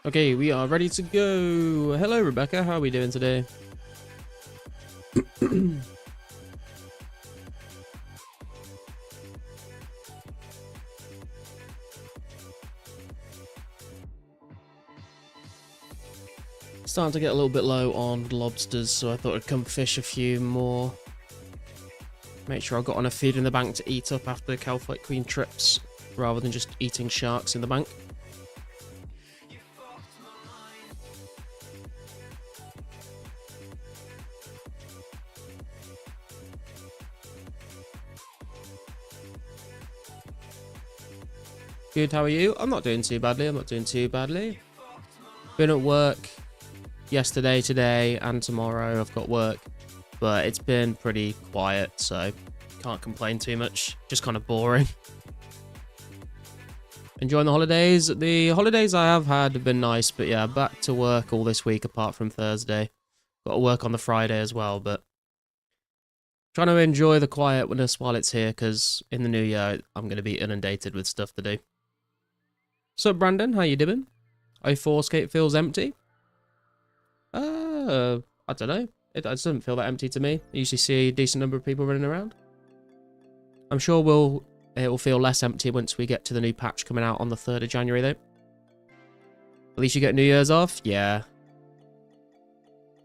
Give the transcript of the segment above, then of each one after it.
Okay, we are ready to go. Hello, Rebecca. How are we doing today? Starting to get a little bit low on lobsters, so I thought I'd come fish a few more. Make sure I've got enough food in the bank to eat up after Calfight Queen trips, rather than just eating sharks in the bank. Good, how are you? I'm not doing too badly. Been at work yesterday, today, and tomorrow. I've got work, but it's been pretty quiet, so can't complain too much. Just kind of boring. Enjoying the holidays. The holidays I have had have been nice, but yeah, back to work all this week apart from Thursday. Got to work on the Friday as well, but trying to enjoy the quietness while it's here, because in the new year, I'm going to be inundated with stuff to do. So, Brandon, how you doing? 2004scape feels empty? I don't know. It doesn't feel that empty to me. I usually see a decent number of people running around. I'm sure it will feel less empty once we get to the new patch coming out on the 3rd of January, though. At least you get New Year's off? Yeah.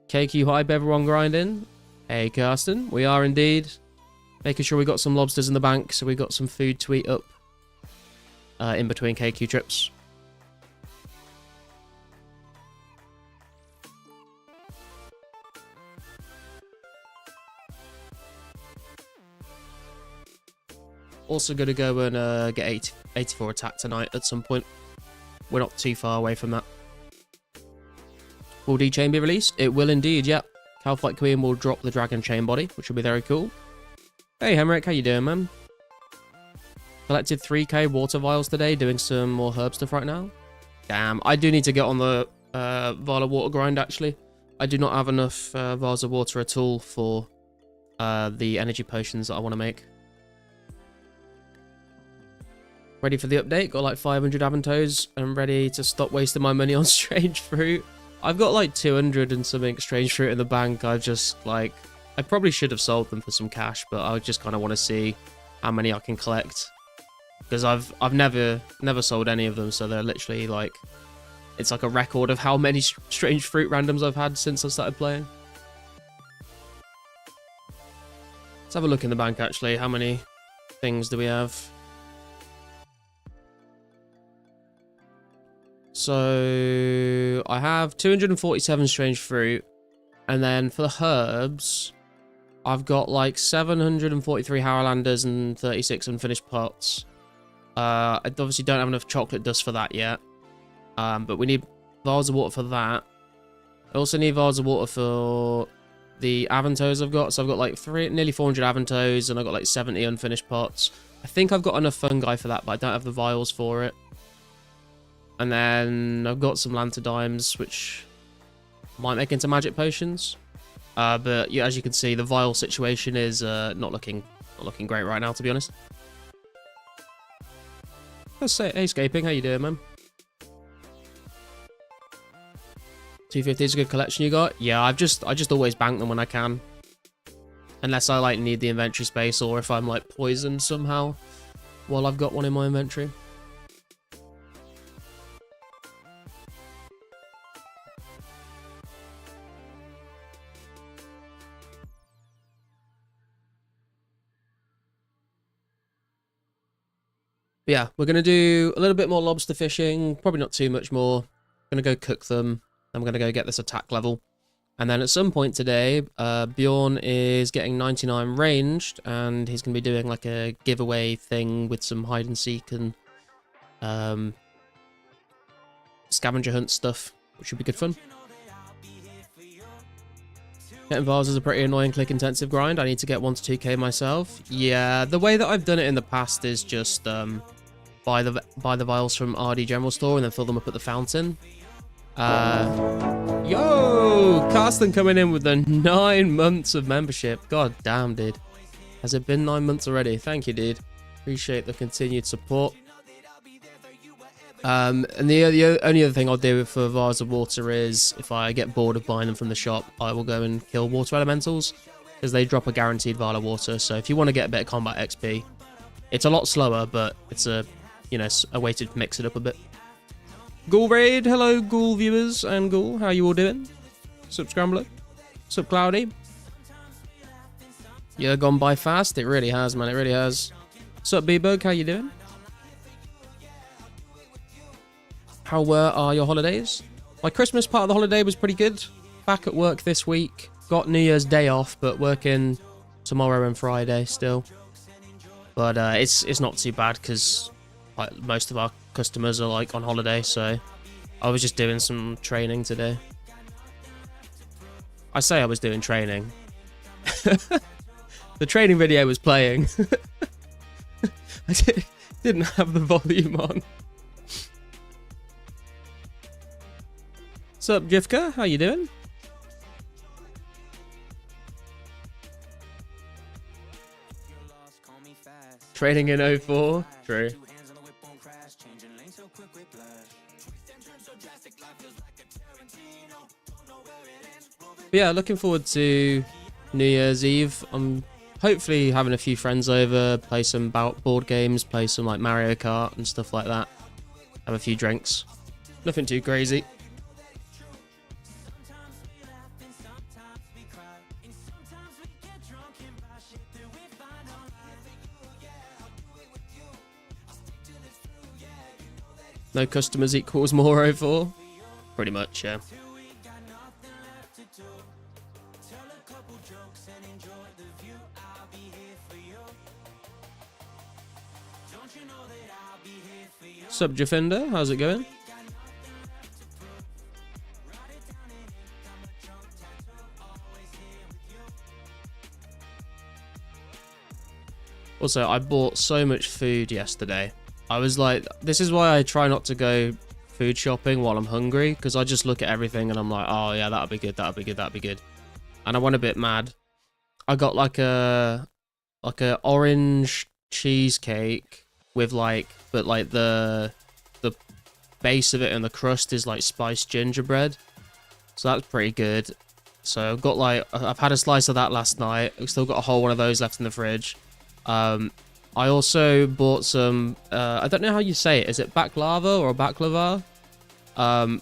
KQ Hype, everyone grinding? Hey, Karsten. We are indeed. Making sure we got some lobsters in the bank, so we got some food to eat up in between KQ trips. Also going to go and get 84 attack tonight at some point. We're not too far away from that. Will D-Chain be released? It will indeed, yep. Calfight Queen will drop the Dragon Chain body, which will be very cool. Hey, Hemrick, how you doing, man? Collected 3k water vials today, doing some more herb stuff right now. Damn, I do need to get on the vial of water grind, actually. I do not have enough vials of water at all for the energy potions that I want to make. Ready for the update, got like 500 Avantos. I'm ready to stop wasting my money on strange fruit. I've got like 200 and something strange fruit in the bank. I probably should have sold them for some cash, but I just kind of want to see how many I can collect. Because I've never sold any of them, so they're literally like, it's like a record of how many strange fruit randoms I've had since I started playing. Let's have a look in the bank actually. How many things do we have? So I have 247 strange fruit, and then for the herbs, I've got like 743 Howlanders and 36 unfinished pots. I obviously don't have enough chocolate dust for that yet, but we need vials of water for that. I also need vials of water for the Avantos I've got. So I've got like nearly 400 Avantos, and I've got like 70 unfinished pots. I think I've got enough fungi for that, but I don't have the vials for it. And then I've got some Lanterdimes, which might make into magic potions. But yeah, as you can see, the vial situation is not looking great right now, to be honest. Let's say, hey, Scaping, how you doing, man? 250 is a good collection you got. Yeah, I just always bank them when I can, unless I like need the inventory space, or if I'm like poisoned somehow while I've got one in my inventory. But yeah, we're going to do a little bit more lobster fishing, probably not too much more. Going to go cook them. I'm going to go get this attack level. And then at some point today, Bjorn is getting 99 ranged, and he's going to be doing like a giveaway thing with some hide and seek and scavenger hunt stuff, which should be good fun. Getting vials is a pretty annoying click-intensive grind. I need to get 1 to 2k myself. Yeah, the way that I've done it in the past is just buy the vials from RD General Store and then fill them up at the fountain. Yo! Carsten coming in with the 9 months of membership. God damn, dude. Has it been 9 months already? Thank you, dude. Appreciate the continued support. And the only other thing I'll do for vials of water is, if I get bored of buying them from the shop, I will go and kill water elementals, because they drop a guaranteed vial of water. So if you want to get a bit of combat XP, it's a lot slower, but it's a, you know, a way to mix it up a bit. Ghoul Raid, hello Ghoul viewers and Ghoul, how you all doing? Sup Scrambler? Sup Cloudy? Yeah, gone by fast, it really has, man, it really has. Sup B-Bug, how you doing? How are your holidays? My Christmas part of the holiday was pretty good. Back at work this week. Got New Year's Day off, but working tomorrow and Friday still. But it's not too bad because like, most of our customers are like on holiday, so I was just doing some training today. I say I was doing training. The training video was playing. I didn't have the volume on. What's up, Jifka? How you doing? Training in 04? True. But yeah, looking forward to New Year's Eve. I'm hopefully having a few friends over, play some board games, play some like Mario Kart and stuff like that. Have a few drinks. Nothing too crazy. No customers equals more 04? Pretty much, yeah. Sup, Jaffinder? How's it going? Also, I bought so much food yesterday. I was like, this is why I try not to go food shopping while I'm hungry, because I just look at everything and I'm like, oh yeah, that'll be good, that'll be good, that'll be good. And I went a bit mad. I got like a orange cheesecake with like, but like the base of it and the crust is like spiced gingerbread. So that's pretty good. So I've got like, I've had a slice of that last night. I've still got a whole one of those left in the fridge. I also bought some, I don't know how you say it. Is it baklava or baklava?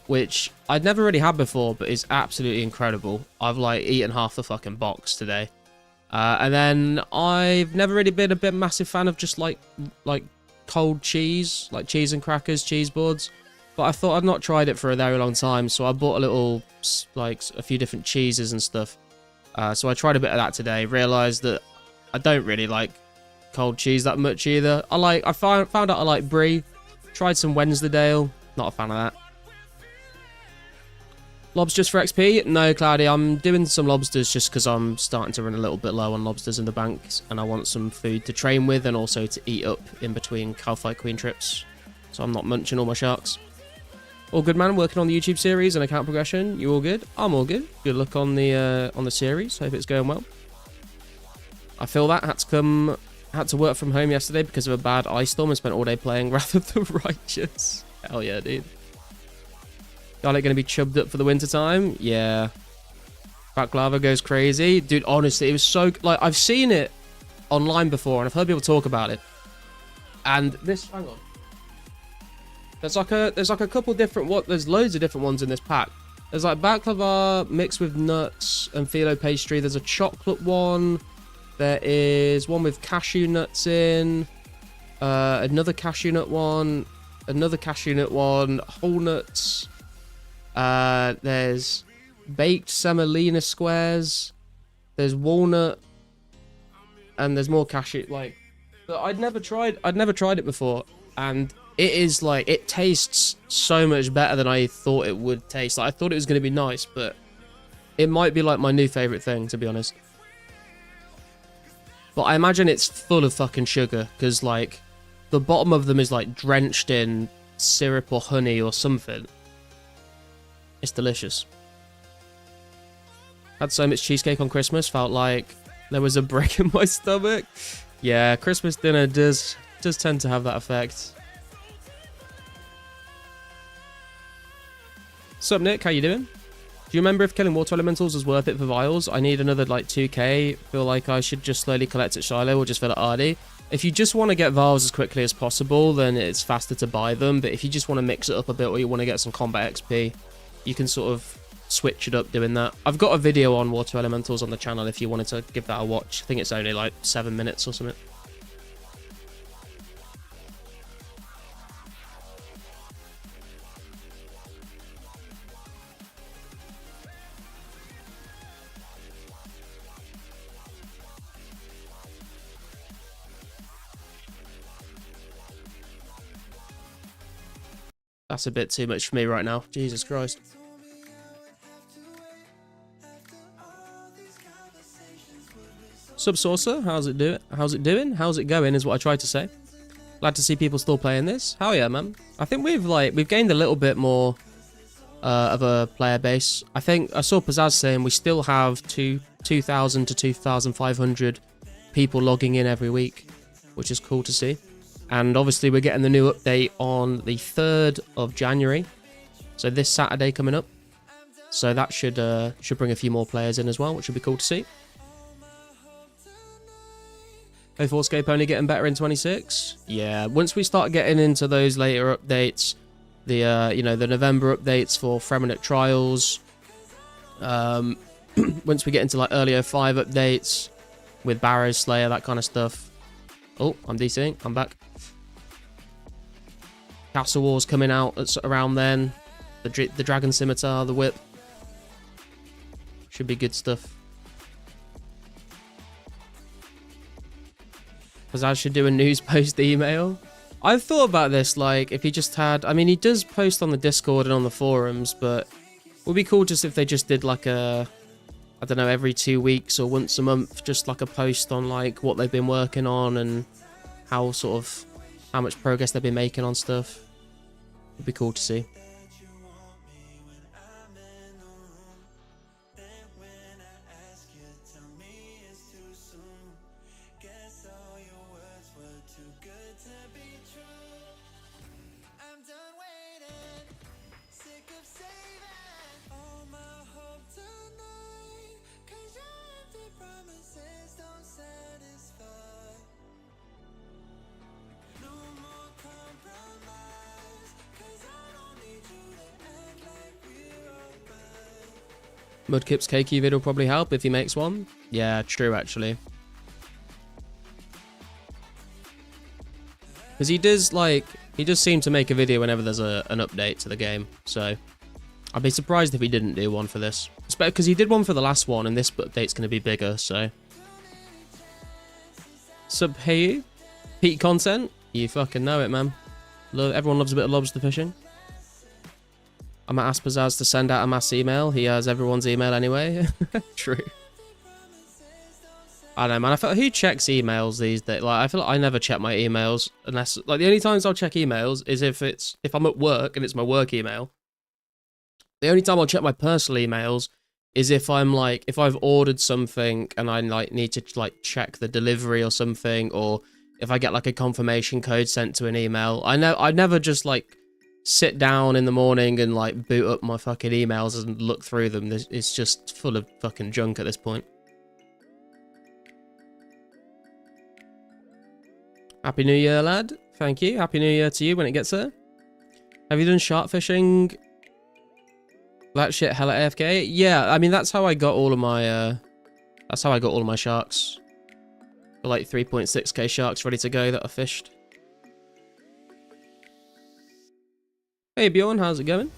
Which I'd never really had before, but is absolutely incredible. I've like eaten half the fucking box today. And then I've never really been a bit massive fan of just like cold cheese, like cheese and crackers, cheese boards. But I thought I'd not tried it for a very long time, so I bought a little, like a few different cheeses and stuff. So I tried a bit of that today. Realised that I don't really like cold cheese that much either. I found out I like brie. Tried some Wensleydale. Not a fan of that. Lobsters for XP? No, Cloudy. I'm doing some lobsters just because I'm starting to run a little bit low on lobsters in the bank, and I want some food to train with and also to eat up in between Calfight Queen trips, so I'm not munching all my sharks. All good, man. Working on the YouTube series and account progression. You all good? I'm all good. Good luck on the series. Hope it's going well. I feel that had to work from home yesterday because of a bad ice storm and spent all day playing Wrath of the Righteous. Hell yeah, dude. Got it going to be chubbed up for the winter time? Yeah. Baklava goes crazy. Dude, honestly, it was so... Like, I've seen it online before and I've heard people talk about it. And this... Hang on. There's like a couple different... There's loads of different ones in this pack. There's like baklava mixed with nuts and phyllo pastry. There's a chocolate one. There is one with cashew nuts in. Another cashew nut one. Another cashew nut one. Whole nuts. There's baked semolina squares. There's walnut. And there's more cashew. Like, but I'd never tried it before. And It is like, it tastes so much better than I thought it would taste. Like, I thought it was going to be nice, but it might be like my new favorite thing, to be honest. But I imagine it's full of fucking sugar, because like the bottom of them is like drenched in syrup or honey or something. It's delicious. Had so much cheesecake on Christmas, felt like there was a brick in my stomach. Yeah, Christmas dinner does tend to have that effect. Sup, Nick? How you doing? Do you remember if killing water elementals was worth it for vials? I need another like 2k. Feel like I should just slowly collect at Shiloh or just fill it RD. If you just want to get vials as quickly as possible, then it's faster to buy them. But if you just want to mix it up a bit or you want to get some combat XP, you can sort of switch it up doing that. I've got a video on water elementals on the channel if you wanted to give that a watch. I think it's only like 7 minutes or something. That's a bit too much for me right now. Jesus Christ. Subsaucer, how's it doing? How's it doing? How's it going is what I tried to say. Glad to see people still playing this. Hell yeah, man. I think we've gained a little bit more of a player base. I think I saw Pizzazz saying we still have 2,000 to 2,500 people logging in every week, which is cool to see. And obviously we're getting the new update on the 3rd of January. So this Saturday coming up. So that should bring a few more players in as well, which would be cool to see. 2004scape only getting better in 26. Yeah, once we start getting into those later updates, the you know, the November updates for Fremennik Trials, once we get into like early 05 updates with Barrow Slayer, that kind of stuff. Oh, I'm DCing. I'm back. Castle Wars coming out around then. The Dragon Scimitar, the Whip. Should be good stuff. Because I should do a news post email. I've thought about this, like, if he just had... I mean, he does post on the Discord and on the forums, but it would be cool just if they just did, like, a... I don't know, every 2 weeks or once a month, just, like, a post on, like, what they've been working on and how, sort of, how much progress they've been making on stuff. It'd be cool to see. Mudkip's KQ vid will probably help if he makes one. Yeah, true, actually. Because he does seem to make a video whenever there's an update to the game. So, I'd be surprised if he didn't do one for this. Because he did one for the last one, and this update's going to be bigger, so. Sub hey, Pete content? You fucking know it, man. Everyone loves a bit of lobster fishing. I'm gonna ask Pizzazz to send out a mass email. He has everyone's email anyway. True. I don't know, man. I feel like who checks emails these days? Like, I feel like I never check my emails unless, like, the only times I'll check emails is if I'm at work and it's my work email. The only time I'll check my personal emails is if I've ordered something and I like need to like check the delivery or something, or if I get like a confirmation code sent to an email. I never just like sit down in the morning and like boot up my fucking emails and look through them. It's just full of fucking junk at this point. Happy New Year, lad. Thank you. Happy New Year to you when it gets there. Have you done shark fishing? That shit hella AFK? Yeah, I mean that's how I got all of my sharks. Got like 3.6k sharks ready to go that I fished. Hey Bjorn, how's it going?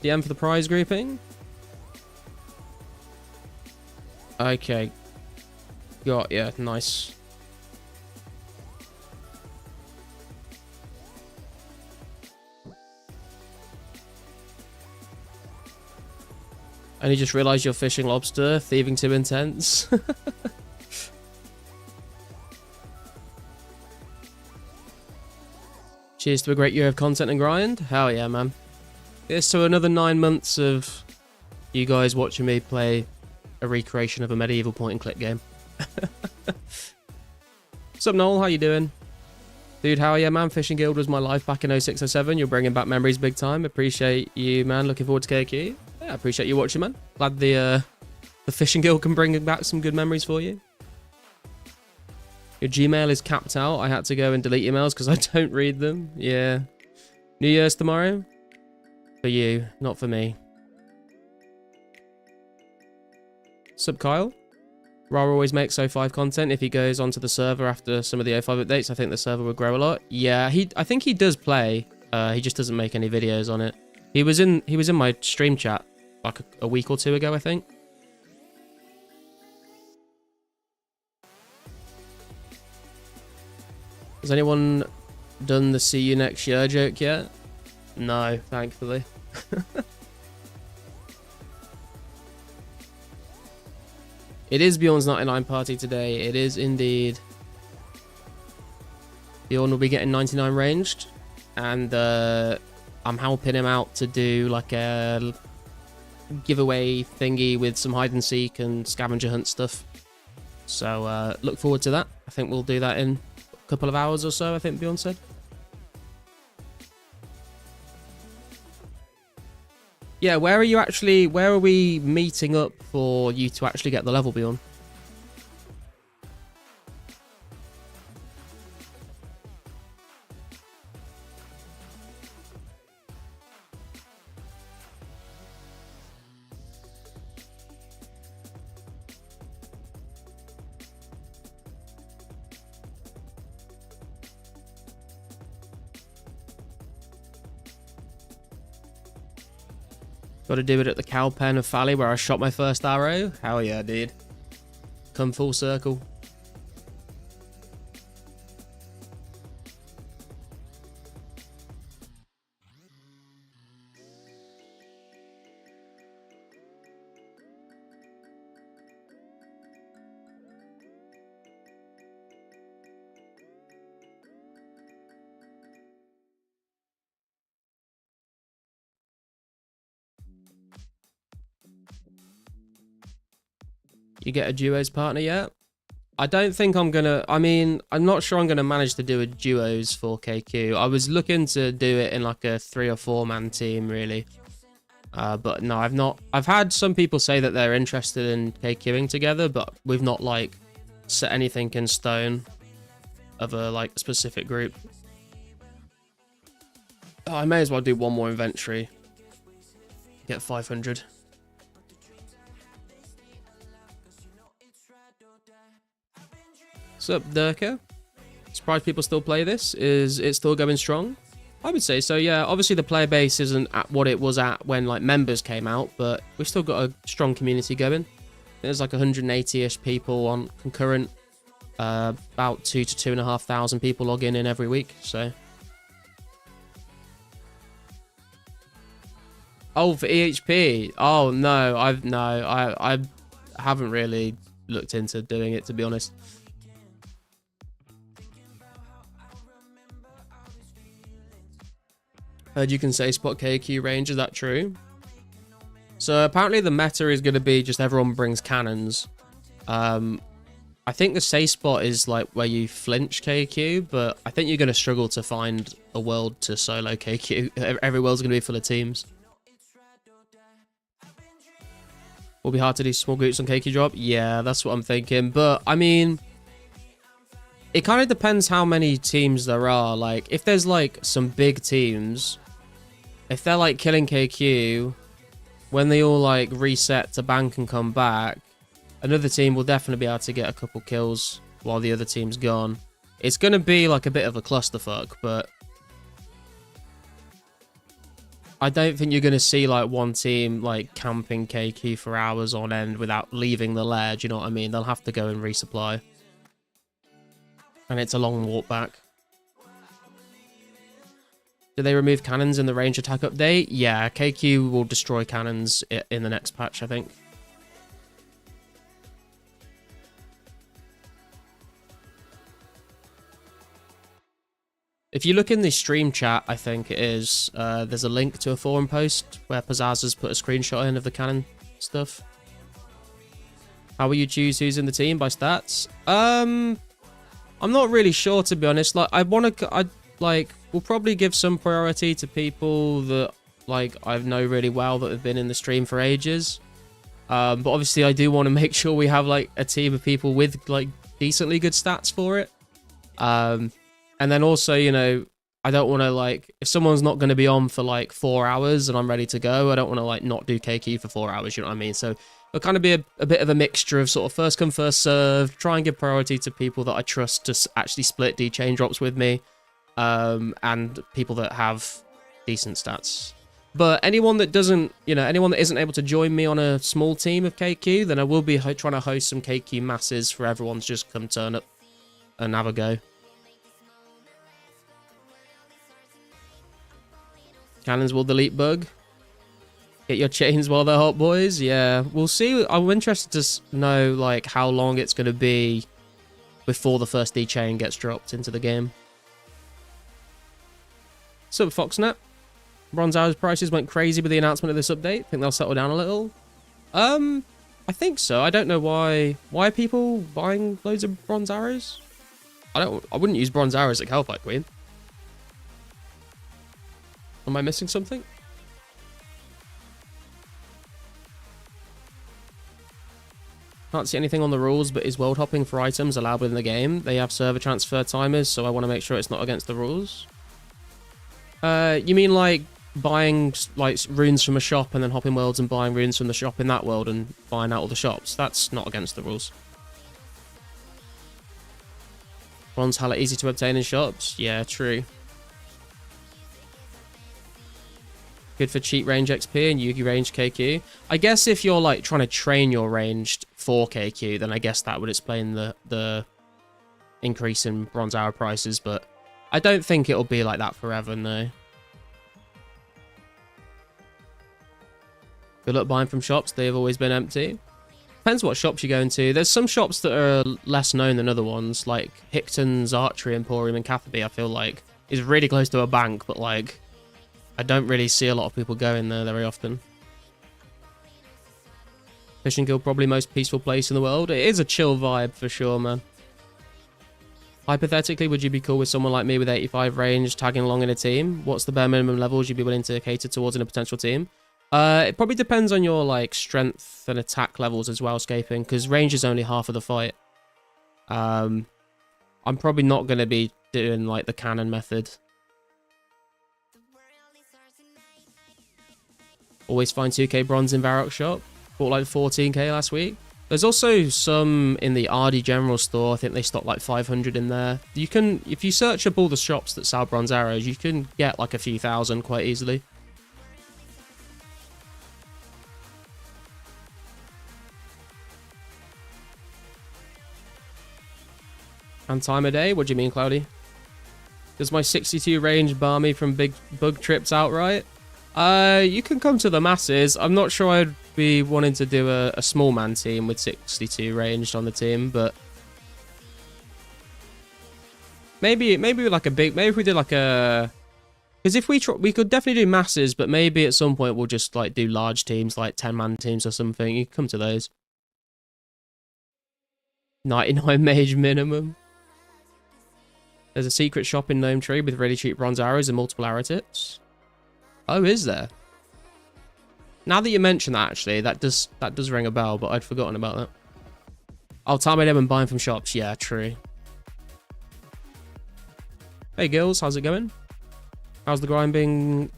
DM for the prize grouping. Okay. Got yeah, nice. And you just realised you're fishing lobster, thieving too intense. Cheers to a great year of content and grind. Hell yeah, man. Here's to another 9 months of you guys watching me play a recreation of a medieval point-and-click game. What's up, Noel? How you doing? Dude, how are you, man? Fishing Guild was my life back in 06, 07. You're bringing back memories big time. Appreciate you, man. Looking forward to KQ. Yeah, I appreciate you watching, man. Glad the Fishing Guild can bring back some good memories for you. Your Gmail is capped out. I had to go and delete emails because I don't read them. Yeah. New Year's tomorrow? For you, not for me. Sup, Kyle? Ra always makes 05 content. If he goes onto the server after some of the 05 updates, I think the server would grow a lot. Yeah, I think he does play. He just doesn't make any videos on it. He was in my stream chat like a week or two ago, I think. Has anyone done the see you next year joke yet? No, thankfully. It is Bjorn's 99 party today. It is indeed. Bjorn will be getting 99 ranged. And I'm helping him out to do like a giveaway thingy with some hide and seek and scavenger hunt stuff. So look forward to that. I think we'll do that in a couple of hours or so, I think Bjorn said. Yeah, where are we meeting up for you to actually get the level, Bjorn? Got to do it at the cow pen of Fally where I shot my first arrow. Hell yeah, dude. Come full circle. You get a duos partner yet? I don't think I'm gonna... I mean, I'm not sure I'm gonna manage to do a duos for KQ. I was looking to do it in like a 3 or 4 man team, really. But no, I've not... I've had some people say that they're interested in KQing together, but we've not like set anything in stone of a like specific group. Oh, I may as well do one more inventory. Get 500. What's up, Durka? Surprised people still play this. Is it still going strong? I would say so, yeah. Obviously, the player base isn't at what it was at when like members came out, but we've still got a strong community going. There's like 180-ish people on concurrent. About 2,000 to 2,500 people log in every week, so... Oh, for EHP? Oh, no. I haven't really looked into doing it, to be honest. Heard you can say spot KQ range, is that true? So apparently the meta is going to be just everyone brings cannons. I think the say spot is like where you flinch KQ, but I think you're going to struggle to find a world to solo KQ. Every world's going to be full of teams. Will be hard to do small groups on KQ drop? Yeah, that's what I'm thinking. But, I mean, it kind of depends how many teams there are. Like, if there's, like, some big teams, if they're, like, killing KQ, when they all, like, reset to bank and come back, another team will definitely be able to get a couple kills while the other team's gone. It's going to be, like, a bit of a clusterfuck, but I don't think you're going to see, like, one team, like, camping KQ for hours on end without leaving the lair, do you know what I mean? They'll have to go and resupply. And it's a long walk back. Do they remove cannons in the range attack update? Yeah, KQ will destroy cannons in the next patch, I think. If you look in the stream chat, I think it is, there's a link to a forum post where Pizzazz has put a screenshot in of the cannon stuff. How will you choose who's in the team? By stats? I'm not really sure, to be honest. Like, we'll probably give some priority to people that, like, I know really well that have been in the stream for ages. But obviously I do want to make sure we have, like, a team of people with, like, decently good stats for it. And then also, you know, I don't want to, like, if someone's not going to be on for, like, 4 hours and I'm ready to go, I don't want to, like, not do KQ for 4 hours, you know what I mean? So it'll kind of be a bit of a mixture of sort of first come, first serve, try and give priority to people that I trust to actually split D-chain drops with me, and people that have decent stats. But anyone that doesn't, you know, anyone that isn't able to join me on a small team of KQ, then I will be trying to host some KQ masses for everyone to just come turn up and have a go. Cannons will delete bug. Get your chains while they're hot, boys. Yeah, we'll see. I'm interested to know, like, how long it's going to be before the first D-chain gets dropped into the game. So, Foxnet. Bronze Arrows prices went crazy with the announcement of this update. Think they'll settle down a little? I think so. I don't know why. Why are people buying loads of Bronze Arrows? I wouldn't use Bronze Arrows at Hellfire Queen. Am I missing something? Can't see anything on the rules, but is world hopping for items allowed within the game? They have server transfer timers, so I want to make sure it's not against the rules. You mean like buying like runes from a shop and then hopping worlds and buying runes from the shop in that world and buying out all the shops? That's not against the rules. Bronze Hallet easy to obtain in shops? Yeah, true. Good for cheat range XP and Yugi range KQ. I guess if you're like trying to train your ranged for KQ, then I guess that would explain the increase in Bronze Arrow prices, but I don't think it'll be like that forever, no. Good luck buying from shops, they've always been empty. Depends what shops you go into. There's some shops that are less known than other ones, like Hickton's Archery Emporium in Catherby, I feel like, is really close to a bank, but like, I don't really see a lot of people going there very often. Fishing Guild, probably most peaceful place in the world. It is a chill vibe for sure, man. Hypothetically, would you be cool with someone like me with 85 range tagging along in a team? What's the bare minimum levels you'd be willing to cater towards in a potential team? It probably depends on your like strength and attack levels as well, scaping, because range is only half of the fight. I'm probably not going to be doing like the cannon method. Always find 2k bronze in Varrock shop. Bought like 14k last week. There's also some in the RD General store. I think they stock like 500 in there. You can, if you search up all the shops that sell bronze arrows, you can get like a few thousand quite easily. And time of day? What do you mean, Cloudy? Does my 62 range bar me from big bug trips outright? You can come to the masses. I'm not sure I'd be wanting to do a small man team with 62 ranged on the team, but maybe like a big, maybe if we did like a, because if we could definitely do masses, but maybe at some point we'll just like do large teams, like 10-man teams or something. You can come to those. 99 mage minimum. There's a secret shop in Gnome Tree with really cheap bronze arrows and multiple arrow tips. Oh, is there? Now that you mention that, actually, that does ring a bell, but I'd forgotten about that. Oh, time I never buying from shops. Yeah, true. Hey, girls, how's it going? How's the grind going?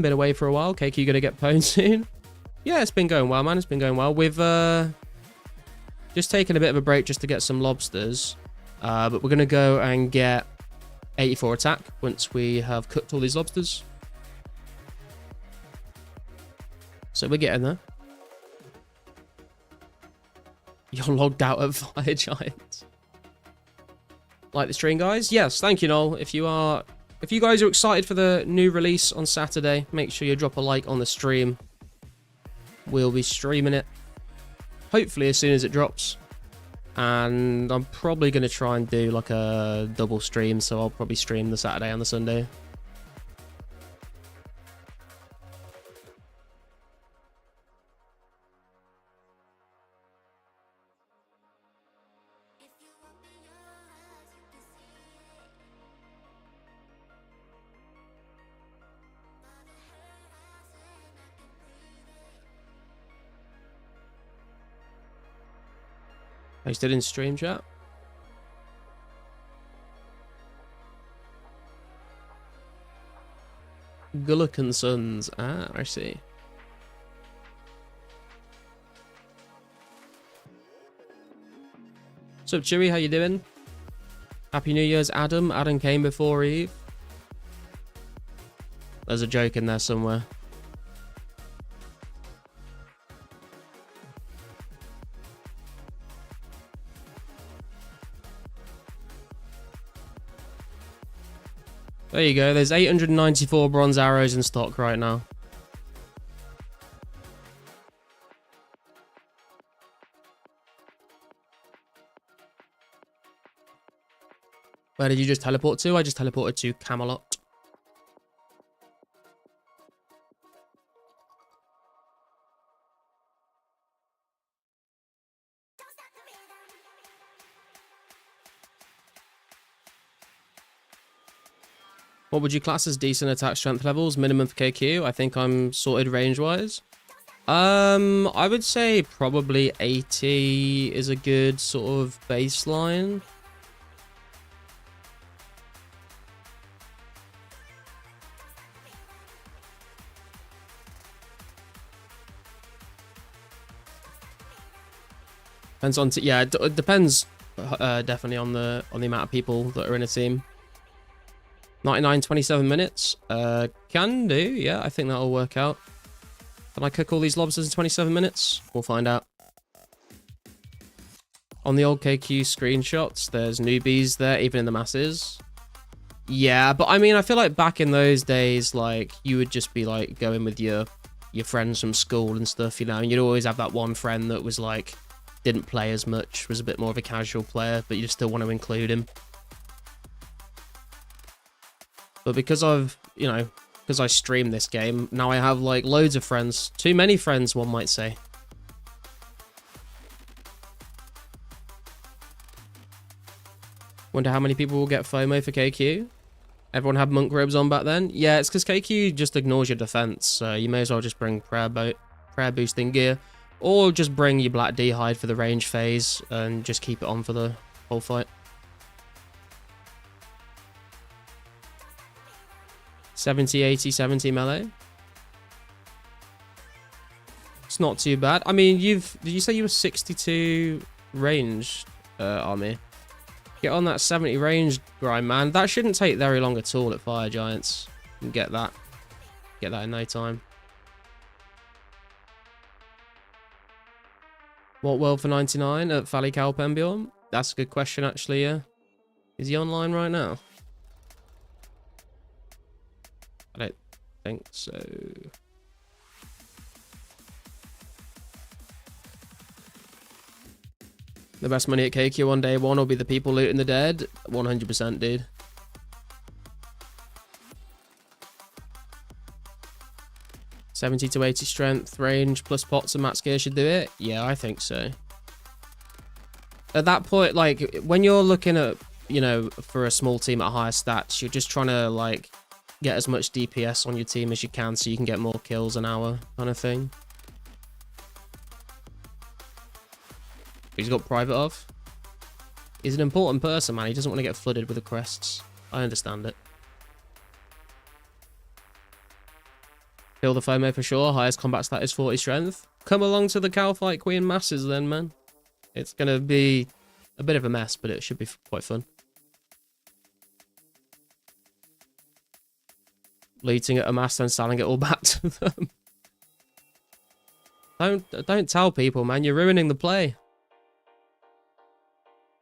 Been away for a while. KQ gonna get pwned soon? Yeah, it's been going well, man. It's been going well. We've just taken a bit of a break just to get some lobsters. But we're gonna go and get 84 attack once we have cooked all these lobsters. So we're getting there. You're logged out at Fire Giants. Like the stream, guys? Yes, thank you, Noel. If you are if you guys are excited for the new release on Saturday, make sure you drop a like on the stream. We'll be streaming it, hopefully as soon as it drops. And I'm probably going to try and do like a double stream, so I'll probably stream the Saturday and the Sunday. Posted in stream chat. Gullican Sons. Ah, I see. What's up, Chewy? How you doing? Happy New Year's, Adam. Adam came before Eve. There's a joke in there somewhere. There you go. There's 894 bronze arrows in stock right now. Where did you just teleport to? I just teleported to Camelot. What would you class as decent attack strength levels? Minimum for KQ? I think I'm sorted range-wise. I would say probably 80 is a good sort of baseline. Depends on yeah, it depends definitely on the amount of people that are in a team. 99, 27 minutes. Can do, yeah, I think that'll work out. Can I cook all these lobsters in 27 minutes? We'll find out. On the old KQ screenshots, there's newbies there, even in the masses. Yeah, but I mean, I feel like back in those days, like, you would just be, like, going with your friends from school and stuff, you know, and you'd always have that one friend that was, like, didn't play as much, was a bit more of a casual player, but you still want to include him. But because because I stream this game, now I have like loads of friends. Too many friends, one might say. Wonder how many people will get FOMO for KQ? Everyone had monk robes on back then? Yeah, it's because KQ just ignores your defense, so you may as well just bring prayer boosting gear. Or just bring your black D-hide for the range phase and just keep it on for the whole fight. 70, 80, 70 melee. It's not too bad. I mean, did you say you were 62 range, army? Get on that 70 range grind, man. That shouldn't take very long at all at Fire Giants. You can get that in no time. What world for 99 at Valley Calpembion? That's a good question, actually, yeah. Is he online right now? I don't think so. The best money at KQ on day one will be the people looting the dead. 100%, dude. $70 to 80 strength, range, plus pots and max gear should do it? Yeah, I think so. At that point, like, when you're looking at, you know, for a small team at higher stats, you're just trying to, like, get as much DPS on your team as you can so you can get more kills an hour, kind of thing. He's got private off. He's an important person, man. He doesn't want to get flooded with the crests. I understand it. Kill the FOMO for sure. Highest combat stat is 40 strength. Come along to the Cow Fight Queen masses then, man. It's going to be a bit of a mess, but it should be quite fun. Looting at a mass and selling it all back to them. Don't tell people, man. You're ruining the play.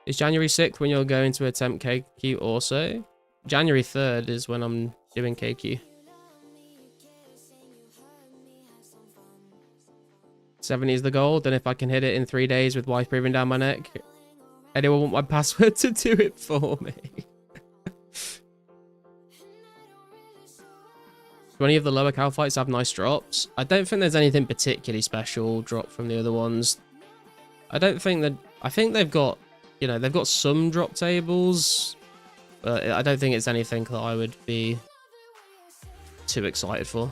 Is January 6th when you're going to attempt KQ also? January 3rd is when I'm doing KQ. 70 is the goal. Then if I can hit it in 3 days with wife breathing down my neck, anyone want my password to do it for me? Do any of the lower cow fights have nice drops? I don't think there's anything particularly special drop from the other ones. I don't think that... I think they've got, you know, they've got some drop tables, but I don't think it's anything that I would be too excited for.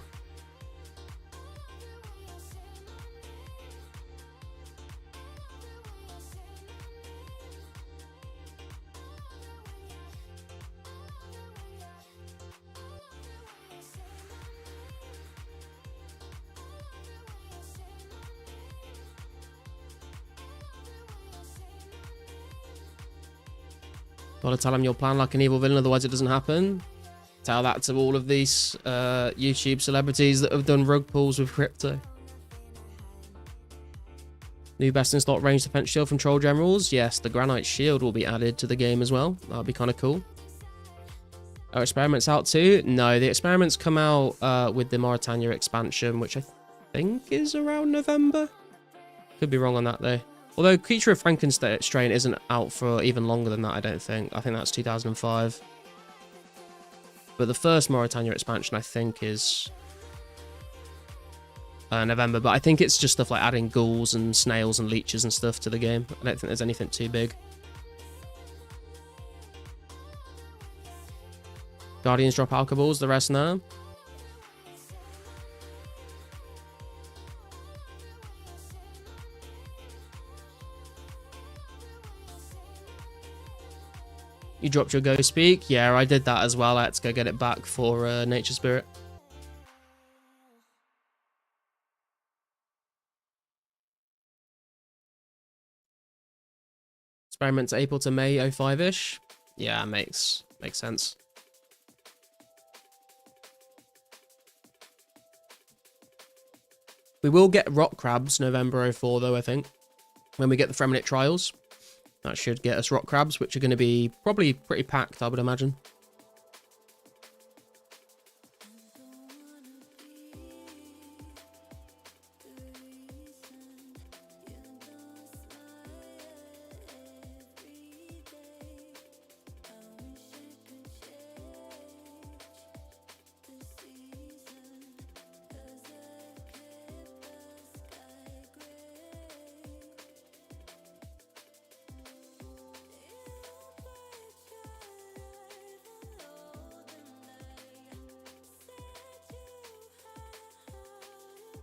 Gotta tell them your plan like an evil villain, otherwise it doesn't happen. Tell that to all of these YouTube celebrities that have done rug pulls with crypto. New best in slot range defense shield from Troll Generals. Yes, the Granite Shield will be added to the game as well. That'll be kind of cool. Are experiments out too? No, the experiments come out with the Mauritania expansion, which I think is around November. Could be wrong on that though. Although Creature of Frankenstein isn't out for even longer than that, I don't think. I think that's 2005. But the first Mauritania expansion, I think, is November. But I think it's just stuff like adding ghouls and snails and leeches and stuff to the game. I don't think there's anything too big. Guardians drop alcohols, the rest now. You dropped your Ghost Speak? Yeah, I did that as well. I had to go get it back for Nature Spirit. Experiments April to May 05-ish. Yeah, makes sense. We will get rock crabs November 04 though, I think, when we get the Fremenite trials. That should get us rock crabs, which are going to be probably pretty packed, I would imagine.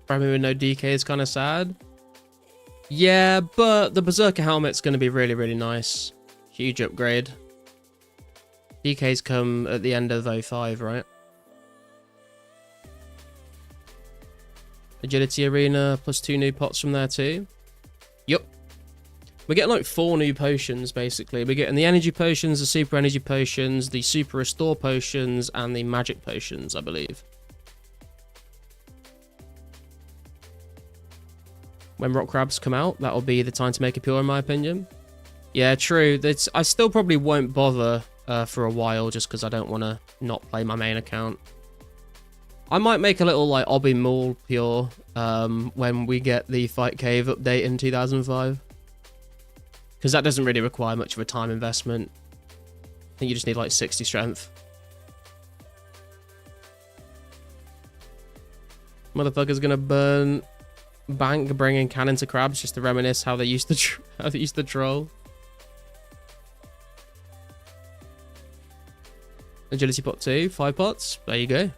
With no DK is kind of sad. Yeah, but the Berserker helmet's going to be really, really nice. Huge upgrade. DK's come at the end of 05, right? Agility Arena, plus 2 new pots from there too. Yup. We're getting like 4 new potions, basically. We're getting the energy potions, the super energy potions, the super restore potions, and the magic potions, I believe. When rock crabs come out, that'll be the time to make a pure, in my opinion. Yeah, true. I still probably won't bother for a while, just because I don't want to not play my main account. I might make a little like Obby Maul pure when we get the Fight Cave update in 2005. Because that doesn't really require much of a time investment. I think you just need like 60 strength. Motherfucker's gonna burn bank bringing cannon to crabs just to reminisce how they used to troll. Agility pot 2, 5 pots. There you go.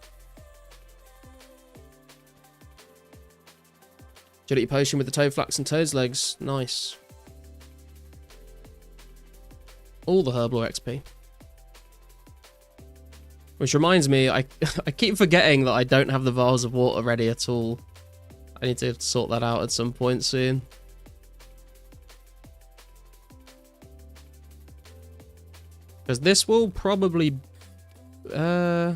Agility potion with the toe flax and toes legs. Nice. All the Herblore XP. Which reminds me, I keep forgetting that I don't have the vials of water ready at all. I need to sort that out at some point soon. Because this will probably... I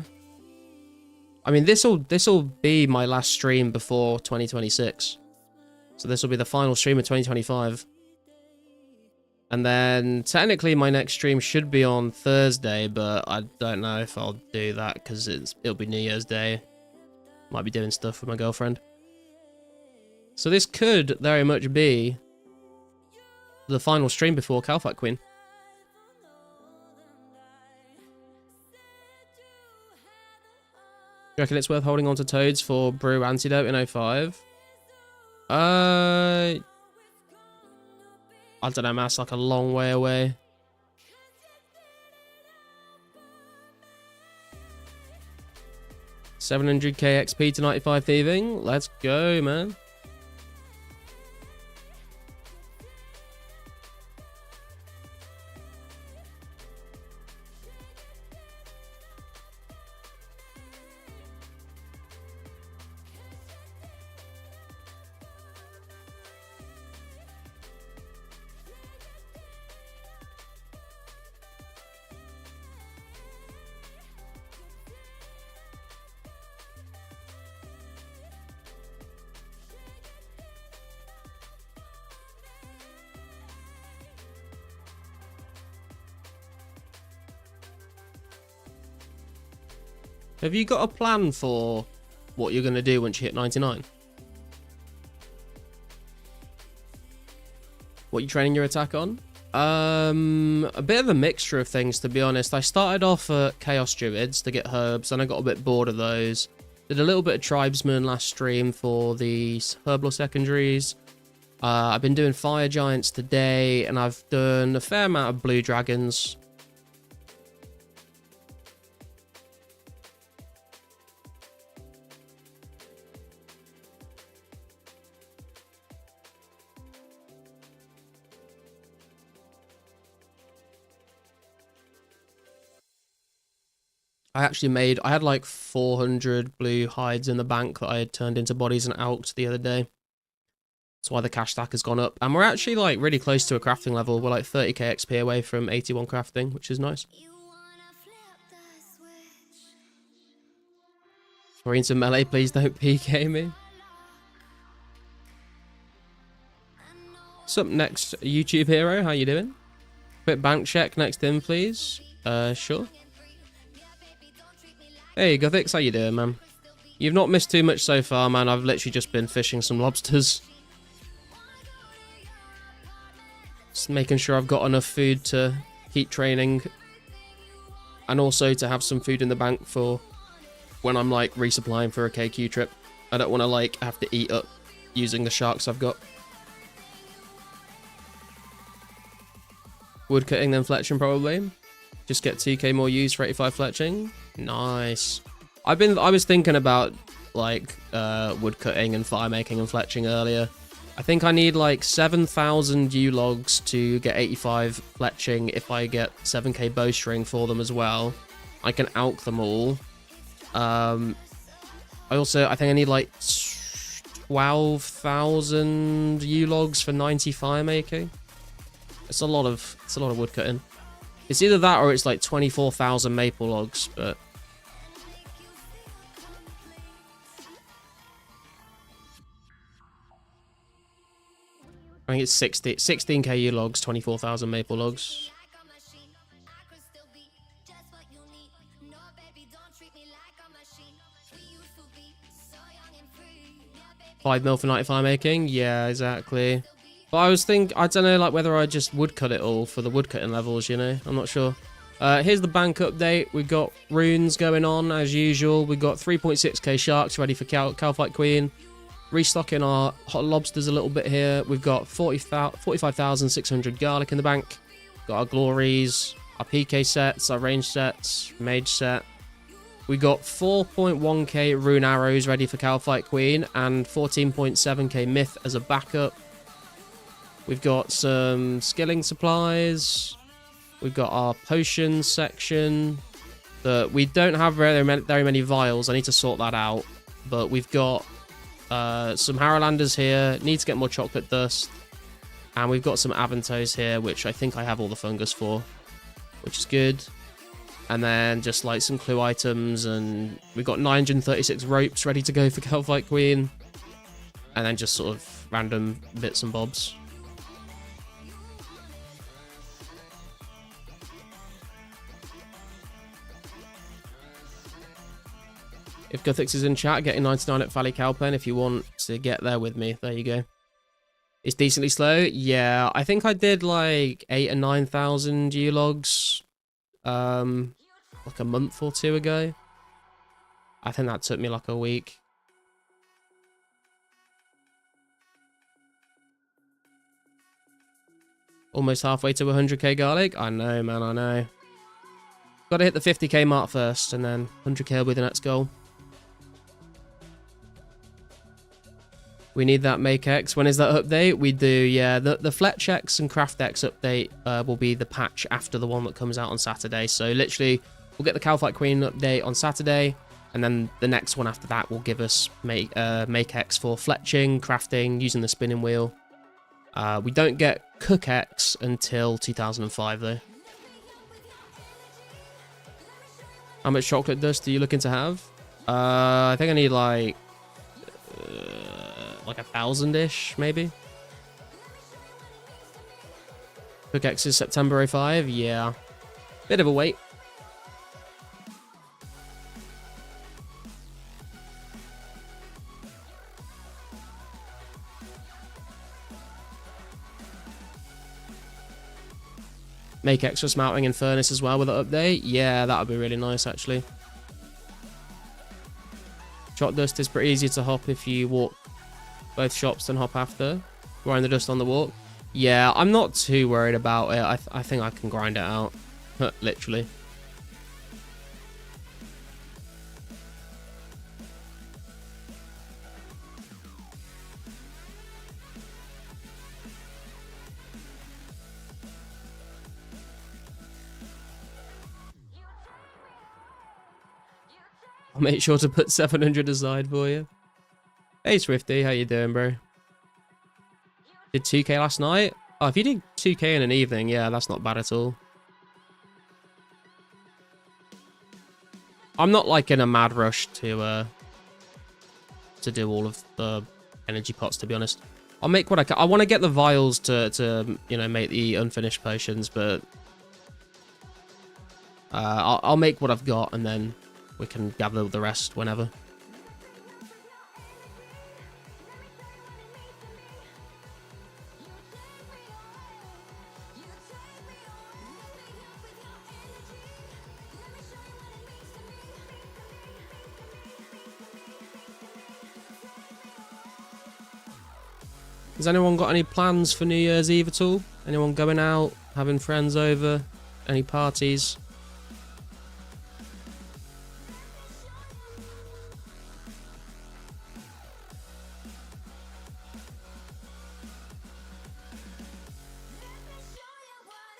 mean, this'll be my last stream before 2026. So this will be the final stream of 2025. And then technically my next stream should be on Thursday, but I don't know if I'll do that because it'll be New Year's Day. Might be doing stuff with my girlfriend. So this could very much be the final stream before Calfight Queen. Do you reckon it's worth holding on to Toads for Brew Antidote in 05? I don't know, man, that's like a long way away. $700k XP to 95 thieving. Let's go, man. Have you got a plan for what you're going to do once you hit 99? What are you training your attack on? A bit of a mixture of things, to be honest. I started off at Chaos Druids to get herbs, and I got a bit bored of those. Did a little bit of Tribesman last stream for the Herblore secondaries. I've been doing Fire Giants today, and I've done a fair amount of Blue Dragons. I had like 400 blue hides in the bank that I had turned into bodies and alked the other day. That's why the cash stack has gone up. And we're actually like really close to a crafting level. We're like 30k XP away from 81 crafting, which is nice. We're into melee, please don't PK me. What's up next, YouTube hero? How you doing? Quick bank check next in, please. Sure. Hey, Gothix, how you doing, man? You've not missed too much so far, man. I've literally just been fishing some lobsters. Just making sure I've got enough food to keep training. And also to have some food in the bank for when I'm, like, resupplying for a KQ trip. I don't want to, like, have to eat up using the sharks I've got. Wood cutting, then fletching, probably. Just get 2k more use for 85 fletching. Nice. I was thinking about like wood cutting and fire making and fletching earlier. I think I need like 7,000 U logs to get 85 fletching if I get 7k bowstring for them as well. I can alk them all. I think I need like 12,000 U logs for 90 fire making. It's a lot of wood cutting. It's either that or it's like 24,000 maple logs, but I think it's 16k U logs, 24,000 maple logs. $5 mil for 95 making? Yeah, exactly. But I don't know, like, whether I just would cut it all for the wood cutting levels, you know? I'm not sure. Here's the bank update. We've got runes going on, as usual. We've got 3.6k sharks ready for Calfight Queen. Restocking our hot lobsters a little bit here. We've got 45,600 garlic in the bank. Got our glories, our PK sets, our range sets, mage set. We got 4.1k rune arrows ready for Calfight Queen and 14.7k myth as a backup. We've got some skilling supplies. We've got our potions section. We don't have very many vials. I need to sort that out. But we've got some Harrowlanders here. Need to get more chocolate dust. And we've got some Aventos here, which I think I have all the fungus for, which is good. And then just like some clue items. And we've got 936 ropes ready to go for Calfight Queen. And then just sort of random bits and bobs. If Guthix is in chat, getting 99 at Valley Cowpen if you want to get there with me. There you go. It's decently slow. Yeah, I think I did like 8,000 and 9,000 U-logs like a month or two ago. I think that took me like a week. Almost halfway to 100k garlic. I know, man, I know. Got to hit the 50k mark first, and then 100k will be the next goal. We need that Make X. When is that update? We do, yeah. The Fletch X and Craft X update will be the patch after the one that comes out on Saturday. So literally, we'll get the Calfight Queen update on Saturday, and then the next one after that will give us Make X for fletching, crafting, using the spinning wheel. We don't get Cook X until 2005 though. How much chocolate dust are you looking to have? I think I need like 1,000-ish, maybe. Cook X is September 05, yeah. Bit of a wait. Make extra smelting in furnace as well with the update. Yeah, that would be really nice, actually. Shot dust is pretty easy to hop if you walk both shops and hop after. Grind the dust on the walk. Yeah, I'm not too worried about it. I think I can grind it out. Literally. I'll make sure to put 700 aside for you. Hey Swifty, how you doing, bro? Did 2k last night? Oh, if you did 2k in an evening, yeah, that's not bad at all. I'm not like in a mad rush to do all of the energy pots, to be honest. I'll make what I can. I want to get the vials to you know, make the unfinished potions, but I'll make what I've got, and then we can gather the rest whenever. Has anyone got any plans for New Year's Eve at all? Anyone going out, having friends over, any parties?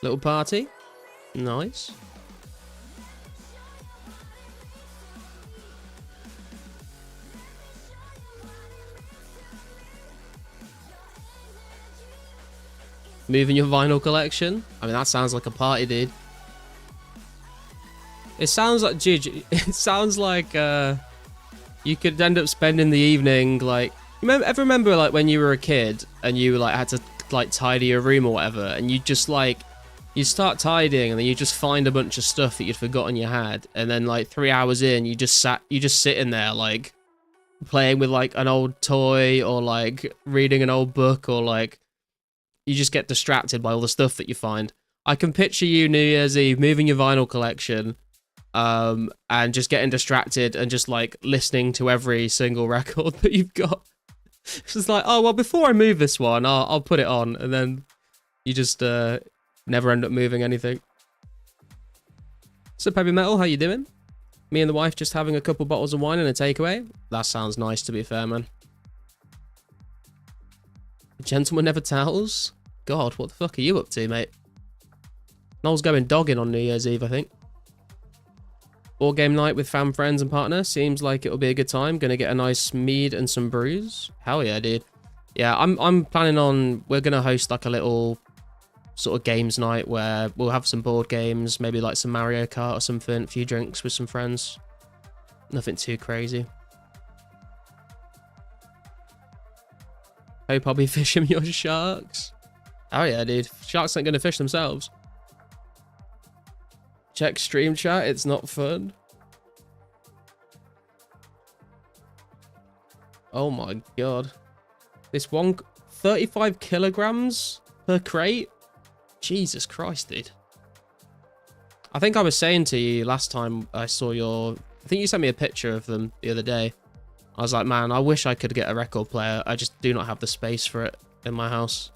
Little party? Nice. Moving your vinyl collection? I mean, that sounds like a party, dude. It sounds like, dude, it sounds like you could end up spending the evening, like, ever remember like when you were a kid and you like had to like tidy your room or whatever, and you just like, you start tidying and then you just find a bunch of stuff that you'd forgotten you had, and then like 3 hours in, you just sitting there like playing with like an old toy or like reading an old book, or like you just get distracted by all the stuff that you find. I can picture you New Year's Eve moving your vinyl collection and just getting distracted and just like listening to every single record that you've got. It's just like, oh, well, before I move this one, I'll put it on, and then you just never end up moving anything. So, Heavy Metal, how you doing? Me and the wife just having a couple bottles of wine and a takeaway. That sounds nice, to be fair, man. A gentleman never tells. God, what the fuck are you up to, mate? Noel's going dogging on New Year's Eve, I think. Board game night with fam, friends, and partner. Seems like it'll be a good time. Gonna get a nice mead and some brews. Hell yeah, dude. Yeah, I'm planning on, we're gonna host like a little sort of games night where we'll have some board games, maybe like some Mario Kart or something, a few drinks with some friends. Nothing too crazy. Hope I'll be fishing your sharks. Oh yeah, dude. Sharks ain't gonna fish themselves. Check stream chat, it's not fun. Oh my god. This one, 35 kilograms per crate? Jesus Christ, dude. I think I was saying to you last time I saw your... I think you sent me a picture of them the other day. I was like, man, I wish I could get a record player. I just do not have the space for it in my house.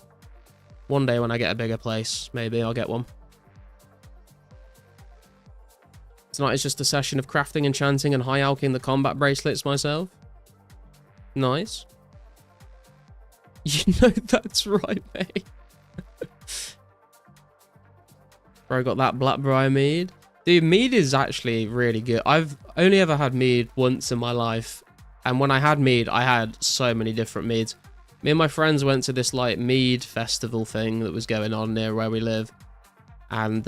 One day when I get a bigger place, maybe I'll get one. Tonight is just a session of crafting, enchanting, and high-alking the combat bracelets myself. Nice. You know that's right, mate. Bro, got that Blackbriar mead. Dude, mead is actually really good. I've only ever had mead once in my life. And when I had mead, I had so many different meads. Me and my friends went to this, like, mead festival thing that was going on near where we live. And,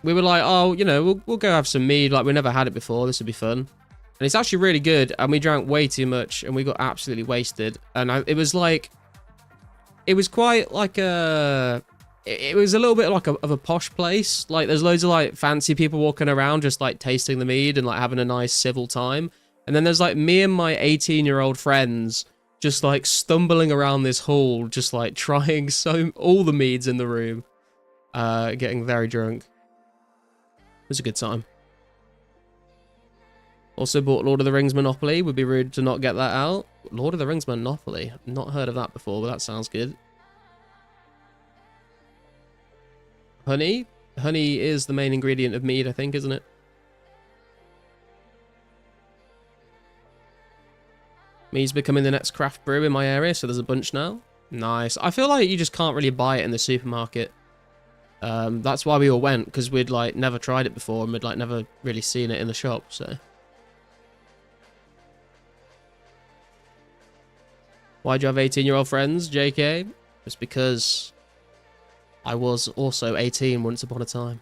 we were like, oh, you know, we'll go have some mead. Like, we never had it before. This would be fun. And it's actually really good. And we drank way too much. And we got absolutely wasted. And it was like... It was quite like a... It was a little bit like of a posh place. Like, there's loads of, like, fancy people walking around just, like, tasting the mead and, like, having a nice civil time. And then there's, like, me and my 18-year-old friends just, like, stumbling around this hall, just, like, trying all the meads in the room. Getting very drunk. It was a good time. Also bought Lord of the Rings Monopoly. Would be rude to not get that out. Lord of the Rings Monopoly. Not heard of that before, but that sounds good. Honey? Honey is the main ingredient of mead, I think, isn't it? Mead's becoming the next craft brew in my area, so there's a bunch now. Nice. I feel like you just can't really buy it in the supermarket. That's why we all went, because we'd, like, never tried it before, and we'd, like, never really seen it in the shop, so... Why'd you have 18-year-old friends, JK? It's because I was also 18 once upon a time.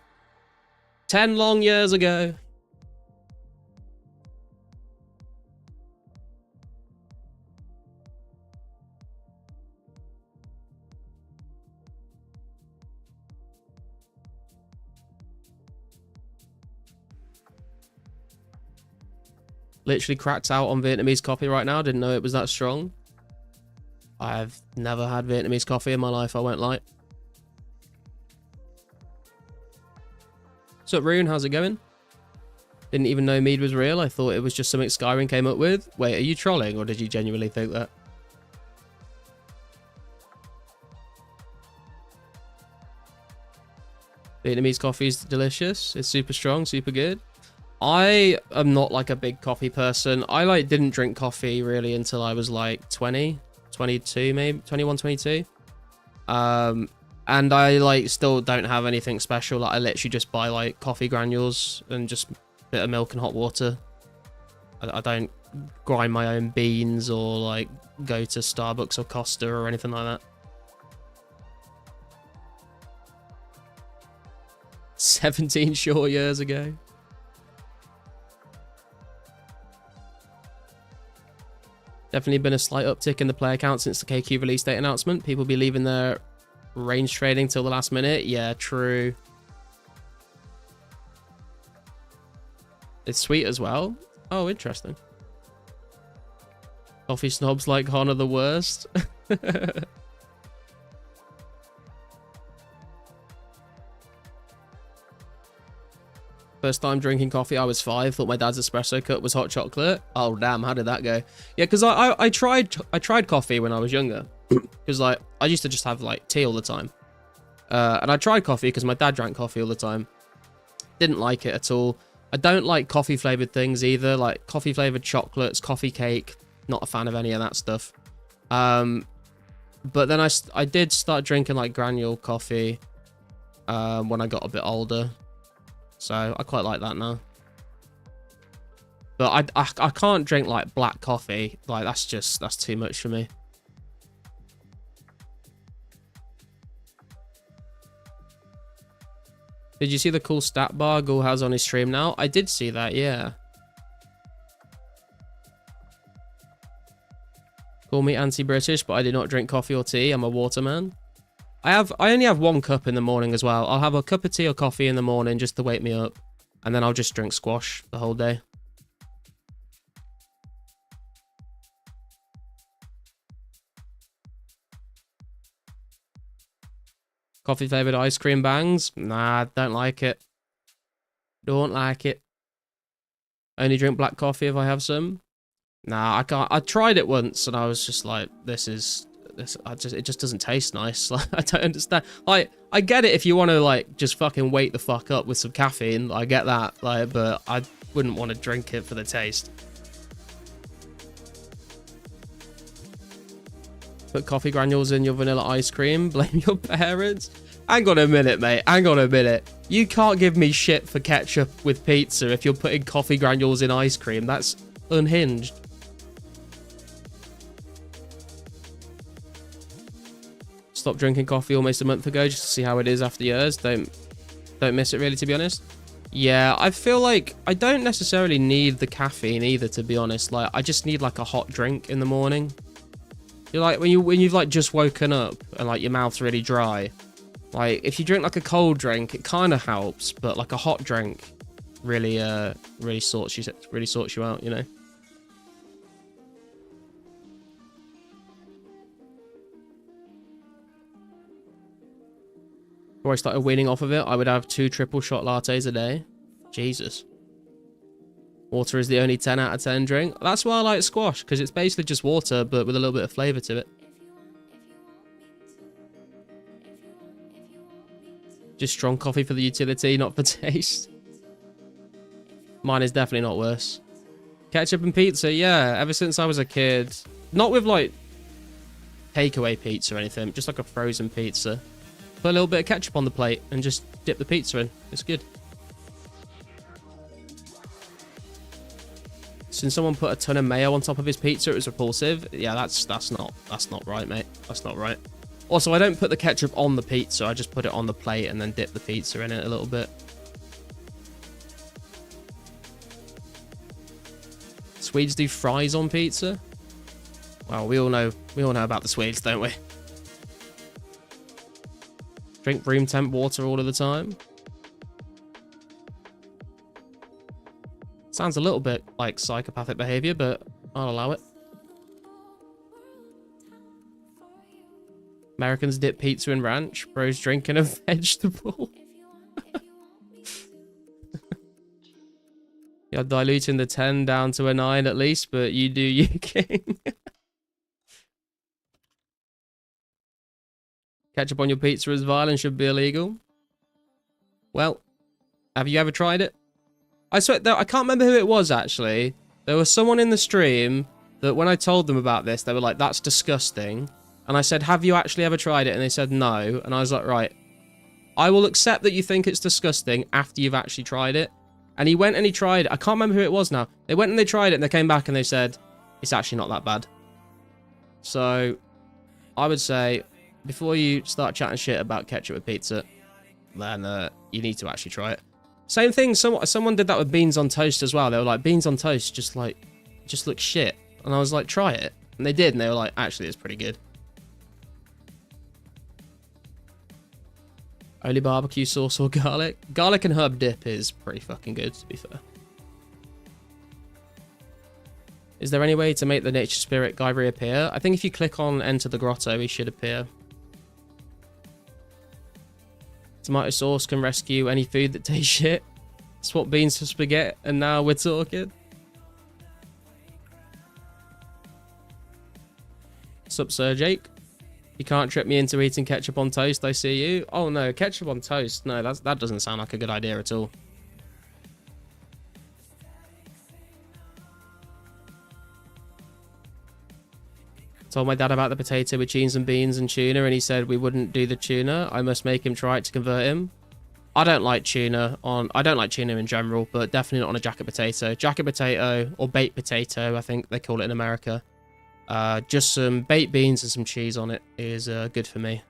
10 long years ago. Literally cracked out on Vietnamese coffee right now. Didn't know it was that strong. I've never had Vietnamese coffee in my life, I won't lie. What's up, Rune? How's it going? Didn't even know mead was real. I thought it was just something Skyrim came up with. Wait, are you trolling, or did you genuinely think that? Vietnamese coffee is delicious. It's super strong, super good. I am not like a big coffee person. I like didn't drink coffee really until I was like 20, 22 maybe, 21, 22. And I like still don't have anything special. Like I literally just buy like coffee granules and just a bit of milk and hot water. I don't grind my own beans or like go to Starbucks or Costa or anything like that. 17 short years ago. Definitely been a slight uptick in the player count since the KQ release date announcement. People be leaving their range trading till the last minute. Yeah, true. It's sweet as well. Oh, interesting. Coffee snobs like Han are the worst. First time drinking coffee, I was 5. Thought my dad's espresso cup was hot chocolate. Oh damn, how did that go? Yeah, because I tried coffee when I was younger. Because like I used to just have like tea all the time. And I tried coffee because my dad drank coffee all the time. Didn't like it at all. I don't like coffee flavored things either, like coffee flavored chocolates, coffee cake. Not a fan of any of that stuff. But then I did start drinking like granule coffee when I got a bit older. So I quite like that now. But I can't drink like black coffee. Like that's too much for me. Did you see the cool stat bar Ghoul has on his stream now? I did see that, yeah. Call me anti-British, but I do not drink coffee or tea. I'm a water man. I only have 1 cup in the morning as well. I'll have a cup of tea or coffee in the morning just to wake me up. And then I'll just drink squash the whole day. Coffee flavored ice cream bangs? Nah, don't like it. Don't like it. Only drink black coffee if I have some. Nah, I can't. I tried it once and I was just like, it just doesn't taste nice. Like, I don't understand. Like, I get it if you want to like just fucking wake the fuck up with some caffeine. I get that. Like, but I wouldn't want to drink it for the taste. Put coffee granules in your vanilla ice cream. Blame your parents. Hang on a minute, mate. Hang on a minute. You can't give me shit for ketchup with pizza if you're putting coffee granules in ice cream. That's unhinged. Stopped drinking coffee almost a month ago just to see how it is after years. Don't miss it really, to be honest. Yeah, I feel like I don't necessarily need the caffeine either, to be honest. Like, I just need like a hot drink in the morning. You're like when you've like just woken up and like your mouth's really dry. Like, if you drink like a cold drink, it kind of helps, but like a hot drink really sorts you out, you know. Before I started weaning off of it, I would have 2 triple shot lattes a day. Jesus. Water is the only 10 out of 10 drink. That's why I like squash, because it's basically just water, but with a little bit of flavour to it. Just strong coffee for the utility, not for taste. Mine is definitely not worse. Ketchup and pizza, yeah. Ever since I was a kid. Not with, like, takeaway pizza or anything. Just like a frozen pizza. Put a little bit of ketchup on the plate and just dip the pizza in. It's good. Since someone put a ton of mayo on top of his pizza, it was repulsive. Yeah, that's not right, mate. That's not right. Also, I don't put the ketchup on the pizza. I just put it on the plate and then dip the pizza in it a little bit. Swedes do fries on pizza? Well, we all know about the Swedes, don't we? Drink room temp water all of the time. Sounds a little bit like psychopathic behavior, but I'll allow it. Americans dip pizza in ranch. Bro's drinking a vegetable. You're diluting the 10 down to a 9 at least, but you do you, king. Ketchup on your pizza is vile and should be illegal. Well, have you ever tried it? I swear, I can't remember who it was, actually. There was someone in the stream that when I told them about this, they were like, that's disgusting. And I said, have you actually ever tried it? And they said no. And I was like, right, I will accept that you think it's disgusting after you've actually tried it. And he went and he tried it. I can't remember who it was now. They went and they tried it and they came back and they said, it's actually not that bad. So I would say, before you start chatting shit about ketchup with pizza, then you need to actually try it. Same thing, someone did that with beans on toast as well. They were like, beans on toast just look shit. And I was like, try it. And they did, and they were like, actually, it's pretty good. Only barbecue sauce or garlic? Garlic and herb dip is pretty fucking good, to be fair. Is there any way to make the nature spirit guy reappear? I think if you click on enter the grotto, he should appear. Tomato sauce can rescue any food that tastes shit. Swap beans for spaghetti, and now we're talking. Sup, Sir Jake? You can't trip me into eating ketchup on toast, I see you. Oh no, ketchup on toast. No, that doesn't sound like a good idea at all. Told my dad about the potato with cheese and beans and tuna, and he said we wouldn't do the tuna. I must make him try it to convert him. I don't like tuna in general, but definitely not on a jacket potato. Jacket potato, or baked potato, I think they call it in America. Just some baked beans and some cheese on it is good for me.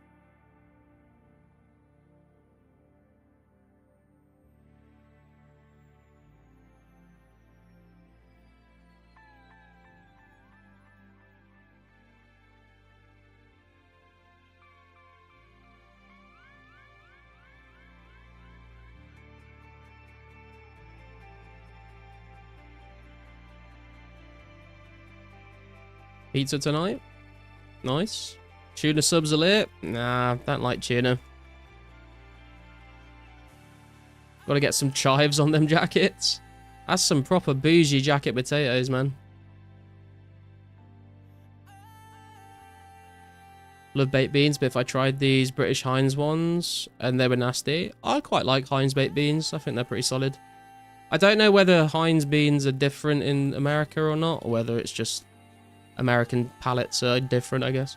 Pizza tonight? Nice. Tuna subs are lit? Nah, don't like tuna. Gotta get some chives on them jackets. That's some proper bougie jacket potatoes, man. Love baked beans, but if I tried these British Heinz ones and they were nasty, I quite like Heinz baked beans. I think they're pretty solid. I don't know whether Heinz beans are different in America or not, or whether it's just American palates are different, I guess.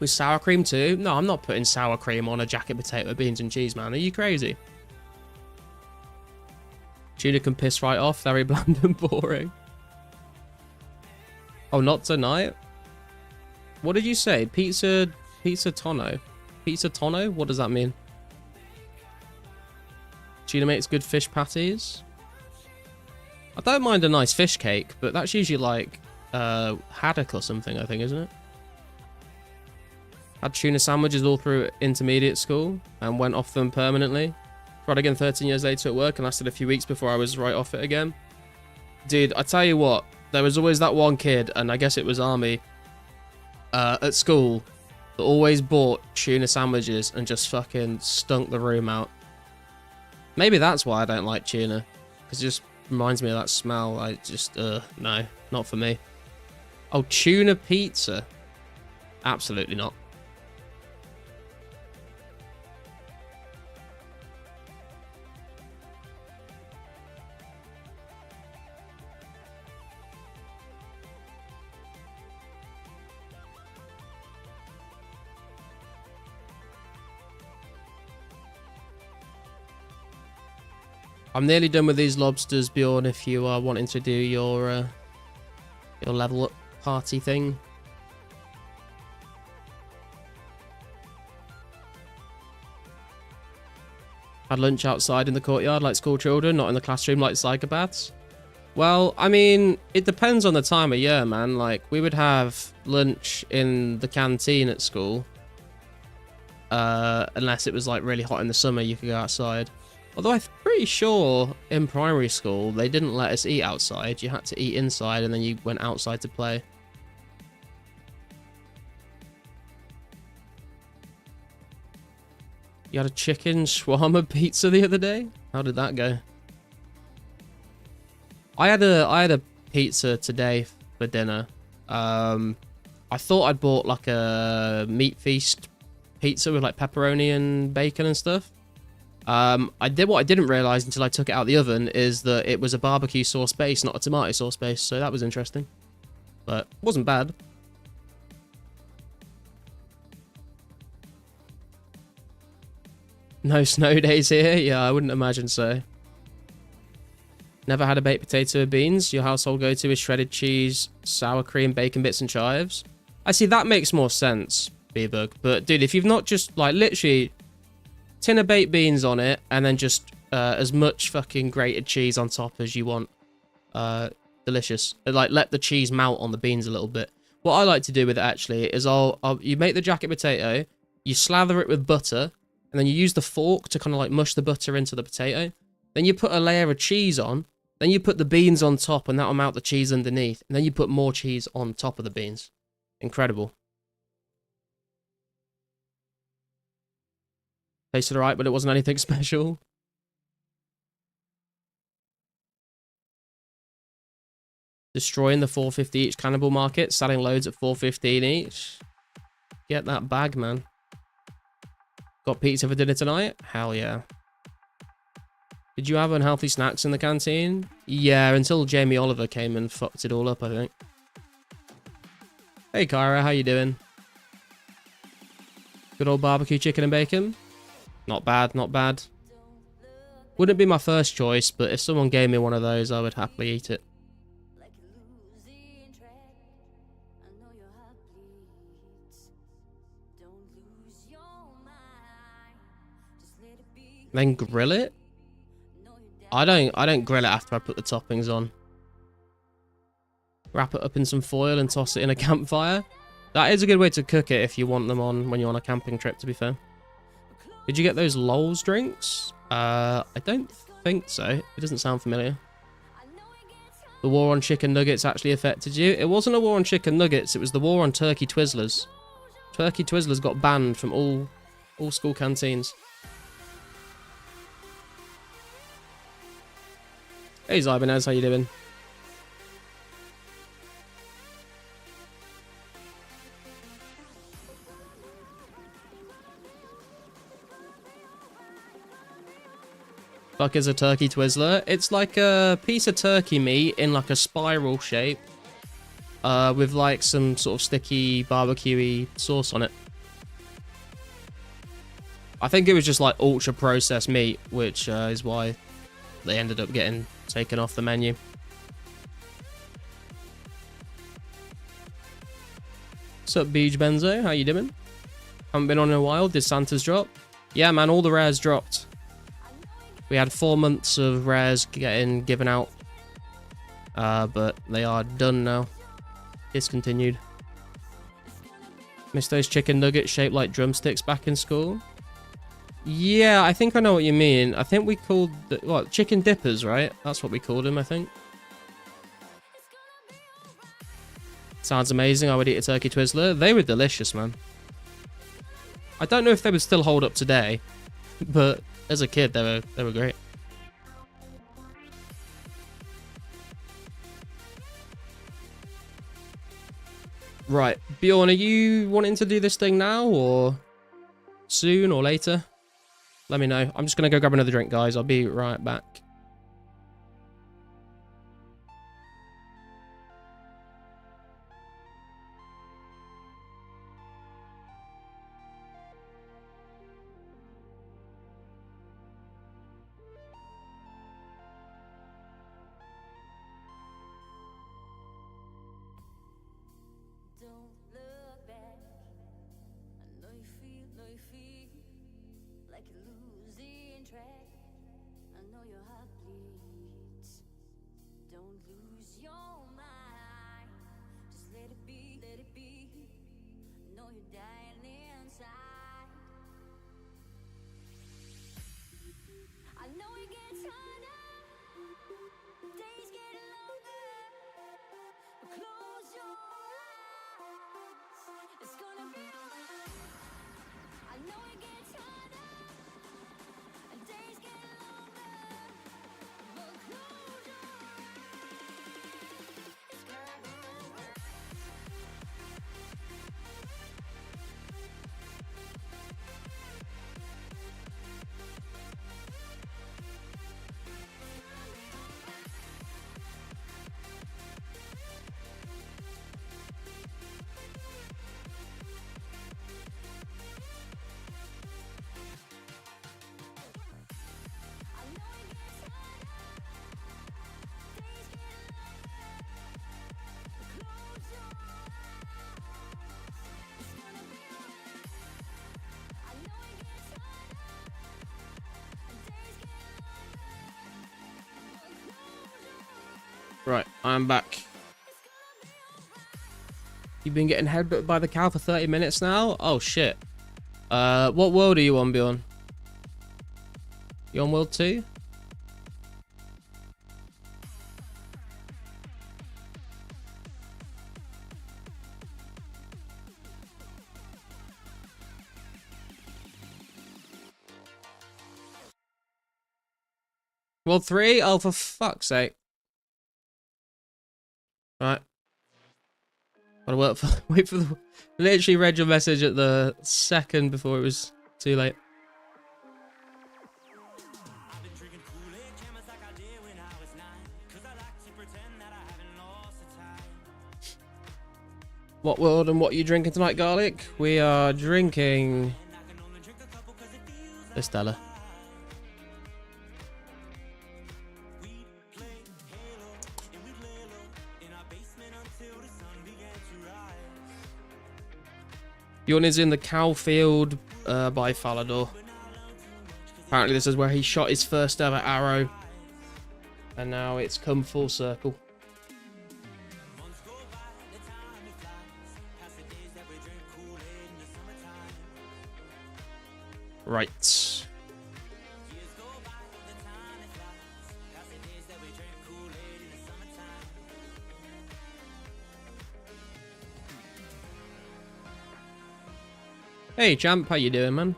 With sour cream too? No, I'm not putting sour cream on a jacket potato, beans and cheese, man. Are you crazy? Tuna can piss right off. Very bland and boring. Oh, not tonight? What did you say? Pizza tonno? Pizza tonno? What does that mean? Tuna makes good fish patties. I don't mind a nice fish cake, but that's usually like haddock or something, I think, isn't it? Had tuna sandwiches all through intermediate school and went off them permanently. Tried again 13 years later at work and lasted a few weeks before I was right off it again. Dude, I tell you what, there was always that one kid, and I guess it was Army, at school, that always bought tuna sandwiches and just fucking stunk the room out. Maybe that's why I don't like tuna, because it just reminds me of that smell. I just, no, not for me. Oh, tuna pizza? Absolutely not. I'm nearly done with these lobsters, Bjorn, if you are wanting to do your level up party thing. Had lunch outside in the courtyard like school children, not in the classroom like psychopaths. Well, I mean, it depends on the time of year, man. Like, we would have lunch in the canteen at school. Unless it was like really hot in the summer, you could go outside. Although I'm pretty sure in primary school, they didn't let us eat outside. You had to eat inside and then you went outside to play. You had a chicken shawarma pizza the other day? How did that go? I had a pizza today for dinner. I thought I'd bought like a meat feast pizza with like pepperoni and bacon and stuff. What I didn't realize until I took it out of the oven is that it was a barbecue sauce base, not a tomato sauce base, so that was interesting. But it wasn't bad. No snow days here? Yeah, I wouldn't imagine so. Never had a baked potato with beans. Your household go-to is shredded cheese, sour cream, bacon bits and chives. I see, that makes more sense, B-Bug. But dude, if you've not just like literally tin of baked beans on it, and then just as much fucking grated cheese on top as you want. Delicious. Like, let the cheese melt on the beans a little bit. What I like to do with it, actually, is you make the jacket potato, you slather it with butter, and then you use the fork to kind of like mush the butter into the potato. Then you put a layer of cheese on, then you put the beans on top, and that'll melt the cheese underneath. And then you put more cheese on top of the beans. Incredible. Tasted alright, but it wasn't anything special. Destroying the 450 each cannibal market, selling loads at 415 each. Get that bag, man. Got pizza for dinner tonight? Hell yeah. Did you have unhealthy snacks in the canteen? Yeah, until Jamie Oliver came and fucked it all up, I think. Hey, Kyra, how you doing? Good old barbecue chicken and bacon? Not bad, not bad. Wouldn't be my first choice, but if someone gave me one of those, I would happily eat it. Then grill it? I don't grill it after I put the toppings on. Wrap it up in some foil and toss it in a campfire. That is a good way to cook it if you want them on when you're on a camping trip, to be fair. Did you get those Lowell's drinks? I don't think so. It doesn't sound familiar. the war on chicken nuggets actually affected you. It wasn't a war on chicken nuggets, it was the war on turkey Twizzlers. Turkey Twizzlers got banned from all school canteens. Hey Zybanez, how you doing? Fuck is a turkey Twizzler? It's like a piece of turkey meat in like a spiral shape. With like some sort of sticky barbecue-y sauce on it. I think it was just like ultra processed meat, which is why they ended up getting taken off the menu. What's up, Beach Benzo? How you doing? Haven't been on in a while. Did Santa's drop? Yeah, man, all the rares dropped. We had 4 months of rares getting given out. But they are done now. Discontinued. Miss those chicken nuggets shaped like drumsticks back in school? Yeah, I think I know what you mean. I think we called the, what, chicken dippers, right? That's what we called them, I think. Sounds amazing. I would eat a turkey Twizzler. They were delicious, man. I don't know if they would still hold up today, but as a kid, they were great. Right, Bjorn, are you wanting to do this thing now, or soon, or later? Let me know. I'm just going to go grab another drink, guys. I'll be right back. Right, I'm back. You've been getting headbutted by the cow for 30 minutes now? Oh, shit. What world are you on, Bjorn? You on world 2? World 3? Oh, for fuck's sake. Right. Gotta wait for the... Literally read your message at the second before it was too late. What world and what are you drinking tonight, Garlic? We are drinking... Estella. Bjorn is in the cow field by Falador. Apparently this is where he shot his first ever arrow. And now it's come full circle. Right. Hey, champ, how you doing, man?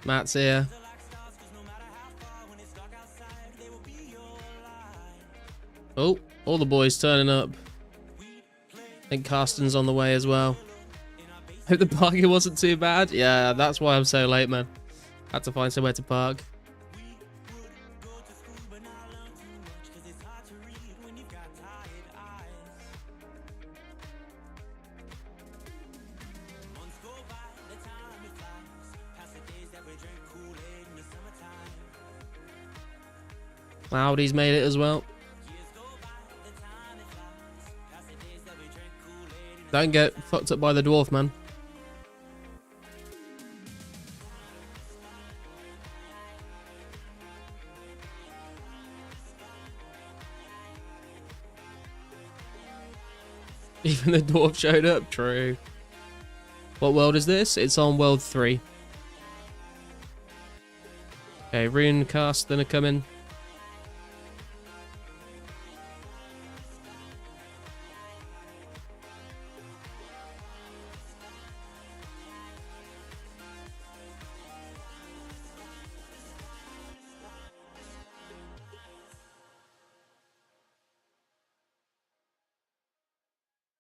Matt's here. Oh, all the boys turning up. I think Carsten's on the way as well. Hope the parking wasn't too bad. Yeah, that's why I'm so late, man. Had to find somewhere to park. Cloudy's made it as well. Don't get fucked up by the dwarf, man. Even the dwarf showed up. True. What world is this? It's on world 3. Okay, Rune, Carsten are coming.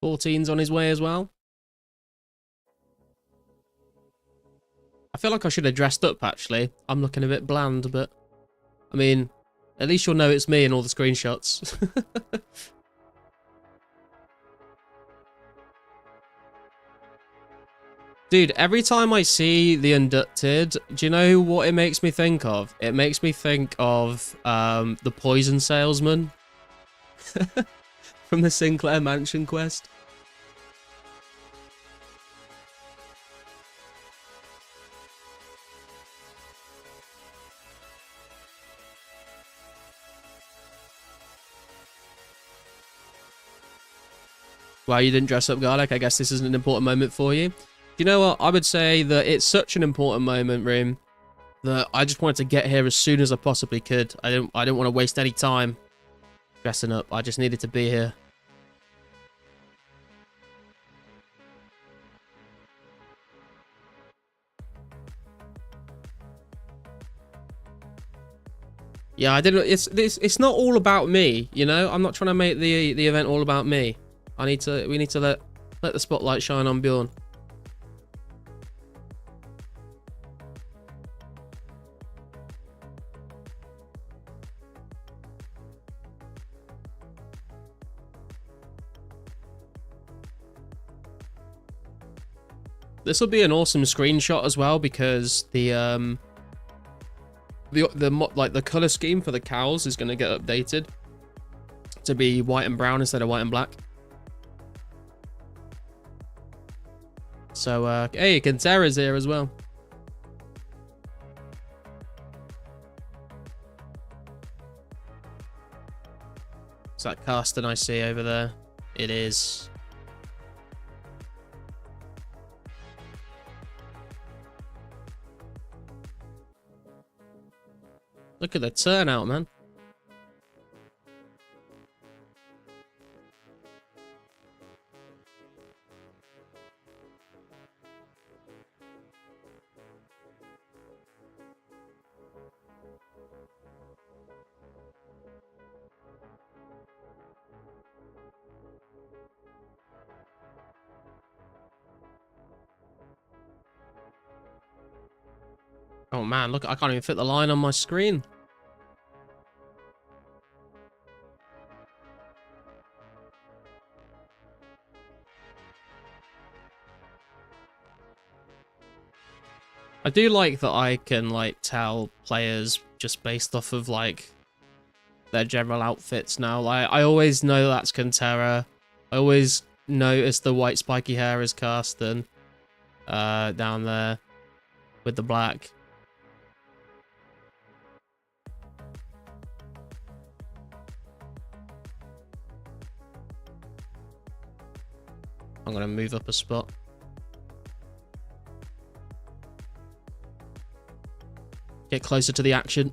Fourteen's on his way as well. I feel like I should have dressed up, actually. I'm looking a bit bland, but... I mean, at least you'll know it's me in all the screenshots. Dude, every time I see the Inducted, do you know what it makes me think of? It makes me think of the Poison Salesman from the Sinclair Mansion quest. Well, you didn't dress up, Garlic. I guess this is an important moment for you. You know what? I would say that it's such an important moment, Room, that I just wanted to get here as soon as I possibly could. I didn't want to waste any time dressing up. I just needed to be here. Yeah, I didn't. It's not all about me, you know. I'm not trying to make the event all about me. We need to let the spotlight shine on Bjorn. This will be an awesome screenshot as well because the color scheme for the cows is going to get updated to be white and brown instead of white and black. So hey, Kentera's here as well. Is that Carsten I see over there? It is. Look at the turnout, man. Oh man, look, I can't even fit the line on my screen. I do like that I can like tell players just based off of like their general outfits now. Like, I always know that's Cantera. I always notice the white spiky hair is Karsten down there with the black. I'm going to move up a spot. Get closer to the action.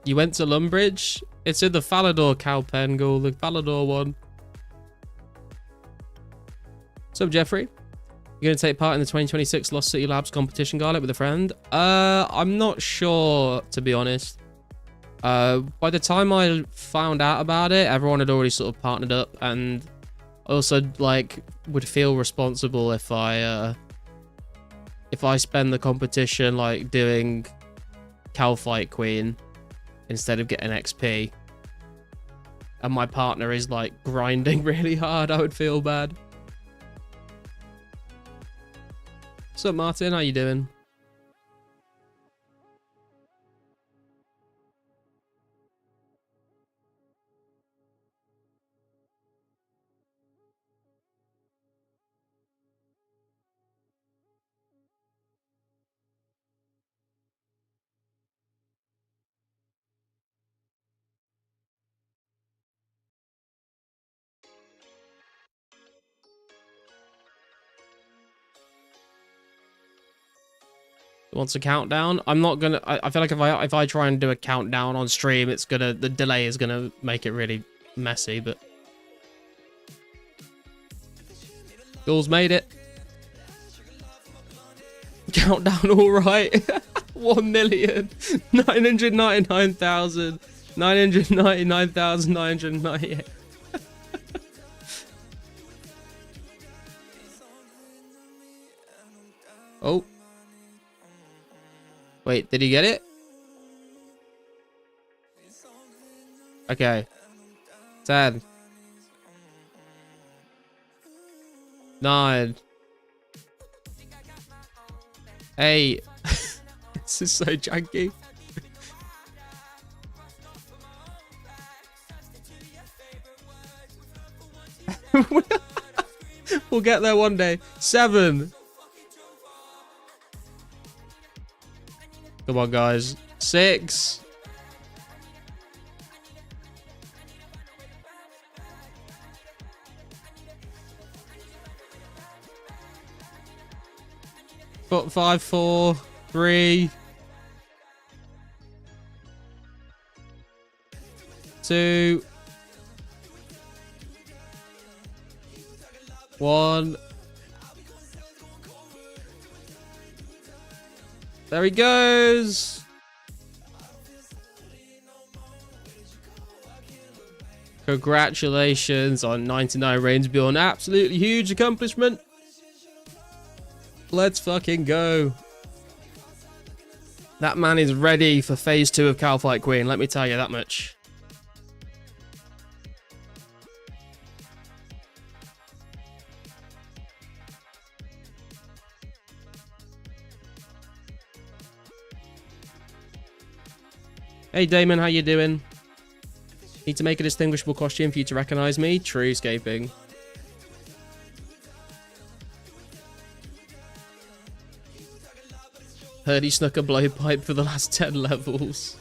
You went to Lumbridge? It's in the Falador Cowpengal, the Falador one. What's up, Jeffrey? You're going to take part in the 2026 Lost City Labs competition, Garlic, with a friend? I'm not sure, to be honest. By the time I found out about it, everyone had already sort of partnered up, and also, like, would feel responsible if I spend the competition, like, doing Cow Fight Queen instead of getting XP. And my partner is, like, grinding really hard. I would feel bad. What's up, Martin? How you doing? Wants a countdown? I'm not gonna. I feel like if I try and do a countdown on stream, it's gonna, the delay is gonna make it really messy. But Ghouls made it. Countdown, all right. 1,999,999,998. Oh. Wait, did he get it? Okay. 10. 9. 8. This is so janky. We'll get there one day. 7. Come on, guys. 6. 5, 4, 3, 2, 1. There he goes. Congratulations on 99 reigns, Bjorn. Absolutely huge accomplishment. Let's fucking go. That man is ready for phase 2 of Cow Fight Queen. Let me tell you that much. Hey Damon, how you doing? Need to make a distinguishable costume for you to recognize me? Truescaping. Heard he snuck a blowpipe for the last 10 levels.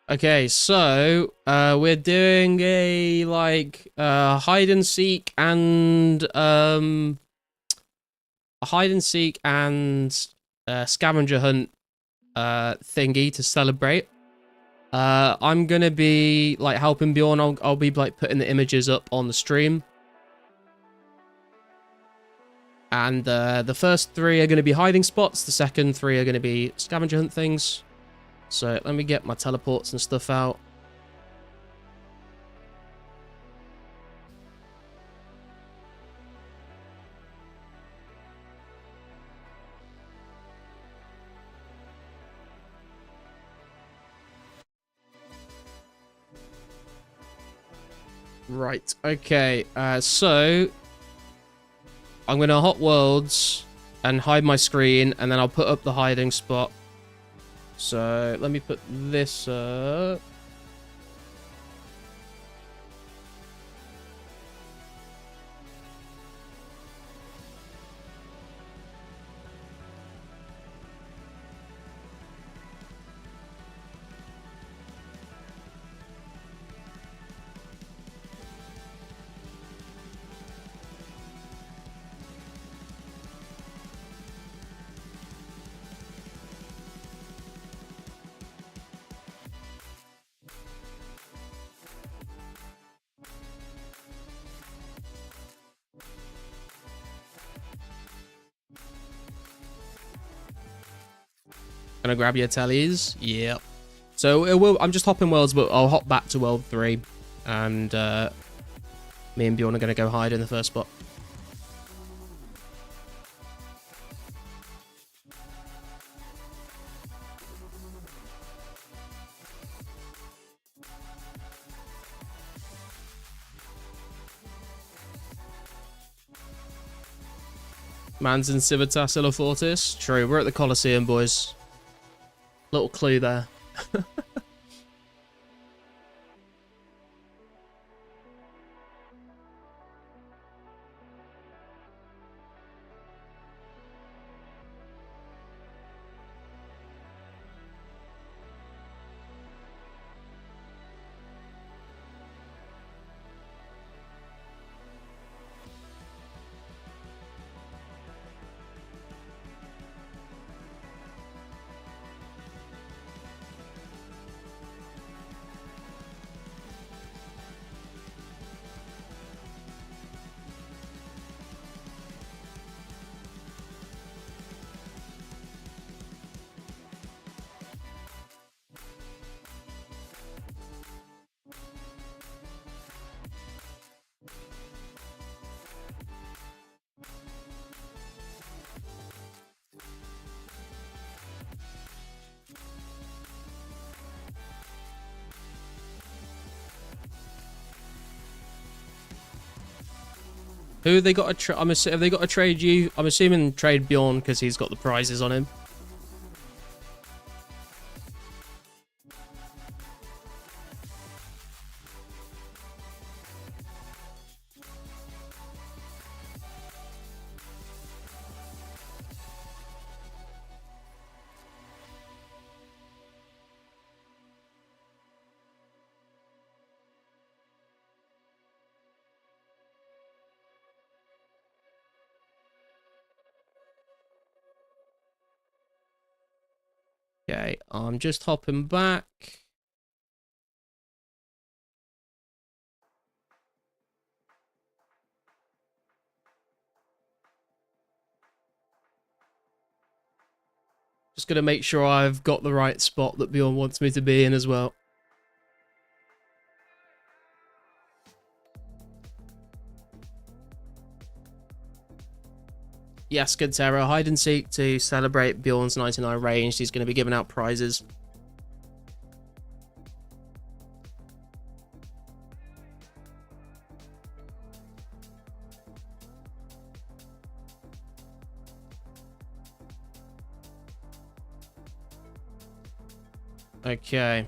Okay, so we're doing a hide and seek and scavenger hunt thingy to celebrate. I'm gonna be like helping Bjorn. I'll be like putting the images up on the stream. And the first 3 are gonna be hiding spots. The second 3 are gonna be scavenger hunt things. So let me get my teleports and stuff out. Right. Okay. So I'm gonna hot worlds and hide my screen, and then I'll put up the hiding spot. So let me put this up. Gonna grab your tellies. Yep. So I'm just hopping worlds, but I'll hop back to world 3, and me and Bjorn are gonna go hide in the first spot. Man's in Civitas Illifortis. True, we're at the Colosseum, boys. Little clue there. Who they got to have they got to trade you? I'm assuming trade Bjorn because he's got the prizes on him. Okay, I'm just hopping back. Just gonna make sure I've got the right spot that Bjorn wants me to be in as well. Yes, good Terra. Hide and seek to celebrate Bjorn's 99 range. He's going to be giving out prizes. Okay.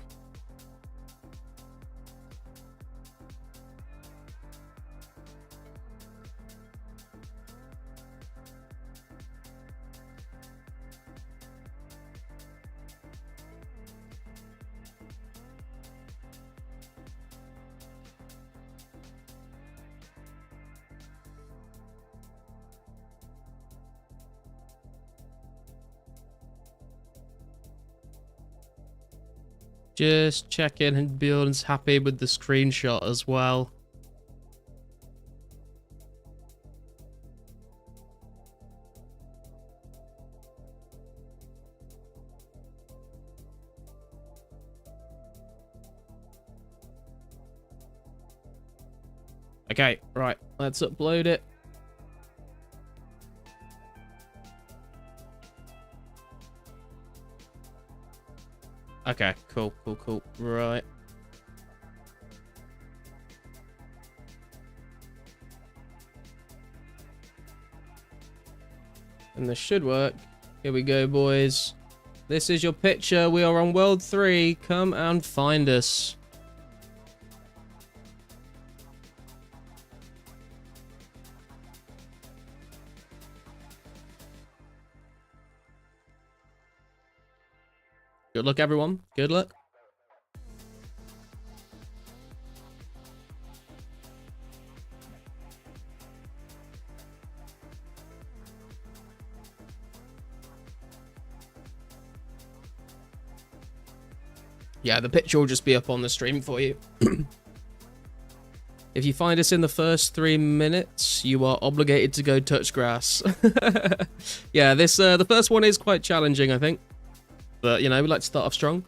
Just checking and Bjorn's happy with the screenshot as well. Okay, right, let's upload it. Okay, cool. Right. And this should work. Here we go, boys. This is your picture. We are on World 3. Come and find us. Good luck, everyone. Good luck. Yeah, the picture will just be up on the stream for you. If you find us in the first 3 minutes, you are obligated to go touch grass. Yeah, this the first one is quite challenging, I think. But, you know, we like to start off strong.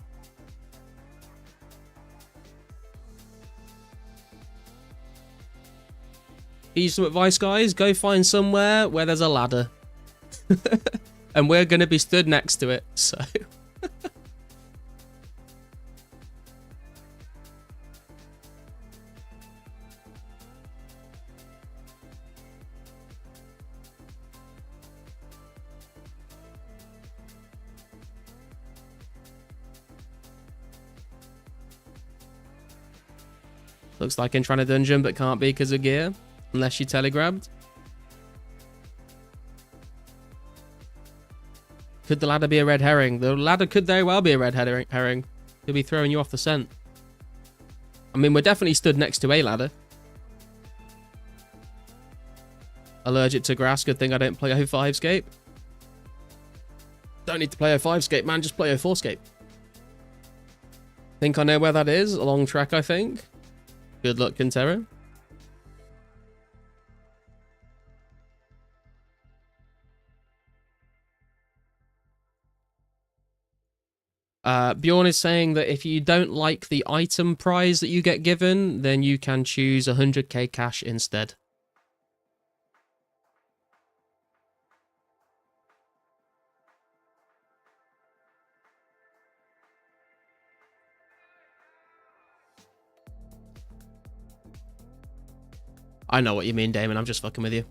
Here's some advice, guys. Go find somewhere where there's a ladder. And we're going to be stood next to it, so... Looks like in trying to dungeon, but can't be because of gear. Unless you telegrabbed. Could the ladder be a red herring? The ladder could very well be a red herring. Could be throwing you off the scent. I mean, we're definitely stood next to a ladder. Allergic to grass. Good thing I don't play 2004scape. Don't need to play 2004scape, man. Just play 2004scape. Think I know where that is. A long track, I think. Good luck, Quintero. Bjorn is saying that if you don't like the item prize that you get given, then you can choose 100k cash instead. I know what you mean, Damon. I'm just fucking with you.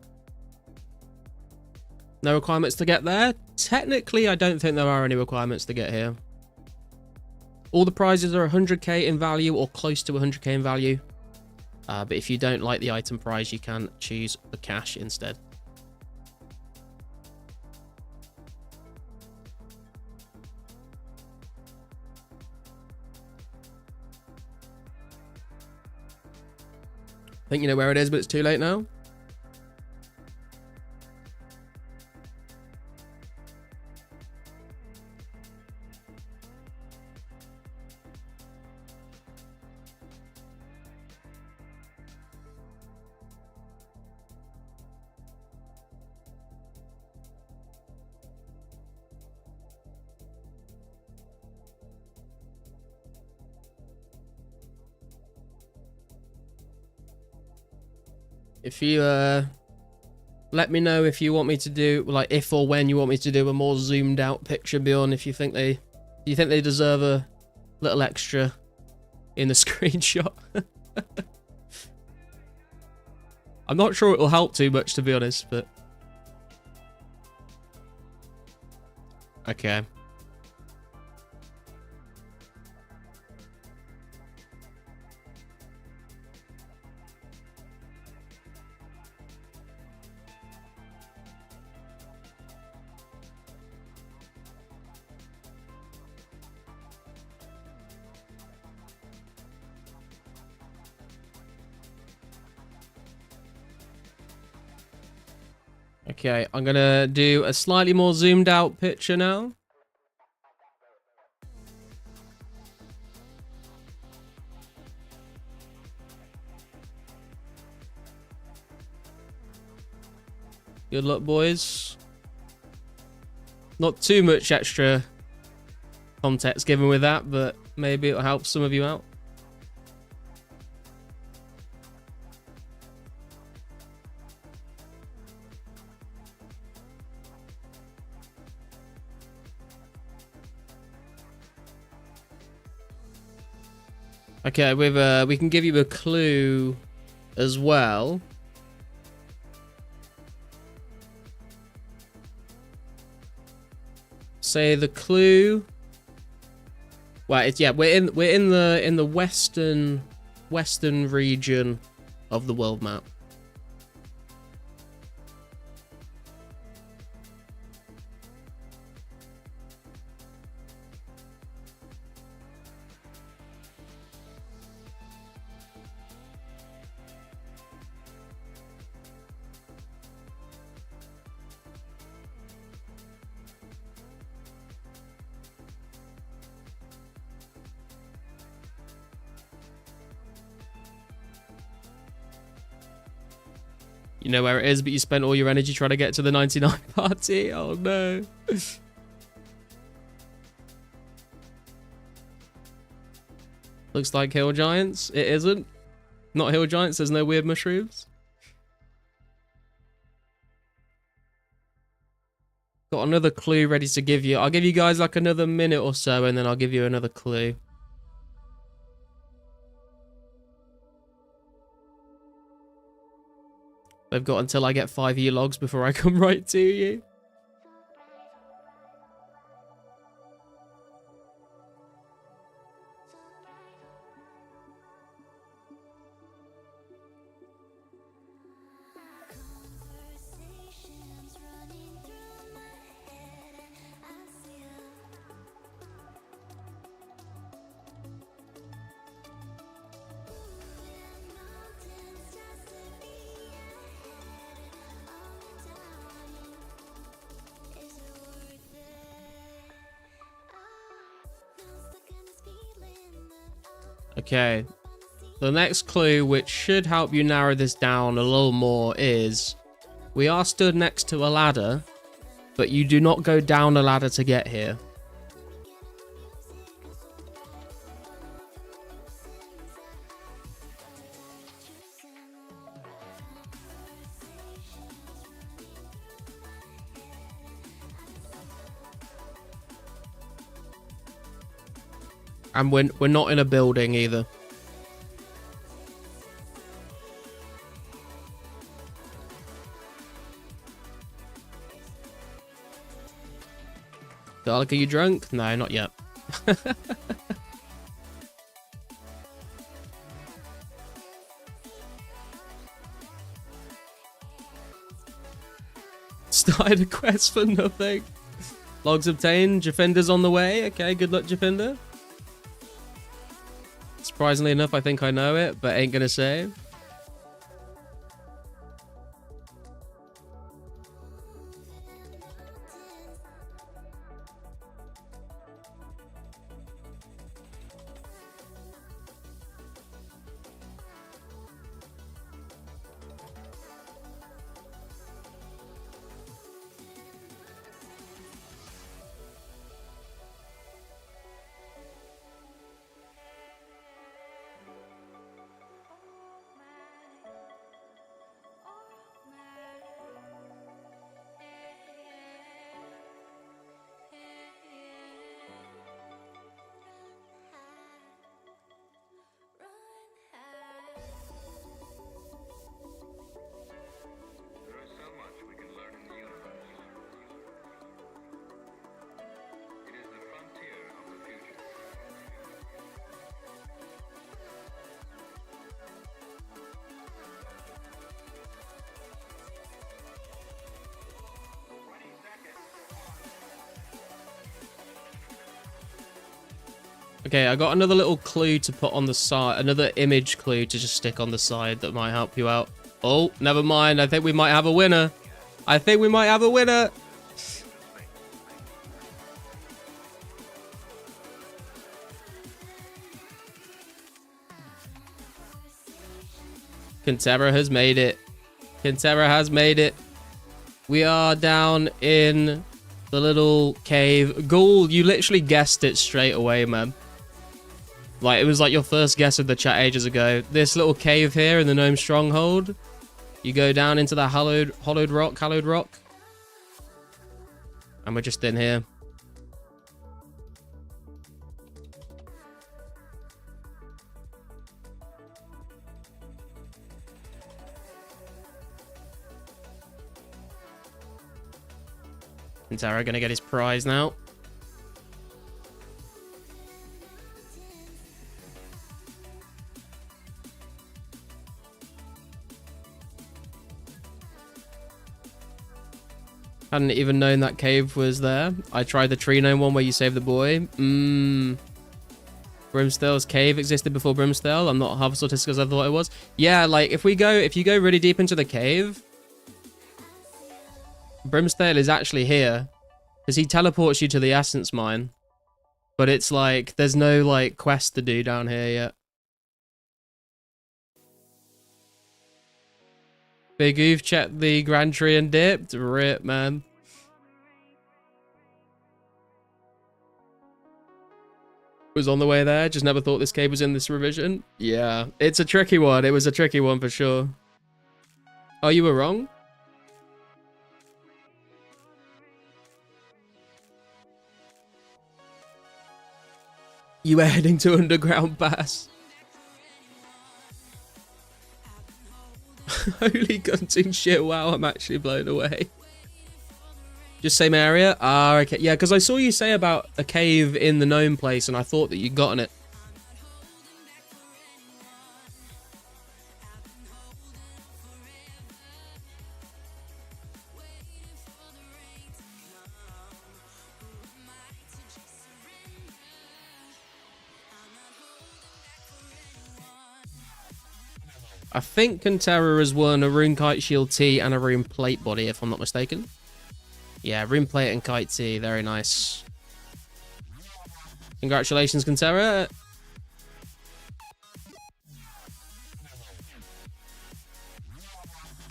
No requirements to get there? Technically, I don't think there are any requirements to get here. All the prizes are 100k in value or close to 100k in value. But if you don't like the item prize, you can choose the cash instead. I think you know where it is, but it's too late now. If you let me know if you want me to do, like, if or when you want me to do a more zoomed out picture, Bjorn, if you think they deserve a little extra in the screenshot. I'm not sure it will help too much, to be honest, but okay. Okay, I'm gonna do a slightly more zoomed out picture now. Good luck, boys. Not too much extra context given with that, but maybe it'll help some of you out. Okay, we can give you a clue as well. say the clue. Well, it's yeah, we're in the western region of the world map. You know where it is, but you spent all your energy trying to get to the 99 party. Oh no. Looks like hill giants. It isn't. Not hill giants. There's no weird mushrooms. Got another clue ready to give you. I'll give you guys like another minute or so, and then I'll give you another clue. They've got until I get 5 logs before I come right to you. Okay, the next clue, which should help you narrow this down a little more, is we are stood next to a ladder, but you do not go down a ladder to get here. And we're not in a building either. Garlic, are you drunk? No, not yet. Started a quest for nothing. Logs obtained. Jafinder's on the way. Okay, good luck, Jafinder. Surprisingly enough, I think I know it, but ain't gonna say. Okay, I got another little clue to put on the side, another image clue to just stick on the side that might help you out. Oh, never mind. I think we might have a winner. I think we might have a winner. Kintera has made it. Kintera has made it. We are down in the little cave. Ghoul, you literally guessed it straight away, man. Like, it was like your first guess of the chat ages ago. This little cave here in the Gnome Stronghold. You go down into the hallowed rock. And we're just in here. And Tara gonna get his prize now. Hadn't even known that cave was there. I tried the tree gnome one where you save the boy. Brimstale's cave existed before Brimstale. I'm not half as autistic as I thought it was. Yeah, like if you go really deep into the cave, Brimstale is actually here. Because he teleports you to the essence mine. But it's like, there's no like quest to do down here yet. Big Oof checked the Grand Tree and dipped. Rip, man. Was on the way there. Just never thought this cave was in this revision. Yeah, it's a tricky one. It was a tricky one for sure. Oh, you were wrong? You were heading to Underground Pass. Holy gunting shit, wow, I'm actually blown away. Just same area? Ah, okay. Yeah, because I saw you say about a cave in the gnome place and I thought that you'd gotten it. I think Cantera has won a Rune Kite Shield T and a Rune Plate Body, if I'm not mistaken. Yeah, Rune Plate and Kite T, very nice. Congratulations, Cantera.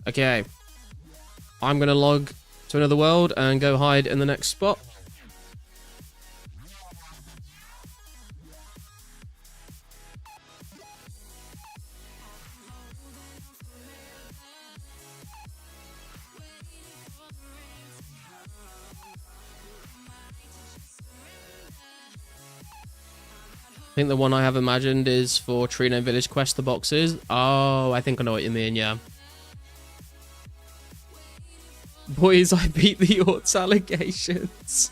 Okay. I'm going to log to another world and go hide in the next spot. I think the one I have imagined is for Trino Village Quest, the boxes. Oh, I think I know what you mean, yeah. Boys, I beat the Orts allegations.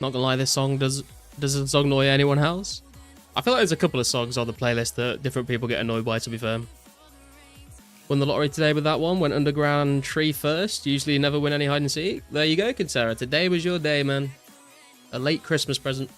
Not gonna lie, this song does the song annoy anyone else? I feel like there's a couple of songs on the playlist that different people get annoyed by, to be fair. Won the lottery today with that one. Went underground tree first. Usually never win any hide and seek. There you go, Kinsara. Today was your day, man. A late Christmas present.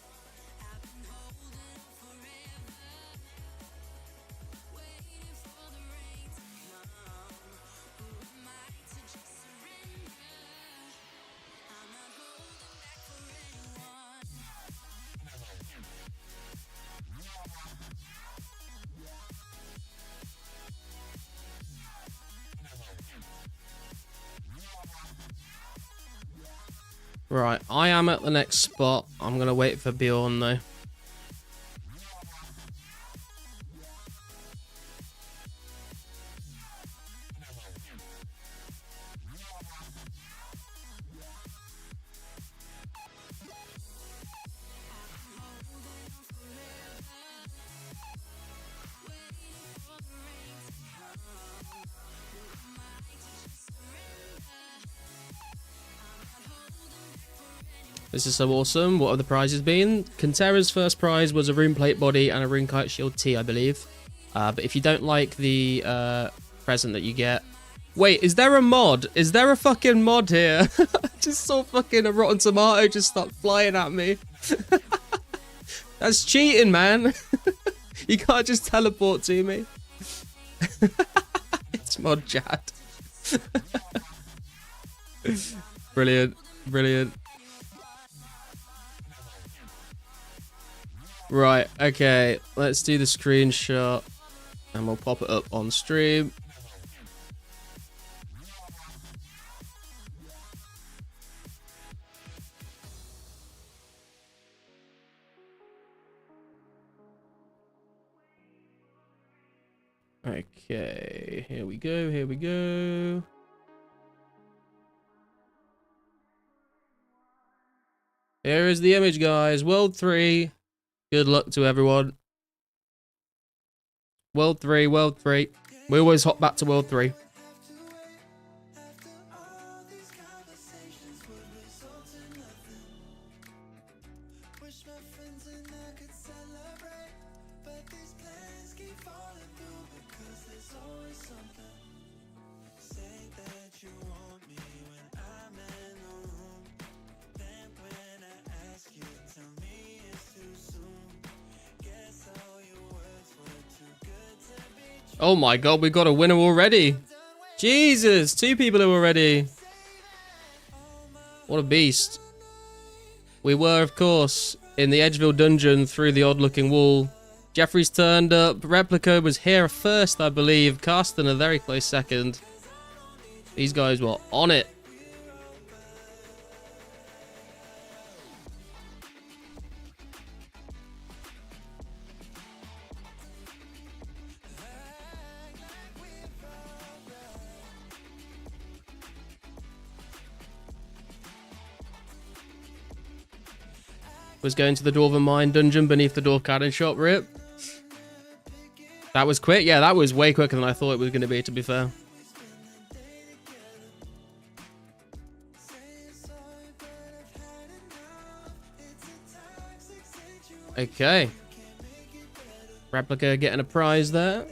Right, I am at the next spot. I'm going to wait for Bjorn, though. This is so awesome. What have the prizes been? Cantera's first prize was a Rune Plate Body and a Rune Kite Shield T, I believe. But if you don't like the present that you get... Wait, is there a mod? Is there a fucking mod here? I just saw fucking a rotten tomato just start flying at me. That's cheating, man. You can't just teleport to me. It's mod chat. Brilliant. Brilliant. Right, okay. Let's do the screenshot. And we'll pop it up on stream. Okay, here we go, here we go. Here is the image, guys. World 3. Good luck to everyone. World 3, World 3. We always hop back to World 3. Oh my god, we got a winner already. Jesus, 2 people already. What a beast. We were, of course, in the Edgeville dungeon through the odd-looking wall. Jeffrey's turned up. Replica was here first, I believe. Carsten a very close second. These guys were on it. Was going to the Dwarven Mine dungeon beneath the door cannon shop, rip. That was quick. Yeah, that was way quicker than I thought it was going to be, to be fair. Okay. Replica getting a prize there.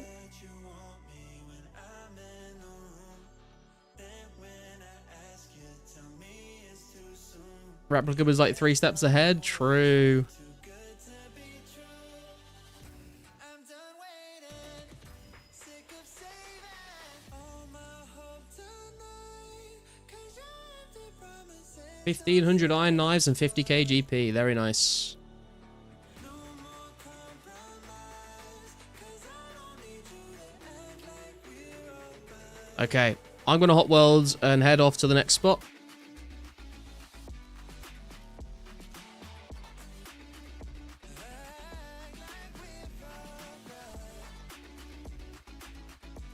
Replica was like 3 steps ahead. True. $1,500 iron knives and 50k GP. Very nice. Okay, I'm gonna hot worlds and head off to the next spot.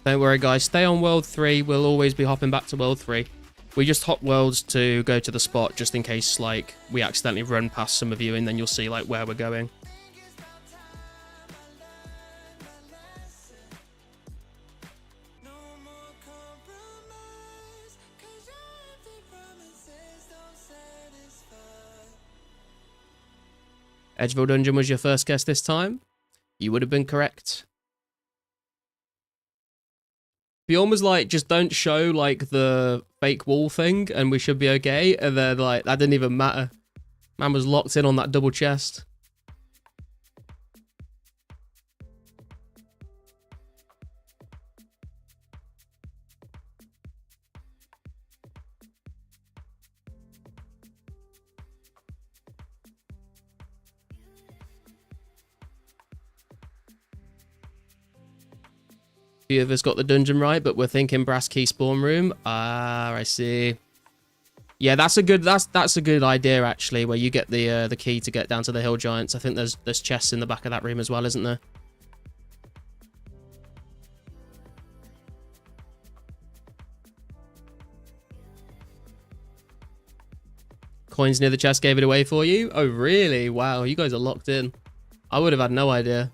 Don't worry, guys. Stay on World 3. We'll always be hopping back to World 3. We just hop worlds to go to the spot just in case, like, we accidentally run past some of you and then you'll see, like, where we're going. Edgeville Dungeon was your first guess this time. You would have been correct. Bjorn was like, just don't show, like, the fake wall thing, and we should be okay. And then, like, that didn't even matter. Man was locked in on that double chest. Few of us got the dungeon right, but we're thinking Brass Key spawn room. Ah, I see. Yeah, that's a good idea actually, where you get the key to get down to the hill giants. I think there's chests in the back of that room as well, isn't there? Coins near the chest gave it away for you. Oh really? Wow, you guys are locked in. I would have had no idea.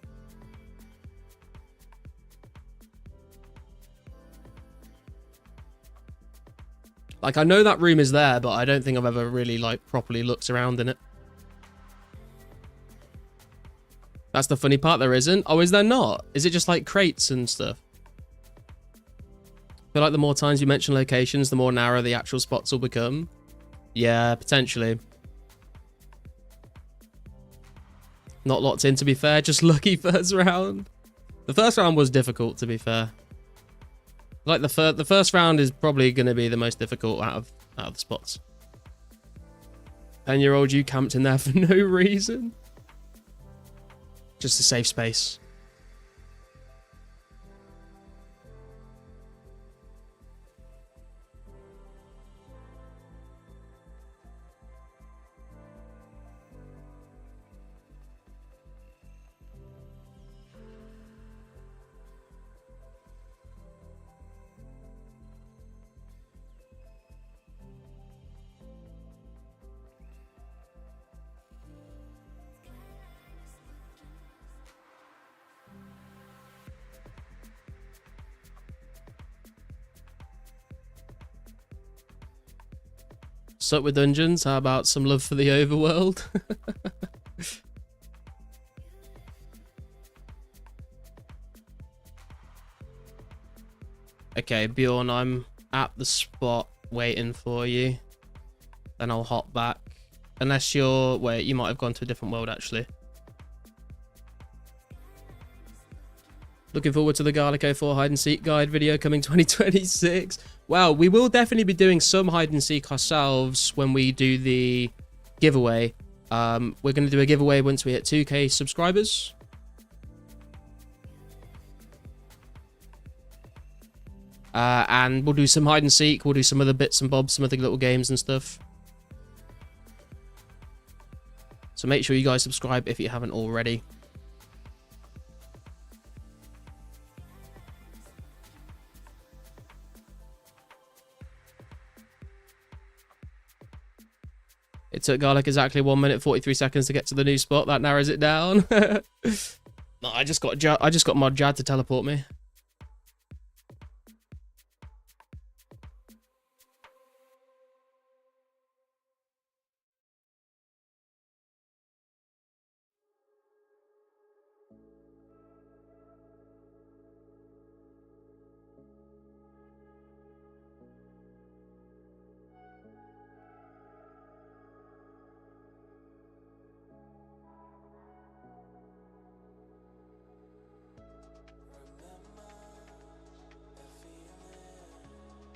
Like, I know that room is there, but I don't think I've ever really, like, properly looked around in it. That's the funny part, there isn't. Oh, is there not? Is it just, like, crates and stuff? I feel like the more times you mention locations, the more narrow the actual spots will become. Yeah, potentially. Not locked in, to be fair. Just lucky first round. The first round was difficult, to be fair. Like the first round is probably going to be the most difficult out of the spots. 10-year-old you camped in there for no reason. Just a safe space. Sup with dungeons? How about some love for the overworld? Okay, Bjorn, I'm at the spot waiting for you. Then I'll hop back. Unless you're... Wait, you might have gone to a different world, actually. Looking forward to the Garlic 04 hide and seek guide video coming 2026. Wow, we will definitely be doing some hide and seek ourselves when we do the giveaway. We're going to do a giveaway once we hit 2k subscribers. And we'll do some hide and seek. We'll do some other bits and bobs, some other little games and stuff. So make sure you guys subscribe if you haven't already. It took Garlic exactly 1 minute 43 seconds to get to the new spot. That narrows it down. No, I just got Mod Jad to teleport me.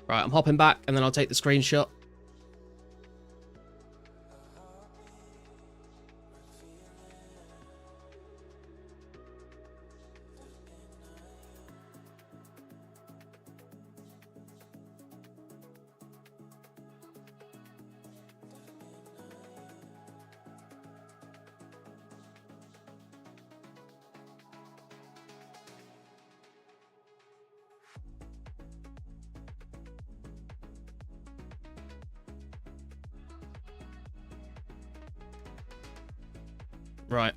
Right, I'm hopping back and then I'll take the screenshot. Right.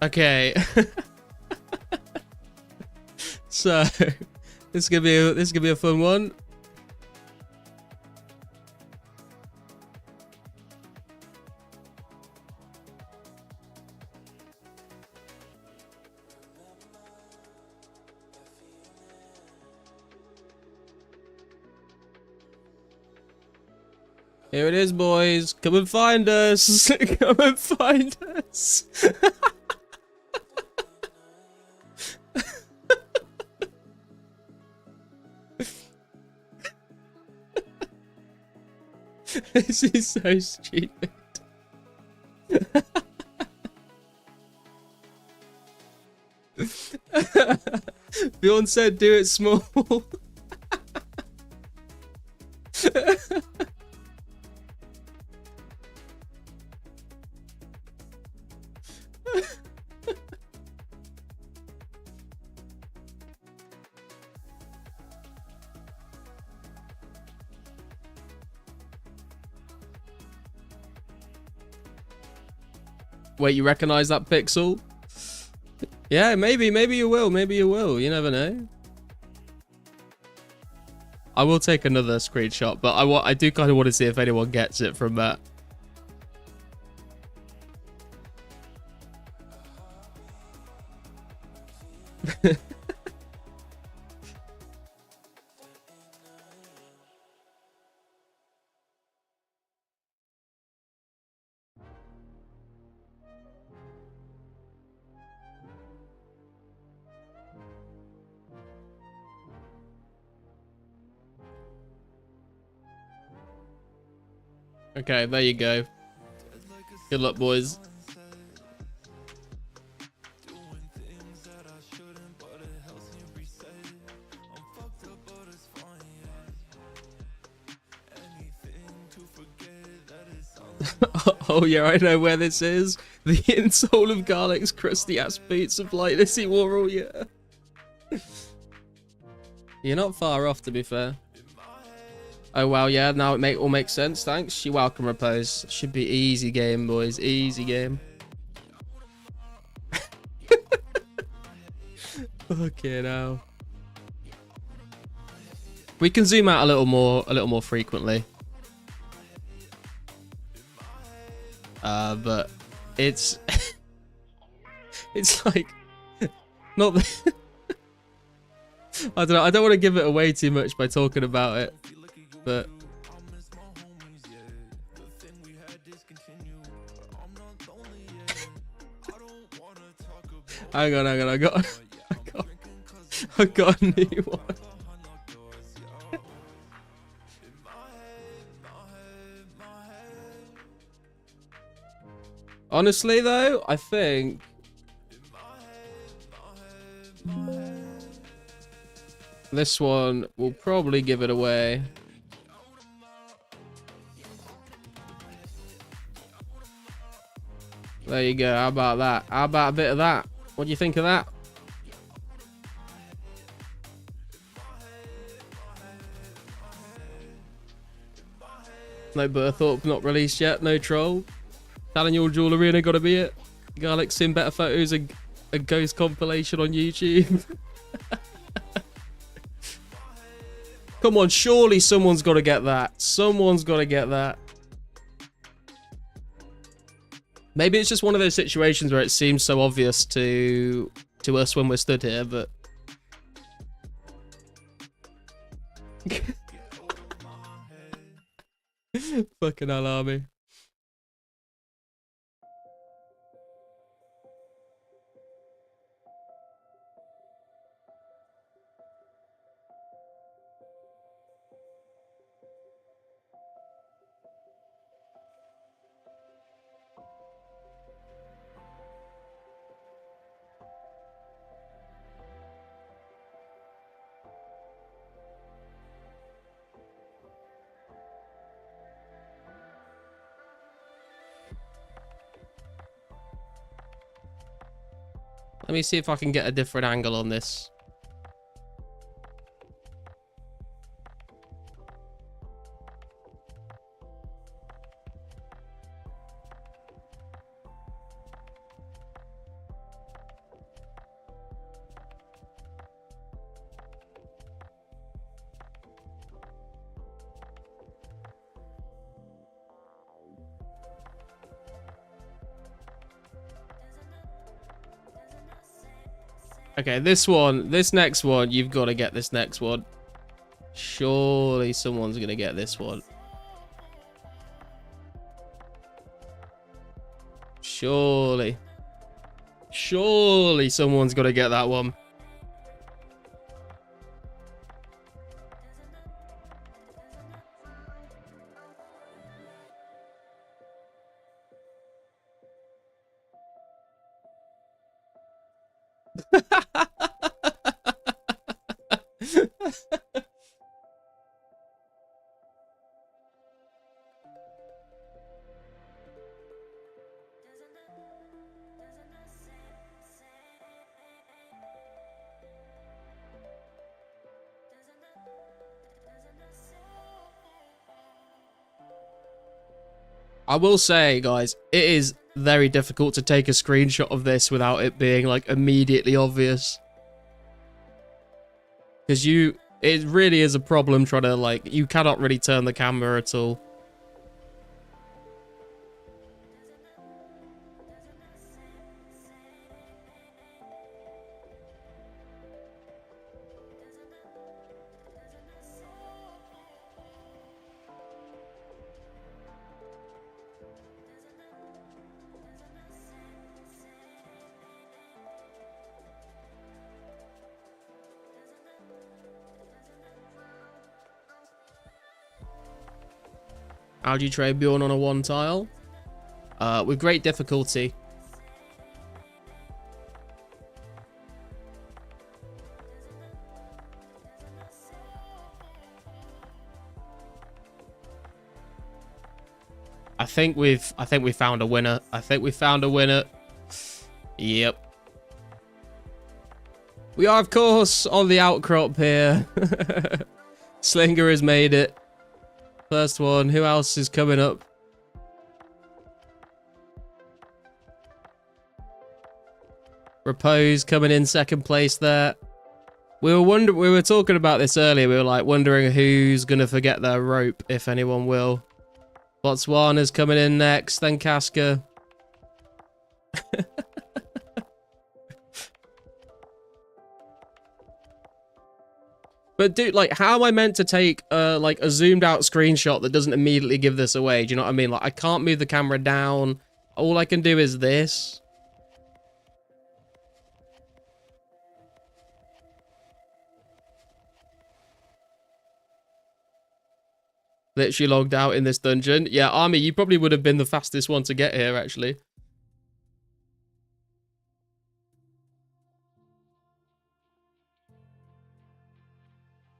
Okay. So this is gonna be a fun one. Here it is, boys. Come and find us. Come and find us. This is so stupid. Bjorn said do it small. Wait, you recognize that pixel? Yeah, maybe you will. Maybe you will. You never know. I will take another screenshot, but I do kind of want to see if anyone gets it from that. Okay, there you go. Good luck, boys. Oh yeah, I know where this is. The insole of Garlic's crusty ass boots of lightness he wore all year. You're not far off, to be fair. Oh wow, yeah, now it all makes sense. Thanks. You're welcome, Repose. Should be easy game, boys. Easy game. Fucking hell. We can zoom out a little more frequently. But it's it's like not the I don't know, I don't want to give it away too much by talking about it, but hang on, I got a new one. Honestly though, I think this one will probably give it away. There you go. How about that? How about a bit of that? What do you think of that? No Berthorpe not released yet. No troll. Telling your Jewel Arena gotta be it. Garlic seen better photos, a ghost compilation on YouTube. Come on, surely someone's got to get that. Someone's got to get that. Maybe it's just one of those situations where it seems so obvious to us when we're stood here, but fucking hell, Army. Let me see if I can get a different angle on this. Okay, this next one, you've got to get this next one. Surely someone's going to get this one. Surely. Surely someone's got to get that one. I will say, guys, it is very difficult to take a screenshot of this without it being, like, immediately obvious. Because it really is a problem trying to, like, you cannot really turn the camera at all. How do you trade Bjorn on a 1 tile? With great difficulty. I think we found a winner. I think we found a winner. Yep. We are, of course, on the outcrop here. Slinger has made it. First one. Who else is coming up? Repose coming in second place there. We were talking about this earlier. We were like wondering who's gonna forget their rope, if anyone will. Botswana's coming in next, then Casca. But dude, like, how am I meant to take like a zoomed out screenshot that doesn't immediately give this away? Do you know what I mean? Like, I can't move the camera down. All I can do is this. Literally logged out in this dungeon. Yeah, Army, you probably would have been the fastest one to get here, actually.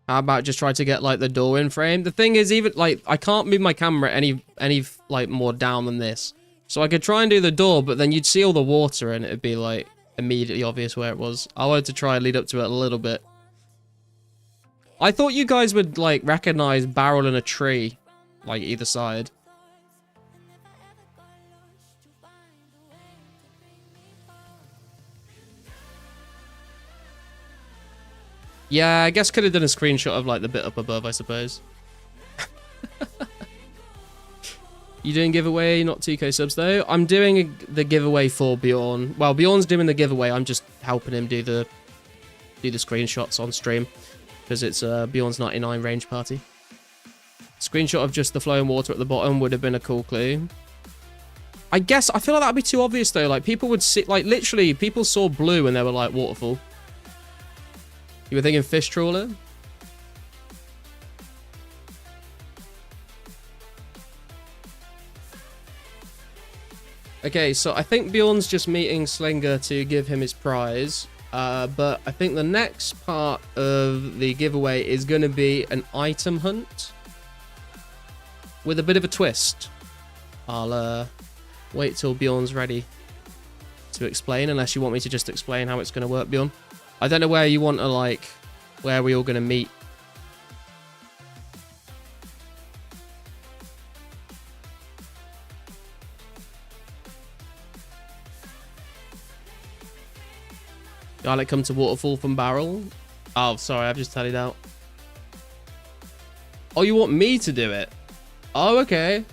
How about just try to get, like, the door in frame? The thing is, even, like, I can't move my camera any like, more down than this. So I could try and do the door, but then you'd see all the water and it'd be, like, immediately obvious where it was. I wanted to try and lead up to it a little bit. I thought you guys would, like, recognize barrel in a tree. Like, either side. Yeah, I guess could have done a screenshot of, like, the bit up above, I suppose. You doing giveaway, not 2k subs, though? I'm doing the giveaway for Bjorn. Well, Bjorn's doing the giveaway. I'm just helping him do the screenshots on stream. Because it's Bjorn's 99 range party. Screenshot of just the flowing water at the bottom would have been a cool clue. I guess, I feel like that would be too obvious though. Like, people would see, like, literally, people saw blue and they were like, waterfall. You were thinking fish trawler? Okay, so I think Bjorn's just meeting Slinger to give him his prize. But I think the next part of the giveaway is going to be an item hunt. With a bit of a twist. I'll wait till Bjorn's ready to explain, unless you want me to just explain how it's going to work, Bjorn. I don't know where you want to, like, where are we all going to meet. I'll come to waterfall from barrel. Oh, sorry, I've just tallied out. Oh, you want me to do it? Oh, okay.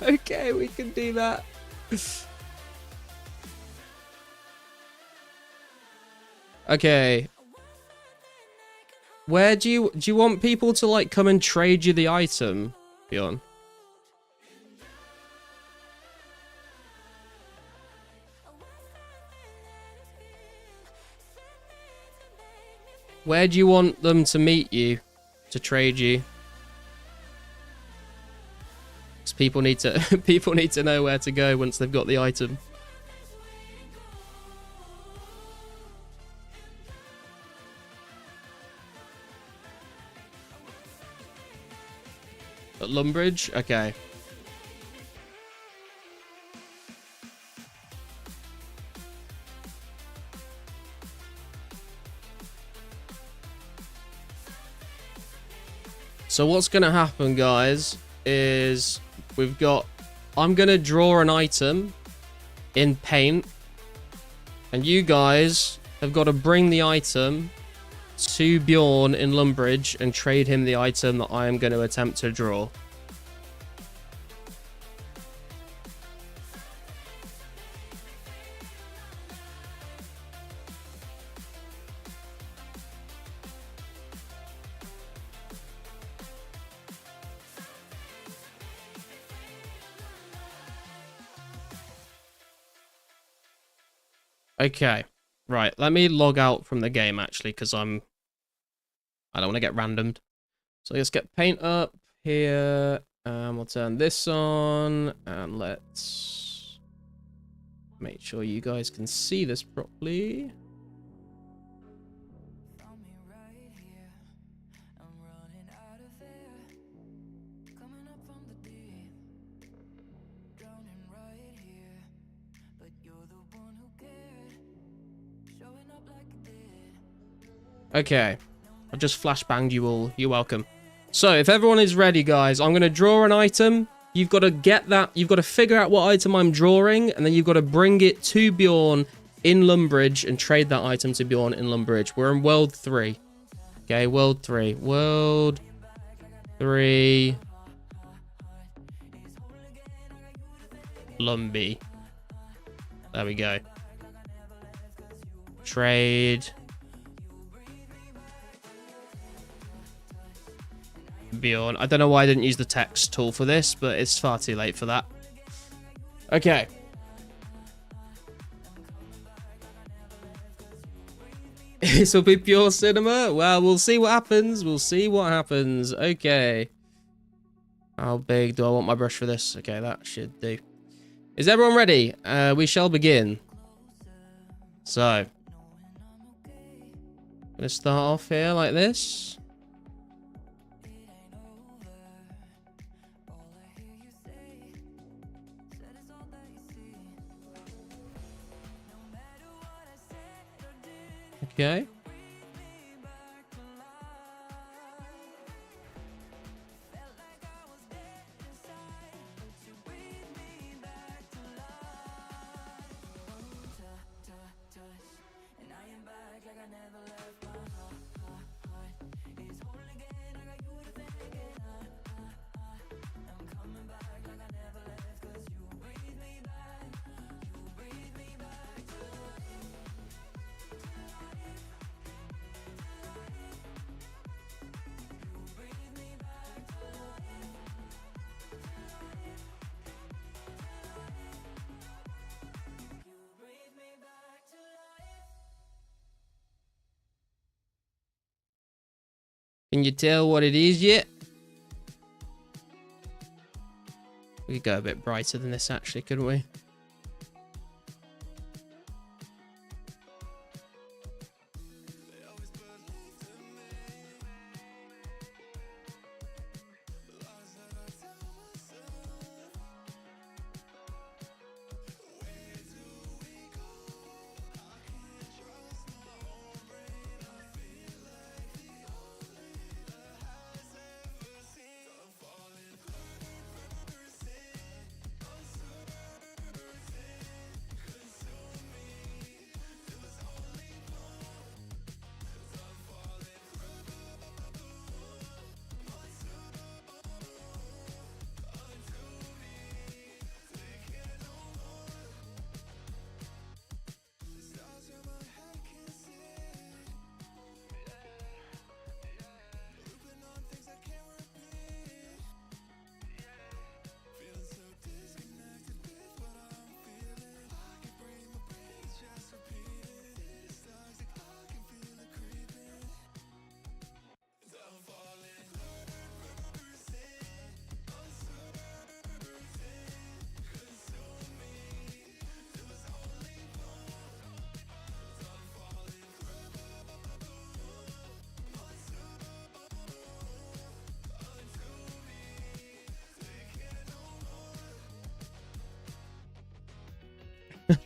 Okay, we can do that. Okay. Where do you want people to, like, come and trade you the item, Bjorn? Where do you want them to meet you to trade you? Because people need to know where to go once they've got the item. At Lumbridge? Okay. So what's going to happen, guys, is I'm going to draw an item in paint, and you guys have got to bring the item to Bjorn in Lumbridge and trade him the item that I am going to attempt to draw. Okay, right, let me log out from the game, actually, because I don't want to get randomed. So let's get paint up here, We'll turn this on and let's make sure you guys can see this properly. Okay, I've just flashbanged you all. You're welcome. So, if everyone is ready, guys, I'm going to draw an item. You've got to get that. You've got to figure out what item I'm drawing, and then you've got to bring it to Bjorn in Lumbridge and trade that item to Bjorn in Lumbridge. We're in World 3. Okay, World 3. World 3. Lumby. There we go. Trade. Bjorn. I don't know why I didn't use the text tool for this, but it's far too late for that. Okay. This will be pure cinema. Well, we'll see what happens. We'll see what happens. Okay. How big do I want my brush for this? Okay, that should do. Is everyone ready? We shall begin. So. I'm going to start off here like this. Okay. Can you tell what it is yet? We could go a bit brighter than this, actually, couldn't we?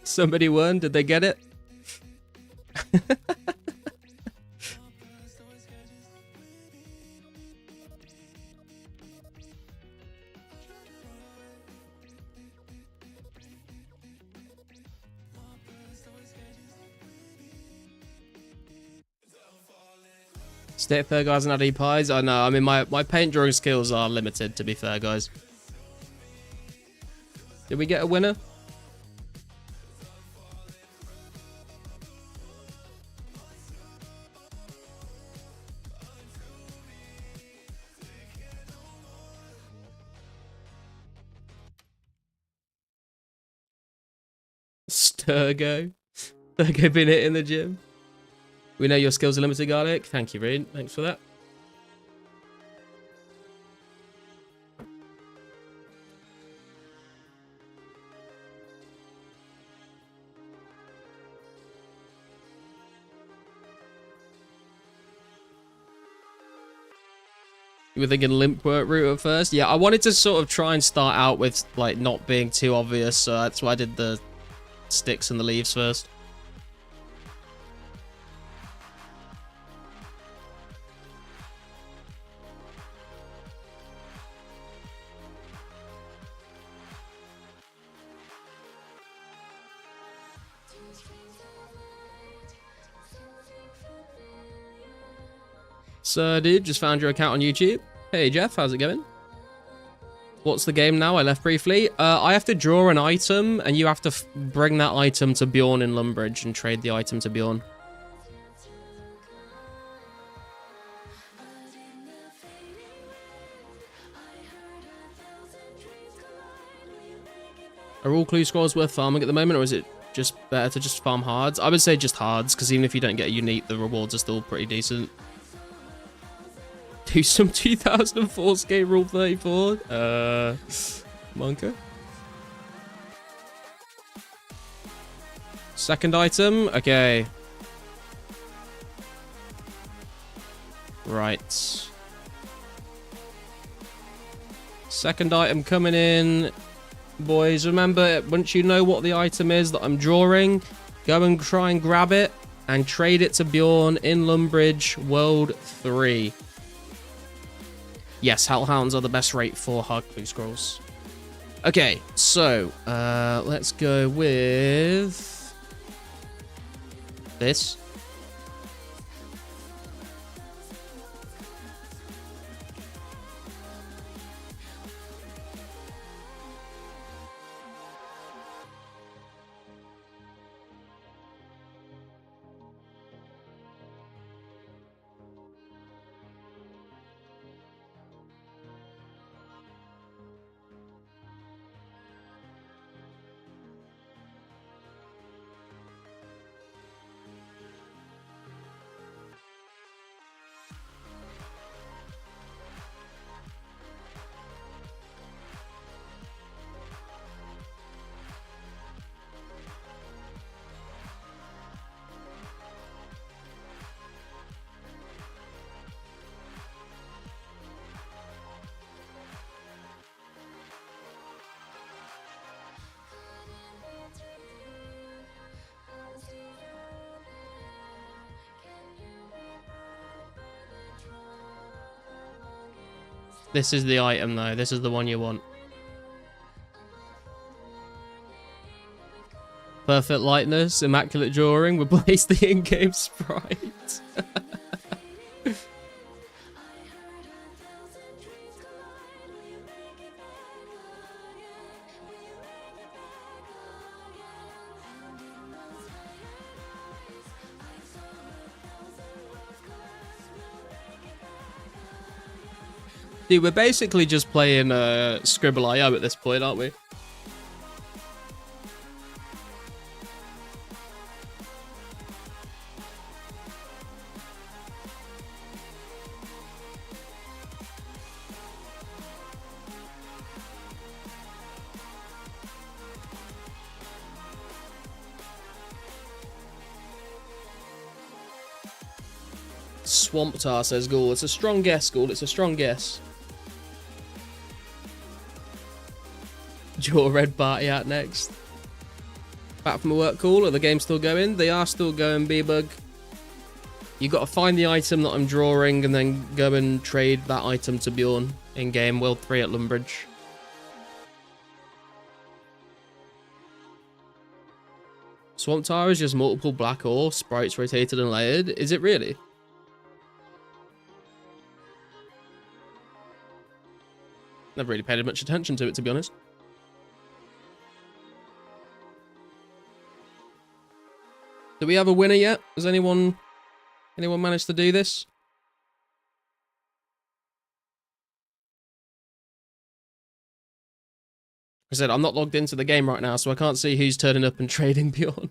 Somebody won. Did they get it? State fair guys and Addy pies. I know. I mean, my paint drawing skills are limited, to be fair, guys. Did we get a winner? Sturgo. Sturgo been hit in the gym. We know your skills are limited, Garlic. Thank you, Reed. Thanks for that. You were thinking limp route at first? Yeah, I wanted to sort of try and start out with, like, not being too obvious, so that's why I did the sticks and the leaves first. So, dude, just found your account on YouTube. Hey, Jeff, how's it going? What's the game now? I left briefly. I have to draw an item, and you have to bring that item to Bjorn in Lumbridge and trade the item to Bjorn. Are all clue scrolls worth farming at the moment, or is it just better to just farm hards? I would say just hards, because even if you don't get a unique, the rewards are still pretty decent. Do some 2004scape rule 34. Monka. Second item. Okay. Right. Second item coming in. Boys, remember, once you know what the item is that I'm drawing, go and try and grab it and trade it to Bjorn in Lumbridge World 3. Yes, Hellhounds are the best rate for hard clue scrolls. Okay, so let's go with this. This is the item, though. This is the one you want. Perfect lightness, immaculate drawing, replace the in-game sprite. Dude, we're basically just playing Scribble.io at this point, aren't we? Swamp Tar, says Ghoul. It's a strong guess, Ghoul. It's a strong guess. Draw Red Party out next. Back from a work call. Are the games still going? They are still going, B-Bug. You got to find the item that I'm drawing and then go and trade that item to Bjorn in game World 3 at Lumbridge. Swamp Tar is just multiple black ore, sprites rotated and layered. Is it really? Never really paid much attention to it, to be honest. Do we have a winner yet? Has anyone managed to do this? I said I'm not logged into the game right now, so I can't see who's turning up and trading Bjorn.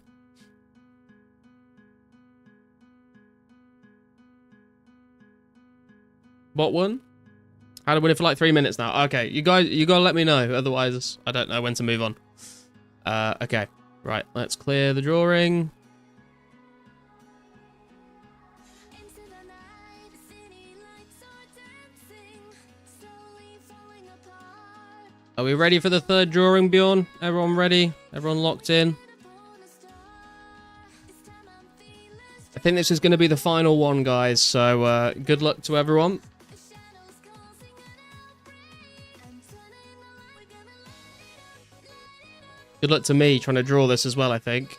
What one? Had to win it for like 3 minutes now. Okay, you gotta let me know, otherwise I don't know when to move on. Okay, right, let's clear the drawing. Are we ready for the third drawing, Bjorn? Everyone ready? Everyone locked in? I think this is going to be the final one, guys. So good luck to everyone. Good luck to me trying to draw this as well, I think.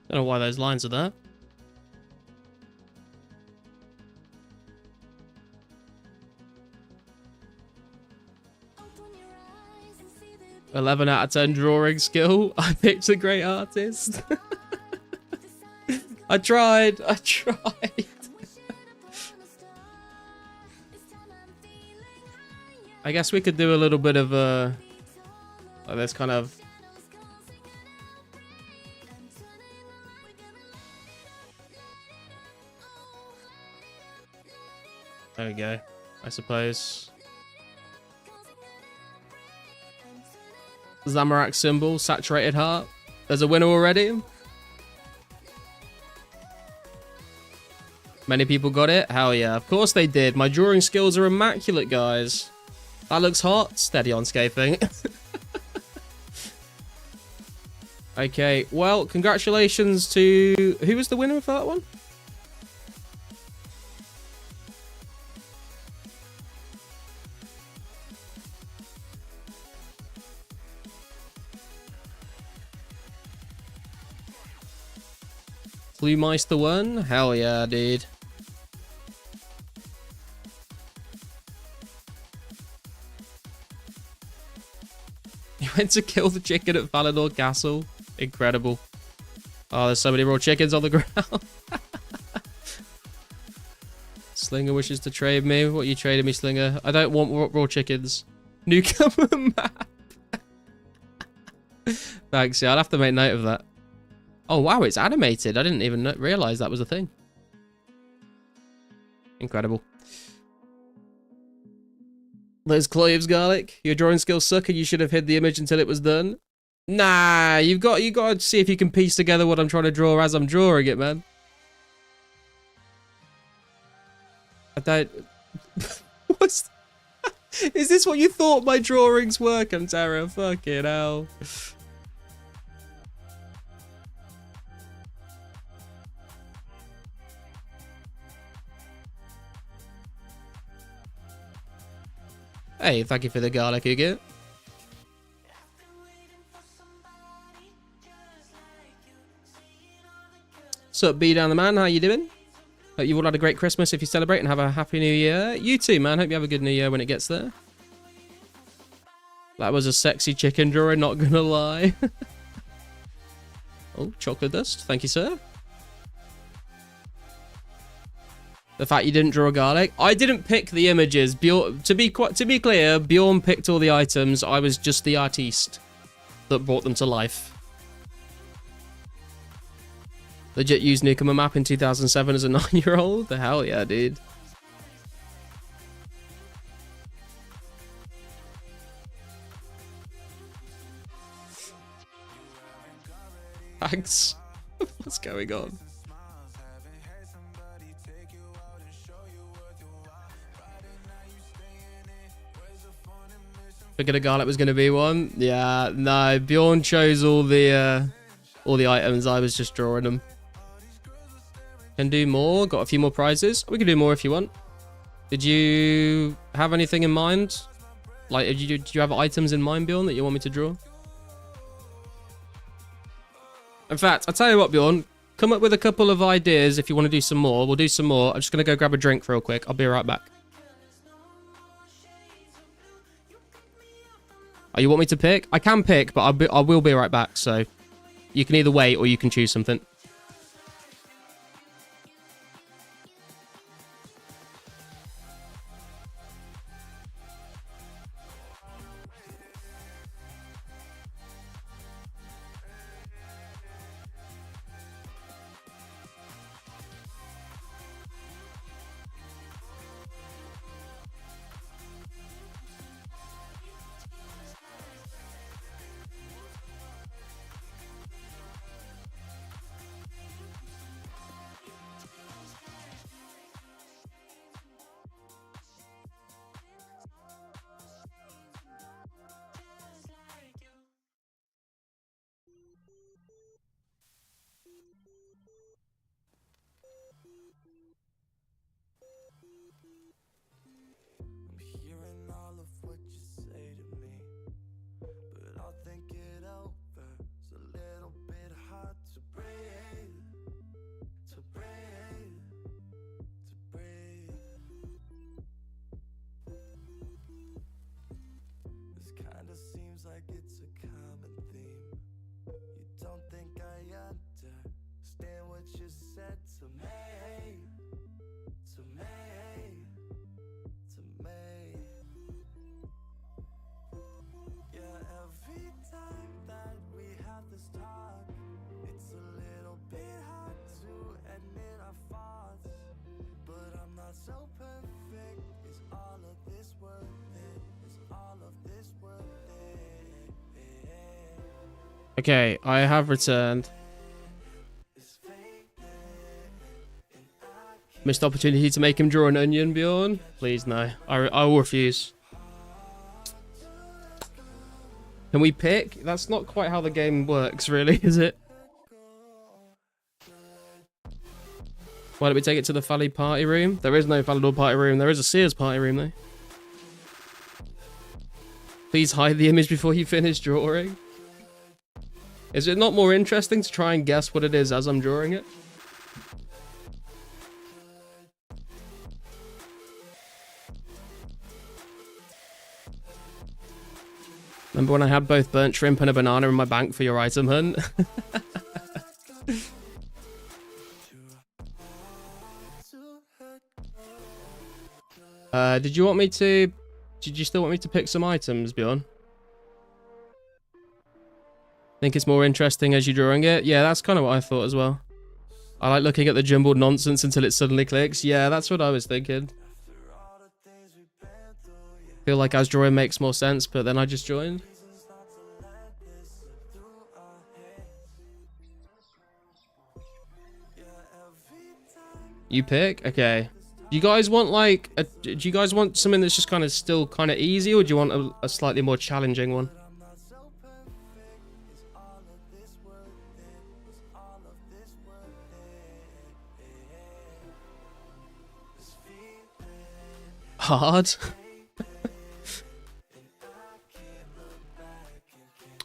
Don't know why those lines are there. "11 out of 10 drawing skill." I picked a great artist. I tried. I guess we could do a little bit of like this kind of. There we go, I suppose. Zamorak symbol, saturated heart. There's a winner already. Many people got it? Hell yeah, of course they did. My drawing skills are immaculate, guys. That looks hot. Steady on scaping. Okay, well, congratulations to... Who was the winner for that one? Flumeister won? Hell yeah, dude. He went to kill the chicken at Valinor Castle. Incredible. Oh, there's so many raw chickens on the ground. Slinger wishes to trade me. What are you trading me, Slinger? I don't want raw chickens. Newcomer map. Thanks, yeah, I'll have to make note of that. Oh, wow, it's animated. I didn't even realize that was a thing. Incredible. Those cloves, Garlic. Your drawing skills suck and you should have hid the image until it was done. Nah, you got to see if you can piece together what I'm trying to draw as I'm drawing it, man. I don't... What's... Is this what you thought my drawings were, Cantera? Fucking hell. Hey, thank you for the garlic, Hugo. Sup, B down the man, how you doing? Hope you all had a great Christmas if you celebrate and have a happy new year. You too, man. Hope you have a good new year when it gets there. That was a sexy chicken drawing, not gonna lie. Oh, chocolate dust. Thank you, sir. The fact you didn't draw a garlic. I didn't pick the images. Bjorn, to be clear, Bjorn picked all the items. I was just the artiste that brought them to life. Legit used Newcomer map in 2007 as a 9-year-old? The hell yeah, dude. Thanks. What's going on? Figured a garlic was going to be one. Yeah, no, Bjorn chose all the items. I was just drawing them. Can do more. Got a few more prizes. We can do more if you want. Did you have anything in mind? Like, do you have items in mind, Bjorn, that you want me to draw? In fact, I'll tell you what, Bjorn. Come up with a couple of ideas if you want to do some more. We'll do some more. I'm just going to go grab a drink real quick. I'll be right back. Oh, you want me to pick? I can pick, but I will be right back. So you can either wait or you can choose something. Like it's a common theme. You don't think I understand what you said to me, to me, to me. Yeah, every time that we have this talk, it's a little bit hard to admit our faults, but I'm not so perfect. Is all of this worth it? Is all of this worth it? Okay, I have returned. Missed opportunity to make him draw an onion, Bjorn. Please, no. I will refuse. Can we pick? That's not quite how the game works, really, is it? Why don't we take it to the Fally party room? There is no Falador party room. There is a Sears party room, though. Please hide the image before you finish drawing. Is it not more interesting to try and guess what it is as I'm drawing it? Remember when I had both burnt shrimp and a banana in my bank for your item hunt? Did you still want me to pick some items, Bjorn? Think it's more interesting as you're drawing it? Yeah, that's kind of what I thought as well. I like looking at the jumbled nonsense until it suddenly clicks. Yeah, that's what I was thinking. Feel like as drawing makes more sense, but then I just joined. You pick? Okay. Do you guys want like do you guys want something that's just kind of still kind of easy, or do you want a slightly more challenging one? Hard.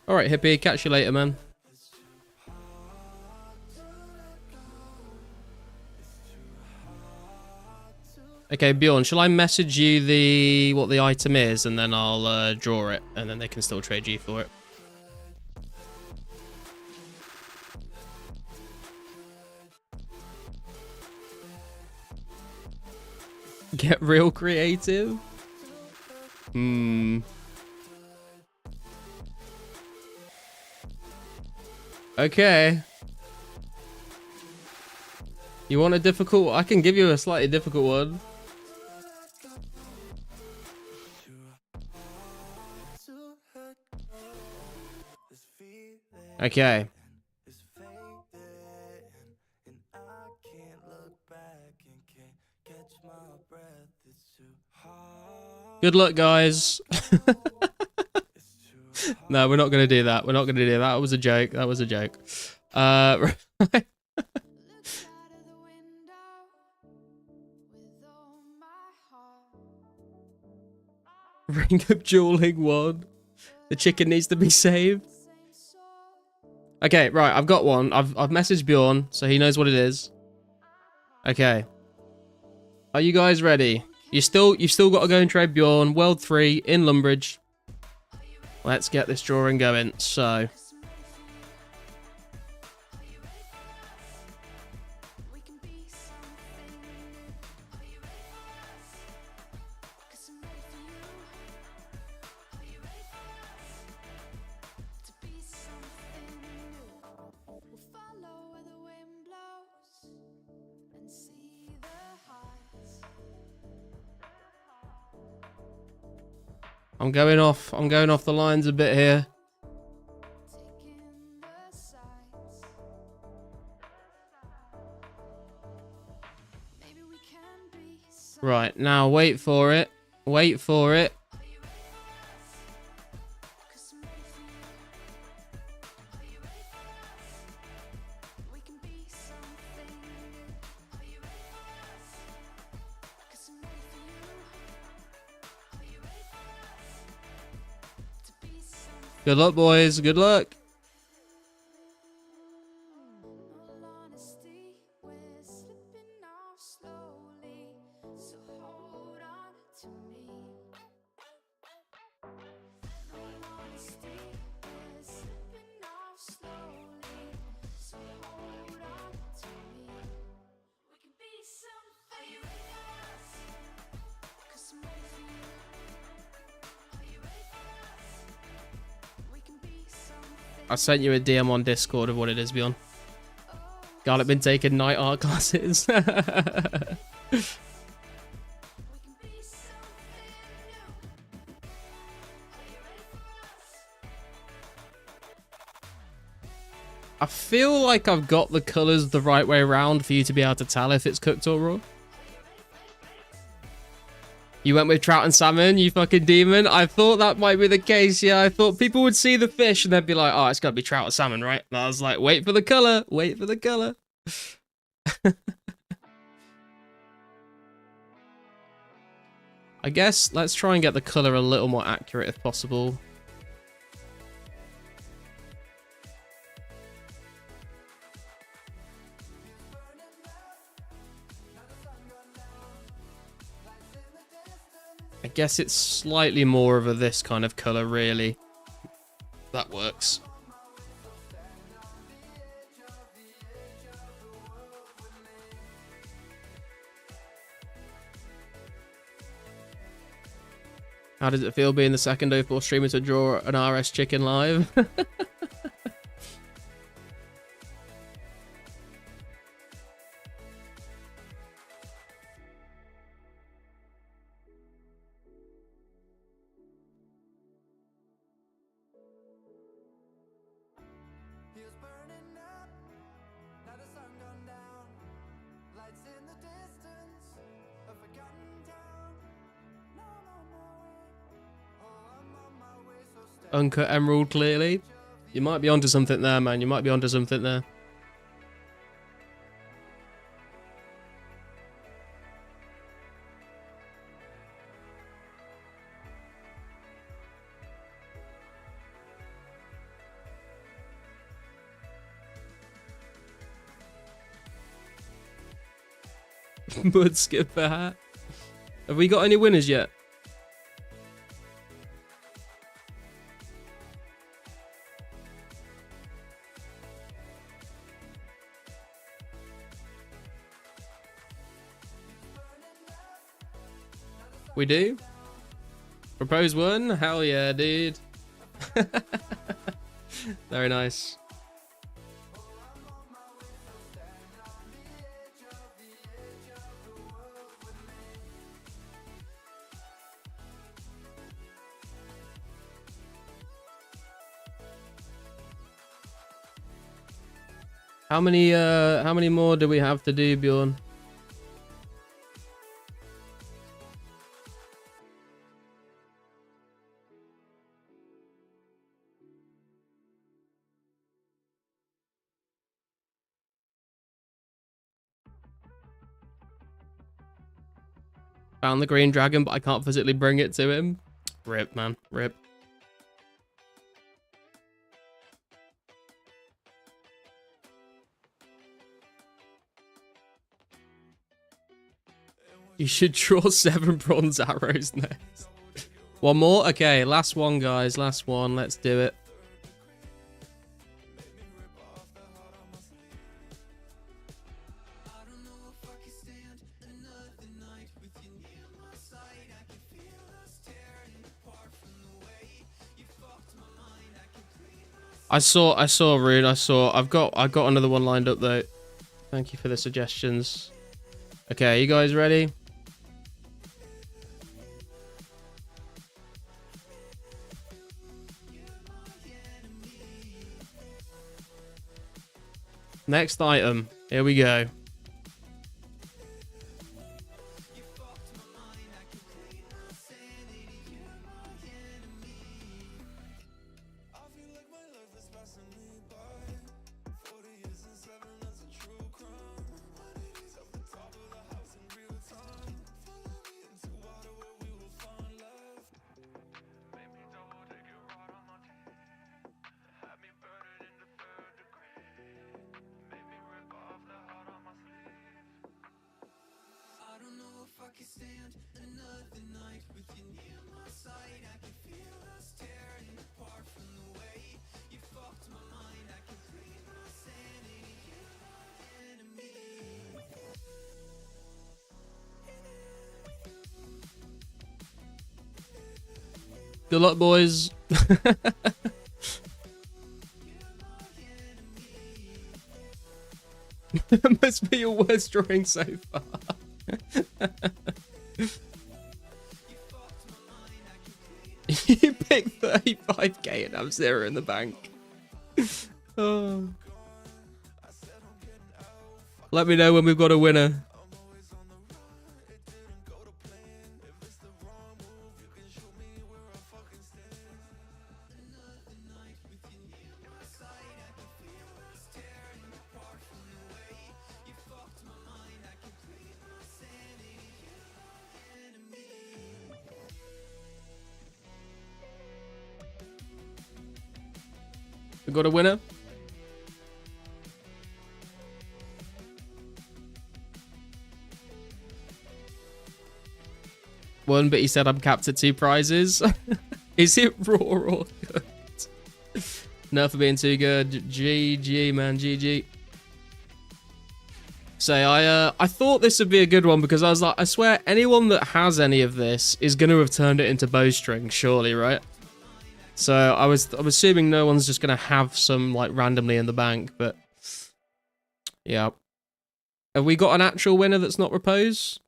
All right, hippie. Catch you later, man. Okay, Bjorn, shall I message you what the item is, and then I'll draw it, and then they can still trade you for it. Get real creative? Okay. You want a difficult? I can give you a slightly difficult one. Okay. Good luck, guys. No, we're not going to do that. We're not going to do that. That was a joke. That was a joke. Right. Ring of Dueling 1. The chicken needs to be saved. Okay, right, I've got one. I've messaged Bjorn, so he knows what it is. Okay. Are you guys ready? You've still got to go and trade Bjorn. World 3 in Lumbridge. Let's get this drawing going. So. I'm going off the lines a bit here. Right, now wait for it. Wait for it. Good luck, boys. Good luck. I sent you a DM on Discord of what it is, Beyond. Garlic been taking night art classes. I feel like I've got the colours the right way around for you to be able to tell if it's cooked or raw. You went with trout and salmon, you fucking demon. I thought that might be the case, yeah. I thought people would see the fish and they'd be like, oh, it's gotta be trout or salmon, right? And I was like, wait for the colour, wait for the colour. I guess let's try and get the colour a little more accurate if possible. I guess it's slightly more of a this kind of colour, really. That works. How does it feel being the second 2004 streamer to draw an RS chicken live? Uncut emerald, clearly. You might be onto something there, man. You might be onto something there. Mud skipper hat. Have we got any winners yet? We do? Propose one? Hell yeah, dude. Very nice. How many more do we have to do, Bjorn? Found the green dragon, but I can't physically bring it to him. Rip, man. Rip. You should draw 7 bronze arrows next. One more? Okay, last one, guys. Last one. Let's do it. I saw Rune. I've got another one lined up though. Thank you for the suggestions. Okay, you guys ready? Next item. Here we go. Good luck, boys. Must be your worst drawing so far. You picked 35k and have 0 in the bank. Oh. Let me know when we've got a winner. We got a winner. One, but he said I'm capped at 2 prizes. Is it raw or good? No, for being too good. GG, man. GG. Say, I thought this would be a good one because I was like, I swear anyone that has any of this is going to have turned it into bowstring, surely, right? So I'm assuming no one's just going to have some like randomly in the bank, but yeah. Have we got an actual winner that's not repose?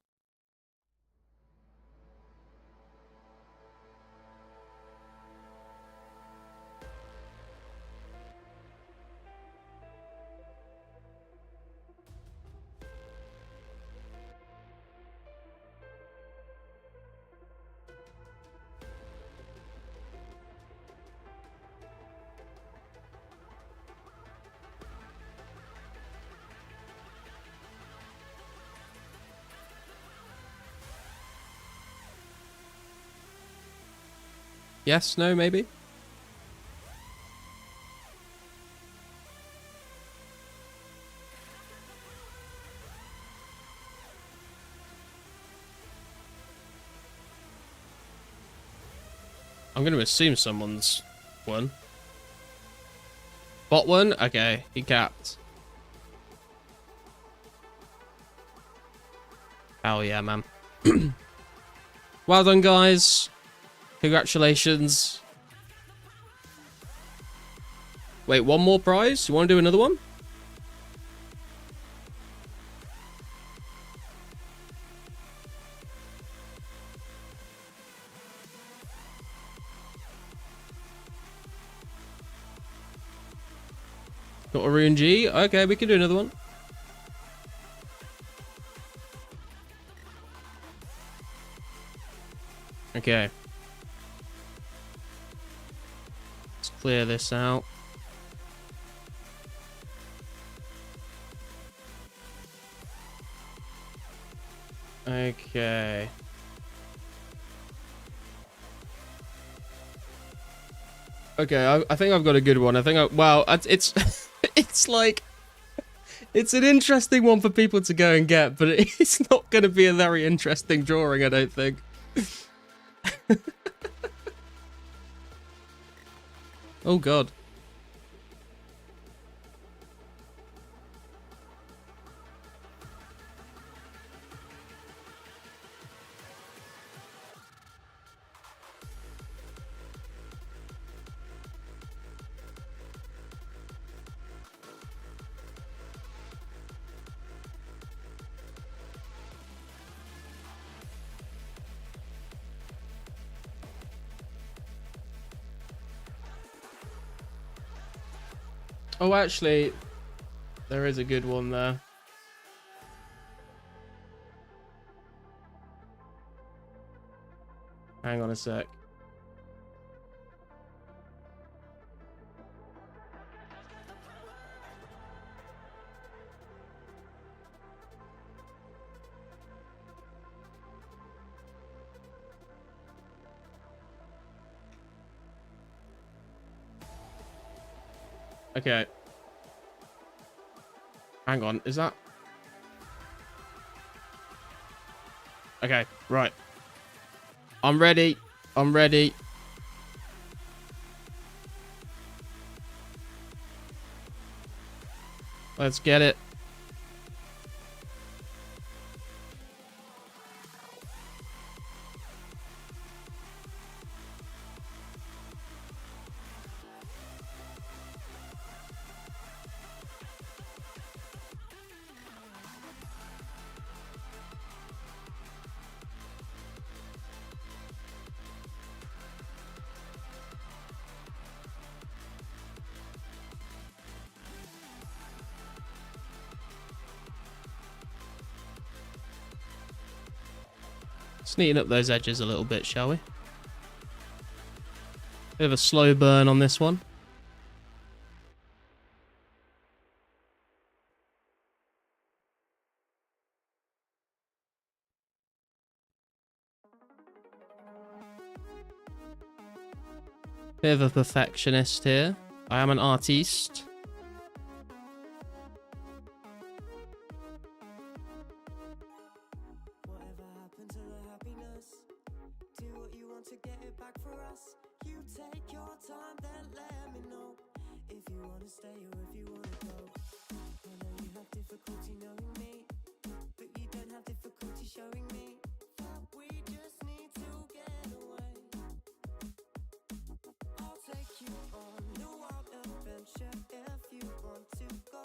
Yes, no, maybe? I'm going to assume someone's won. Bot one? Okay, he capped. Hell yeah, man. Well done, guys. Congratulations. Wait, one more prize? You want to do another one? Got a Rune G? Okay, we can do another one. Okay. Let's clear this out. Okay. Okay, I think I've got a good one. I think well, it's it's like it's an interesting one for people to go and get, but it's not going to be a very interesting drawing, I don't think. Oh god. Oh, actually, there is a good one there. Hang on a sec. Okay. Hang on, is that... Okay, right. I'm ready. I'm ready. Let's get it. Let's neaten up those edges a little bit, shall we? Bit of a slow burn on this one. Bit of a perfectionist here. I am an artiste. Whatever happened to the happiness? Do what you want to get it back for us. You take your time, then let me know if you want to stay or if you want to go. I know you have difficulty knowing me, but you don't have difficulty showing me that we just need to get away. I'll take you on a wild adventure if you want to go.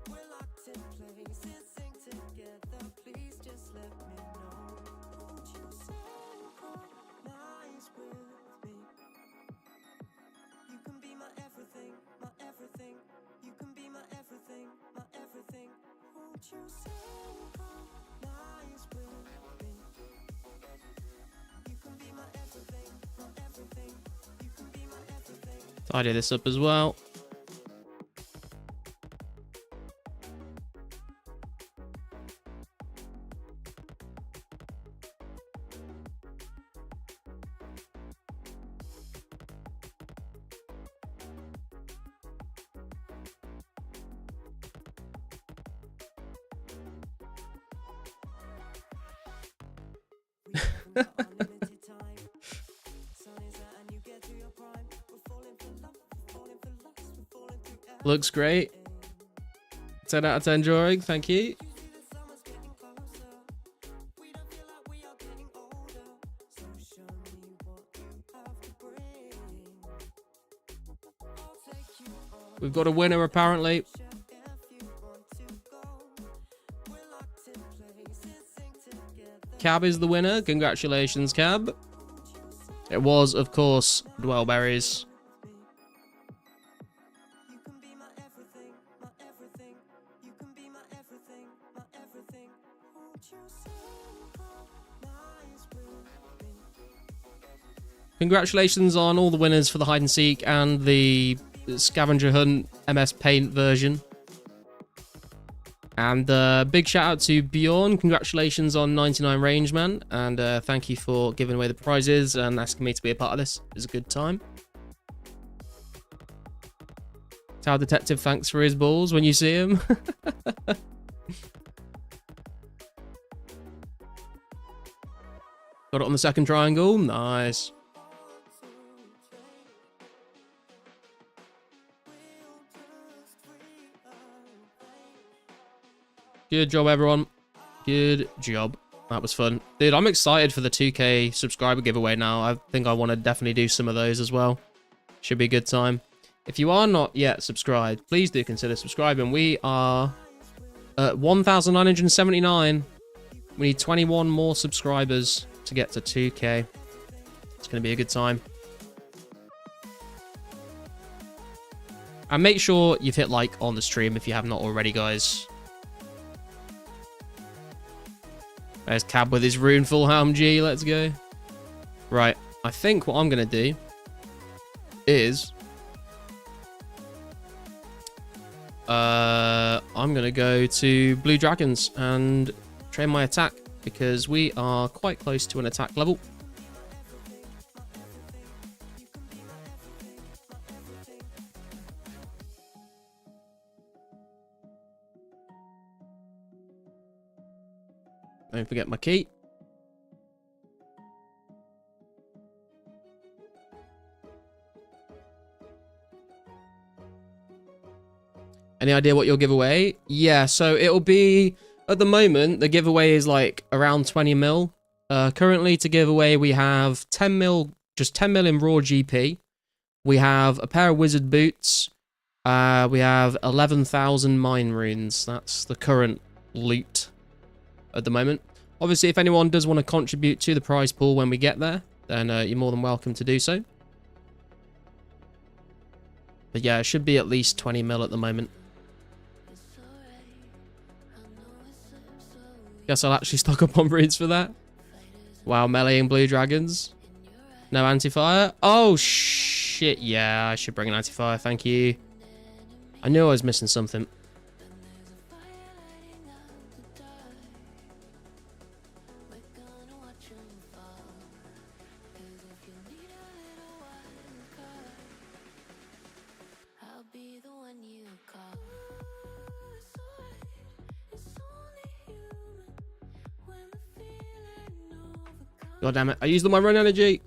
We're locked in places, sing together, please just let me know. Won't you synchronize with me? You can be my everything, my everything. You can be my everything, my everything. Won't you synchronize with me? You can be my everything, my everything. You can be my everything. Tidy this up as well. Unlimited time. Sun is out and you get to your prime. We're falling for love, we're falling for lust, we're falling through air. Looks great. 10 out of 10 drawing, thank you. You see the summer's getting closer. We don't feel like we are getting older. So show me what you have to bring. I'll take you on We've got a winner apparently. if you want to go. We're locked in places, sing together. Cab is the winner. Congratulations, Cab. It was, of course, Dwellberries. You can be my everything, my everything. You can be my everything, my everything. Won't you synchronize with me? Congratulations on all the winners for the hide and seek and the scavenger hunt MS Paint version. And big shout out to Bjorn. Congratulations on 99 Rangeman. And thank you for giving away the prizes and asking me to be a part of this. It was a good time. Tell Detective thanks for his balls when you see him. Got it on the second triangle. Nice. Good job, everyone. Good job. That was fun. Dude, I'm excited for the 2K subscriber giveaway now. I think I want to definitely do some of those as well. Should be a good time. If you are not yet subscribed, please do consider subscribing. We are at 1,979. We need 21 more subscribers to get to 2K. It's going to be a good time. And make sure you've hit like on the stream if you have not already, guys. There's Cab with his rune full helm G. Let's go. Right. I think what I'm going to do is... I'm going to go to Blue Dragons and train my attack because we are quite close to an attack level. Don't forget my key. Any idea what you'll give away? Yeah, so it'll be, at the moment, the giveaway is like around 20 mil. Currently to give away, we have 10 mil, just 10 mil in raw GP. We have a pair of wizard boots. We have 11,000 mine runes. That's the current loot at the moment. Obviously, if anyone does want to contribute to the prize pool when we get there, then you're more than welcome to do so. But yeah, it should be at least 20 mil at the moment. Guess I'll actually stock up on runes for that. Wow, meleeing Blue Dragons. No anti-fire. Oh, shit. Yeah, I should bring an anti-fire. Thank you. I knew I was missing something. God damn it. I used all my run energy.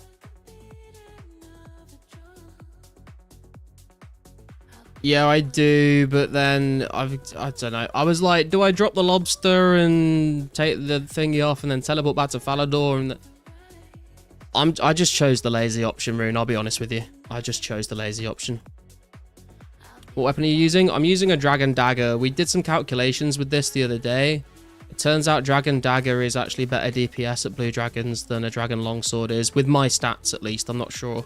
Yeah, I do, but then I don't know. I was like, do I drop the lobster and take the thingy off and then teleport back to Falador? And I just chose the lazy option, Rune. I'll be honest with you. I just chose the lazy option. What weapon are you using? I'm using a dragon dagger. We did some calculations with this the other day. It turns out Dragon Dagger is actually better DPS at Blue Dragons than a Dragon Longsword is, with my stats at least. I'm not sure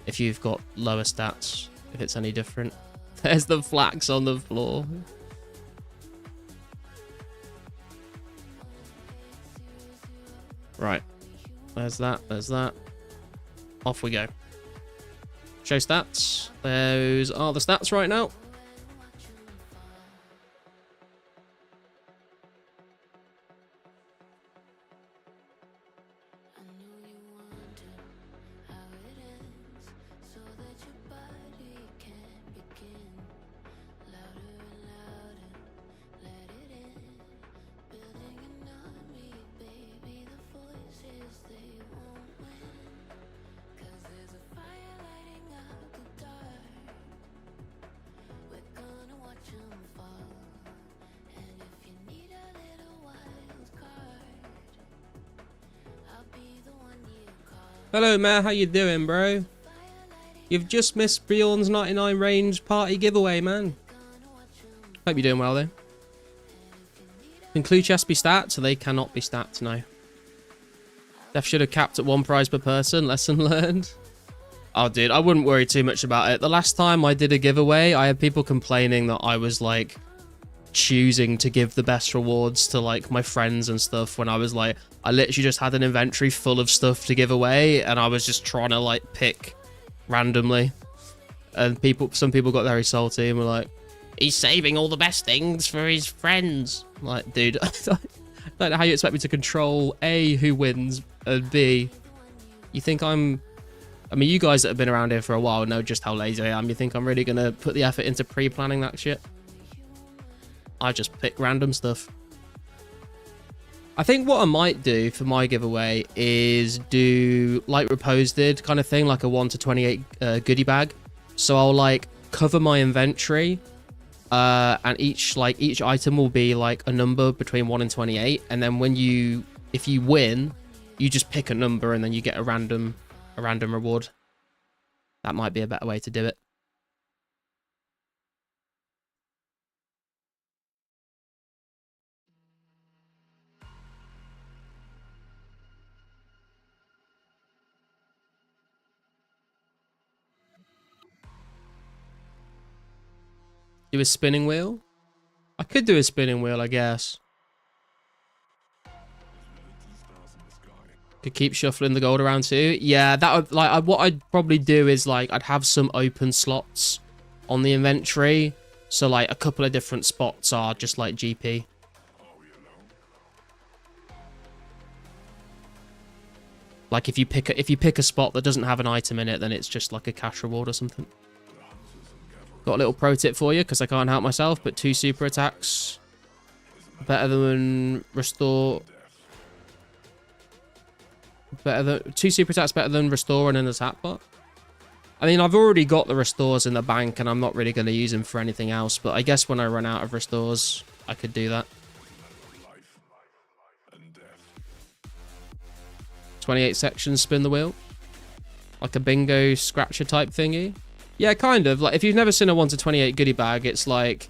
if you've got lower stats, if it's any different. There's the flax on the floor. Right. There's that, there's that. Off we go. Show stats. Those are the stats right now. Hello, Matt. How you doing, bro? You've just missed Bjorn's 99 range party giveaway, man. Hope you're doing well, though. Can clue chests be stats? So they cannot be stats, no. Def should have capped at 1 prize per person. Lesson learned. Oh, dude, I wouldn't worry too much about it. The last time I did a giveaway, I had people complaining that I was, like, choosing to give the best rewards to, like, my friends and stuff when I was, like, I literally just had an inventory full of stuff to give away and I was just trying to, like, pick randomly. And some people got very salty and were like, he's saving all the best things for his friends. I'm like, dude, I don't know how you expect me to control A, who wins, and B, you think I'm I mean, you guys that have been around here for a while know just how lazy I am. You think I'm really going to put the effort into pre-planning that shit? I just pick random stuff. I think what I might do for my giveaway is do like Repose did kind of thing, like a 1 to 28 goodie bag. So I'll like cover my inventory, and each item will be like a number between 1 and 28, and then if you win, you just pick a number and then you get a random reward. That might be a better way to do it. Do a spinning wheel? I could do a spinning wheel, I guess. Could keep shuffling the gold around too. Yeah, that would, like, what I'd probably do is like I'd have some open slots on the inventory, so like a couple of different spots are just like GP. Like if you pick a spot that doesn't have an item in it, then it's just like a cash reward or something. Got a little pro tip for you because I can't help myself, but 2 super attacks better than restore. 2 super attacks better than restore and an attack bot. I mean, I've already got the restores in the bank, and I'm not really going to use them for anything else. But I guess when I run out of restores, I could do that. 28 sections, spin the wheel, like a bingo scratcher type thingy. Yeah, kind of. Like if you've never seen a 1 to 28 goodie bag, it's like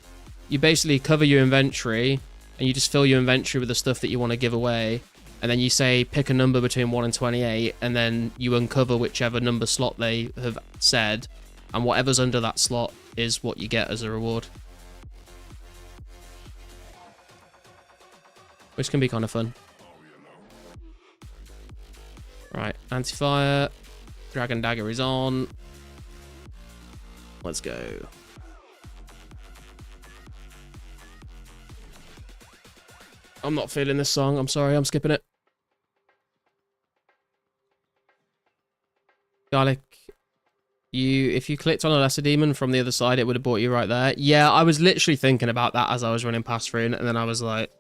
you basically cover your inventory and you just fill your inventory with the stuff that you want to give away. And then you say pick a number between 1 and 28, and then you uncover whichever number slot they have said, and whatever's under that slot is what you get as a reward. Which can be kind of fun. Right, anti-fire. Dragon Dagger is on. Let's go. I'm not feeling this song. I'm sorry, I'm skipping it. Garlic, if you clicked on a lesser demon from the other side, it would have brought you right there. Yeah, I was literally thinking about that as I was running past Rune, and then I was like,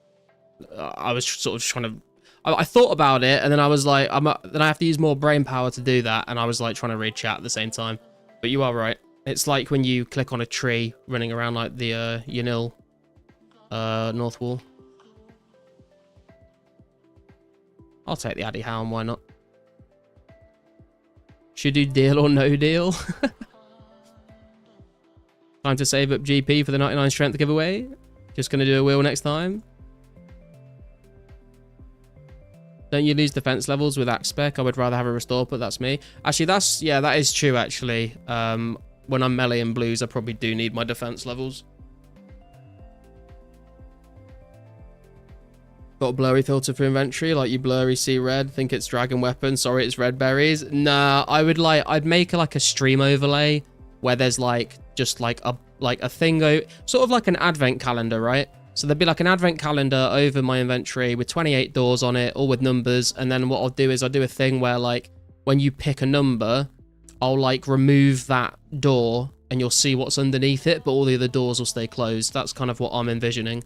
I was sort of trying to. I thought about it, and then I was like, then I have to use more brain power to do that, and I was like trying to read chat at the same time. But you are right. It's like when you click on a tree running around like the Yanil North Wall. I'll take the Addy Hound, why not? Should do deal or no deal. Time to save up GP for the 99 strength giveaway. Just going to do a wheel next time. Don't you lose defense levels with axe spec? I would rather have a restore, but that's me. Actually, that is true, actually. When I'm melee and blues, I probably do need my defense levels. Got a blurry filter for inventory, like you blurry see red, think it's dragon weapon, sorry it's red berries. Nah, I'd make like a stream overlay where there's like just like a thing, sort of like an advent calendar, right? So there'd be like an advent calendar over my inventory with 28 doors on it, all with numbers. And then what I'll do is I'll do a thing where like when you pick a number, I'll like remove that door and you'll see what's underneath it, but all the other doors will stay closed. That's kind of what I'm envisioning.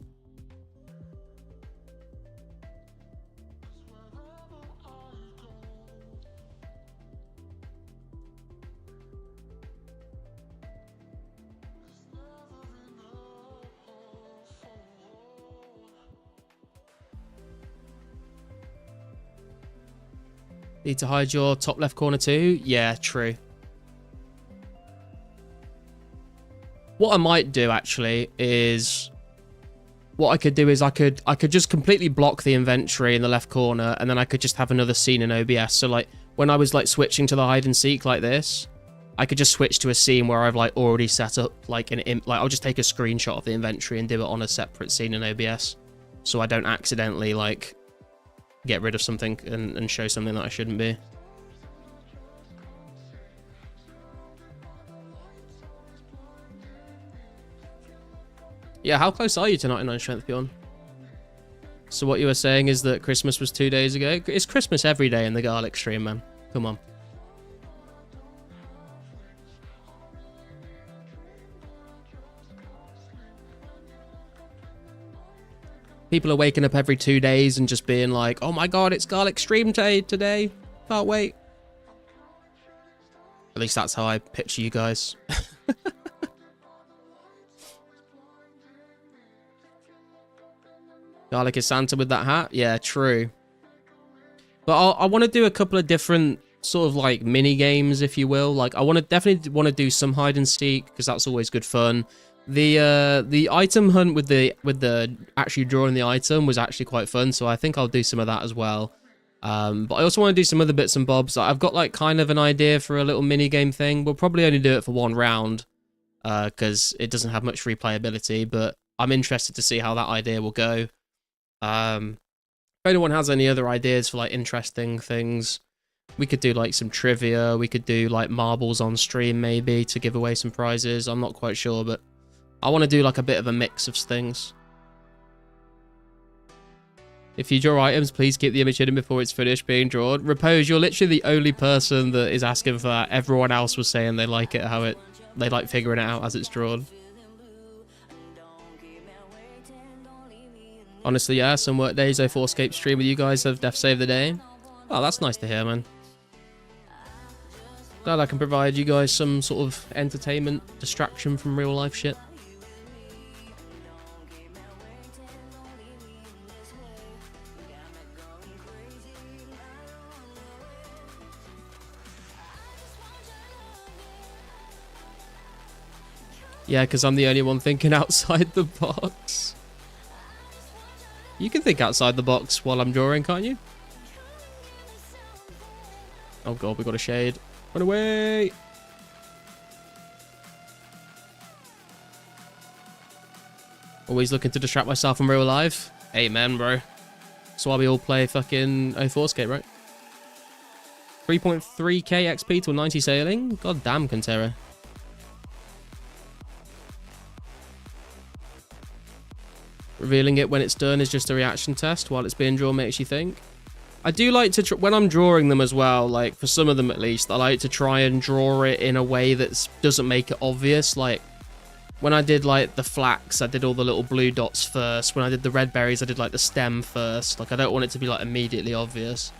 Need to hide your top left corner too? Yeah, true. What I might do actually is, what I could do is I could just completely block the inventory in the left corner, and then I could just have another scene in OBS. So like when I was like switching to the hide and seek like this, I could just switch to a scene where I've like already set up like I'll just take a screenshot of the inventory and do it on a separate scene in OBS, so I don't accidentally like get rid of something and show something that I shouldn't be. Yeah, how close are you to 99 strength, Bjorn? So what you were saying is that Christmas was 2 days ago? It's Christmas every day in the Garlic stream, man. Come on. People are waking up every 2 days and just being like, oh my god, it's Garlic Stream Day today. Can't wait. At least that's how I picture you guys. Garlic is Santa with that hat? Yeah, true. But I want to do a couple of different sort of like mini games, if you will. Like, I definitely want to do some hide and seek because that's always good fun. The item hunt with the actually drawing the item was actually quite fun, so I think I'll do some of that as well. But I also want to do some other bits and bobs. I've got like kind of an idea for a little mini game thing. We'll probably only do it for 1 round because it doesn't have much replayability, but I'm interested to see how that idea will go. If anyone has any other ideas for like interesting things, we could do like some trivia. We could do like marbles on stream maybe to give away some prizes. I'm not quite sure, but I want to do like a bit of a mix of things. If you draw items, please keep the image hidden before it's finished being drawn. Repose, you're literally the only person that is asking for that. Everyone else was saying they like it, they like figuring it out as it's drawn. Honestly, yeah, some work days, 2004scape stream with you guys have def saved the day. Oh, that's nice to hear, man. Glad I can provide you guys some sort of entertainment, distraction from real life shit. Yeah, because I'm the only one thinking outside the box. You can think outside the box while I'm drawing, can't you? Oh god, we got a shade. Run away! Always looking to distract myself from real life. Amen, bro. That's why we all play fucking 2004scape, right? 3.3k XP to 90 sailing? God damn, Contera. Revealing it when it's done is just a reaction test while it's being drawn makes you think. I do like to, when I'm drawing them as well, like for some of them at least, I like to try and draw it in a way that doesn't make it obvious. Like when I did like the flax, I did all the little blue dots first. When I did the red berries, I did like the stem first. Like I don't want it to be like immediately obvious.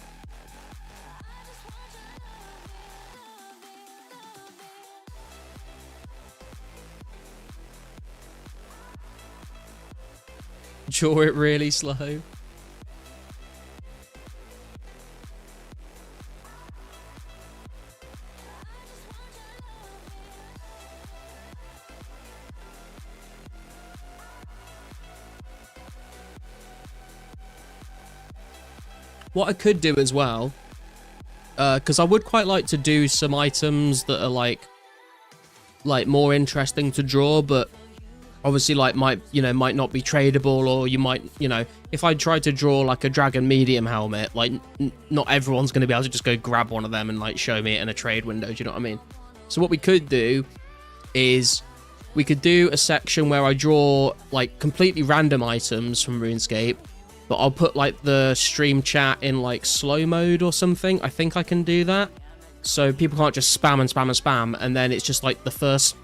Draw it really slow. What I could do as well, because I would quite like to do some items that are like more interesting to draw, but obviously like might not be tradable, or you might, if I tried to draw like a dragon medium helmet, like not everyone's going to be able to just go grab one of them and like show me it in a trade window. Do you know what I mean? So what we could do is we could do a section where I draw like completely random items from RuneScape, but I'll put like the stream chat in like slow mode or something. I think I can do that, so people can't just spam and spam and spam, and then it's just like the first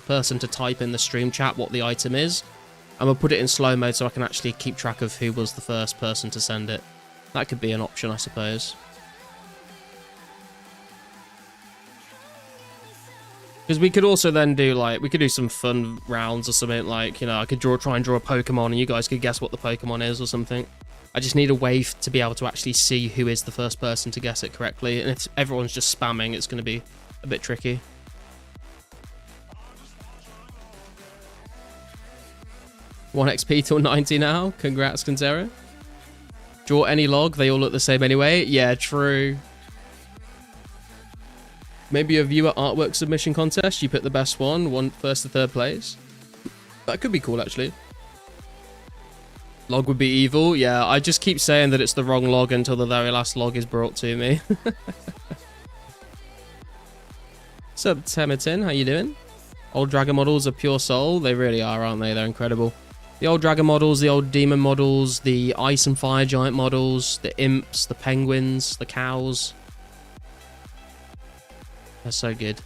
person to type in the stream chat what the item is. I'm gonna put it in slow mode so I can actually keep track of who was the first person to send it. That could be an option, I suppose. Because we could also then do like, we could do some fun rounds or something, like, I could try and draw a Pokemon and you guys could guess what the Pokemon is or something. I just need a way to be able to actually see who is the first person to guess it correctly, and if everyone's just spamming, it's going to be a bit tricky. One XP till 90 now. Congrats, Contera. Draw any log, they all look the same anyway. Yeah, true. Maybe a viewer artwork submission contest. You pick the best one, first to third place. That could be cool, actually. Log would be evil. Yeah, I just keep saying that it's the wrong log until the very last log is brought to me. What's up, Temitin? How you doing? Old dragon models are pure soul. They really are, aren't they? They're incredible. The old dragon models, the old demon models, the ice and fire giant models, the imps, the penguins, the cows. They're so good.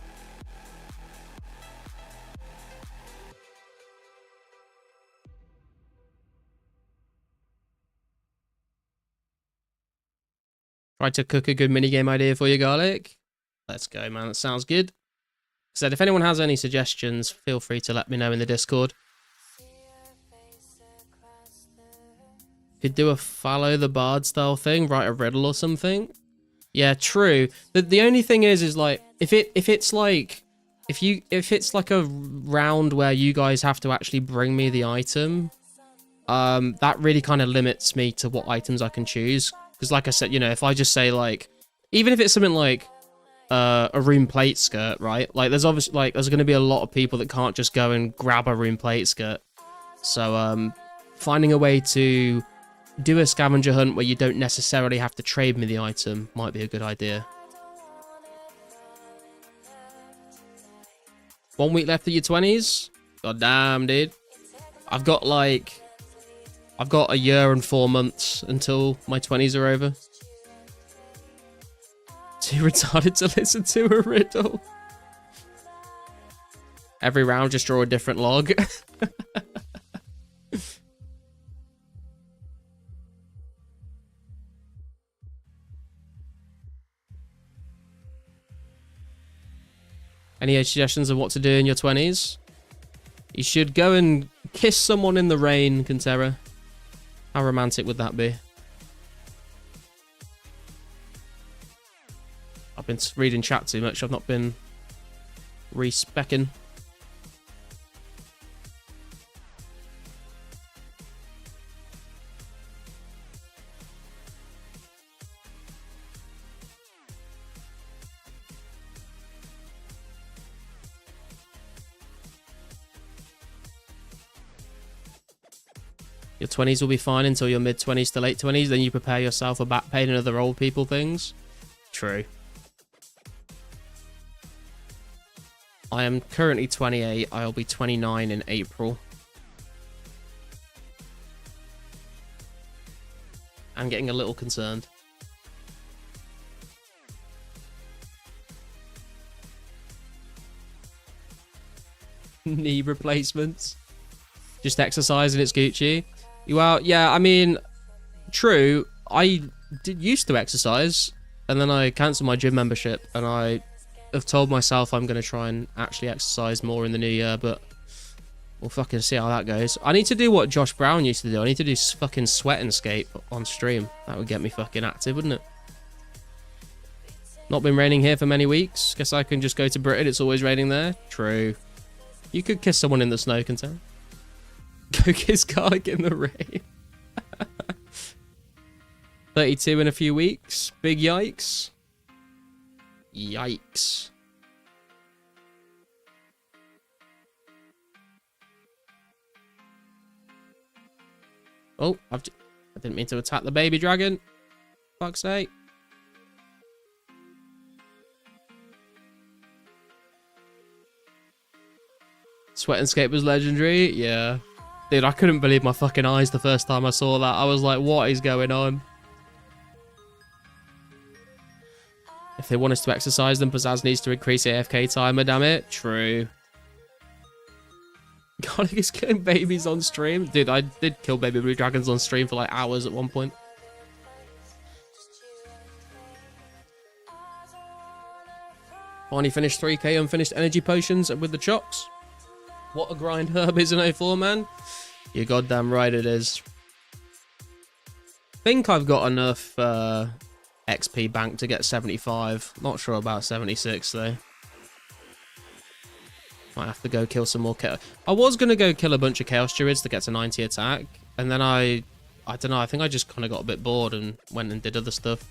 Try to cook a good minigame idea for you, Garlic. Let's go, man. That sounds good. Said if anyone has any suggestions, feel free to let me know in the Discord. Could do a follow the bard style thing, write a riddle or something. Yeah, true. The only thing is like if it's like a round where you guys have to actually bring me the item, that really kind of limits me to what items I can choose. Because like I said, you know, if I just say like, even if it's something like a rune plate skirt, right? Like there's obviously like there's going to be a lot of people that can't just go and grab a rune plate skirt. So finding a way to do a scavenger hunt where you don't necessarily have to trade me the item might be a good idea. 1 week left of your 20s? God damn, dude. I've got a year and 4 months until my 20s are over. Too retarded to listen to a riddle. Every round, just draw a different log. Any suggestions of what to do in your 20s? You should go and kiss someone in the rain, Kintera. How romantic would that be? I've been reading chat too much. I've not been respecking. Your 20s will be fine until your mid-20s to late 20s. Then you prepare yourself for back pain and other old people things. True. I am currently 28. I'll be 29 in April. I'm getting a little concerned. Knee replacements. Just exercise and it's Gucci. Well, yeah, I mean, true. I used to exercise, and then I cancelled my gym membership, and I have told myself I'm going to try and actually exercise more in the new year, but we'll fucking see how that goes. I need to do what Josh Brown used to do. I need to do fucking sweat and scape on stream. That would get me fucking active, wouldn't it? Not been raining here for many weeks. Guess I can just go to Britain. It's always raining there. True. You could kiss someone in the snow, Content. Go kiss Garlic in the rain. 32 in a few weeks. Big yikes. Yikes. Oh, I didn't mean to attack the baby dragon. Fuck's sake. Sweat and Skate was legendary. Yeah. Dude, I couldn't believe my fucking eyes the first time I saw that. I was like, what is going on? If they want us to exercise them, Pizzazz needs to increase AFK timer, damn it. True. God, he's killing babies on stream. Dude, I did kill baby blue dragons on stream for like hours at one point. Finally finished 3k unfinished energy potions with the chocks. What a grind herb is an 04, man. You're goddamn right it is. Think I've got enough XP bank to get 75. Not sure about 76 though. Might have to go kill some more chaos. I was going to go kill a bunch of chaos druids to get to 90 attack. And then I don't know, I think I just kind of got a bit bored and went and did other stuff.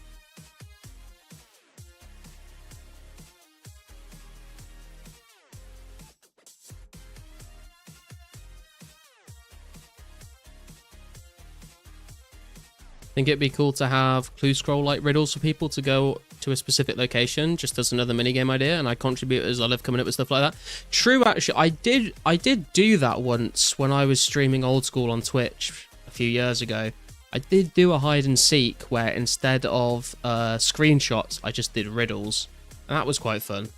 I think it'd be cool to have clue scroll like riddles for people to go to a specific location, just as another minigame idea, and I contribute as I love coming up with stuff like that. True, actually, I did do that once when I was streaming old school on Twitch a few years ago. I did do a hide and seek where instead of screenshots, I just did riddles, and that was quite fun.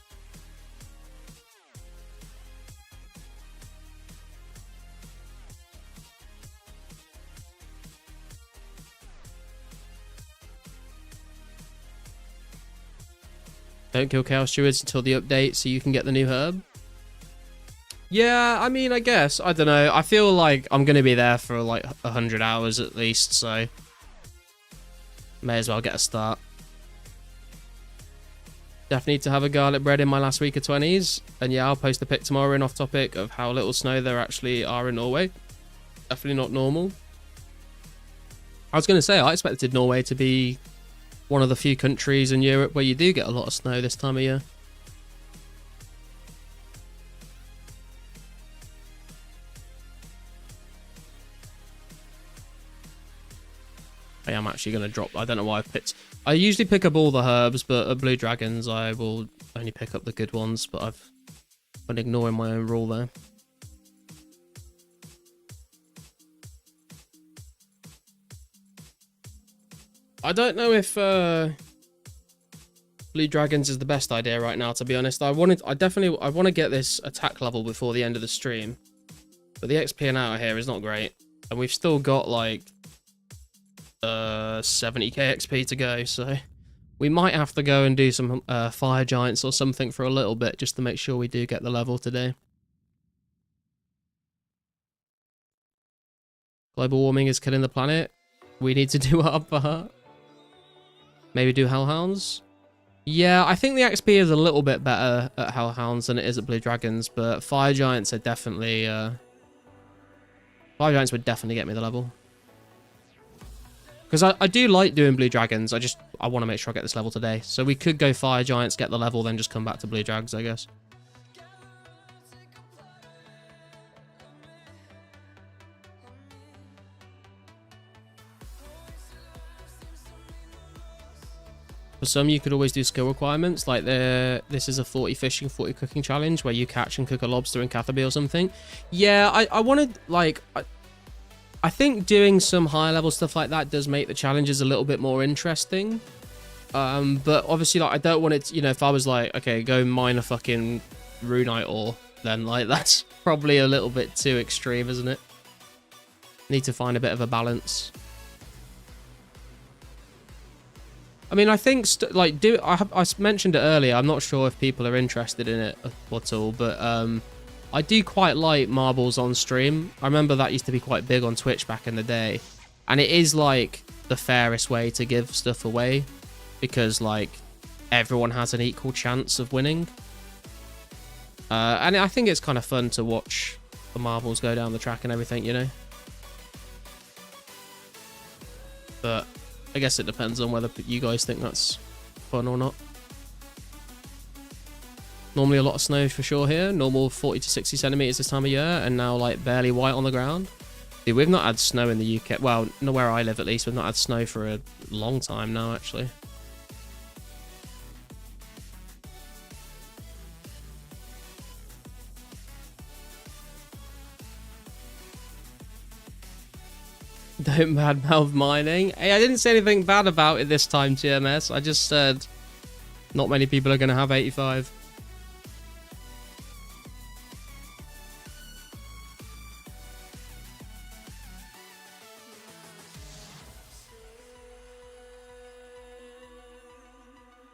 Don't kill Chaos Druids until the update so you can get the new herb. Yeah, I mean, I guess. I don't know. I feel like I'm going to be there for like 100 hours at least, so may as well get a start. Definitely need to have a garlic bread in my last week of 20s. And yeah, I'll post a pic tomorrow in off topic of how little snow there actually are in Norway. Definitely not normal. I was going to say, I expected Norway to be one of the few countries in Europe where you do get a lot of snow this time of year. I am actually going to drop. I don't know why I've picked. I usually pick up all the herbs, but at Blue Dragons I will only pick up the good ones. But I've been ignoring my own rule there. I don't know if Blue Dragons is the best idea right now. To be honest, I want to get this attack level before the end of the stream, but the XP out here is not great, and we've still got like 70k XP to go, so we might have to go and do some fire giants or something for a little bit just to make sure we do get the level today. Global warming is killing the planet. We need to do our part. Maybe do Hellhounds. Yeah, I think the XP is a little bit better at Hellhounds than it is at Blue Dragons, but fire giants are definitely fire giants would definitely get me the level. Because I do like doing Blue Dragons, I want to make sure I get this level today. So we could go Fire Giants, get the level, then just come back to Blue Drags, I guess. For some, you could always do skill requirements, like this is a 40 fishing, 40 cooking challenge, where you catch and cook a lobster in Catherby or something. Yeah, I wanted, like... I think doing some higher level stuff like that does make the challenges a little bit more interesting. But obviously, like, I don't want it to, you know, if I was like, okay, go mine a fucking runite ore, then like that's probably a little bit too extreme, isn't it? Need to find a bit of a balance. I mean, I think I mentioned it earlier. I'm not sure if people are interested in it at all, but I do quite like marbles on stream. I remember that used to be quite big on Twitch back in the day. And it is like the fairest way to give stuff away, because like everyone has an equal chance of winning. And I think it's kind of fun to watch the marbles go down the track and everything, you know. But I guess it depends on whether you guys think that's fun or not. Normally a lot of snow for sure here. Normal 40 to 60 centimeters this time of year, and now like barely white on the ground. Dude, we've not had snow in the UK. Well, not where I live at least. We've not had snow for a long time now, actually. Don't badmouth mining. Hey, I didn't say anything bad about it this time, TMS. I just said not many people are going to have 85.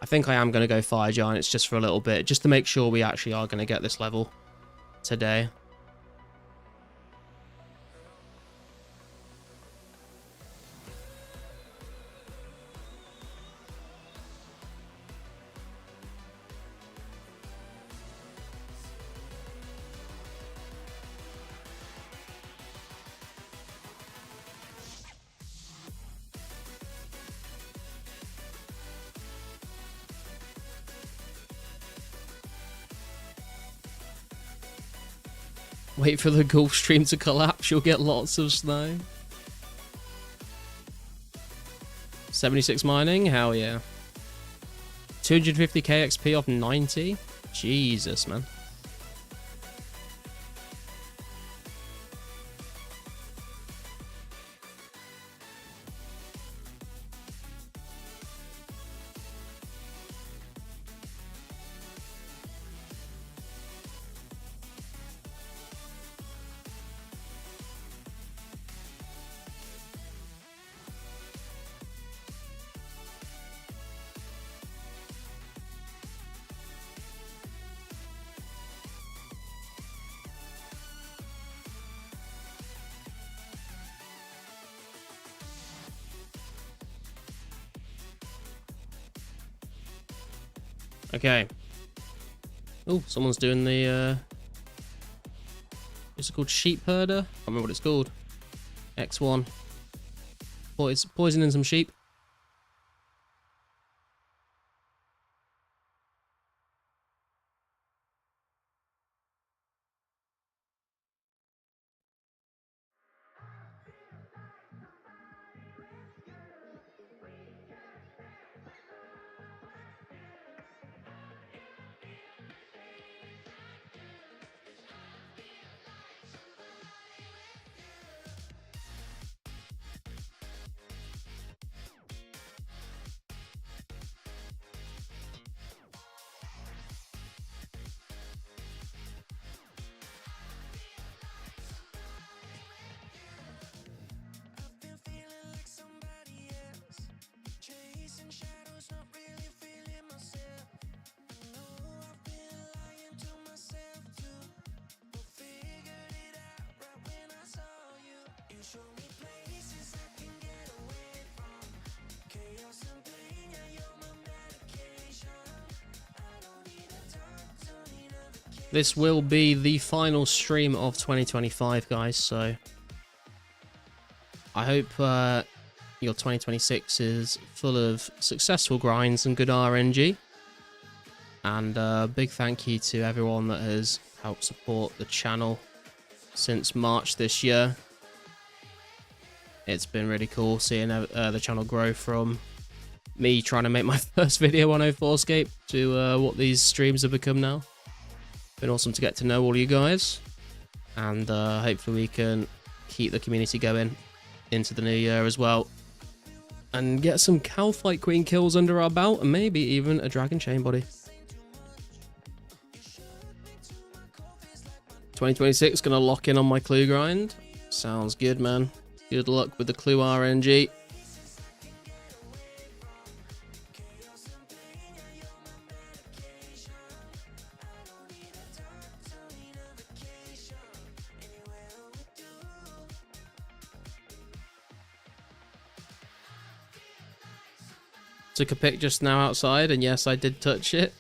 I think I am going to go Fire Giants just for a little bit, just to make sure we actually are going to get this level today. Wait for the Gulf Stream to collapse, you'll get lots of snow. 76 mining? Hell yeah. 250k XP off 90? Jesus, man. Okay. Oh, someone's doing the, what's it called? Sheep herder? I can't remember what it's called. X1. It's poisoning some sheep. Been feeling like somebody else, chasing shadows, not really feeling myself. No, I've been lying to myself too, but figured it out right when I saw you. You show me places I can get away from chaos and pain. Yeah, you're my medication. I don't need a talk, don't need a vacation. This will be the final stream of 2025, guys, so I hope your 2026 is full of successful grinds and good RNG. And big thank you to everyone that has helped support the channel since March this year. It's been really cool seeing the channel grow from me trying to make my first video on 2004scape to what these streams have become now. Been awesome to get to know all you guys, and hopefully we can keep the community going into the new year as well, and get some Cow Fight Queen kills under our belt, and maybe even a Dragon Chain Body. 2026 gonna lock in on my clue grind. Sounds good, man. Good luck with the clue RNG. Took a pic just now outside, and yes, I did touch it.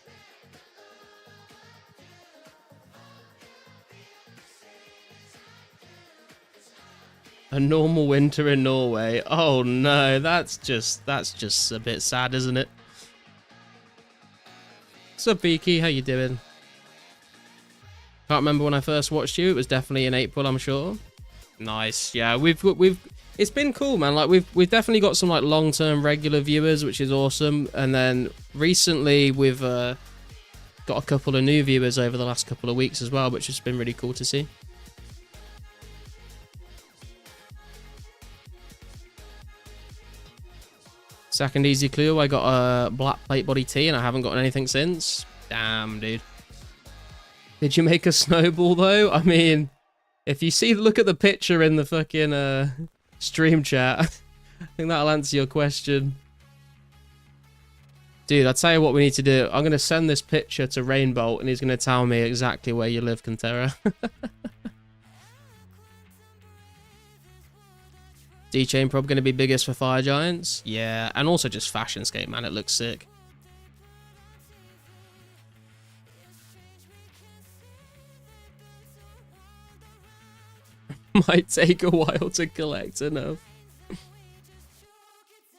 A normal winter in Norway. Oh no, that's just a bit sad, isn't it? What's up, Beaky? How you doing? Can't remember when I first watched you. It was definitely in April, I'm sure. Nice. Yeah, we've it's been cool, man. Like we've definitely got some like long-term regular viewers, which is awesome. And then recently we've got a couple of new viewers over the last couple of weeks as well, which has been really cool to see. Second easy clue, I got a black plate body tee, and I haven't gotten anything since. Damn, dude. Did you make a snowball though? I mean, if you look at the picture in the fucking stream chat, I think that'll answer your question. Dude, I'll tell you what we need to do. I'm going to send this picture to Rainbolt, and he's going to tell me exactly where you live, Cantera. D-Chain probably going to be biggest for Fire Giants. Yeah, and also just Fashion Skate, man. It looks sick. Might take a while to collect enough.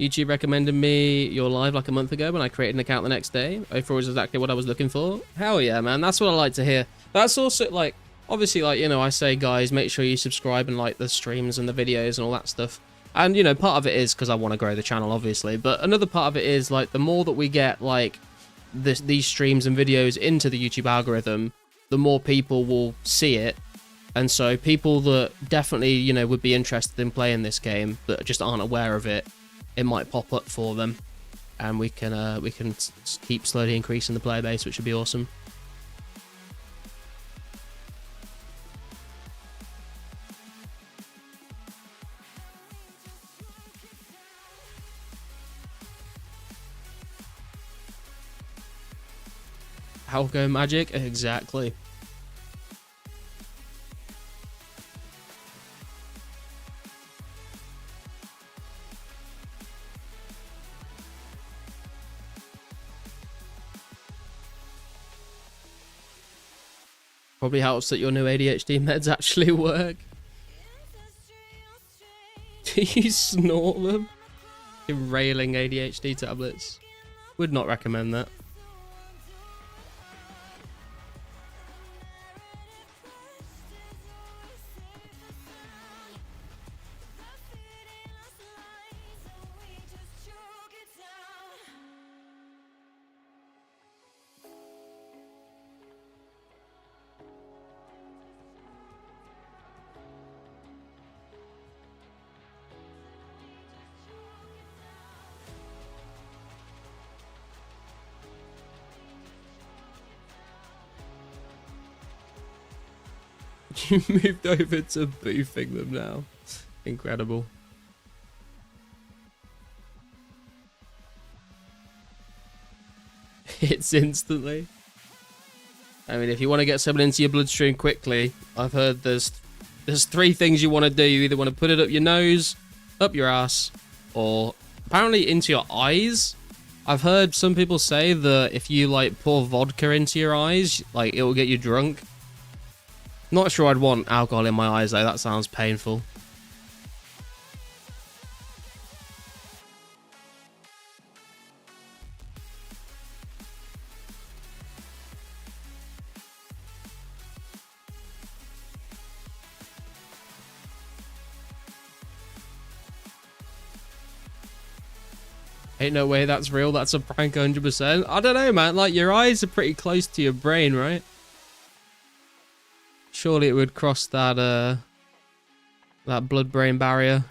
YouTube recommended me your live like a month ago when I created an account the next day. 04 was exactly what I was looking for. Hell yeah, man. That's what I like to hear. That's also, like, obviously, like, you know, I say, guys, make sure you subscribe and like the streams and the videos and all that stuff. And, you know, part of it is because I want to grow the channel, obviously. But another part of it is, like, the more that we get, like, these streams and videos into the YouTube algorithm, the more people will see it. And so people that definitely, you know, would be interested in playing this game but just aren't aware of it, it might pop up for them. And we can keep slowly increasing the player base, which would be awesome. How go Magic? Exactly. Probably helps that your new ADHD meds actually work. Do you snort them? You're railing ADHD tablets. Would not recommend that. You moved over to boofing them now. Incredible. Hits instantly. I mean, if you want to get someone into your bloodstream quickly, I've heard there's 3 things you want to do. You either want to put it up your nose, up your ass, or apparently into your eyes. I've heard some people say that if you like pour vodka into your eyes, like it will get you drunk. Not sure I'd want alcohol in my eyes though, that sounds painful. Ain't no way that's real, that's a prank 100%. I don't know, man, like your eyes are pretty close to your brain, right? Surely it would cross that that blood-brain barrier.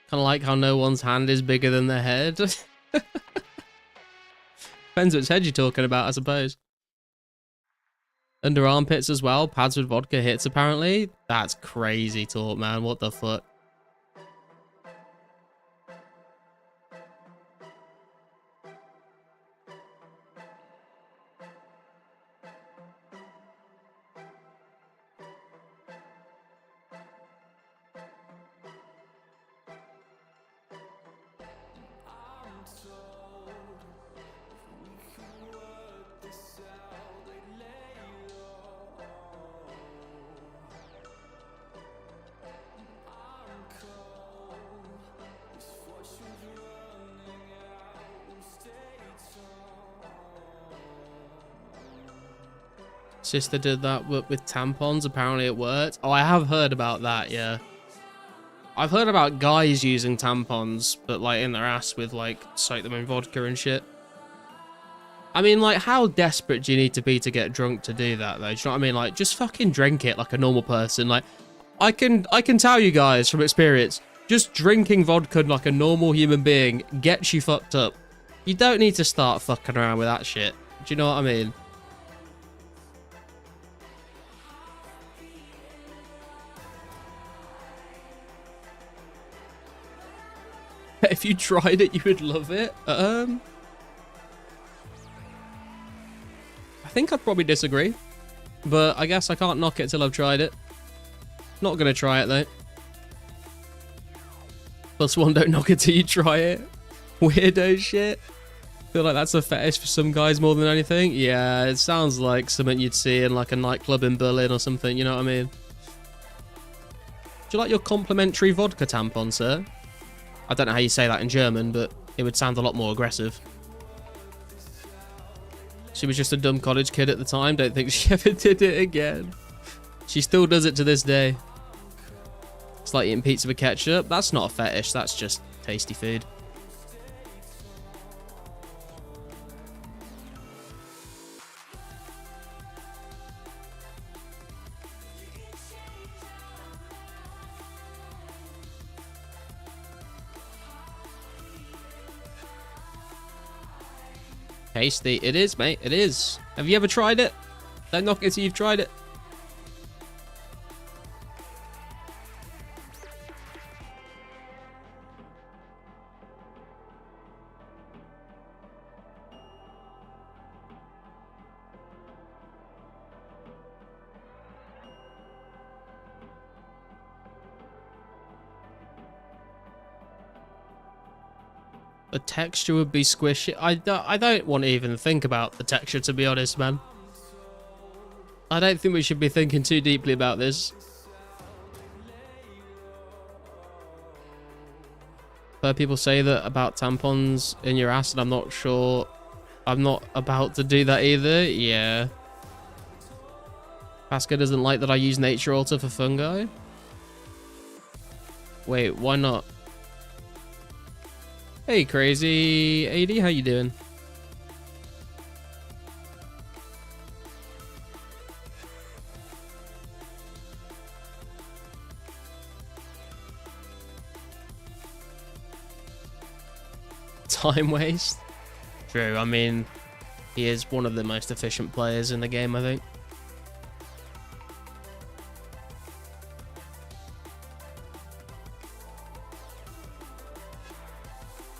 Kind of like how no one's hand is bigger than their head. Depends which head you're talking about, I suppose. Under armpits as well, pads with vodka hits apparently. That's crazy talk, man. What the fuck? Sister did that with tampons. Apparently it worked. Oh, I have heard about that, yeah. I've heard about guys using tampons, but like in their ass with like soak them in vodka and shit. I mean, like, how desperate do you need to be to get drunk to do that, though? Do you know what I mean? Like, just fucking drink it like a normal person. Like, I can tell you guys from experience, just drinking vodka like a normal human being gets you fucked up. You don't need to start fucking around with that shit. Do you know what I mean? If you tried it, you would love it. I think I'd probably disagree, but I guess I can't knock it till I've tried it. Not gonna try it though. +1, don't knock it till you try it. Weirdo shit. Feel like that's a fetish for some guys more than anything. Yeah, it sounds like something you'd see in like a nightclub in Berlin or something, you know what I mean? Do you like your complimentary vodka tampon, sir? I don't know how you say that in German, but it would sound a lot more aggressive. She was just a dumb college kid at the time. Don't think she ever did it again. She still does it to this day. It's like eating pizza with ketchup. That's not a fetish. That's just tasty food. Tasty. It is, mate. It is. Have you ever tried it? Don't knock it till you've tried it. the texture would be squishy. I don't want to even think about the texture, to be honest, man. I don't think we should be thinking too deeply about this. Heard people say that about tampons in your ass, and I'm not sure. I'm not about to do that either. Yeah. Pascal doesn't like that I use Nature Alter for fungi. Wait, why not? Hey, crazy AD, how you doing? Time waste? True, I mean, he is one of the most efficient players in the game, I think.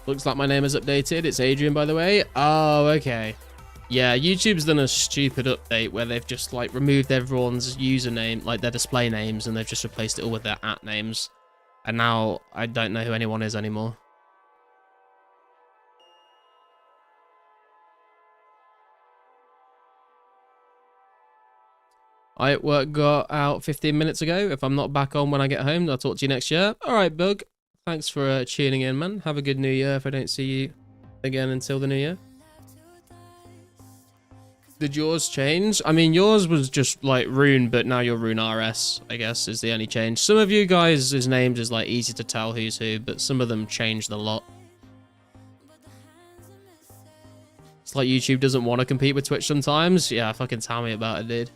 Looks like my name is updated. It's Adrian, by the way. Oh, okay. Yeah, YouTube's done a stupid update where they've just, like, removed everyone's username, like, their display names, and they've just replaced it all with their @ names. And now I don't know who anyone is anymore. Work got out 15 minutes ago. If I'm not back on when I get home, I'll talk to you next year. All right, Bug. Thanks for tuning in, man. Have a good new year if I don't see you again until the new year. Did yours change? I mean, yours was just like Rune, but now you're Rune RS, I guess, is the only change. Some of you guys' names is like easy to tell who's who, but some of them changed a lot. It's like YouTube doesn't want to compete with Twitch sometimes. Yeah, fucking tell me about it, dude.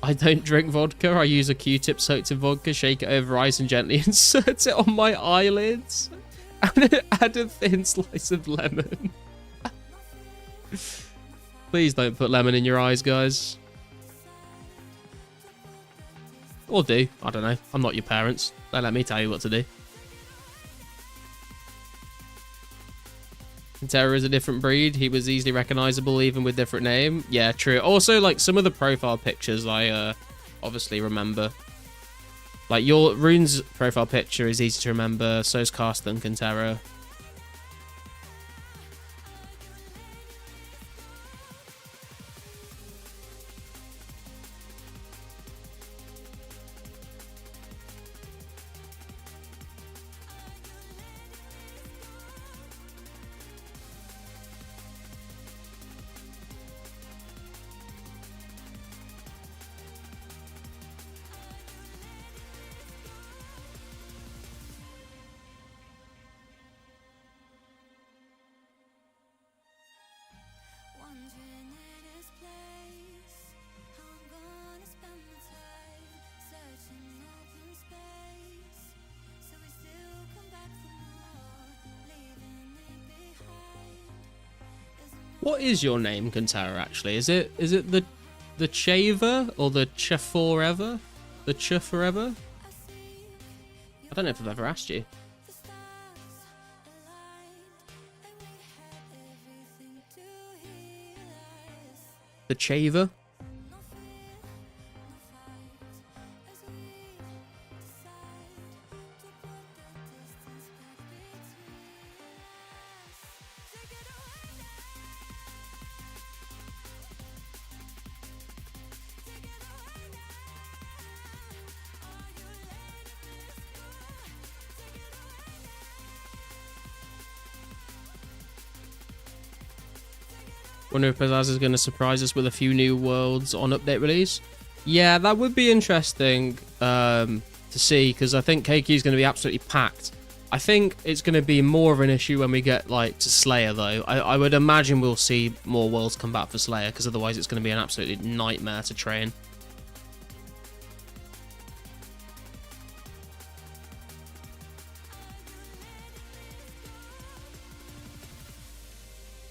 I don't drink vodka. I use a Q-tip soaked in vodka, shake it over ice and gently insert it on my eyelids. And add a thin slice of lemon. Please don't put lemon in your eyes, guys. Or do. I don't know. I'm not your parents. Don't let me tell you what to do. Terror is a different breed. He was easily recognizable even with different name. Yeah, true. Also, like, some of the profile pictures I obviously remember. Like, your Rune's profile picture is easy to remember. So's Karsten and Terror. What is your name, Kantara, actually? Is it the Chaver or the Cha Forever? The Cha Forever? I don't know if I've ever asked you. The Chaver? Wonder if Pizzazz is going to surprise us with a few new worlds on update release. Yeah, that would be interesting to see, because I think KQ is going to be absolutely packed. I think it's going to be more of an issue when we get like to Slayer, though. I would imagine we'll see more worlds come back for Slayer, because otherwise it's going to be an absolute nightmare to train.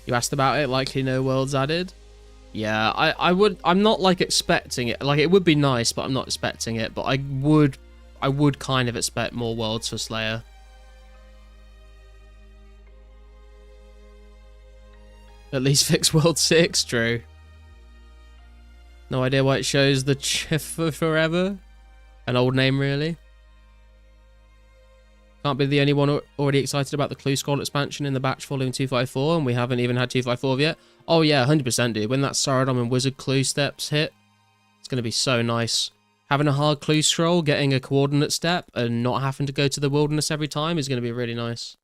You asked about it, likely no worlds added. Yeah, I'm not like expecting it. Like, it would be nice, but I'm not expecting it. But I would kind of expect more worlds for Slayer. At least fix World 6, true. No idea why it shows the Chiff Forever. An old name, really. Can't be the only one already excited about the Clue Scroll expansion in the batch following 254, and we haven't even had 254 yet. Oh yeah, 100% dude. When that Saradom and Wizard Clue steps hit, it's going to be so nice. Having a hard Clue Scroll, getting a coordinate step, and not having to go to the wilderness every time is going to be really nice.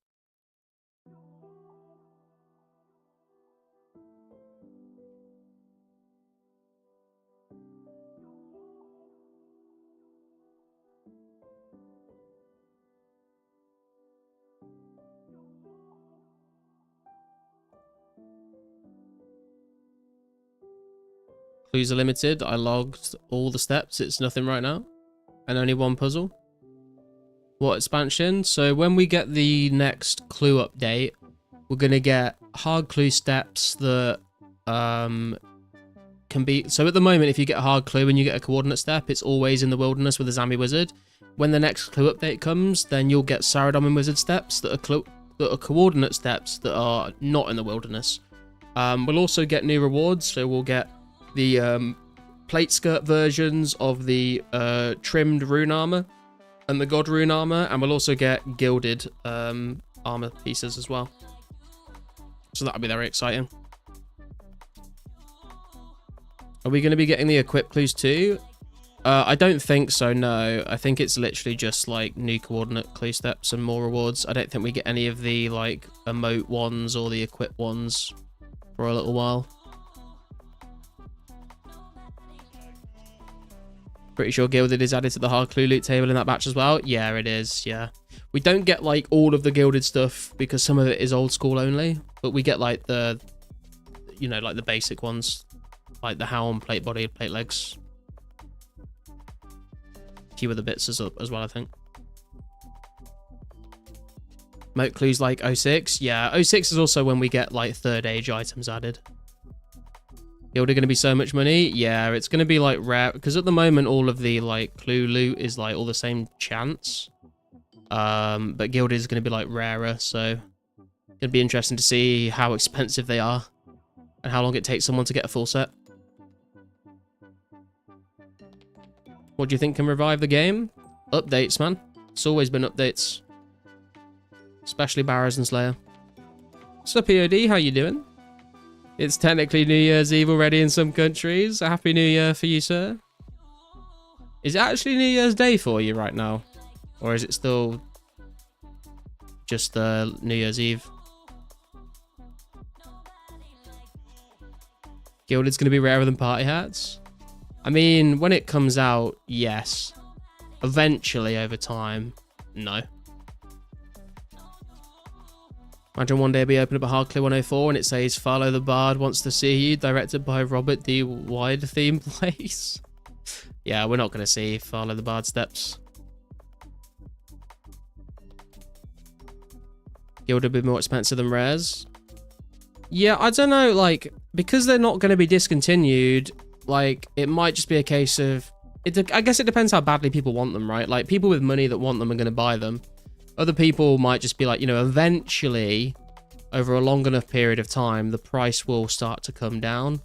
Clues are limited. I logged all the steps. It's nothing right now. And only one puzzle. What expansion? So when we get the next clue update, we're going to get hard clue steps that can be... So at the moment, if you get a hard clue and you get a coordinate step, it's always in the wilderness with a Zambi Wizard. When the next clue update comes, then you'll get Saradom and Wizard steps that are coordinate steps that are not in the wilderness. We'll also get new rewards, so we'll get the plate skirt versions of the trimmed rune armor and the god rune armor, and we'll also get gilded armor pieces as well. So that'll be very exciting. Are we going to be getting the equip clues too? I don't think so, no. I think it's literally just like new coordinate clue steps and more rewards. I don't think we get any of the like emote ones or the equip ones for a little while. Pretty sure Gilded is added to the hard clue loot table in that batch as well. Yeah, it is. Yeah. We don't get like all of the Gilded stuff because some of it is old school only, but we get like the, you know, like the basic ones, like the helm, plate body, plate legs. A few other bits as well, I think. Moat clues like 06. Yeah, 06 is also when we get like third age items added. Gilded going to be so much money? Yeah, it's going to be like rare, because at the moment all of the like clue loot is like all the same chance. But Gilded is going to be like rarer, so it'd be interesting to see how expensive they are and how long it takes someone to get a full set. What do you think can revive the game? Updates, man. It's always been updates. Especially Barrows and Slayer. What's up, POD? How you doing? It's technically New Year's Eve already in some countries. A Happy New Year for you, sir. Is it actually New Year's Day for you right now? Or is it still just New Year's Eve? Gilded's going to be rarer than party hats? I mean, when it comes out, yes. Eventually, over time, no. Imagine one day we open up a hard clue 104 and it says "Follow the Bard wants to see you," directed by Robert D. Wide theme plays. Yeah, we're not going to see Follow the Bard steps. Guild will be more expensive than rares. Yeah, I don't know, like, because they're not going to be discontinued, like, it might just be a case of... I guess it depends how badly people want them, right? Like, people with money that want them are going to buy them. Other people might just be like, you know, eventually, over a long enough period of time, the price will start to come down.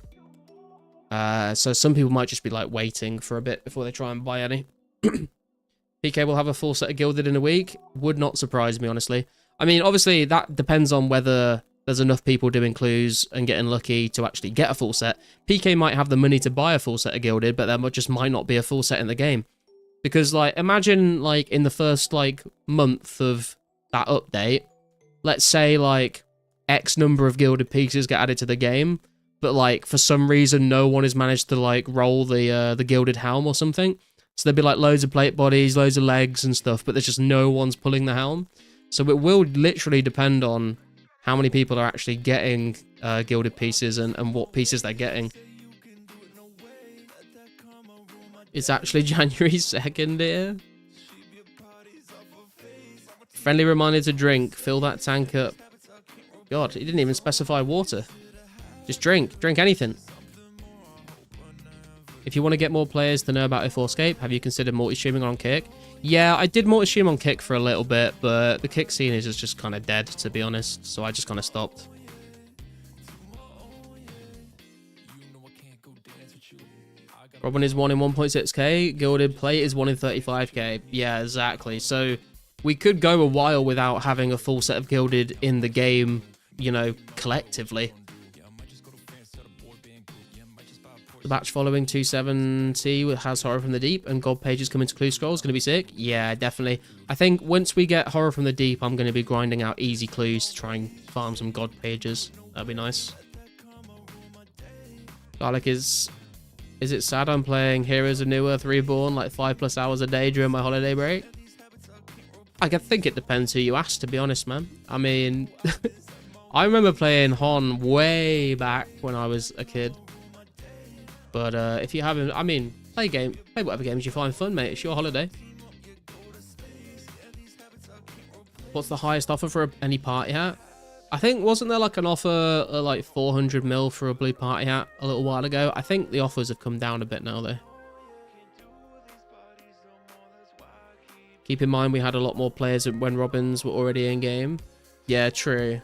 So some people might just be like waiting for a bit before they try and buy any. PK will have a full set of Gilded in a week. Would not surprise me, honestly. I mean, obviously, that depends on whether there's enough people doing clues and getting lucky to actually get a full set. PK might have the money to buy a full set of Gilded, but there just might not be a full set in the game. Because, like, imagine, like, in the first, like, month of that update, let's say, like, X number of Gilded pieces get added to the game, but, like, for some reason, no one has managed to, like, roll the Gilded helm or something. So there'd be, like, loads of plate bodies, loads of legs and stuff, but there's just no one's pulling the helm. So it will literally depend on how many people are actually getting Gilded pieces and what pieces they're getting. It's actually January 2nd here. Friendly reminder to drink. Fill that tank up. God, he didn't even specify water. Just drink. Drink anything. If you want to get more players to know about 2004scape, have you considered multi-streaming on Kick? Yeah, I did multi-stream on Kick for a little bit, but the Kick scene is just kind of dead, to be honest. So I just kind of stopped. Robin is 1 in 1.6k. Gilded plate is 1 in 35k. Yeah, exactly. So We could go a while without having a full set of gilded in the game, you know, collectively. The batch following 270 has Horror from the Deep and God pages coming to Clue Scrolls. Going to be sick? Yeah, definitely. I think once we get Horror from the Deep, I'm going to be grinding out easy clues to try and farm some God pages. That'd be nice. Garlic is it sad I'm playing Heroes of New Earth Reborn like 5+ hours a day during my holiday break? I think it depends who you ask, to be honest, man. I mean, I remember playing Hon way back when I was a kid. But if you haven't, I mean, play whatever games you find fun, mate. It's your holiday. What's the highest offer for any party hat? I think, wasn't there like an offer like 400 mil for a blue party hat a little while ago? I think the offers have come down a bit now, though. Keep in mind we had a lot more players when Robins were already in game. Yeah, true.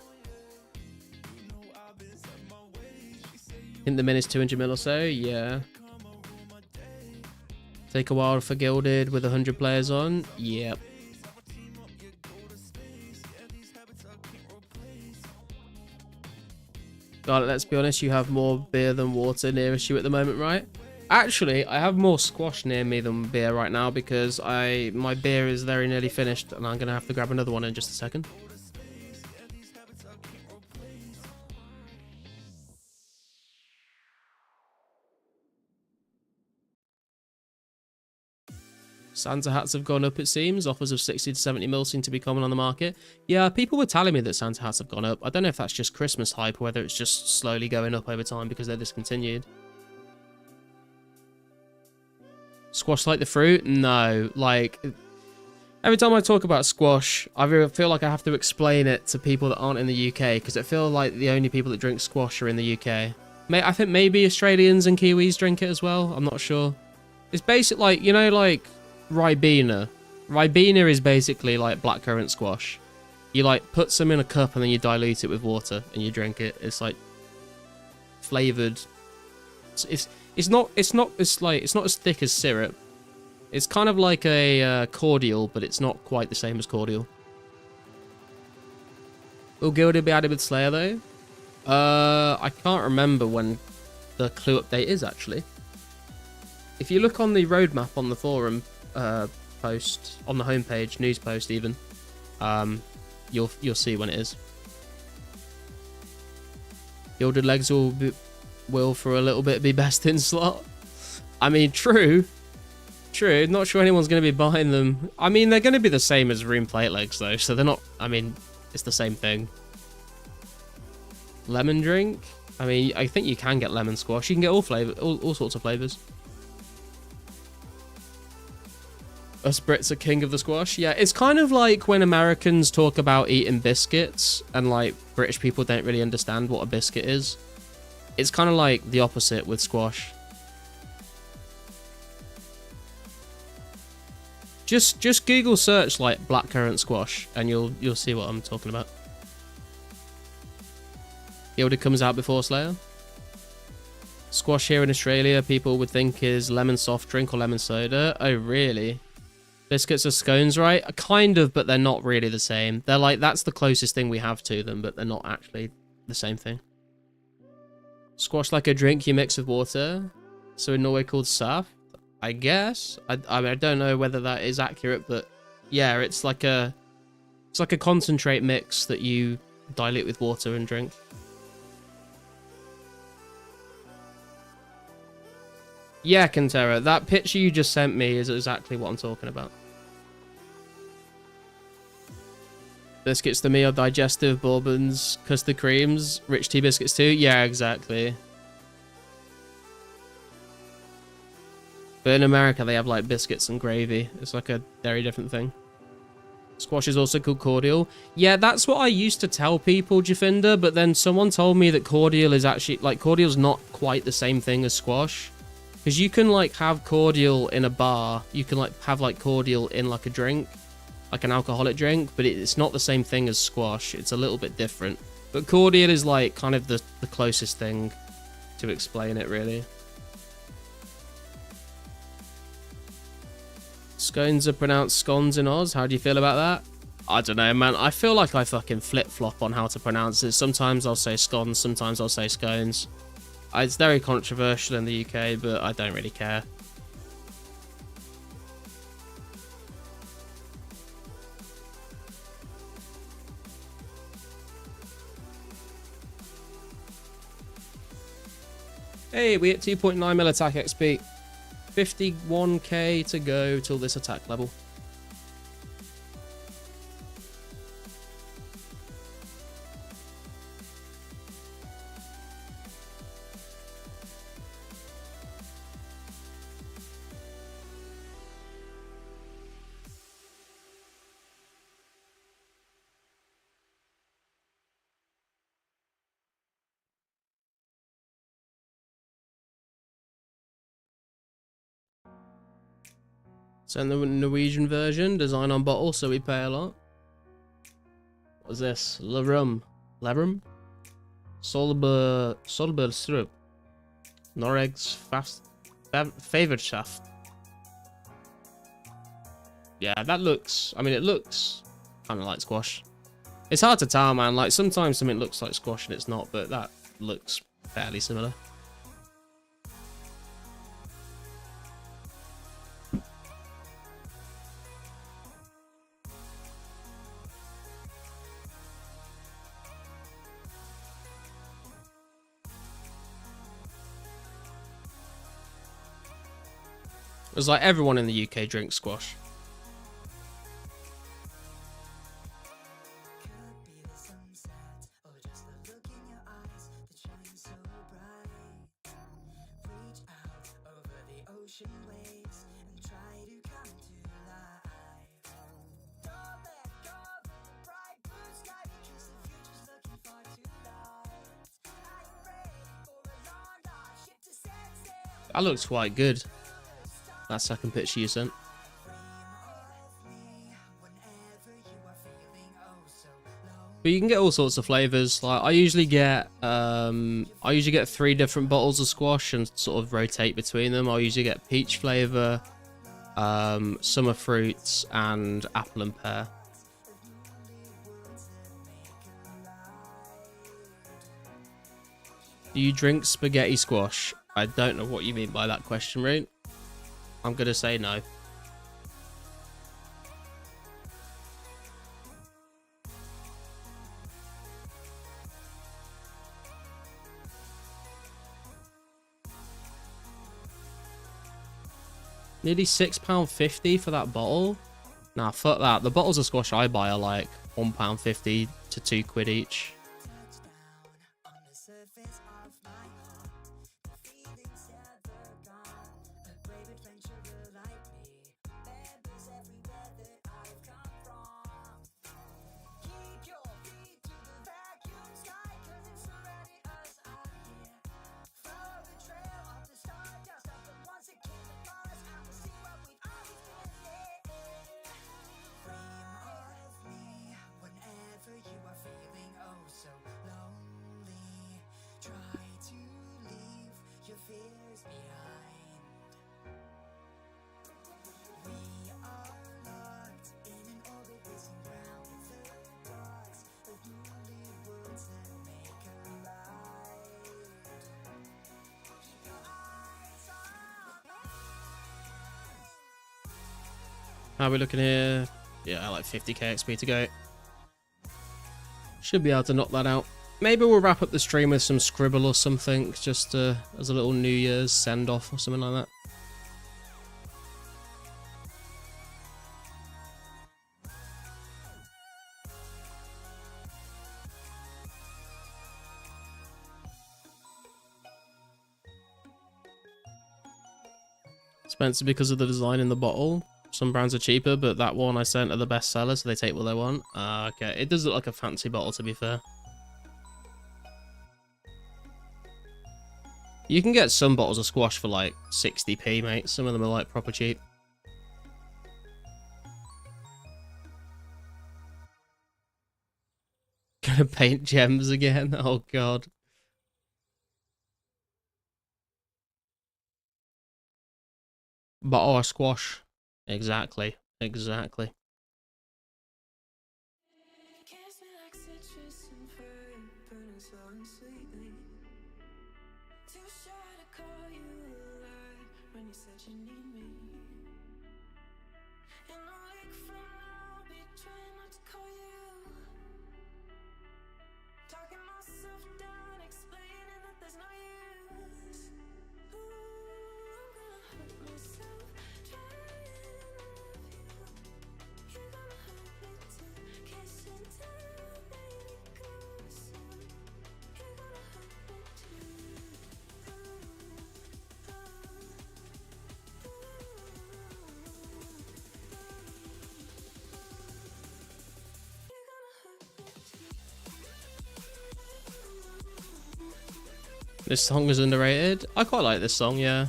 I think the minute's 200 mil or so, yeah. Take a while for Gilded with 100 players on, yep. God, let's be honest, you have more beer than water nearest you at the moment, right? Actually, I have more squash near me than beer right now because my beer is very nearly finished and I'm going to have to grab another one in just a second. Santa hats have gone up, it seems. Offers of 60 to 70 mil seem to be common on the market. Yeah, people were telling me that Santa hats have gone up. I don't know if that's just Christmas hype or whether it's just slowly going up over time because they're discontinued. Squash like the fruit? No. Like, every time I talk about squash, I feel like I have to explain it to people that aren't in the UK because I feel like the only people that drink squash are in the UK. I think maybe Australians and Kiwis drink it as well. I'm not sure. It's basically like, you know, like Ribena. Ribena is basically like blackcurrant squash. You like put some in a cup and then you dilute it with water and you drink it. It's like flavored. It's not as thick as syrup. It's kind of like a cordial, but it's not quite the same as cordial. Will Gilded be added with Slayer though? I can't remember when the clue update is actually. If you look on the roadmap on the forum post on the homepage, news post even, you'll see when it is. Gilded legs will for a little bit be best in slot. I mean, true. Not sure anyone's going to be buying them. I mean, they're going to be the same as room plate legs though, so they're not. I mean, it's the same thing. Lemon drink. I mean, I think you can get lemon squash. You can get all sorts of flavors. Us Brits are king of the squash. Yeah, it's kind of like when Americans talk about eating biscuits and like British people don't really understand what a biscuit is. It's kind of like the opposite with squash. Just Google search like blackcurrant squash and you'll see what I'm talking about. Gilded comes out before Slayer. Squash here in Australia people would think is lemon soft drink or lemon soda. Oh really? Biscuits are scones, right? Kind of, but they're not really the same. They're like, that's the closest thing we have to them, but they're not actually the same thing. Squash like a drink you mix with water. So in Norway called saft, I guess. I mean, I don't know whether that is accurate, but yeah, it's like a concentrate mix that you dilute with water and drink. Yeah, Kentera, that picture you just sent me is exactly what I'm talking about. Biscuits to me are digestive, bourbons, custard creams, rich tea biscuits too. Yeah, exactly. But in America, they have like biscuits and gravy. It's like a very different thing. Squash is also called cordial. Yeah, that's what I used to tell people, Jafinda, but then someone told me that cordial is actually, like, cordial's not quite the same thing as squash. Because you can, like, have cordial in a bar. You can, like, have, like, cordial in, like, a drink. Like an alcoholic drink, but it's not the same thing as squash. It's a little bit different. But cordial is, like, kind of the closest thing to explain it, really. Scones are pronounced scones in Oz. How do you feel about that? I don't know, man. I feel like I fucking flip-flop on how to pronounce it. Sometimes I'll say scones, sometimes I'll say scones. It's very controversial in the UK, but I don't really care. Hey, we hit 2.9 mil attack XP. 51k to go till this attack level. So in the Norwegian version, design on bottle, so we pay a lot. What's this? Lerum. Lerum? Solber Strup. Norreg's favorite shaft. Yeah, that looks... I mean, it looks kind of like squash. It's hard to tell, man. Like, sometimes something looks like squash and it's not, but that looks fairly similar. It's like everyone in the UK drinks squash. That looks quite good. That second picture you sent. But you can get all sorts of flavors. Like I usually get 3 different bottles of squash and sort of rotate between them. I'll usually get peach flavor, summer fruits, and apple and pear. Do you drink spaghetti squash? I don't know what you mean by that question, Root. I'm gonna say no. Nearly £6.50 for that bottle? Nah, fuck that. The bottles of squash I buy are like £1.50 to £2 each. How are we looking here? Yeah, like 50k XP to go. Should be able to knock that out. Maybe we'll wrap up the stream with some scribble or something, just as a little New Year's send-off or something like that. Expensive because of the design in the bottle. Some brands are cheaper, but that one I sent are the best seller, so they take what they want. Okay, it does look like a fancy bottle, to be fair. You can get some bottles of squash for like 60p, mate. Some of them are like proper cheap. Gonna paint gems again? Oh god. Bottle of squash. Exactly. Exactly. This song is underrated. I quite like this song, yeah.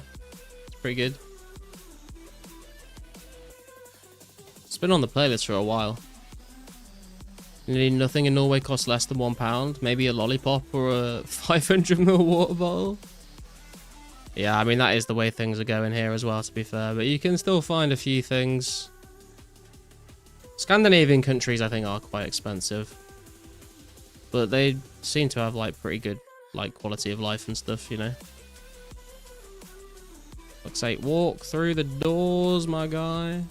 It's pretty good. It's been on the playlist for a while. Nearly nothing in Norway costs less than £1. Maybe a lollipop or a 500ml water bottle. Yeah, I mean, that is the way things are going here as well, to be fair. But you can still find a few things. Scandinavian countries, I think, are quite expensive. But they seem to have, like, pretty good, like, quality of life and stuff, you know. Looks like walk through the doors, my guy.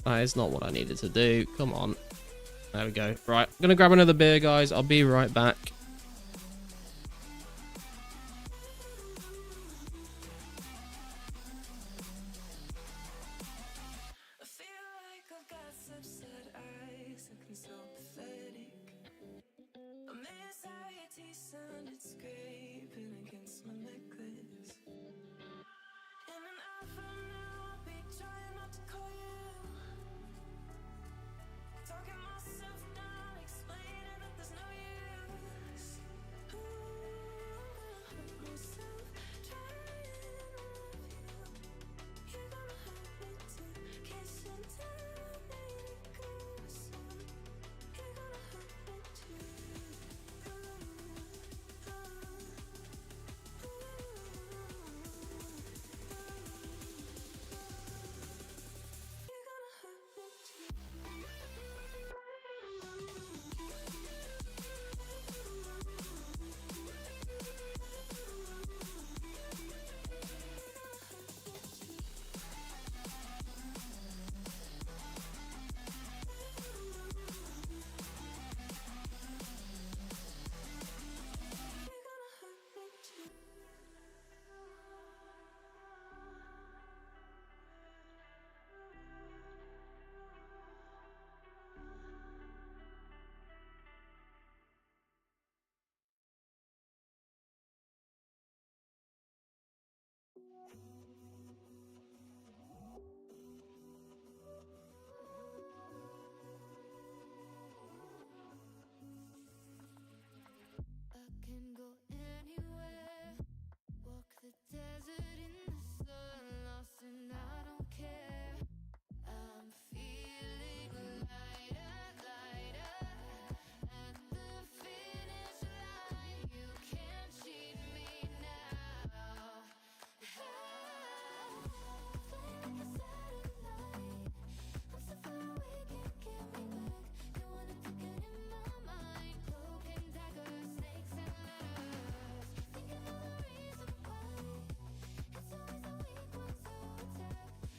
That is not what I needed to do. Come on. There we go. Right, I'm going to grab another beer, guys. I'll be right back.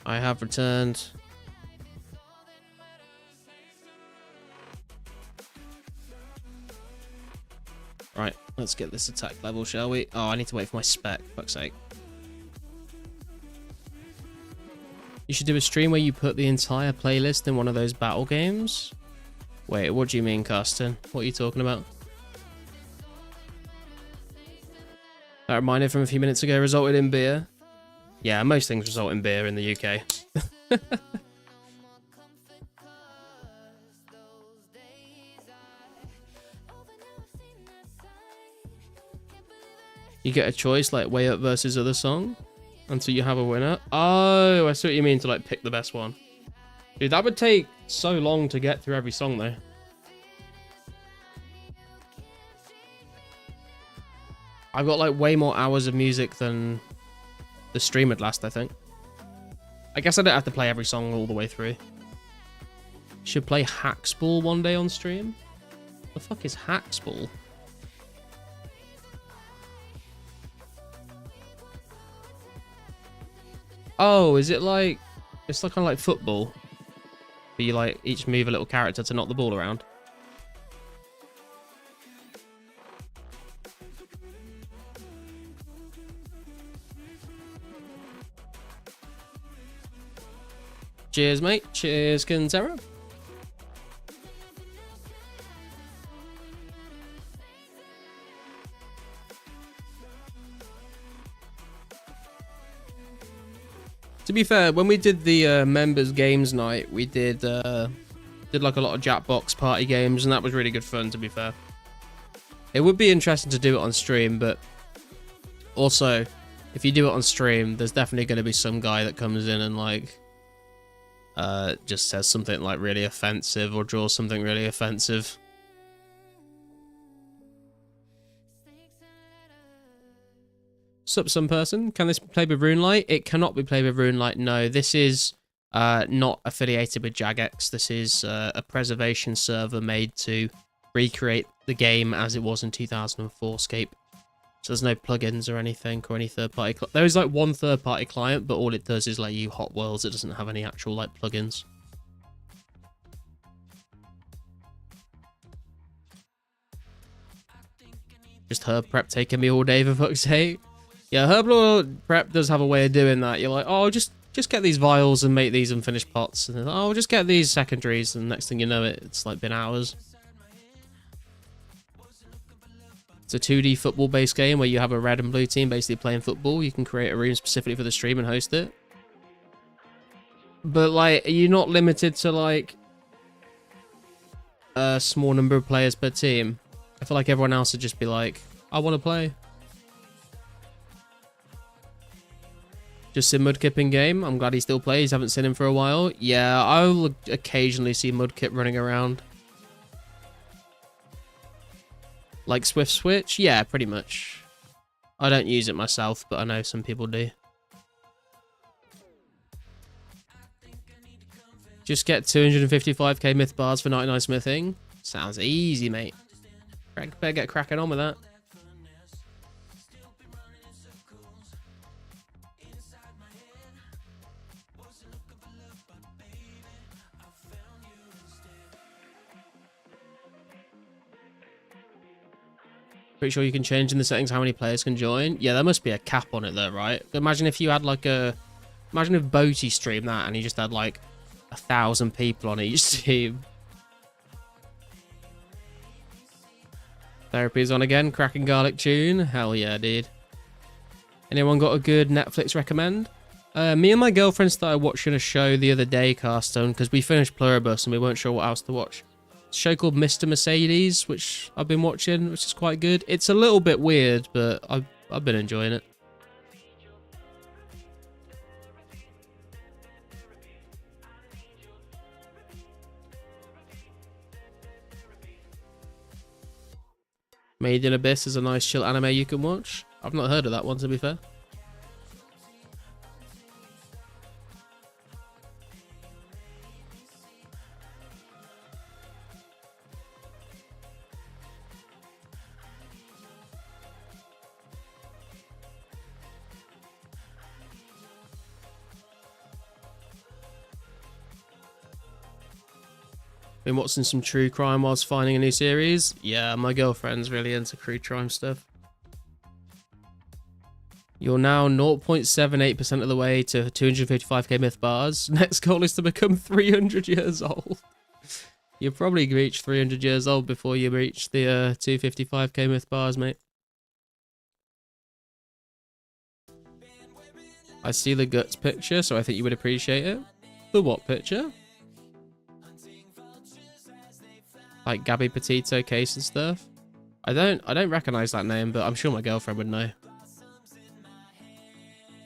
I have returned. Right, let's get this attack level, shall we? Oh, I need to wait for my spec, for fuck's sake. You should do a stream where you put the entire playlist in one of those battle games. Wait, what do you mean, Carsten? What are you talking about? That reminder from a few minutes ago resulted in beer. Yeah, most things result in beer in the UK. You get a choice, like Way Up versus other song, until you have a winner. Oh, I see what you mean, to like pick the best one. Dude, that would take so long to get through every song though. I've got like way more hours of music than the stream would last, I think. I guess I don't have to play every song all the way through. Should play Hacksball one day on stream? The fuck is Hacksball? Oh, is it like... It's like kind of like football. But you like each move a little character to knock the ball around. Cheers, mate. Cheers, Kintera. To be fair, when we did the members games night, we did like a lot of Jackbox party games, and that was really good fun, to be fair. It would be interesting to do it on stream, but Also, if you do it on stream, there's definitely going to be some guy that comes in and like just says something like really offensive or draws something really offensive. Sup, some person? Can this be played with Runelight? It cannot be played with Runelight. No, this is not affiliated with Jagex. This is a preservation server made to recreate the game as it was in 2004scape. So there's no plugins or anything or any third-party. There is like one third-party client, but all it does is let you hot worlds. It doesn't have any actual like plugins. Just herb prep taking me all day for fuck's sake. Yeah, herb prep does have a way of doing that. You're like, oh, just get these vials and make these unfinished pots, and then, oh, just get these secondaries, and next thing you know, it's like been hours. It's a 2D football-based game where you have a red and blue team basically playing football. You can create a room specifically for the stream and host it. But, like, you're not limited to, like, a small number of players per team. I feel like everyone else would just be like, I want to play. Just see Mudkip in game. I'm glad he still plays. Haven't seen him for a while. Yeah, I'll occasionally see Mudkip running around. Like Swift Switch? Yeah, pretty much. I don't use it myself, but I know some people do. Just get 255k myth bars for 99 smithing. Sounds easy, mate. Better get cracking on with that. Pretty sure you can change in the settings how many players can join. Yeah, there must be a cap on it though, right? Imagine if you had like imagine if Boaty streamed that and he just had like 1,000 people on each team. Therapy's on again. Cracking garlic tune. Hell yeah, dude. Anyone got a good Netflix recommend? Me and my girlfriend started watching a show the other day, Carstone, because we finished Pluribus and we weren't sure what else to watch. It's a show called Mr. Mercedes, which I've been watching, which is quite good. It's a little bit weird, but I've been enjoying it. Made in Abyss is a nice chill anime you can watch. I've not heard of that one, to be fair. Been watching some true crime whilst finding a new series. Yeah, my girlfriend's really into true crime stuff. You're now 0.78% of the way to 255k myth bars. Next goal is to become 300 years old. You'll probably reach 300 years old before you reach the 255k myth bars, mate. I see the guts picture, so I think you would appreciate it. The what picture? Like Gabby Petito case and stuff. I don't recognize that name, but I'm sure my girlfriend would know.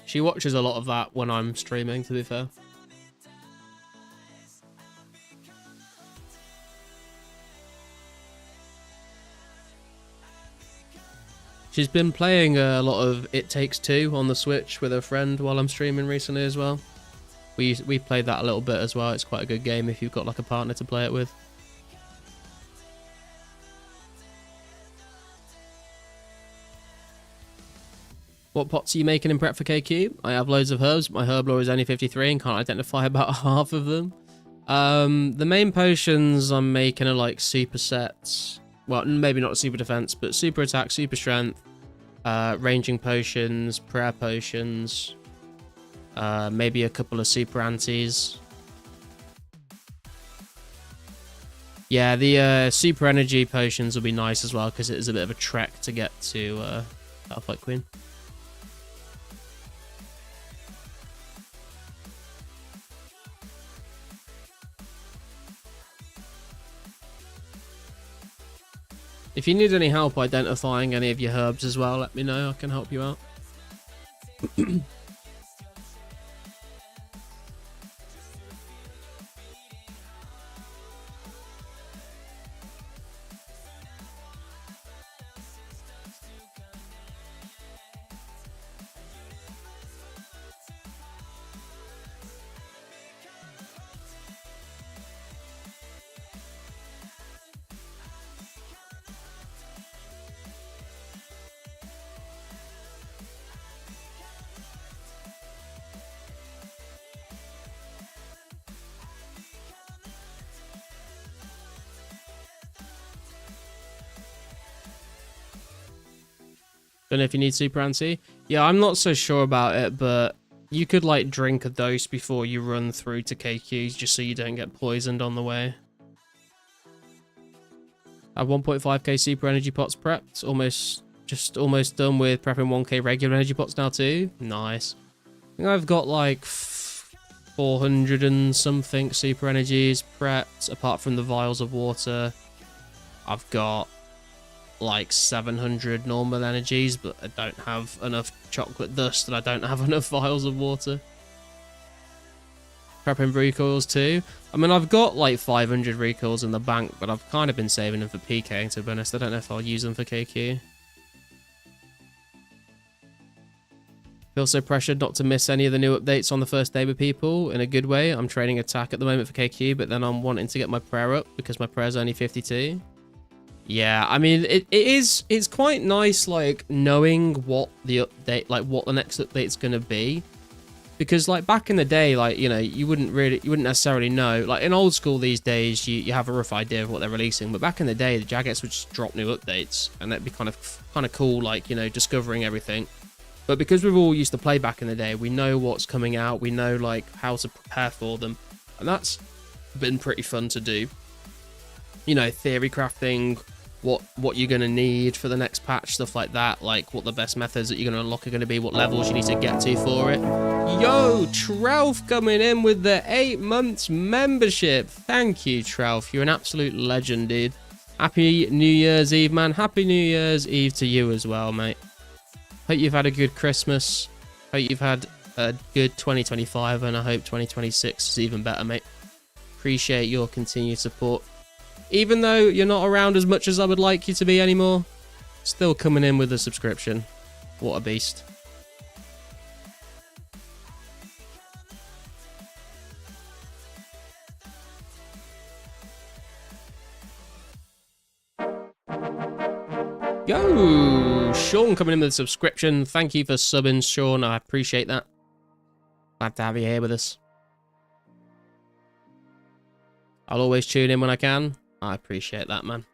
She watches a lot of that when I'm streaming, to be fair. She's been playing a lot of It Takes Two on the Switch with her friend while I'm streaming recently as well. We played that a little bit as well. It's quite a good game if you've got like a partner to play it with. What pots are you making in prep for KQ? I have loads of herbs. My herb lore is only 53 and can't identify about half of them. The main potions I'm making are like super sets. Well, maybe not super defense, but super attack, super strength, ranging potions, prayer potions, maybe a couple of super antis. Yeah, the super energy potions will be nice as well because it is a bit of a trek to get to Battlefight Queen. If you need any help identifying any of your herbs as well, let me know. I can help you out. Don't know if you need super anti. Yeah, I'm not so sure about it, but you could like drink a dose before you run through to KQs just so you don't get poisoned on the way. I have 1.5k super energy pots prepped. Almost done with prepping 1k regular energy pots now too. Nice. I think I've got like 400 and something super energies prepped apart from the vials of water. I've got like 700 normal energies, but I don't have enough chocolate dust and I don't have enough vials of water. Prepping recoils too. I mean, I've got like 500 recoils in the bank, but I've kind of been saving them for PKing, to be honest. I don't know if I'll use them for KQ. Feel so pressured not to miss any of the new updates on the first day with people in a good way. I'm training attack at the moment for KQ, but then I'm wanting to get my prayer up because my prayer's only 52. Yeah, I mean, it's quite nice, like, knowing what the update, like, what the next update's going to be. Because, like, back in the day, like, you know, you wouldn't necessarily know. Like, in old school these days, you have a rough idea of what they're releasing. But back in the day, the Jagex would just drop new updates. And that'd be kind of cool, like, you know, discovering everything. But because we've all used to play back in the day, we know what's coming out. We know, like, how to prepare for them. And that's been pretty fun to do. You know, theory crafting, what you're going to need for the next patch, stuff like that, like what the best methods that you're going to unlock are going to be, what levels you need to get to for it. Yo, Trelf coming in with the 8 months membership. Thank you, Trelf. You're an absolute legend, dude. Happy New Year's Eve, man. Happy New Year's Eve to you as well, mate. Hope you've had a good Christmas. Hope you've had a good 2025, and I hope 2026 is even better, mate. Appreciate your continued support. Even though you're not around as much as I would like you to be anymore, still coming in with a subscription. What a beast. Yo, Sean coming in with a subscription. Thank you for subbing, Sean. I appreciate that. Glad to have you here with us. I'll always tune in when I can. I appreciate that, man.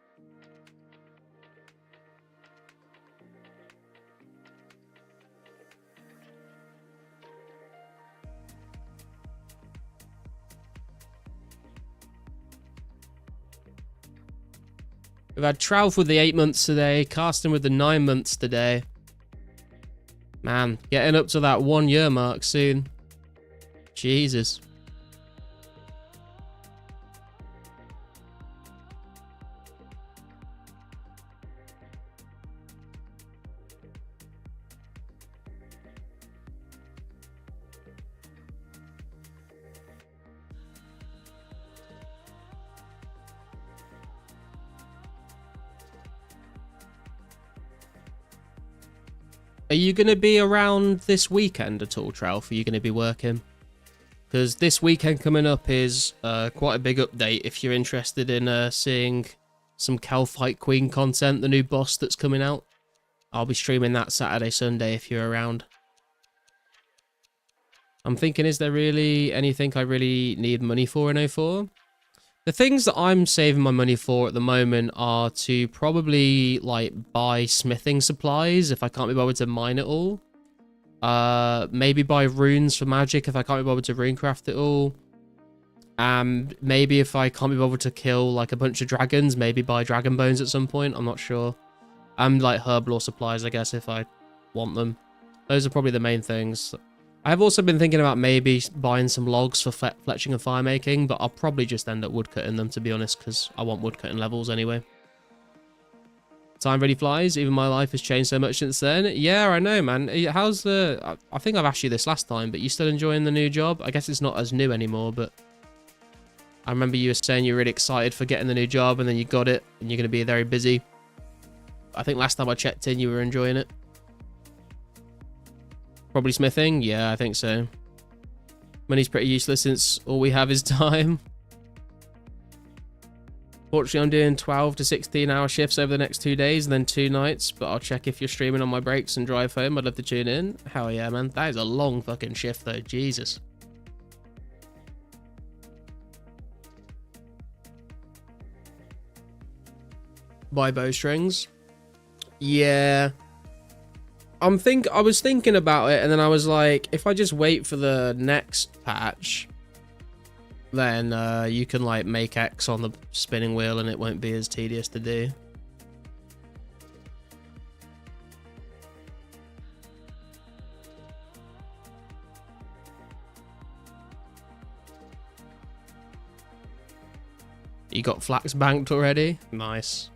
We've had Trout with the 8 months today, Carsten with the 9 months today. Man, getting up to that 1 year mark soon. Jesus. Are you going to be around this weekend at all, Tralf? Are you going to be working? Because this weekend coming up is quite a big update if you're interested in seeing some Calfight Queen content, the new boss that's coming out. I'll be streaming that Saturday, Sunday if you're around. I'm thinking, is there really anything I really need money for in 04? The things that I'm saving my money for at the moment are to probably like buy smithing supplies if I can't be bothered to mine it all. Maybe buy runes for magic if I can't be bothered to runecraft it all. Maybe if I can't be bothered to kill like a bunch of dragons, maybe buy dragon bones at some point. I'm not sure. Like herb lore supplies, I guess, if I want them. Those are probably the main things. I've also been thinking about maybe buying some logs for fletching and fire making, but I'll probably just end up woodcutting them, to be honest, because I want woodcutting levels anyway. Time really flies. Even my life has changed so much since then. Yeah, I know, man. How's the... I think I've asked you this last time, but you still enjoying the new job? I guess it's not as new anymore, but... I remember you were saying you were really excited for getting the new job, and then you got it, and you're going to be very busy. I think last time I checked in, you were enjoying it. Probably smithing? Yeah, I think so. Money's pretty useless since all we have is time. Fortunately, I'm doing 12 to 16 hour shifts over the next 2 days and then 2 nights, but I'll check if you're streaming on my breaks and drive home. I'd love to tune in. Hell yeah, man. That is a long fucking shift, though. Jesus. Buy bowstrings. Yeah. I was thinking about it, and then I was like, if I just wait for the next patch, then you can like make X on the spinning wheel and it won't be as tedious to do. You got flax banked already? Nice.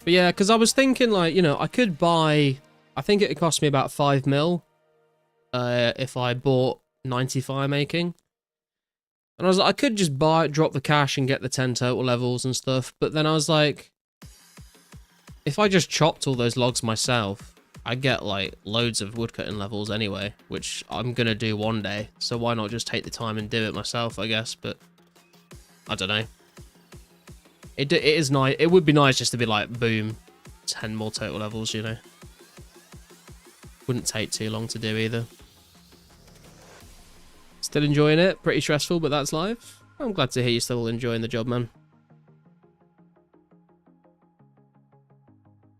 But yeah, because I was thinking, like, you know, I could buy... I think it would cost me about 5 mil if I bought 90 fire making. And I was like, I could just buy it, drop the cash, and get the 10 total levels and stuff. But then I was like, if I just chopped all those logs myself, I'd get, like, loads of woodcutting levels anyway, which I'm going to do one day. So why not just take the time and do it myself, I guess. But I don't know. It is nice. It would be nice just to be like, boom, 10 more total levels, you know. Wouldn't take too long to do either. Still enjoying it. Pretty stressful, but that's life. I'm glad to hear you're still enjoying the job, man.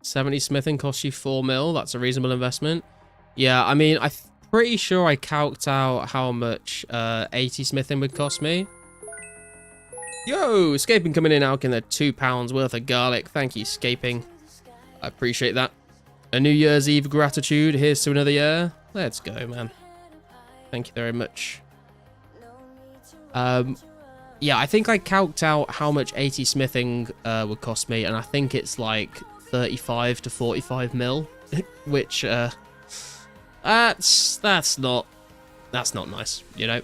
70 smithing costs you 4 mil. That's a reasonable investment. Yeah, I mean, I'm pretty sure I calced out how much 80 smithing would cost me. Yo, Escaping coming in, Alkin, they're £2 worth of garlic. Thank you, Escaping. I appreciate that. A New Year's Eve gratitude. Here's to another year. Let's go, man. Thank you very much. Yeah, I think I calced out how much 80 smithing would cost me, and I think it's like 35 to 45 mil, which that's not nice, you know.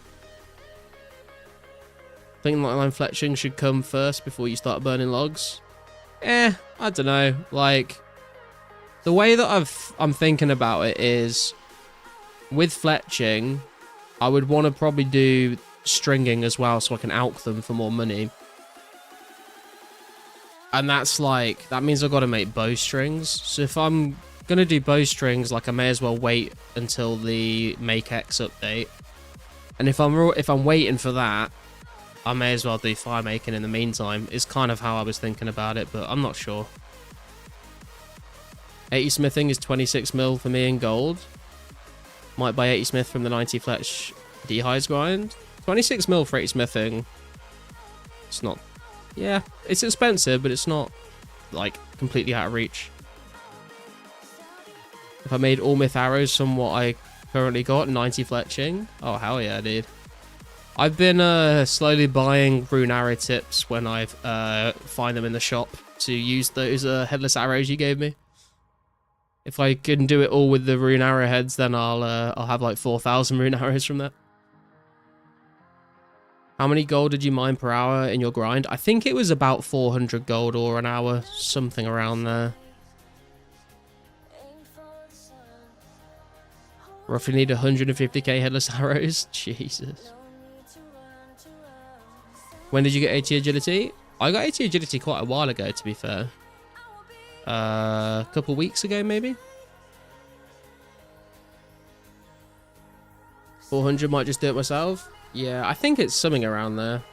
Think line fletching should come first before you start burning logs. I don't know. Like, the way that I'm thinking about it is, with fletching, I would want to probably do stringing as well, so I can alch them for more money. And that's like, that means I've got to make bowstrings. So if I'm gonna do bowstrings, like, I may as well wait until the Make X update. And if I'm waiting for that, I may as well do fire making in the meantime. Is kind of how I was thinking about it, but I'm not sure. 80 smithing is 26 mil for me in gold. Might buy 80 smith from the 90 fletch dehides grind. 26 mil for 80 smithing. It's not... Yeah, it's expensive, but it's not, like, completely out of reach. If I made all myth arrows from what I currently got, 90 fletching. Oh, hell yeah, dude. I've been slowly buying rune arrow tips when I find them in the shop to use those headless arrows you gave me. If I can do it all with the rune arrow heads, then I'll have like 4,000 rune arrows from that. How many gold did you mine per hour in your grind? I think it was about 400 gold ore an hour, something around there. Roughly need 150k headless arrows. Jesus. When did you get 80 agility? I got 80 agility quite a while ago, to be fair. A couple weeks ago, maybe? 400 might just do it myself. Yeah, I think it's something around there.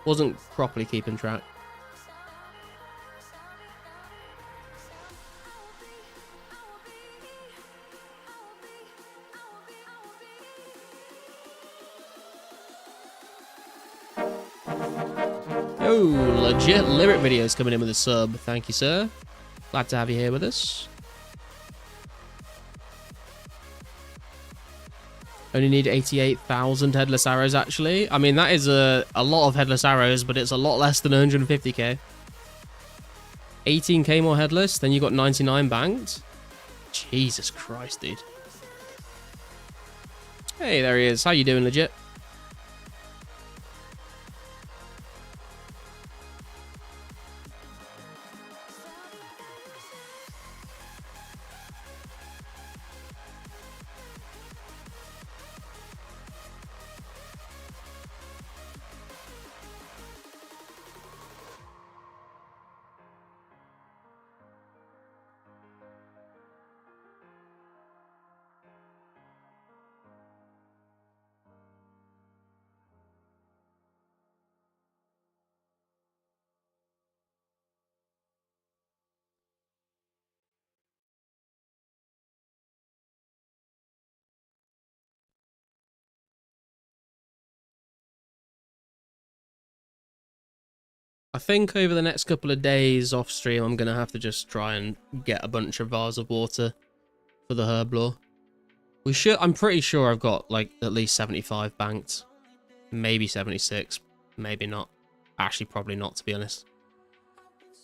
Wasn't properly keeping track. Oh, legit lyric videos coming in with a sub. Thank you, sir. Glad to have you here with us. Only need 88,000 headless arrows, actually. I mean, that is a lot of headless arrows, but it's a lot less than 150k. 18k more headless, then you got 99 banked. Jesus Christ, dude. Hey, there he is. How you doing, legit? I think over the next couple of days off stream, I'm going to have to just try and get a bunch of vase of water for the herb lore. I'm pretty sure I've got like at least 75 banked. Maybe 76, maybe not. Actually, probably not, to be honest.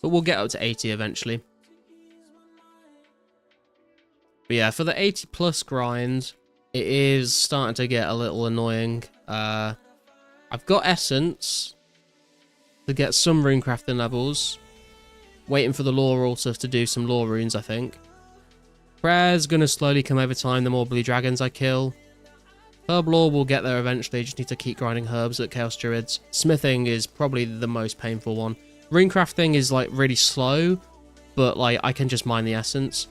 But we'll get up to 80 eventually. But yeah, for the 80 plus grind, it is starting to get a little annoying. I've got essence to get some runecrafting levels. Waiting for the lore also to do some lore runes, I think. Prayer's going to slowly come over time the more blue dragons I kill. Herb lore will get there eventually, just need to keep grinding herbs at Chaos Druids. Smithing is probably the most painful one. Runecrafting is like really slow, but like I can just mine the essence.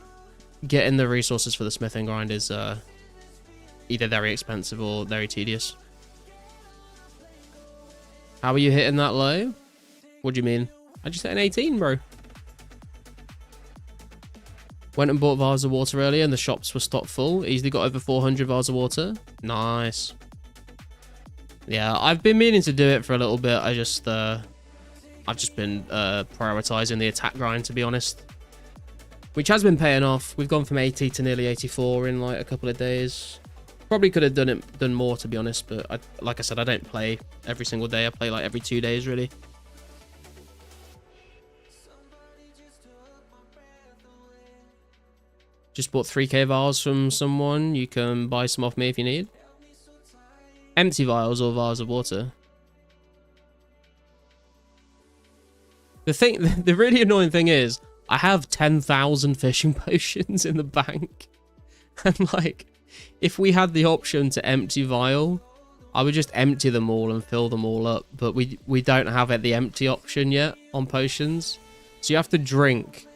Getting the resources for the smithing grind is either very expensive or very tedious. How are you hitting that low? What do you mean? I just hit an 18, bro. Went and bought vase of water earlier and the shops were stocked full. Easily got over 400 vase of water. Nice. Yeah, I've been meaning to do it for a little bit. I've just been prioritizing the attack grind, to be honest. Which has been paying off. We've gone from 80 to nearly 84 in like a couple of days. Probably could have done more, to be honest, but like I said, I don't play every single day. I play like every 2 days, really. Just bought 3k vials from someone. You can buy some off me if you need. Empty vials or vials of water. The really annoying thing is, I have 10,000 fishing potions in the bank. And like, if we had the option to empty vial, I would just empty them all and fill them all up. But we don't have the empty option yet on potions. So you have to drink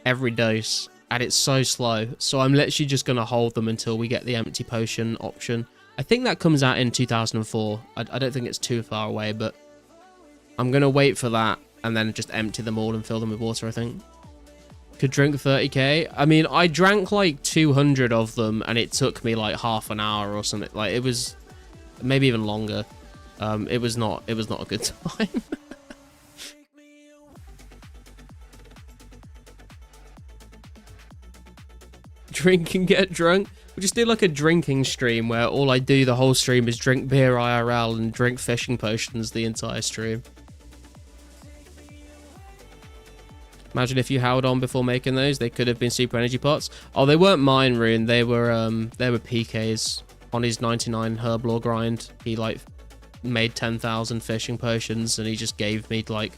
every dose. And it's so slow. So I'm literally just going to hold them until we get the empty potion option. I think that comes out in 2004. I don't think it's too far away, but I'm going to wait for that and then just empty them all and fill them with water, I think. Could drink 30k. I mean, I drank like 200 of them and it took me like half an hour or something. Like, it was maybe even longer. It was not a good time. Drink and get drunk. We just do like a drinking stream where all I do the whole stream is drink beer IRL and drink fishing potions the entire stream. Imagine if you held on before making those. They could have been super energy pots. Oh, they weren't mine, Rune. They were PK's on his 99 herb lore grind. He like made 10,000 fishing potions and he just gave me the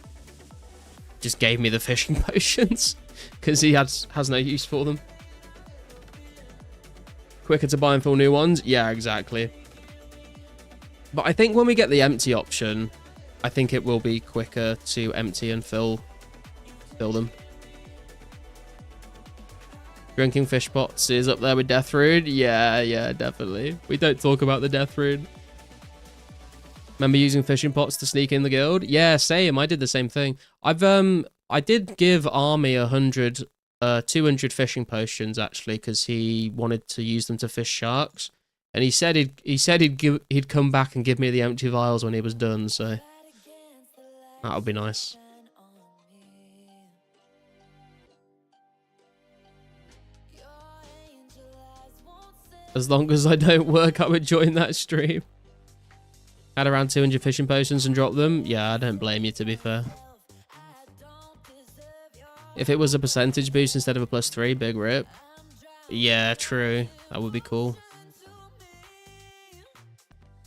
fishing potions because he has no use for them. Quicker to buy and fill new ones? Yeah, exactly. But I think when we get the empty option, I think it will be quicker to empty and fill them. Drinking fish pots is up there with Death Rune. Yeah, definitely. We don't talk about the Death Rune. Remember using fishing pots to sneak in the guild? Yeah, same. I did the same thing. I did give Army 200 fishing potions actually because he wanted to use them to fish sharks, and he said he'd come back and give me the empty vials when he was done. So that would be nice. As long as I don't work, I would join that stream. Had around 200 fishing potions and dropped them. Yeah, I don't blame you, to be fair. If it was a percentage boost instead of a +3, big rip. Yeah, true. That would be cool.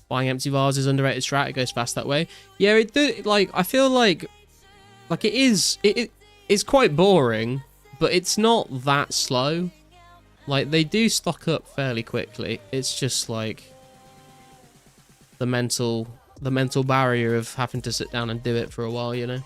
Buying empty vases is underrated strat. It goes fast that way. Yeah, it do, like, I feel like it is, it's quite boring, but it's not that slow. Like, they do stock up fairly quickly. It's just like the mental barrier of having to sit down and do it for a while, you know?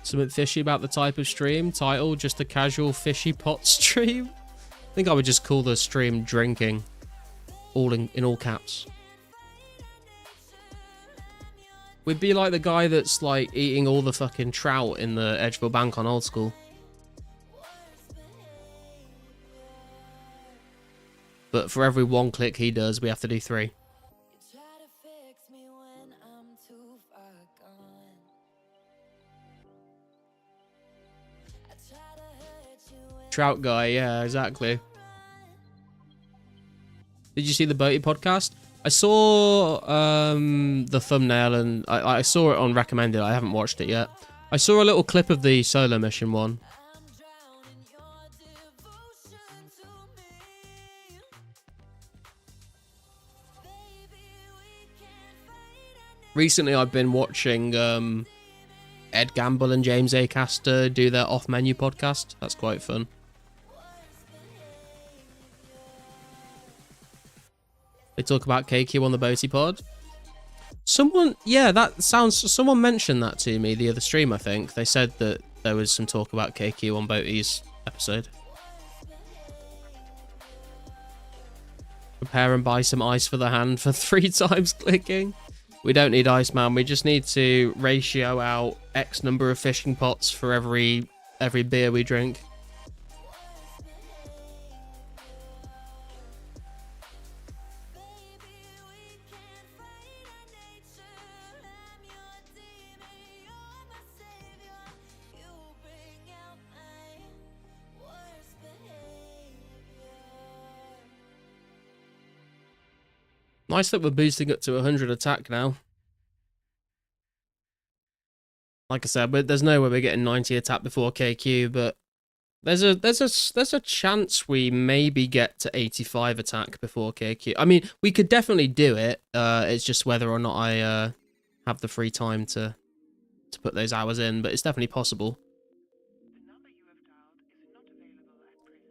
Something fishy about the type of stream. Title, just a casual fishy pot stream. I think I would just call the stream drinking. All in all caps. We'd be like the guy that's like eating all the fucking trout in the Edgeville Bank on Old School. But for every 1 click he does, we have to do 3. Trout guy, yeah, exactly. Did you see the Boaty podcast? I saw the thumbnail and I saw it on recommended. I haven't watched it yet. I saw a little clip of the solo mission one. Recently, I've been watching Ed Gamble and James Acaster do their off-menu podcast. That's quite fun. They talk about KQ on the Boaty pod. Someone mentioned that to me the other stream, I think. They said that there was some talk about KQ on Boaty's episode. Prepare and buy some ice for the hand for 3 times clicking. We don't need ice, man. We just need to ratio out X number of fishing pots for every beer we drink. Nice that we're boosting up to 100 attack now. Like I said, there's no way we're getting 90 attack before KQ, but there's a chance we maybe get to 85 attack before KQ. I mean, we could definitely do it. It's just whether or not I have the free time to put those hours in, but it's definitely possible.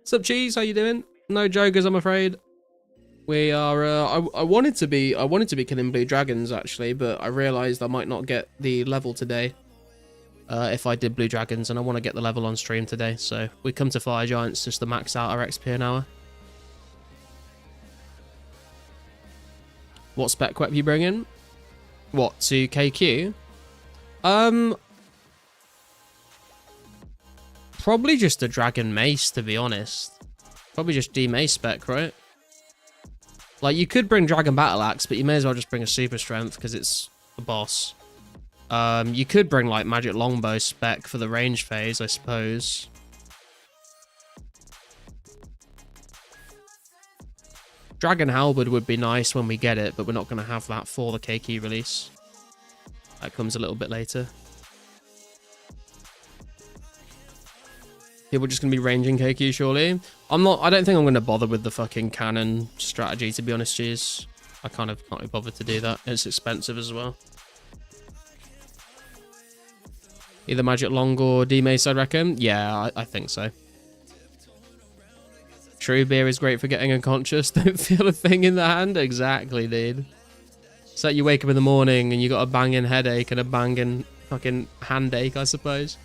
What's up, Cheese? How you doing? No jokers, I'm afraid. We are. I wanted to be killing blue dragons actually, but I realised I might not get the level today. If I did blue dragons, and I want to get the level on stream today, so we come to fire giants just to max out our XP an hour. What spec web you bring in? What, to KQ? Probably just a dragon mace, to be honest. Probably just D mace spec, right? Like, you could bring Dragon Battle Axe, but you may as well just bring a Super Strength, because it's the boss. You could bring, like, Magic Longbow spec for the range phase, I suppose. Dragon Halberd would be nice when we get it, but we're not going to have that for the KQ release. That comes a little bit later. Yeah, we're just going to be ranging KQ, surely. I don't think I'm going to bother with the fucking cannon strategy, to be honest, cheers. I kind of can't be bothered to do that. It's expensive as well. Either Magic Long or D-Mace, I reckon. Yeah, I think so. True beer is great for getting unconscious. Don't feel a thing in the hand. Exactly, dude. It's like you wake up in the morning and you got a banging headache and a banging fucking handache, I suppose.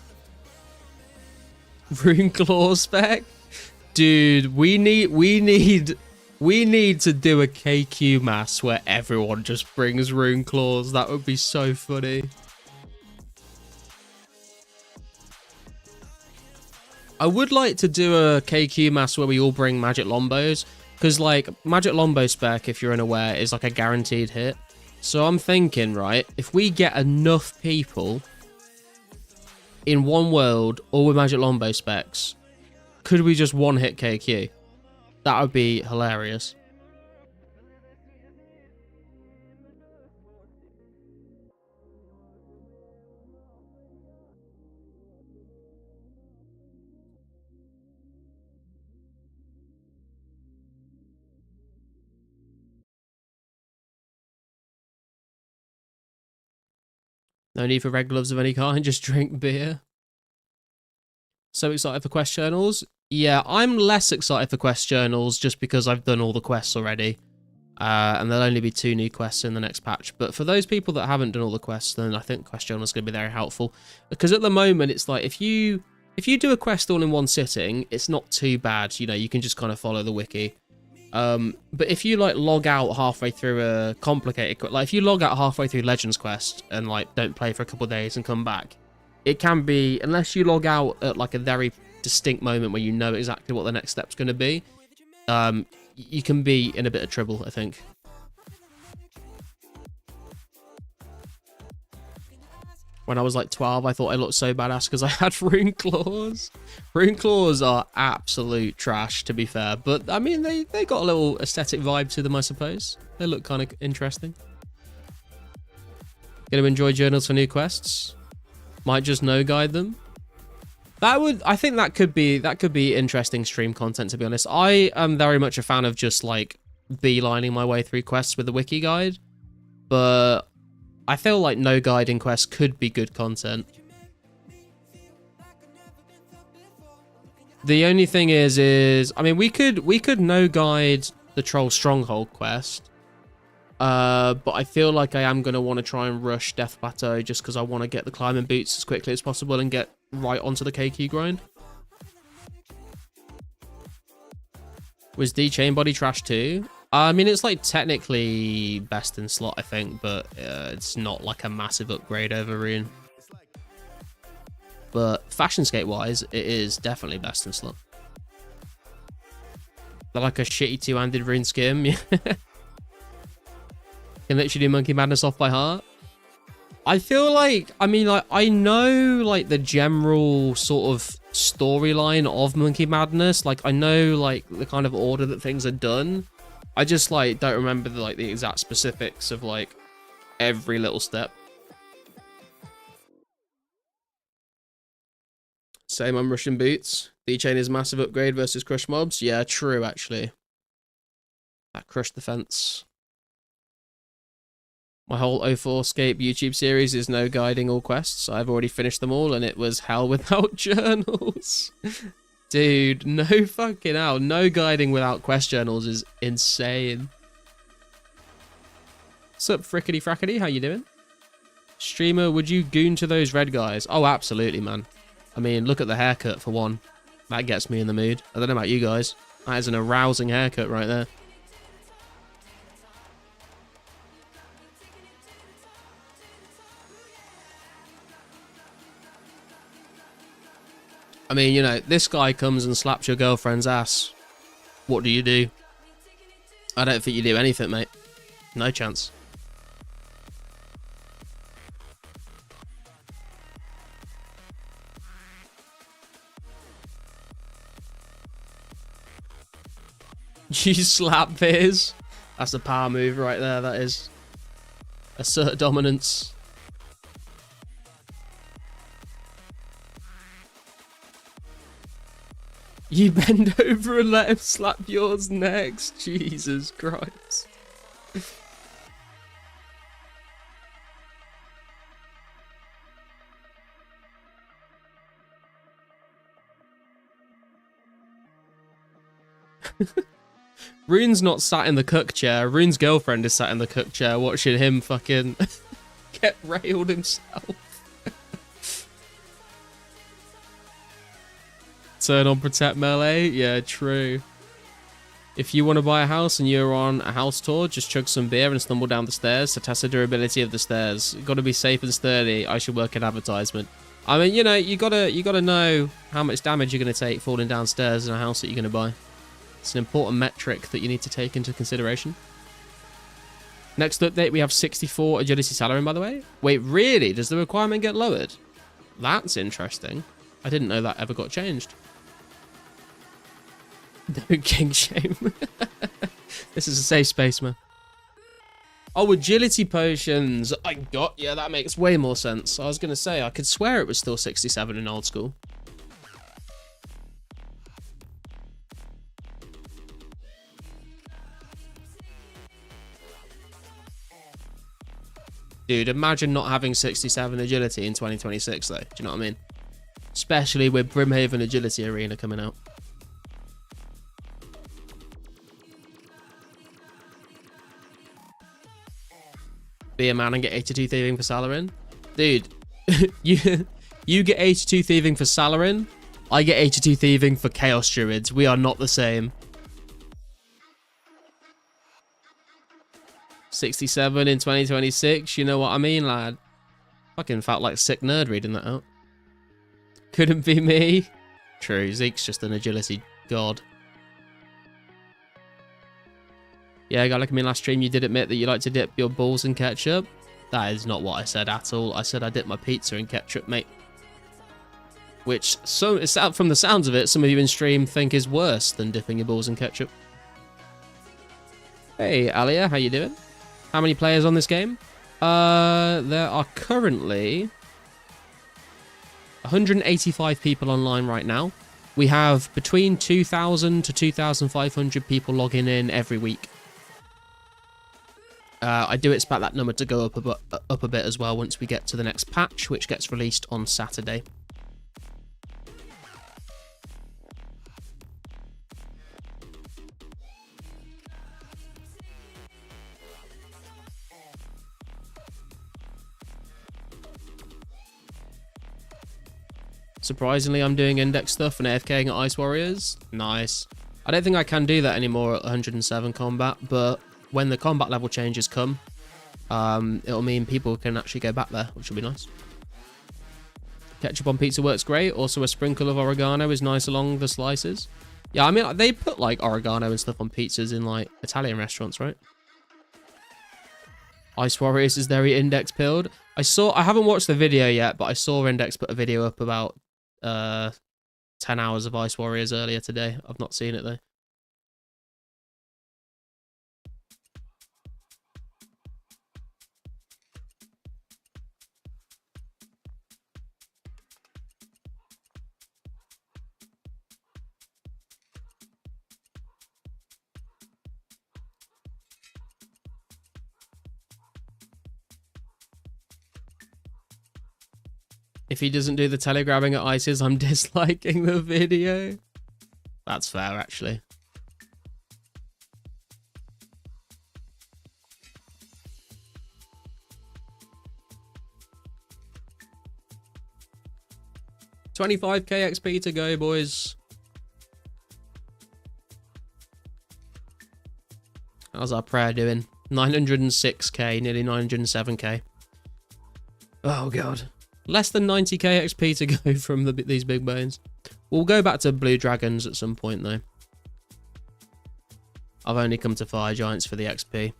Rune Claw spec? Dude, we need to do a KQ mass where everyone just brings Rune Claws. That would be so funny. I would like to do a KQ mass where we all bring Magic Lombos, because like Magic Lombo spec, if you're unaware, is like a guaranteed hit. So I'm thinking, right, if we get enough people in one world, all with Magic Lombo specs, could we just one-hit KQ? That would be hilarious. No need for red gloves of any kind, just drink beer. So excited for quest journals? Yeah, I'm less excited for quest journals just because I've done all the quests already. And there'll only be 2 new quests in the next patch. But for those people that haven't done all the quests, then I think quest journal is going to be very helpful. Because at the moment, it's like if you do a quest all in one sitting, it's not too bad. You know, you can just kind of follow the wiki. But if you like log out halfway through a complicated, like if you log out halfway through Legends quest and like don't play for a couple of days and come back, it can be, unless you log out at like a very distinct moment where you know exactly what the next step's going to be, you can be in a bit of trouble, I think. When I was like 12, I thought I looked so badass because I had rune claws. Rune claws are absolute trash, to be fair. But, I mean, they got a little aesthetic vibe to them, I suppose. They look kind of interesting. Gonna enjoy journals for new quests. Might just no-guide them. I think that could be interesting stream content, to be honest. I am very much a fan of just, like, beelining my way through quests with the wiki guide. But I feel like no guiding quests could be good content. The only thing is I mean, we could no guide the Troll Stronghold quest. But I feel like I am going to want to try and rush Death Plateau just because I want to get the climbing boots as quickly as possible and get right onto the KQ grind. Was D Chain Body trash too? I mean, it's like technically best in slot, I think, but it's not like a massive upgrade over Rune. But fashion skate wise, it is definitely best in slot. They're like a shitty 2-handed Rune skim. Can literally do Monkey Madness off by heart. I feel like, I mean, like, I know like the general sort of storyline of Monkey Madness. Like, I know like the kind of order that things are done. I just like don't remember the exact specifics of like every little step. Same on Russian boots. D-Chain is massive upgrade versus crush mobs. Yeah, true actually. That crushed the fence. My whole 2004scape YouTube series is no guiding all quests. I've already finished them all and it was hell without journals. Dude, no fucking hell. No guiding without quest journals is insane. Sup, Frickety Frackety? How you doing? Streamer, would you goon to those red guys? Oh, absolutely, man. I mean, look at the haircut, for one. That gets me in the mood. I don't know about you guys. That is an arousing haircut right there. I mean, you know, this guy comes and slaps your girlfriend's ass. What do you do? I don't think you do anything, mate. No chance. You slap Piers. That's a power move right there, that is. Assert dominance. You bend over and let him slap yours next. Jesus Christ. Rune's not sat in the cook chair. Rune's girlfriend is sat in the cook chair watching him fucking get railed himself. Turn on protect melee. Yeah, true. If you want to buy a house and you're on a house tour, just chug some beer and stumble down the stairs to test the durability of the stairs. Got to be safe and sturdy. I should work in advertisement. I mean, you know, you gotta know how much damage you're gonna take falling downstairs in a house that you're gonna buy. It's an important metric that you need to take into consideration. Next update, we have 64 agility salarying, by the way. Wait, really? Does the requirement get lowered? That's interesting. I didn't know that ever got changed. No king shame. This is a safe space, man. Oh, agility potions. Yeah, that makes way more sense. I was going to say, I could swear it was still 67 in old school. Dude, imagine not having 67 agility in 2026, though. Do you know what I mean? Especially with Brimhaven Agility Arena coming out. Be a man and get 82 thieving for Salarin. Dude, you get 82 thieving for Salarin. I get 82 thieving for Chaos Druids. We are not the same. 67 in 2026. You know what I mean, lad? Fucking felt like a sick nerd reading that out. Couldn't be me. True, Zeke's just an agility god. Yeah, guy, like in my last stream, you did admit that you like to dip your balls in ketchup. That is not what I said at all. I said I dip my pizza in ketchup, mate. Which, it's out from the sounds of it, some of you in stream think is worse than dipping your balls in ketchup. Hey, Alia, how you doing? How many players on this game? There are currently 185 people online right now. We have between 2,000 to 2,500 people logging in every week. I do expect that number to go up a bit as well once we get to the next patch, which gets released on Saturday. Surprisingly, I'm doing index stuff and AFKing at Ice Warriors. Nice. I don't think I can do that anymore at 107 combat, but when the combat level changes come, it'll mean people can actually go back there, which will be nice. Ketchup on pizza works great. Also, a sprinkle of oregano is nice along the slices. Yeah, I mean, they put, like, oregano and stuff on pizzas in, like, Italian restaurants, right? Ice Warriors is very index pilled. I haven't watched the video yet, but I saw Index put a video up about 10 hours of Ice Warriors earlier today. I've not seen it, though. If he doesn't do the telegrabbing at Ices, I'm disliking the video. That's fair, actually. $25k XP to go, boys. How's our prayer doing? 906k, nearly 907k. Oh, God. Less than 90k XP to go from these big bones. We'll go back to blue dragons at some point, though. I've only come to fire giants for the XP.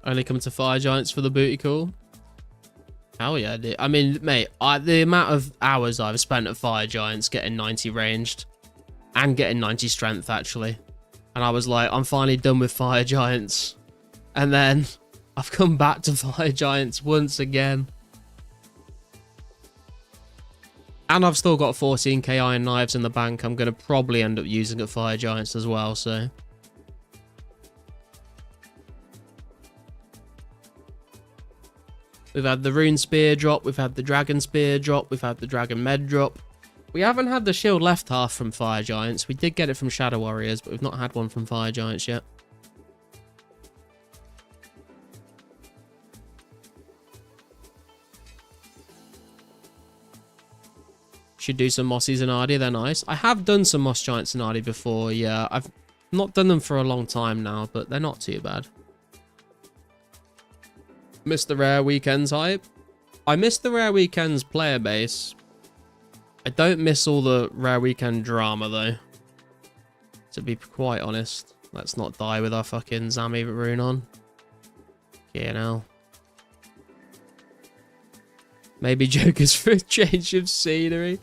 Only come to fire giants for the booty call. Hell yeah, dude. I mean, mate, the amount of hours I've spent at fire giants getting 90 ranged and getting 90 strength, actually. And I was like, I'm finally done with fire giants. And then I've come back to fire giants once again. And I've still got 14k iron knives in the bank. I'm going to probably end up using at fire giants as well, so... We've had the rune spear drop, we've had the dragon spear drop, we've had the dragon med drop. We haven't had the shield left half from fire giants. We did get it from shadow warriors, but we've not had one from fire giants yet. Should do some Mossy Zanardi, they're nice. I have done some Moss Giant Zanardi before, yeah. I've not done them for a long time now, but they're not too bad. Missed the Rare Weekends hype. I missed the Rare Weekends player base. I don't miss all the Rare Weekend drama, though. To be quite honest. Let's not die with our fucking Zami rune on. Yeah, now. Maybe Jokers for a change of scenery.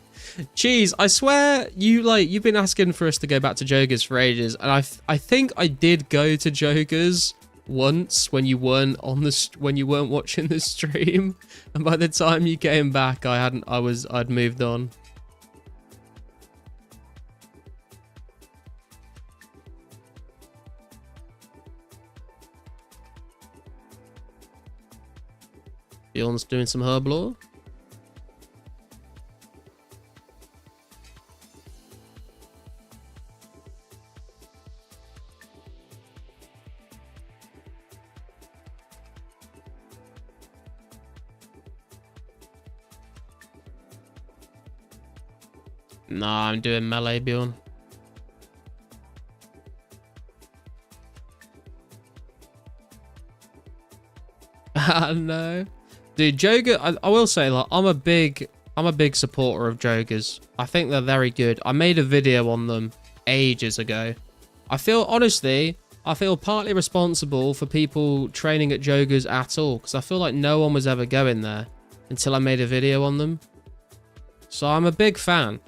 Jeez, I swear you've been asking for us to go back to Jokers for ages, and I think I did go to Jokers once when you weren't watching the stream, and by the time you came back, I'd moved on. Bjorn's doing some herb lore. Nah, I'm doing melee, Bjorn. No. Dude, Joga, I will say, like, I'm a big supporter of Jogas. I think they're very good. I made a video on them ages ago. Honestly, I feel partly responsible for people training at Jogas at all, because I feel like no one was ever going there until I made a video on them. So I'm a big fan.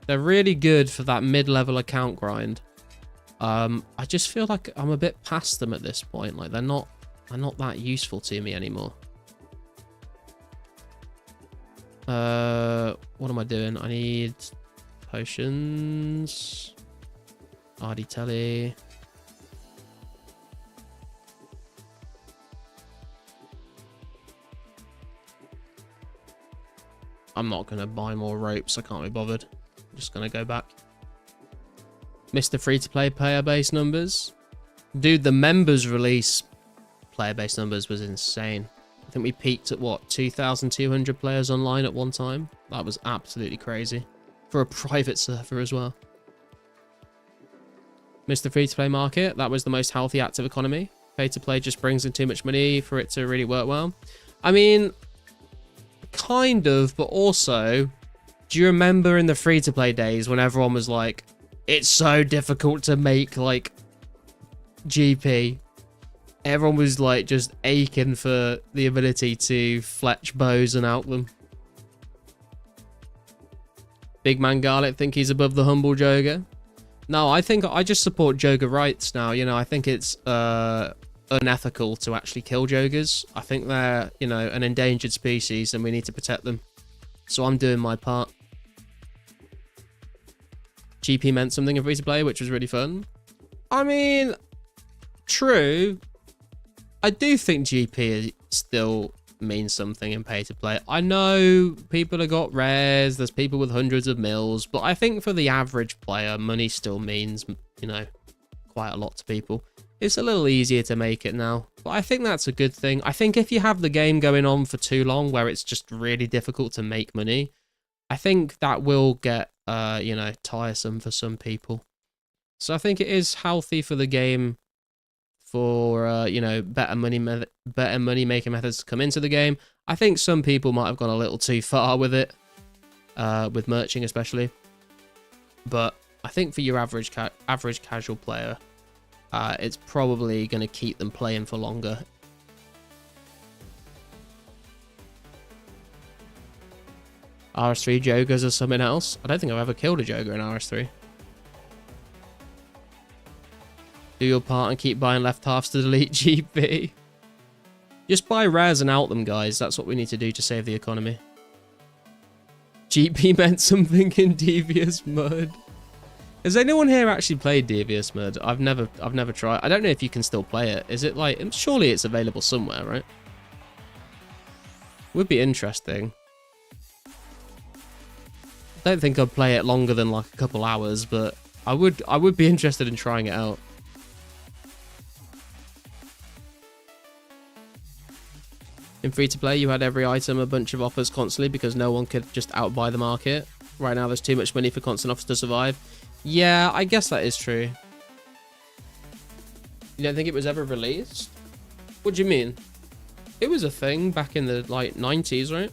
They're really good for that mid-level account grind. I just feel like I'm a bit past them at this point. Like, they're not that useful to me anymore. What am I doing? I need potions. RD Telly. I'm not going to buy more ropes. I can't be bothered. I'm just going to go back. Mr. Free-to-play player base numbers. Dude, the members release player base numbers was insane. I think we peaked at, what, 2,200 players online at one time? That was absolutely crazy. For a private server as well. Mr. Free-to-play market, that was the most healthy active economy. Pay-to-play just brings in too much money for it to really work well. I mean, kind of, but also, do you remember in the free-to-play days when everyone was like, it's so difficult to make, like, GP? Everyone was like just aching for the ability to fletch bows and out them. Big Man Garlic think he's above the humble Joga. No, I think I just support Joga rights now. You know, I think it's unethical to actually kill Jogas. I think they're, you know, an endangered species and we need to protect them. So I'm doing my part. GP meant something in free to play, which was really fun. I mean, true. I do think GP still means something in pay to play. I know people have got rares, there's people with hundreds of mils, but I think for the average player, money still means, you know, quite a lot to people. It's a little easier to make it now, but I think that's a good thing. I think if you have the game going on for too long where it's just really difficult to make money, I think that will get, you know, tiresome for some people. So I think it is healthy for the game for, you know, better money making methods to come into the game. I think some people might have gone a little too far with it, with merching especially. But I think for your average casual player, it's probably going to keep them playing for longer. RS3 Jogas or something else? I don't think I've ever killed a Joga in RS3. Do your part and keep buying left halves to delete GP. Just buy rares and out them, guys. That's what we need to do to save the economy. GP meant something in Devious Mud. Has anyone here actually played Devious Mud? I've never tried. I don't know if you can still play it. Is it like, surely it's available somewhere, right? Would be interesting. I don't think I'd play it longer than like a couple hours, but I would be interested in trying it out. In free-to-play, you had every item a bunch of offers constantly because no one could just outbuy the market. Right now, there's too much money for constant offers to survive. Yeah, I guess that is true. You don't think it was ever released? What do you mean? It was a thing back in the, like, 90s, right?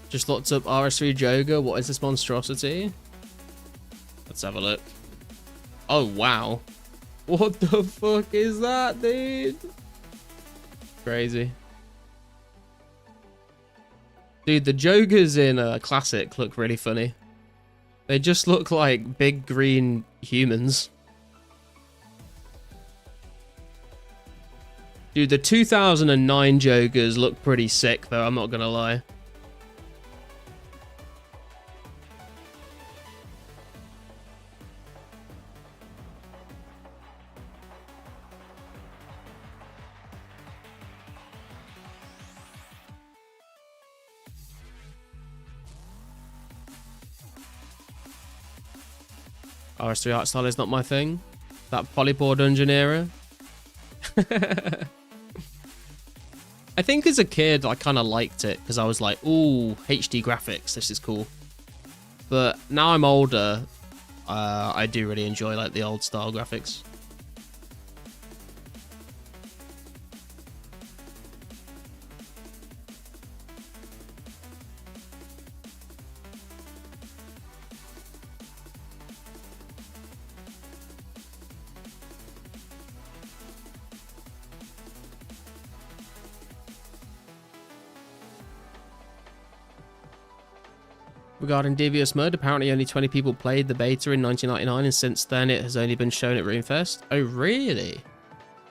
Just looked up RS3 Joga. What is this monstrosity? Let's have a look. Oh, wow. What the fuck is that, dude? Crazy. Dude, the Jogas in Classic look really funny. They just look like big green humans. Dude, the 2009 Jogas look pretty sick, though, I'm not gonna lie. RS3 art style is not my thing. That polypore dungeon era. I think as a kid, I kind of liked it because I was like, ooh, HD graphics, this is cool. But now I'm older, I do really enjoy like the old style graphics. Regarding Devious Mud, apparently only 20 people played the beta in 1999, and since then it has only been shown at RuneFest. Oh, really?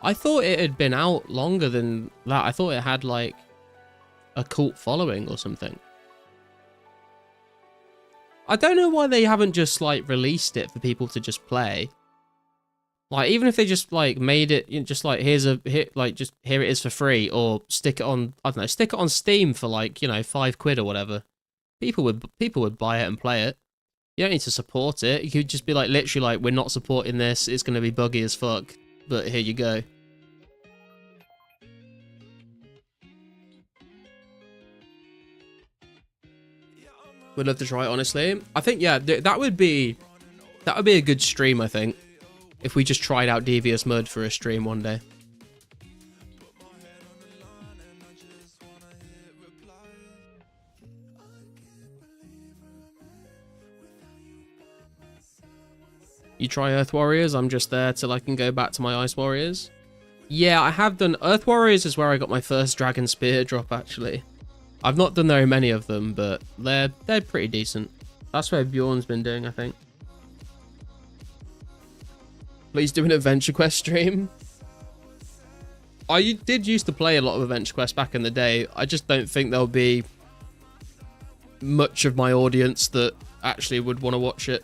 I thought it had been out longer than that. I thought it had, like, a cult following or something. I don't know why they haven't just, like, released it for people to just play. Like, even if they just, like, made it, you know, just, like, here it is for free, or stick it on, I don't know, stick it on Steam for, like, you know, £5 or whatever. People would buy it and play it. You don't need to support it. You could just be like, literally like, we're not supporting this. It's going to be buggy as fuck. But here you go. Would love to try it, honestly. I think, yeah, that would be a good stream, I think. If we just tried out Devious Mud for a stream one day. You try Earth Warriors, I'm just there till I can go back to my Ice Warriors. Yeah, I have done... Earth Warriors is where I got my first Dragon Spear drop, actually. I've not done very many of them, but they're pretty decent. That's where Bjorn's been doing, I think. Please do an Adventure Quest stream. I did used to play a lot of Adventure Quest back in the day. I just don't think there'll be much of my audience that actually would want to watch it.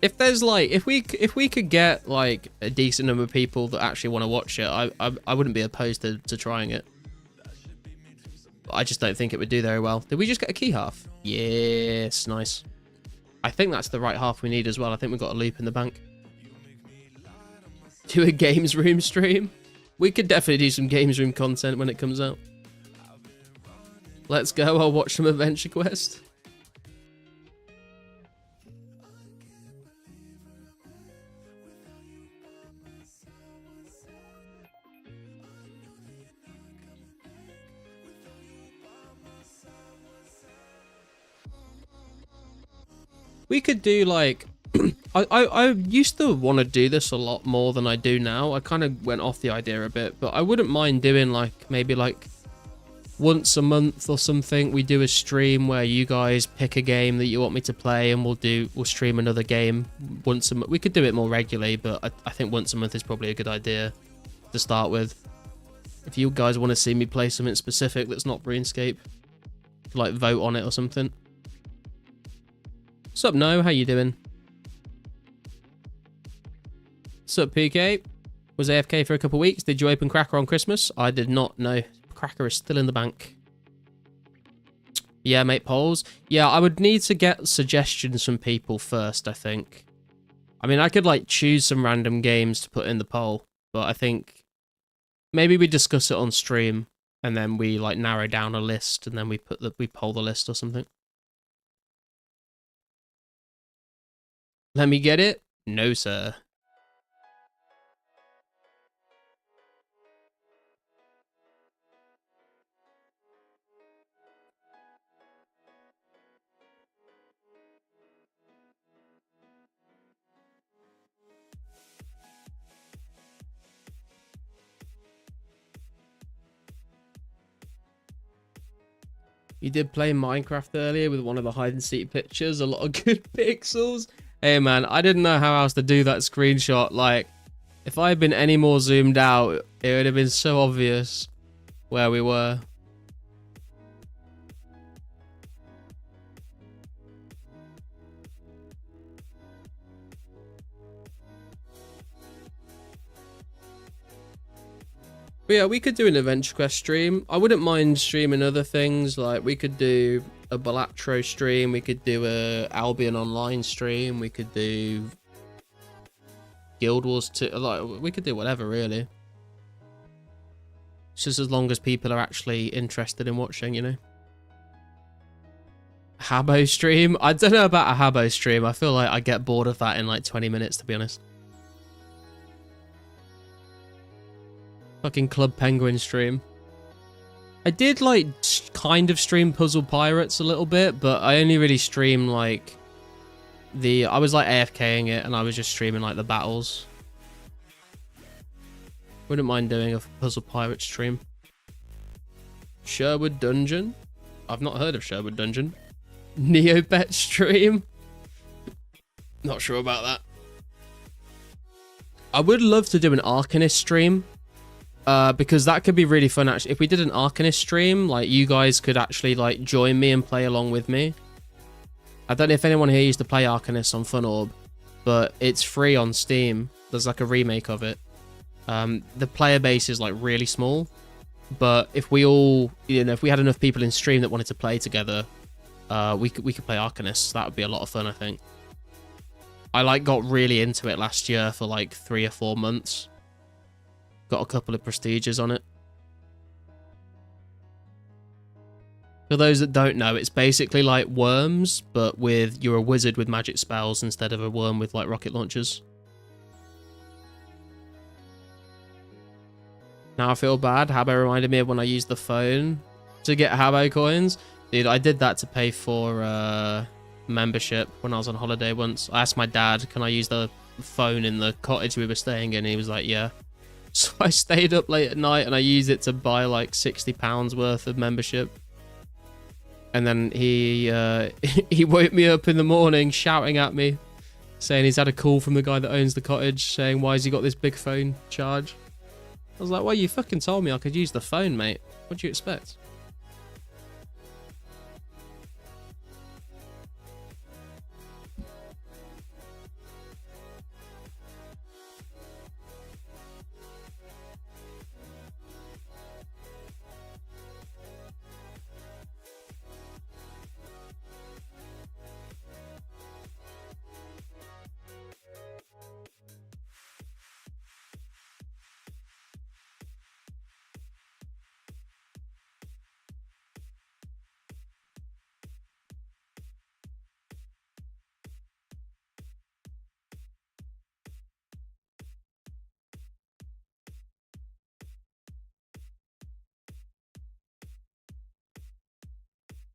If there's like, if we could get like a decent number of people that actually want to watch it, I wouldn't be opposed to trying it. But I just don't think it would do very well. Did we just get a key half? Yes, nice. I think that's the right half we need as well. I think we've got a loop in the bank. Do a games room stream. We could definitely do some games room content when it comes out. Let's go. I'll watch some Adventure Quest. We could do like, I used to want to do this a lot more than I do now. I kind of went off the idea a bit, but I wouldn't mind doing like maybe like once a month or something. We do a stream where you guys pick a game that you want me to play, and we'll stream another game once a month. We could do it more regularly, but I think once a month is probably a good idea to start with. If you guys want to see me play something specific that's not RuneScape, like vote on it or something. What's up, No? How you doing? What's up, PK? Was AFK for a couple of weeks. Did you open Cracker on Christmas? I did not, no. Cracker is still in the bank. Yeah, mate, polls. Yeah, I would need to get suggestions from people first, I think. I mean, I could, like, choose some random games to put in the poll, but I think maybe we discuss it on stream. and then we like narrow down a list, and then we poll the list or something. Let me get it? No, sir. You did play Minecraft earlier with one of the hide and seek pictures. A lot of good pixels. Hey man, I didn't know how else to do that screenshot. Like, if I had been any more zoomed out, it would have been so obvious where we were. But yeah, we could do an Adventure Quest stream. I wouldn't mind streaming other things. Like, we could do a Balatro stream. We could do a Albion Online stream. We could do Guild Wars 2. Like, we could do whatever, really. It's just as long as people are actually interested in watching, you know. Habbo stream? I don't know about a Habbo stream. I feel like I get bored of that in like 20 minutes, to be honest. Fucking Club Penguin stream. I did like kind of stream Puzzle Pirates a little bit, but I only really streamed like I was like AFKing it, and I was just streaming like the battles. Wouldn't mind doing a Puzzle Pirate stream. Sherwood Dungeon? I've not heard of Sherwood Dungeon. Neobet stream? Not sure about that. I would love to do an Arcanist stream. Because that could be really fun, actually. If we did an Arcanist stream, like, you guys could actually, like, join me and play along with me. I don't know if anyone here used to play Arcanist on FunOrb, but it's free on Steam. There's, like, a remake of it. The player base is, like, really small. But if we all, you know, if we had enough people in stream that wanted to play together, we could play Arcanist. That would be a lot of fun, I think. I, like, got really into it last year for, like, 3 or 4 months. Got a couple of prestiges on it. For those that don't know, it's basically like Worms, but you're a wizard with magic spells instead of a worm with like rocket launchers. Now I feel bad. Habbo reminded me of when I used the phone to get Habbo coins. Dude, I did that to pay for membership when I was on holiday once. I asked my dad, can I use the phone in the cottage we were staying in? And he was like, yeah. So I stayed up late at night and I used it to buy like £60 worth of membership. And then he woke me up in the morning shouting at me, saying he's had a call from the guy that owns the cottage, saying, why has he got this big phone charge? I was like, well, you fucking told me I could use the phone, mate. What do you expect?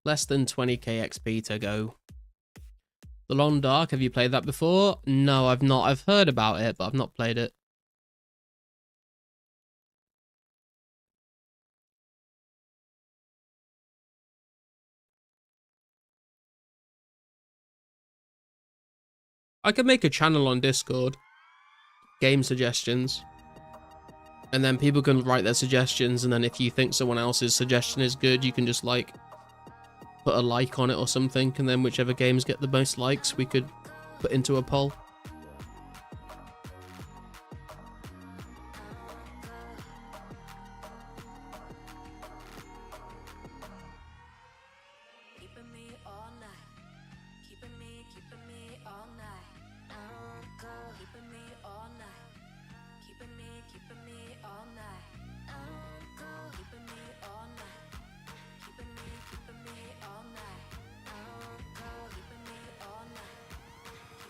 Less than 20k XP to go. The Long Dark, have you played that before? No, I've not. I've heard about it, but I've not played it. I could make a channel on Discord. Game suggestions. And then people can write their suggestions, and then if you think someone else's suggestion is good, you can just like put a like on it or something, and then whichever games get the most likes we could put into a poll.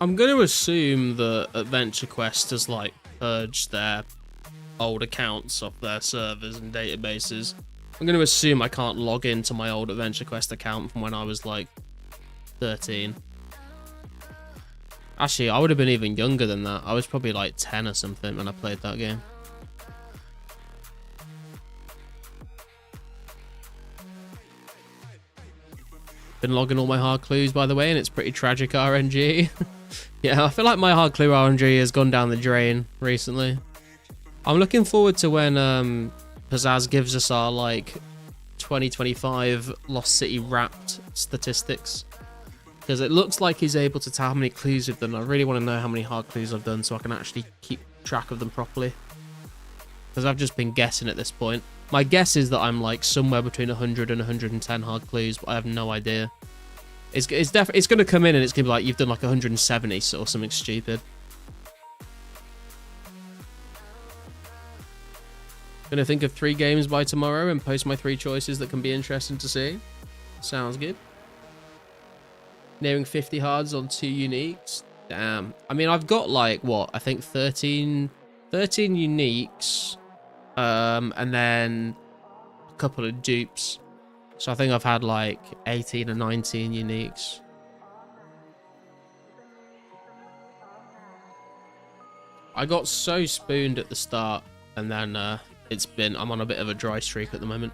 I'm going to assume that Adventure Quest has, like, purged their old accounts off their servers and databases. I'm going to assume I can't log into my old Adventure Quest account from when I was, like, 13. Actually, I would have been even younger than that. I was probably, like, 10 or something when I played that game. Been logging all my hard clues, by the way, and it's pretty tragic RNG. Yeah, I feel like my hard clue RNG has gone down the drain recently. I'm looking forward to when Pizzazz gives us our, like, 2025 Lost City Wrapped statistics. Because it looks like he's able to tell how many clues we've done. I really want to know how many hard clues I've done so I can actually keep track of them properly. Because I've just been guessing at this point. My guess is that I'm like somewhere between 100 and 110 hard clues, but I have no idea. It's going to come in and it's going to be like, you've done like 170 or something stupid. Gonna think of 3 games by tomorrow and post my 3 choices that can be interesting to see. Sounds good. Nearing 50 hards on 2 uniques. Damn. I mean, I've got like, what? I think 13 uniques. And then a couple of dupes. So I think I've had like 18 or 19 uniques. I got so spooned at the start, and then I'm on a bit of a dry streak at the moment.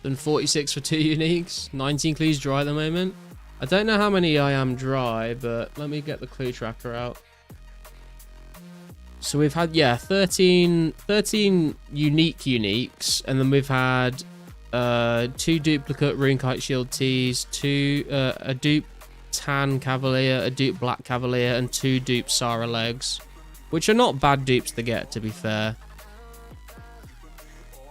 Done 46 for 2 uniques. 19 clues dry at the moment. I don't know how many I am dry, but let me get the clue tracker out. So we've had, yeah, 13 unique uniques, and then we've had 2 duplicate Runekite Shield Tees, a dupe Tan Cavalier, a dupe Black Cavalier, and 2 dupe Sara Legs, which are not bad dupes to get, to be fair.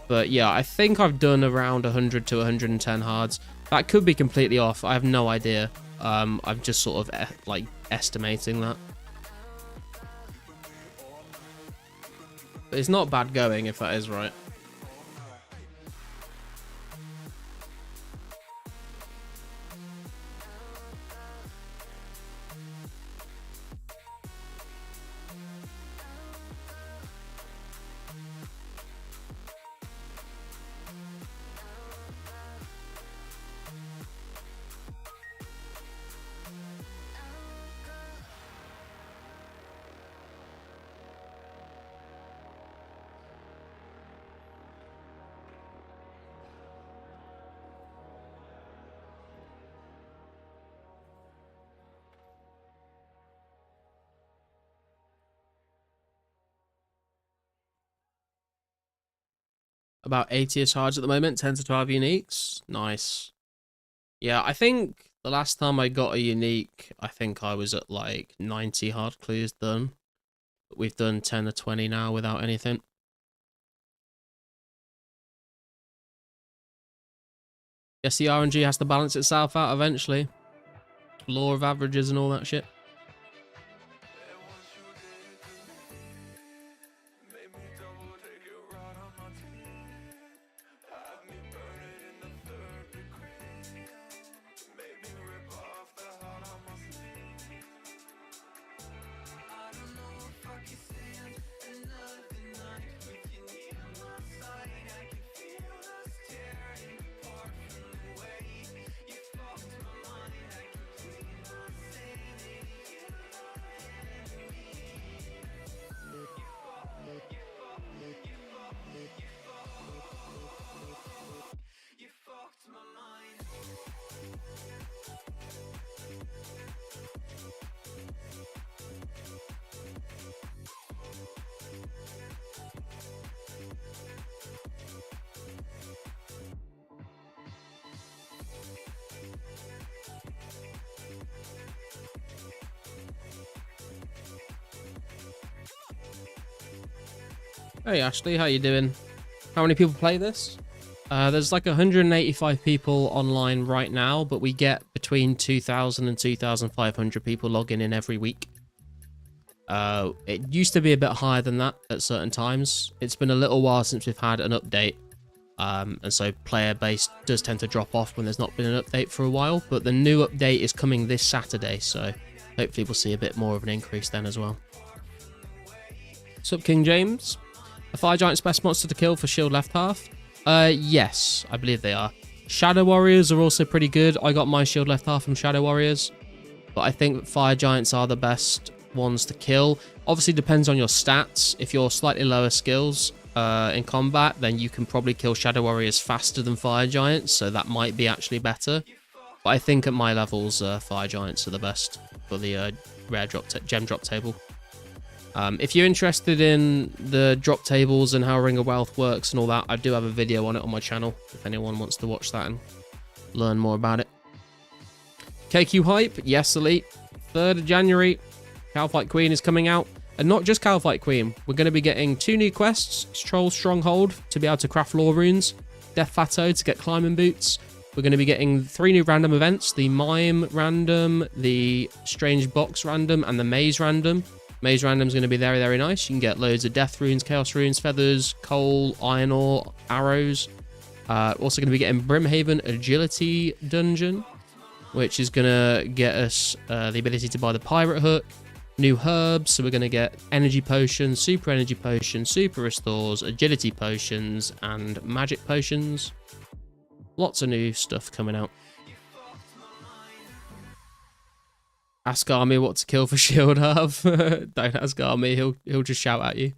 But yeah, I think I've done around 100 to 110 hards. That could be completely off. I have no idea. I'm just sort of like estimating that. But it's not bad going if that is right. About 80ish hards at the moment, 10 to 12 uniques. Nice. Yeah, I think the last time I got a unique, I think I was at like 90 hard clues done. But we've done 10 to 20 now without anything. Guess the RNG has to balance itself out eventually. Law of averages and all that shit. Hey Ashley, how you doing? How many people play this? There's like 185 people online right now, but we get between 2,000 and 2,500 people logging in every week. It used to be a bit higher than that at certain times. It's been a little while since we've had an update. And so player base does tend to drop off when there's not been an update for a while. But the new update is coming this Saturday, so hopefully we'll see a bit more of an increase then as well. Sup, King James? Are Fire Giants best monster to kill for shield left half? Yes, I believe they are. Shadow Warriors are also pretty good. I got my shield left half from Shadow Warriors. But I think Fire Giants are the best ones to kill. Obviously depends on your stats. If you're slightly lower skills in combat, then you can probably kill Shadow Warriors faster than Fire Giants, so that might be actually better. But I think at my levels, Fire Giants are the best for the rare gem drop table. If you're interested in the drop tables and how Ring of Wealth works and all that, I do have a video on it on my channel if anyone wants to watch that and learn more about it. KQ Hype, yes, Elite. 3rd of January, Cowfight Queen is coming out. And not just Cowfight Queen, we're going to be getting 2 new quests. Troll Stronghold to be able to craft lore runes. Death Plateau to get climbing boots. We're going to be getting 3 new random events. The Mime random, the Strange Box random, and the Maze random. Maze random is going to be very, very nice. You can get loads of death runes, chaos runes, feathers, coal, iron ore, arrows. Also going to be getting Brimhaven Agility Dungeon, which is going to get us the ability to buy the Pirate Hook. New herbs, so we're going to get energy potions, super restores, agility potions, and magic potions. Lots of new stuff coming out. Ask Army what to kill for shield half. Don't ask Army, he'll just shout at you.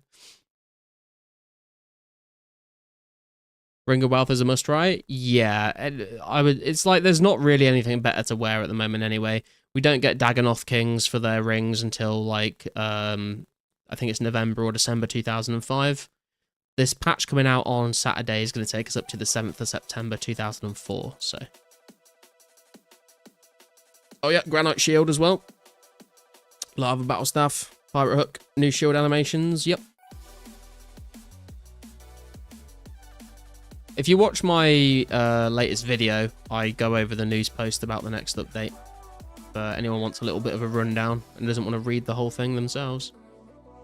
Ring of Wealth is a must try. Yeah, it's like there's not really anything better to wear at the moment anyway. We don't get Dagonoth Kings for their rings until like I think it's November or December 2005. This patch coming out on Saturday is going to take us up to the 7th of September 2004. So, oh yeah, Granite Shield as well. Lava Battle Staff, Pirate Hook, new shield animations. Yep. If you watch my latest video, I go over the news post about the next update. If anyone wants a little bit of a rundown and doesn't want to read the whole thing themselves,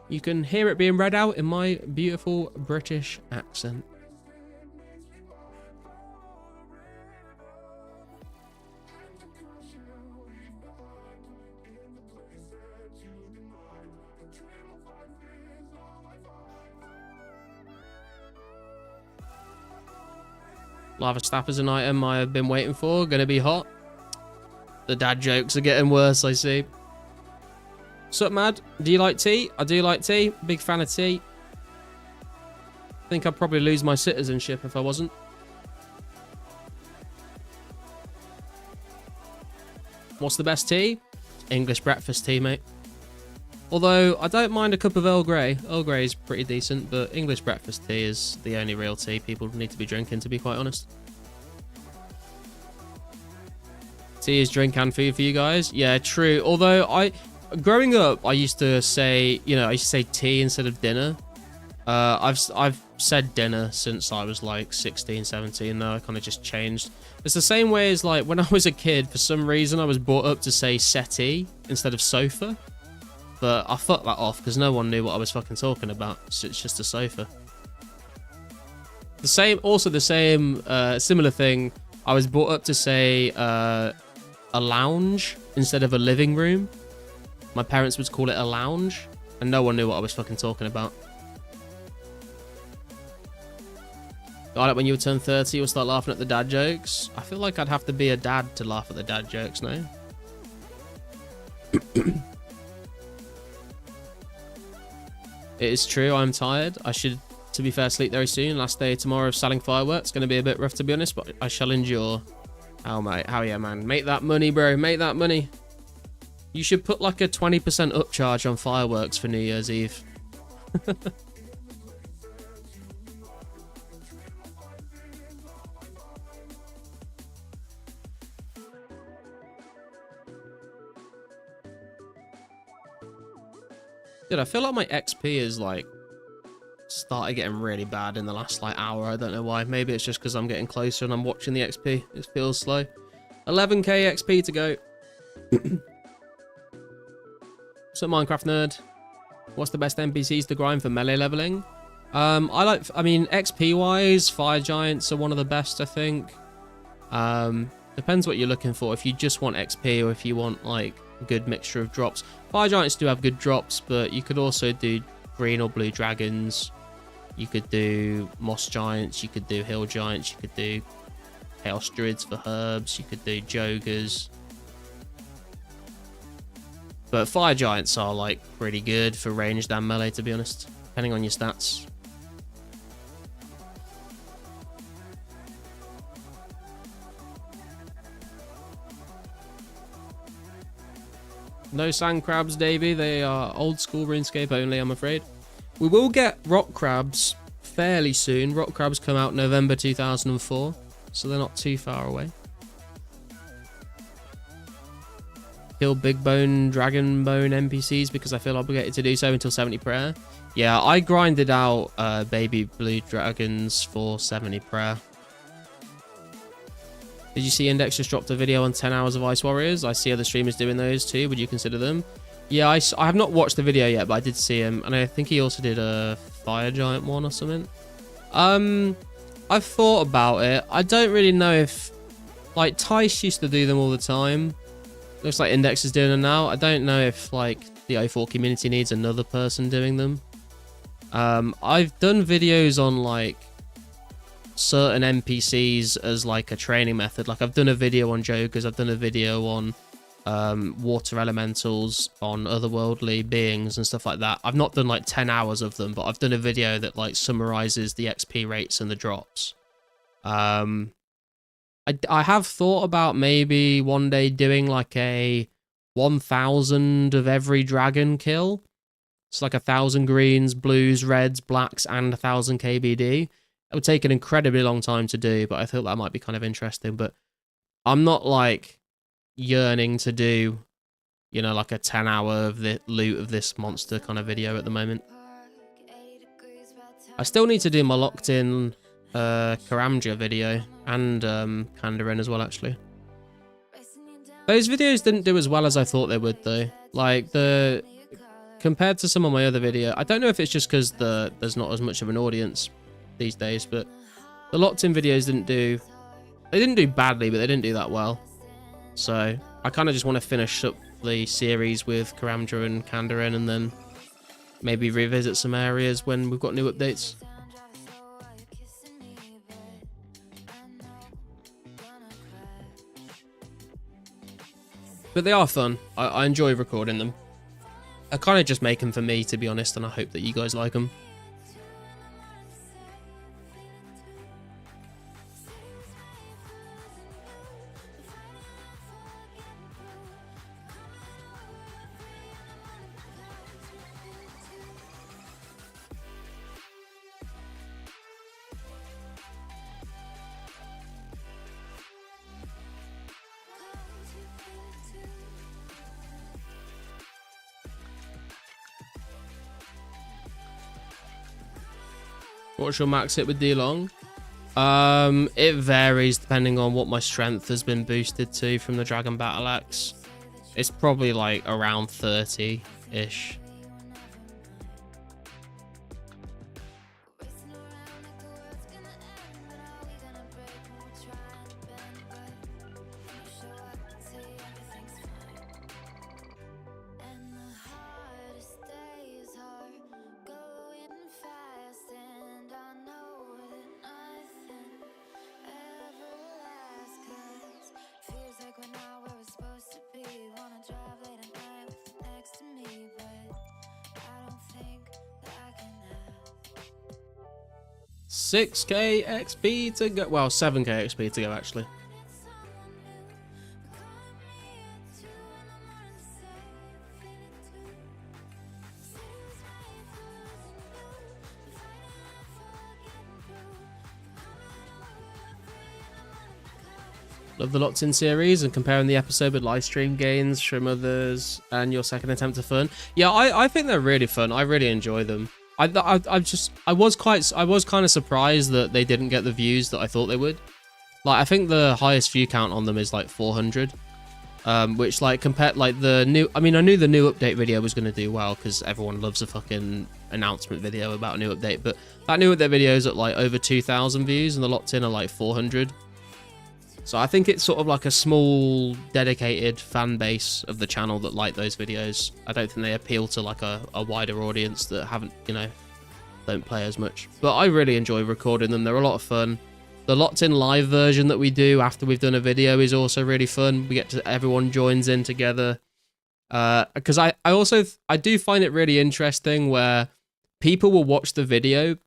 you can hear it being read out in my beautiful British accent. Lava Staff is an item I have been waiting for. Gonna be hot. The dad jokes are getting worse, I see. Sup, Mad? Do you like tea? I do like tea. Big fan of tea. I think I'd probably lose my citizenship if I wasn't. What's the best tea? English breakfast tea, mate. Although, I don't mind a cup of Earl Grey. Earl Grey is pretty decent, but English breakfast tea is the only real tea people need to be drinking, to be quite honest. Tea is drink and food for you guys. Yeah, true. Although, growing up, I used to say, I used to say tea instead of dinner. I've said dinner since I was like 16, 17, though. I kind of just changed. It's the same way as like when I was a kid, for some reason, I was brought up to say settee instead of sofa. But I fucked that off because no one knew what I was fucking talking about. So it's just a sofa. Similar thing. I was brought up to say a lounge instead of a living room. My parents would call it a lounge, and no one knew what I was fucking talking about. Got it, when you turn 30, you'll start laughing at the dad jokes. I feel like I'd have to be a dad to laugh at the dad jokes now. It is true, I'm tired. I should, to be fair, sleep very soon. Last day tomorrow of selling fireworks. Going to be a bit rough, to be honest, but I shall endure. Oh, mate. How yeah, man. Make that money, bro. Make that money. You should put like a 20% upcharge on fireworks for New Year's Eve. Dude, I feel like my XP is like started getting really bad in the last like hour. I don't know why. Maybe it's just because I'm getting closer and I'm watching the XP. It feels slow. 11k XP to go. What's up, Minecraft nerd? What's the best NPCs to grind for melee leveling? I mean, XP wise, fire giants are one of the best, I think. Depends what you're looking for. If you just want XP or if you want like a good mixture of drops. Fire giants do have good drops, but you could also do green or blue dragons. You could do moss giants. You could do hill giants. You could do chaos druids for herbs. You could do jogers. But fire giants are like pretty good for ranged and melee, to be honest, depending on your stats. No sand crabs, Davey. They are old school RuneScape only, I'm afraid. We will get rock crabs fairly soon. Rock crabs come out November 2004, so they're not too far away. Kill big bone, dragon bone NPCs because I feel obligated to do so until 70 prayer. Yeah, I grinded out baby blue dragons for 70 prayer. Did you see Index just dropped a video on 10 hours of Ice Warriors? I see other streamers doing those too. Would you consider them? Yeah, I have not watched the video yet, but I did see him. And I think he also did a Fire Giant one or something. I've thought about it. I don't really know if... Like, Tice used to do them all the time. Looks like Index is doing them now. I don't know if, like, the 04 community needs another person doing them. I've done videos on, like, certain NPCs as like a training method. Like I've done a video on jokers, I've done a video on water elementals, on otherworldly beings and stuff like that. I've not done like 10 hours of them, but I've done a video that like summarizes the XP rates and the drops. I have thought about maybe one day doing like a 1000 of every dragon kill. It's like 1000 greens, blues, reds, blacks, and 1000 KBD. It would take an incredibly long time to do, but I thought that might be kind of interesting. But I'm not like yearning to do, you know, like a 10-hour of the loot of this monster kind of video at the moment. I still need to do my locked in Karamja video and Kandarin as well, actually. Those videos didn't do as well as I thought they would, though. Like compared to some of my other video, I don't know if it's just because there's not as much of an audience these days, but the locked in videos didn't do badly, but they didn't do that well. So I kind of just want to finish up the series with Karamja and Kandarin and then maybe revisit some areas when we've got new updates. But they are fun. I enjoy recording them. I kind of just make them for me, to be honest, and I hope that you guys like them. What's your max hit with D-Long? It varies depending on what my strength has been boosted to from the Dragon Battle Axe. It's probably like around 30-ish. When I was supposed to be, wanna drive late at night next to me, but I don't think that I can have 6k XP to go. Well, 7k XP to go, actually. Love the locked in series and comparing the episode with live stream gains from others and your second attempt of fun. Yeah, I think they're really fun. I really enjoy them. I was kind of surprised that they didn't get the views that I thought they would. Like, I think the highest view count on them is like 400. Which, like, compared, like, the new... I mean, I knew the new update video was going to do well, because everyone loves a fucking announcement video about a new update, but that new update video is at, like, over 2,000 views, and the locked in are, like, 400. So I think it's sort of like a small, dedicated fan base of the channel that like those videos. I don't think they appeal to, like, a wider audience that haven't, you know, don't play as much. But I really enjoy recording them. They're a lot of fun. The locked in live version that we do after we've done a video is also really fun. We get to, everyone joins in together. Because I do find it really interesting where people will watch the video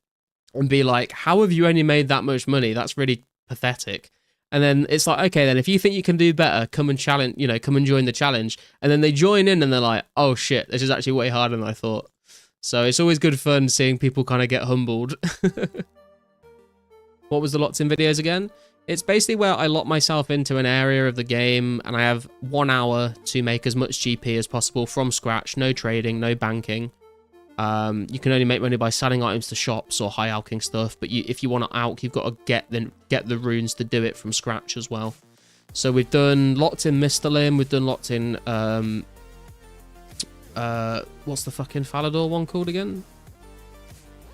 and be like, how have you only made that much money? That's really pathetic. And then it's like, okay, then if you think you can do better, come and challenge, you know, come and join the challenge. And then they join in and they're like, oh shit, this is actually way harder than I thought. So it's always good fun seeing people kind of get humbled. What was the locked in videos again? It's basically where I lock myself into an area of the game and I have 1 hour to make as much GP as possible from scratch. No trading, no banking. You can only make money by selling items to shops or high alking stuff, but if you want to alk, you've got to get the runes to do it from scratch as well. So we've done locked in Misthalin, we've done locked in what's the fucking Falador one called again?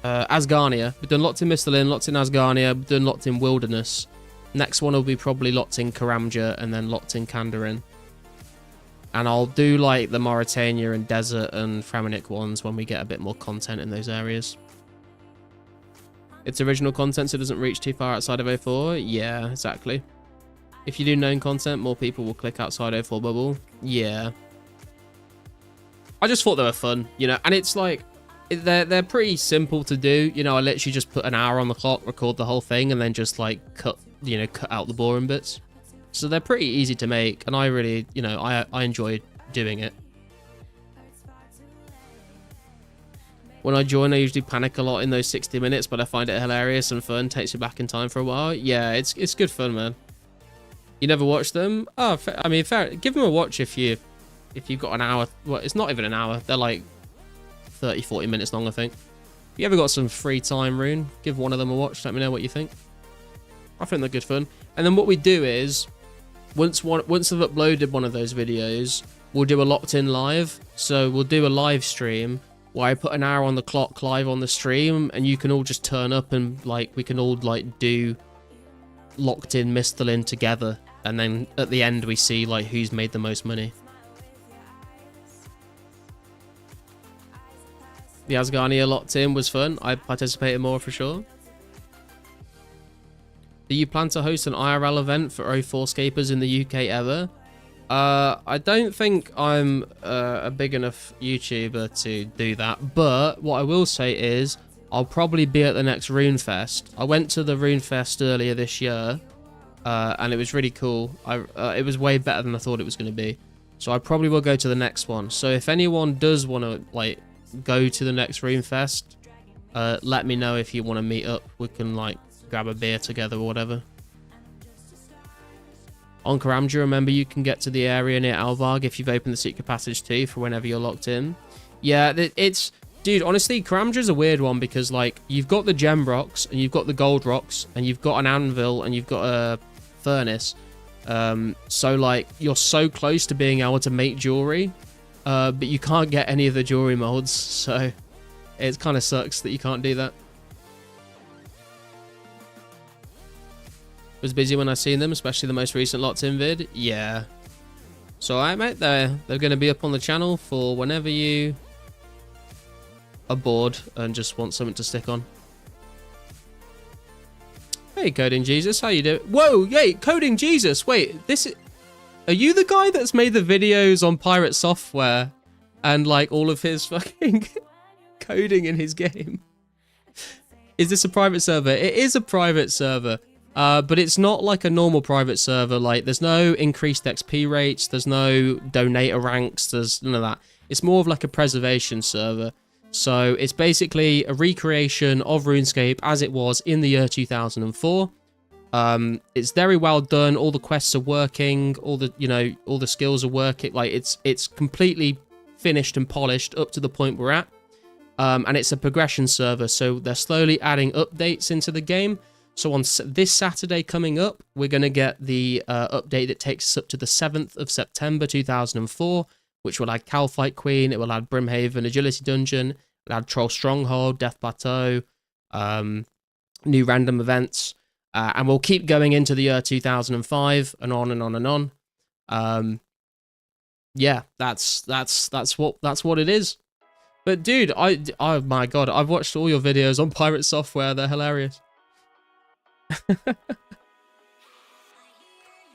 Asgarnia. We've done locked in Misthalin, locked in Asgarnia, we've done locked in Wilderness. Next one will be probably locked in Karamja and then locked in Kandarin. And I'll do like the Mauritania and Desert and Framanik ones when we get a bit more content in those areas. It's original content so it doesn't reach too far outside of 04. Yeah, exactly. If you do known content, more people will click outside 04 bubble. Yeah. I just thought they were fun, you know, and it's like, they're pretty simple to do. You know, I literally just put an hour on the clock, record the whole thing, and then just like cut out the boring bits. So they're pretty easy to make, and I really, you know, I enjoy doing it. When I join, I usually panic a lot in those 60 minutes, but I find it hilarious and fun. Takes you back in time for a while. Yeah, it's good fun, man. You never watched them? Oh, I mean, fair. Give them a watch if you've got an hour. Well, it's not even an hour. They're like 30-40 minutes long, I think. If you ever got some free time, Rune, give one of them a watch. Let me know what you think. I think they're good fun. And then what we do is, once I've uploaded one of those videos, we'll do a locked in live. So we'll do a live stream where I put an hour on the clock live on the stream, and you can all just turn up and like we can all like do locked in Misthalin together, and then at the end we see like who's made the most money. The Asgarnia locked in was fun. I participated more for sure. Do you plan to host an IRL event for 2004scapers in the UK ever? I don't think I'm a big enough YouTuber to do that, but what I will say is I'll probably be at the next RuneFest. I went to the RuneFest earlier this year, and it was really cool. It was way better than I thought it was going to be. So I probably will go to the next one. So if anyone does want to like go to the next RuneFest, let me know if you want to meet up. We can like grab a beer together or whatever. On Karamja, remember you can get to the area near Alvarg if you've opened the secret passage too for whenever you're locked in. Yeah, it's... Dude, honestly, Karamja's a weird one because, like, you've got the gem rocks and you've got the gold rocks and you've got an anvil and you've got a furnace. So, like, you're so close to being able to make jewelry, but you can't get any of the jewelry molds, so it kind of sucks that you can't do that. Was busy when I seen them, especially the most recent locked in vid. Yeah. So I mate, they're going to be up on the channel for whenever you are bored and just want something to stick on. Hey, Coding Jesus, how you doing? Whoa, hey, Coding Jesus, wait, are you the guy that's made the videos on Pirate Software and like all of his fucking coding in his game? Is this a private server? It is a private server. But it's not like a normal private server. Like, there's no increased XP rates, there's no donator ranks, there's none of that. It's more of like a preservation server. So it's basically a recreation of RuneScape as it was in the year 2004. It's very well done. All the quests are working. All the skills are working. Like, it's completely finished and polished up to the point we're at. and it's a progression server, so they're slowly adding updates into the game. So on this Saturday coming up, we're going to get the update that takes us up to the 7th of September 2004, which will add Calfight Queen, it will add Brimhaven Agility Dungeon, it will add Troll Stronghold, Death Plateau, new random events, and we'll keep going into the year 2005 and on and on and on. Yeah, that's what it is. But dude, oh my god, I've watched all your videos on Pirate Software. They're hilarious.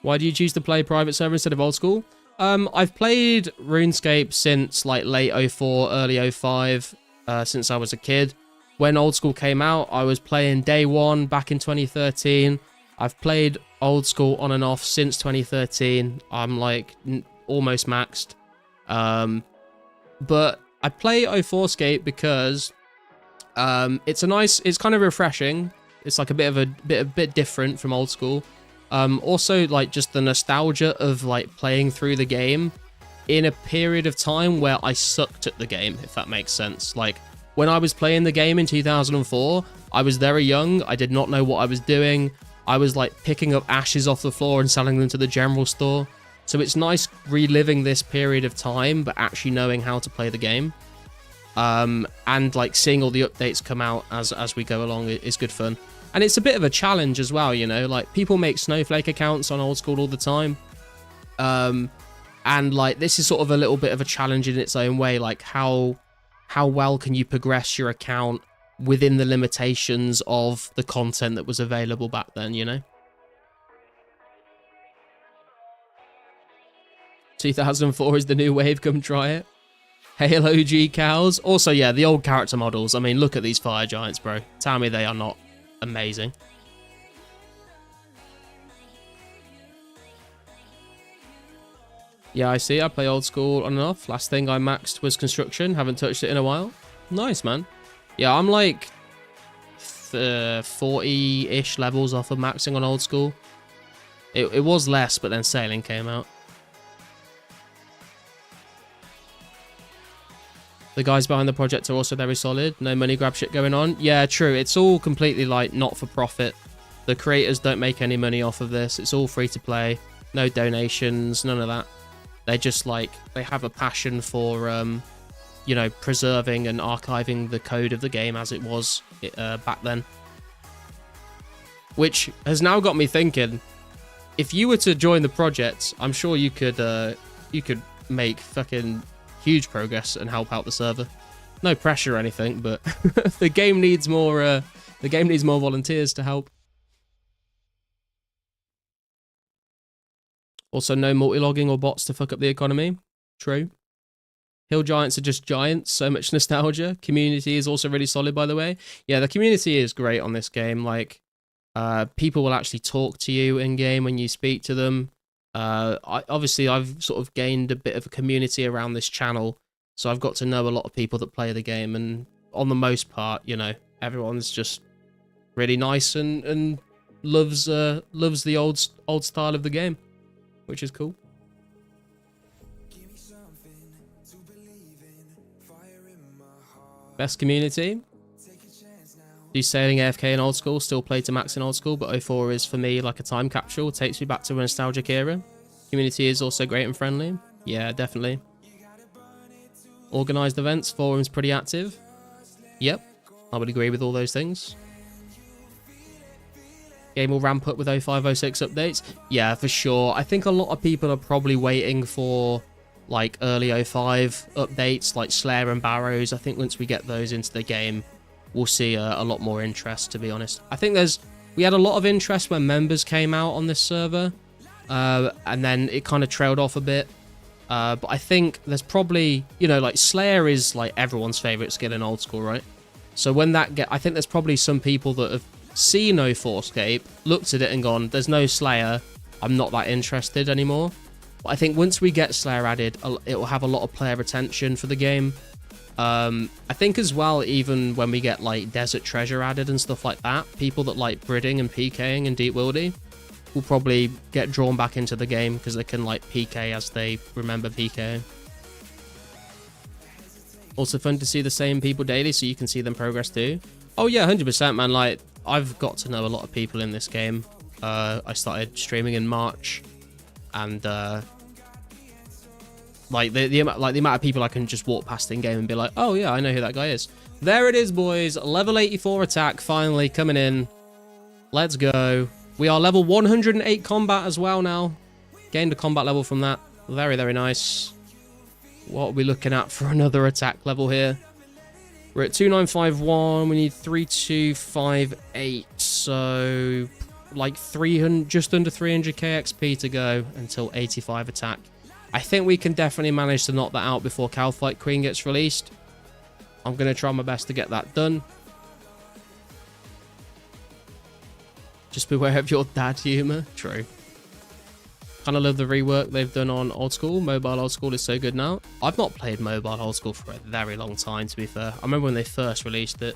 Why do you choose to play private server instead of old school? I've played RuneScape since like late 04, early 05, since I was a kid. When old school came out, I was playing day one back in 2013. I've played old school on and off since 2013. I'm like almost maxed. But I play 2004scape because it's kind of refreshing. It's like a bit different from old school. Also, like just the nostalgia of like playing through the game in a period of time where I sucked at the game, if that makes sense. Like when I was playing the game in 2004, I was very young. I did not know what I was doing. I was like picking up ashes off the floor and selling them to the general store. So it's nice reliving this period of time, but actually knowing how to play the game. And like seeing all the updates come out as we go along is good fun. And it's a bit of a challenge as well, you know, like people make Snowflake accounts on old school all the time. And like this is sort of a little bit of a challenge in its own way, like how well can you progress your account within the limitations of the content that was available back then, you know? 2004 is the new wave, come try it. Hail OG cows. Also, yeah, the old character models. I mean, look at these fire giants, bro. Tell me they are not amazing. Yeah, I see. I play old school on and off. Last thing I maxed was construction. Haven't touched it in a while. Nice, man. Yeah, I'm like 40-ish levels off of maxing on old school. It was less, but then sailing came out. The guys behind the project are also very solid. No money grab shit going on. Yeah, true. It's all completely like not for profit. The creators don't make any money off of this. It's all free to play. No donations, none of that. They just like, they have a passion for, you know, preserving and archiving the code of the game as it was back then. Which has now got me thinking, if you were to join the project, I'm sure you could make fucking huge progress and help out the server. No pressure or anything, but the game needs more volunteers to help. Also, no multi-logging or bots to fuck up the economy. True. Hill giants are just giants. So much nostalgia. Community is also really solid, by the way. Yeah, the community is great on this game. Like, people will actually talk to you in game when you speak to them. Obviously, I've sort of gained a bit of a community around this channel, so I've got to know a lot of people that play the game, and on the most part, you know, everyone's just really nice and loves the old style of the game, which is cool. Best community? Do sailing AFK in old school, still play to max in old school, but 04 is for me like a time capsule. It takes me back to a nostalgic era. Community is also great and friendly. Yeah, definitely. Organised events, forums pretty active. Yep, I would agree with all those things. Game will ramp up with 05, 06 updates. Yeah, for sure. I think a lot of people are probably waiting for like early 05 updates like Slayer and Barrows. I think once we get those into the game, we'll see a lot more interest, to be honest. I think we had a lot of interest when members came out on this server, and then it kind of trailed off a bit. But I think there's probably, you know, like Slayer is like everyone's favorite skill in old school, right? So when I think there's probably some people that have seen 2004scape, looked at it and gone, there's no Slayer, I'm not that interested anymore. But I think once we get Slayer added, it will have a lot of player retention for the game. I think as well, even when we get like Desert Treasure added and stuff like that, people that like Bridding and PKing and Deep Wildy will probably get drawn back into the game because they can like PK as they remember PKing. Also fun to see the same people daily so you can see them progress too. Oh yeah, 100%, man. Like, I've got to know a lot of people in this game. I started streaming in March, and like the amount of people I can just walk past in game and be like, oh yeah, I know who that guy is. There it is, boys. Level 84 attack finally coming in. Let's go. We are level 108 combat as well now. Gained a combat level from that. Very, very nice. What are we looking at for another attack level here? We're at 2951. We need 3258. So like 300, just under 300k XP to go until 85 attack. I think we can definitely manage to knock that out before Calfight Queen gets released. I'm going to try my best to get that done. Just beware of your dad humor. True. Kind of love the rework they've done on Old School. Mobile Old School is so good now. I've not played Mobile Old School for a very long time, to be fair. I remember when they first released it.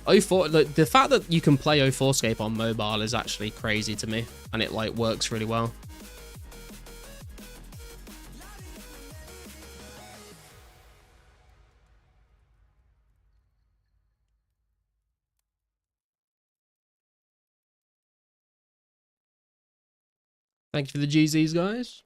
04, the fact that you can play 2004scape on mobile is actually crazy to me. And it like works really well. Thank you for the GZs, guys.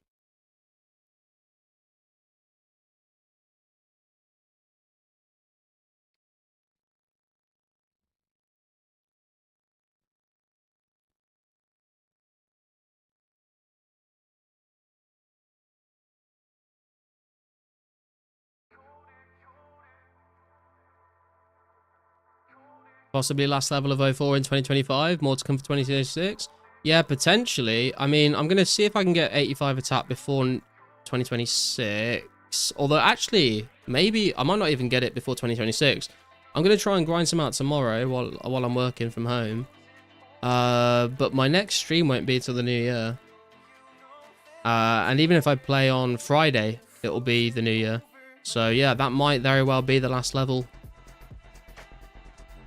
Possibly last level of 04 in 2025. More to come for 2026. Yeah, potentially. I mean, I'm going to see if I can get 85 attack before 2026. Although, actually, maybe I might not even get it before 2026. I'm going to try and grind some out tomorrow while I'm working from home. But my next stream won't be till the new year. And even if I play on Friday, it will be the new year. So, yeah, that might very well be the last level.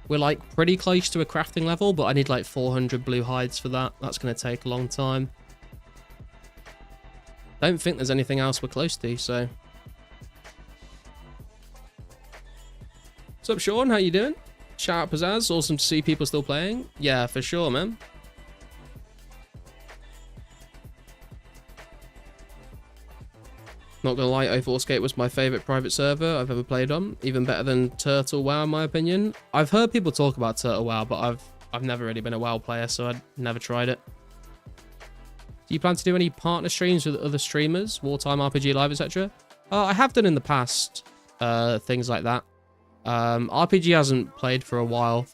We're like pretty close to a crafting level, but I need like 400 blue hides for that. That's going to take a long time. Don't think there's anything else we're close to, so. What's up, Sean? How you doing? Shout out Pizzazz. Awesome to see people still playing. Yeah, for sure, man. Not gonna lie, 2004scape was my favourite private server I've ever played on. Even better than Turtle WoW, in my opinion. I've heard people talk about Turtle WoW, but I've never really been a WoW player, so I'd never tried it. Do you plan to do any partner streams with other streamers, Wartime, RPG Live, etc.? I have done in the past, things like that. RPG hasn't played for a while.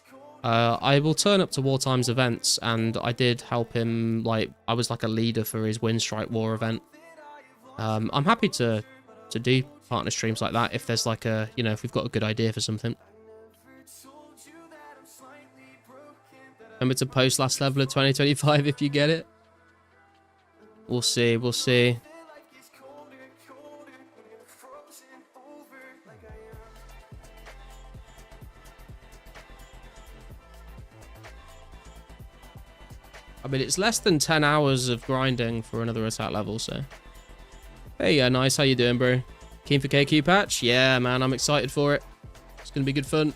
I will turn up to Wartime's events, and I did help him, like, I was like a leader for his Windstrike War event. I'm happy to do partner streams like that if there's like a, you know, if we've got a good idea for something. Remember to post last level of 2025 if you get it. We'll see, we'll see. I mean, it's less than 10 hours of grinding for another attack level, so. Hey, yeah, nice. How you doing, bro? Keen for KQ patch? Yeah, man, I'm excited for it. It's going to be good fun.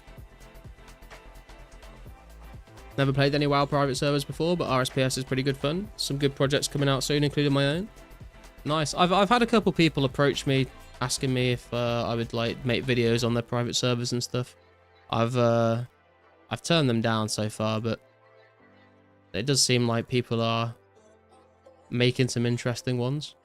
Never played any WoW private servers before, but RSPS is pretty good fun. Some good projects coming out soon, including my own. Nice. I've had a couple people approach me, asking me if I would, like, make videos on their private servers and stuff. I've turned them down so far, but it does seem like people are making some interesting ones.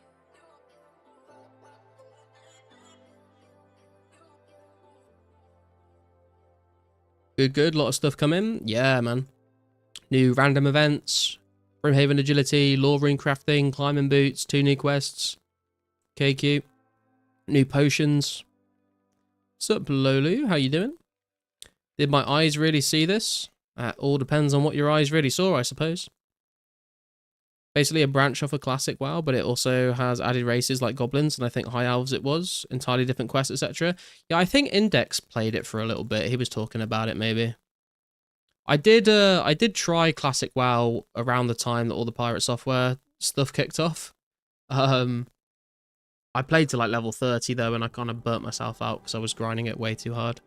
Good. A lot of stuff coming. Yeah, man. New random events. Brimhaven Agility, Law Rune Crafting, Climbing Boots, 2 new quests. KQ. New potions. What's up, Lolu? How you doing? Did my eyes really see this? All depends on what your eyes really saw, I suppose. Basically a branch off a classic WoW, but it also has added races like goblins, and I think high elves it was. Entirely different quests, etc. Yeah, I think Index played it for a little bit. He was talking about it, maybe. I did try classic WoW around the time that all the pirate software stuff kicked off. I played to like level 30 though, and I kind of burnt myself out because I was grinding it way too hard.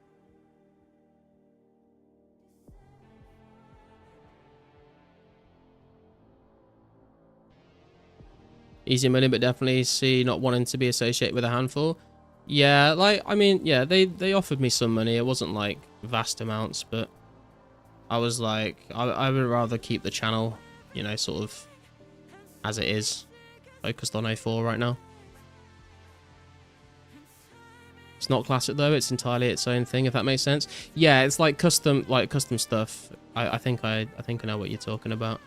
Easy money, but definitely see not wanting to be associated with a handful. Yeah, like, I mean, yeah, they offered me some money. It wasn't like vast amounts, but I was like, I would rather keep the channel, you know, sort of as it is, focused on 04 right now. It's not classic though, it's entirely its own thing, if that makes sense. Yeah, it's like custom stuff. I think I know what you're talking about.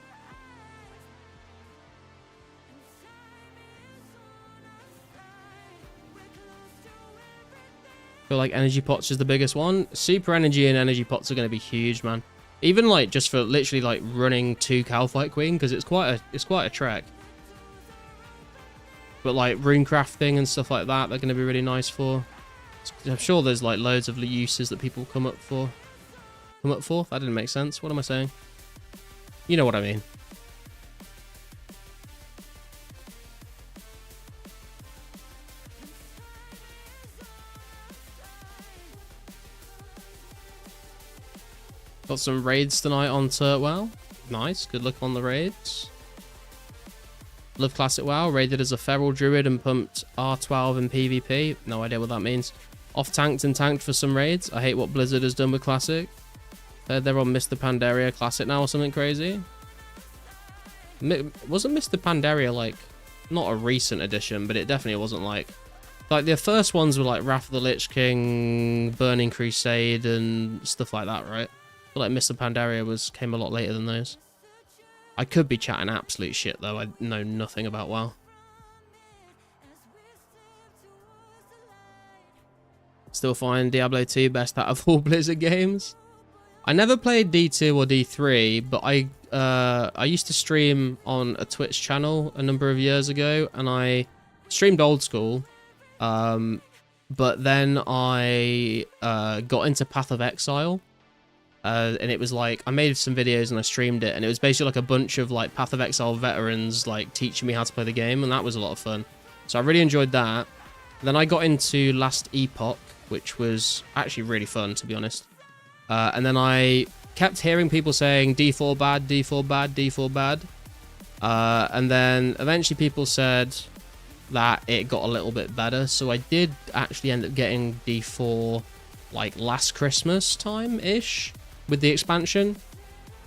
I feel like energy pots is the biggest one. Super energy and energy pots are going to be huge, man. Even like just for literally like running 2 Calfight Queen, because it's quite a trek. But like rune crafting and stuff like that, they're going to be really nice for. I'm sure there's like loads of uses that people come up for. That didn't make sense. What am I saying? You know what I mean. Got some raids tonight on Turtwell. Nice. Good luck on the raids. Love Classic WoW. Raided as a Feral Druid and pumped R12 in PvP. No idea what that means. Off tanked and tanked for some raids. I hate what Blizzard has done with Classic. They're on Mr. Pandaria Classic now or something crazy. Wasn't Mr. Pandaria like not a recent addition, but it definitely wasn't like the first ones were like Wrath of the Lich King, Burning Crusade, and stuff like that, right? I feel like Mr. Pandaria came a lot later than those. I could be chatting absolute shit though. I know nothing about WoW. Still find Diablo 2 best out of all Blizzard games. I never played D2 or D3, but I used to stream on a Twitch channel a number of years ago, and I streamed old school. But then I got into Path of Exile. And it was like, I made some videos and I streamed it, and it was basically like a bunch of like Path of Exile veterans like teaching me how to play the game, and that was a lot of fun. So I really enjoyed that. Then I got into Last Epoch, which was actually really fun, to be honest. And then I kept hearing people saying D4 bad, D4 bad, D4 bad. And then eventually people said that it got a little bit better. So I did actually end up getting D4 like last Christmas time-ish with the expansion.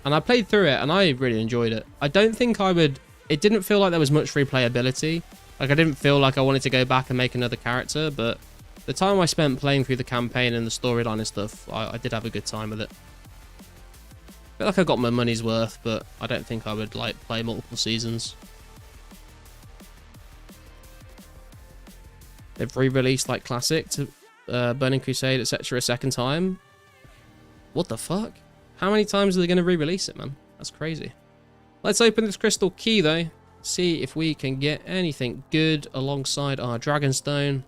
And I played through it and I really enjoyed it. I don't think I would... It didn't feel like there was much replayability. Like I didn't feel like I wanted to go back and make another character, but the time I spent playing through the campaign and the storyline and stuff, I did have a good time with it. I feel like I got my money's worth, but I don't think I would like play multiple seasons. They've re-released like Classic to Burning Crusade, etc. a second time. What the fuck? How many times are they going to re-release it, man? That's crazy. Let's open this crystal key, though. See if we can get anything good alongside our Dragonstone.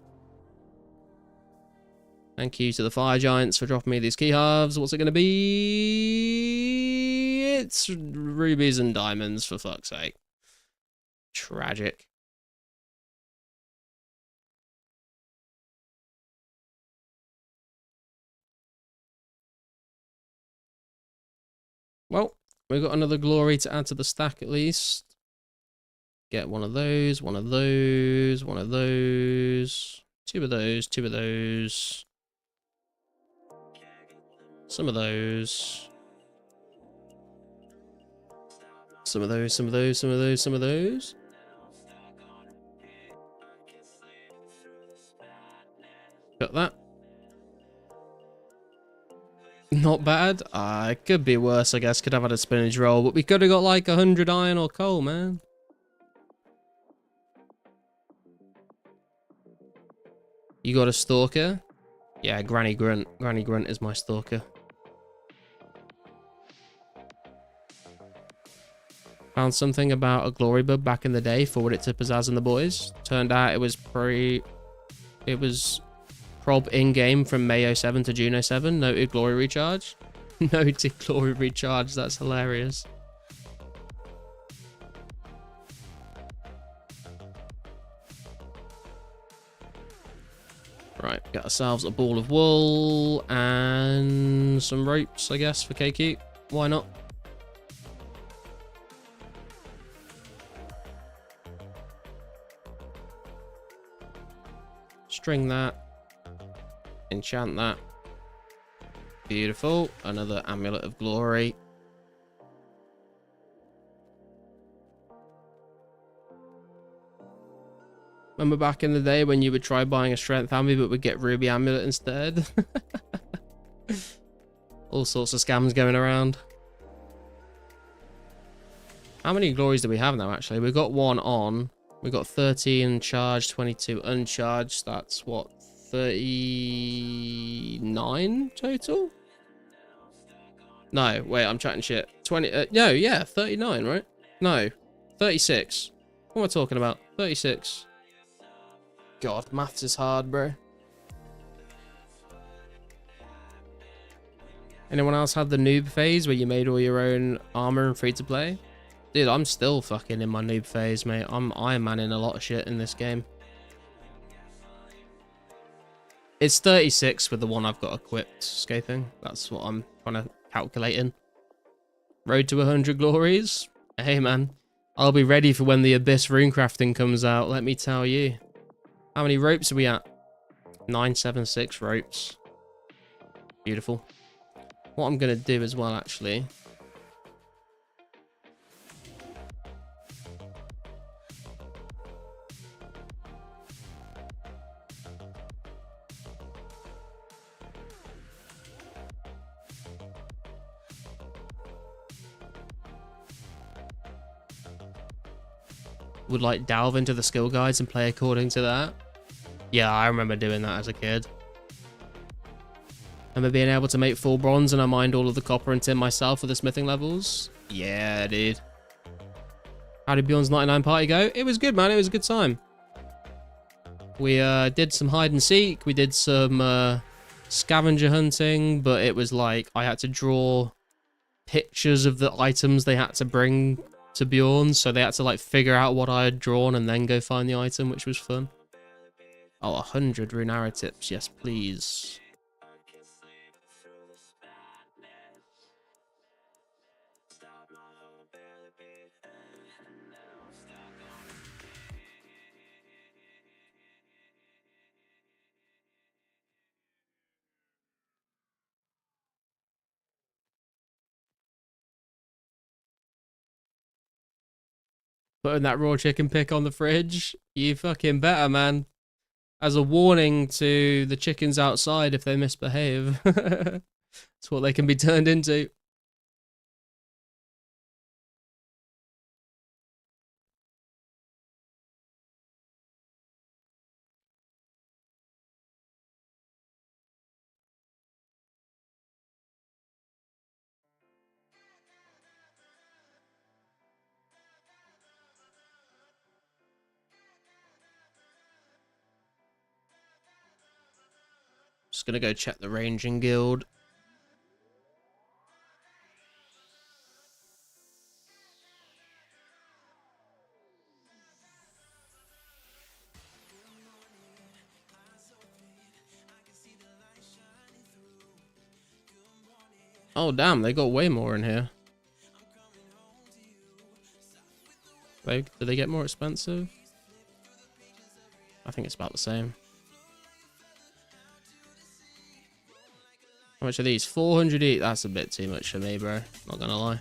Thank you to the Fire Giants for dropping me these key halves. What's it going to be? It's rubies and diamonds, for fuck's sake. Tragic. Well, we've got another glory to add to the stack at least. Get one of those, one of those, one of those, two of those, two of those. Some of those. Some of those, some of those, some of those, some of those. Got that. Not bad. It could be worse, I guess. Could have had a spinach roll, but we could have got like 100 iron or coal, man. You got a stalker? Yeah, Granny Grunt. Granny Grunt is my stalker. Found something about a glory bub back in the day. Forwarded it to Pizzazz and the boys. Turned out it was prob in-game from May 07 to June 07. Noted glory recharge. Noted glory recharge. That's hilarious. Right, get ourselves a ball of wool and some ropes, I guess, for KQ. Why not? String that. Enchant that. Beautiful. Another amulet of glory. Remember back in the day when you would try buying a strength amulet but would get ruby amulet instead? All sorts of scams going around. How many glories do we have now, actually? We've got one on. We've got 13 charged, 22 uncharged. That's what, 39 total? No, wait, I'm chatting shit. 20, no, yeah, 39, right? No, 36. What am I talking about? 36. God, maths is hard, bro. Anyone else had the noob phase where you made all your own armor and free to play? Dude, I'm still fucking in my noob phase, mate. I'm Iron Man in a lot of shit in this game. It's 36 with the one I've got equipped, scaping. That's what I'm trying to calculate in. Road to 100 glories? Hey, man. I'll be ready for when the Abyss runecrafting comes out, let me tell you. How many ropes are we at? 976 ropes. Beautiful. What I'm going to do as well, actually... would like delve into the skill guides and play according to that. Yeah, I remember doing that as a kid. Remember being able to make full bronze and I mined all of the copper and tin myself for the smithing levels? Yeah, dude. How did Bjorn's 99 party go? It was good, man. It was a good time. We did some hide and seek. We did some scavenger hunting, but it was like I had to draw pictures of the items they had to bring to Bjorn, so they had to like figure out what I had drawn and then go find the item, which was fun. Oh, 100 rune arrow tips, yes please. Putting that raw chicken pick on the fridge, you fucking better, man. As a warning to the chickens outside if they misbehave. That's what they can be turned into. Just gonna go check the ranging guild. Oh damn, they got way more in here. Wait, do they get more expensive? I think it's about the same. How much are these? 400 each. That's a bit too much for me, bro. Not gonna lie.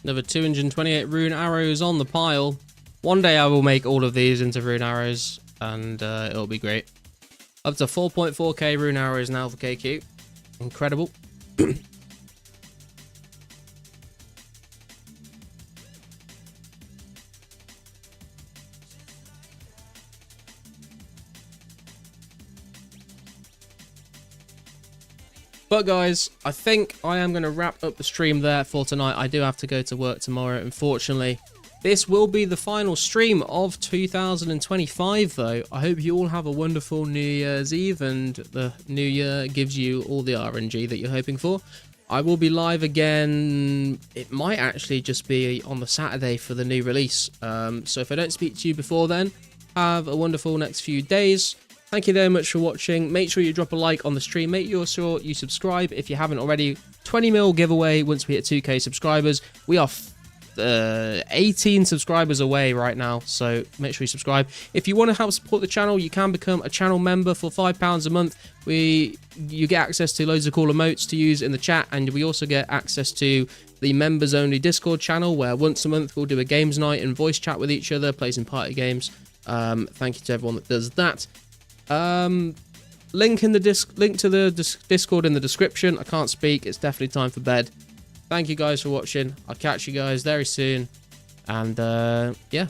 Another 228 rune arrows on the pile. One day I will make all of these into rune arrows, and it'll be great. Up to 4.4k rune arrows now for KQ. Incredible. But guys, I think I am going to wrap up the stream there for tonight. I do have to go to work tomorrow, unfortunately. This will be the final stream of 2025, though. I hope you all have a wonderful New Year's Eve and the new year gives you all the RNG that you're hoping for. I will be live again. It might actually just be on the Saturday for the new release. So if I don't speak to you before then, have a wonderful next few days. Thank you very much for watching. Make sure you drop a like on the stream. Make sure you subscribe if you haven't already. 20 mil giveaway once we hit 2k subscribers. We are 18 subscribers away right now, so make sure you subscribe. If you want to help support the channel, you can become a channel member for £5 a month. You get access to loads of cool emotes to use in the chat, and we also get access to the members only Discord channel, where once a month we'll do a games night and voice chat with each other, play some party games. Thank you to everyone that does that. Link to the Discord in the description. I can't speak, it's definitely time for bed. Thank you guys for watching. I'll catch you guys very soon. And yeah.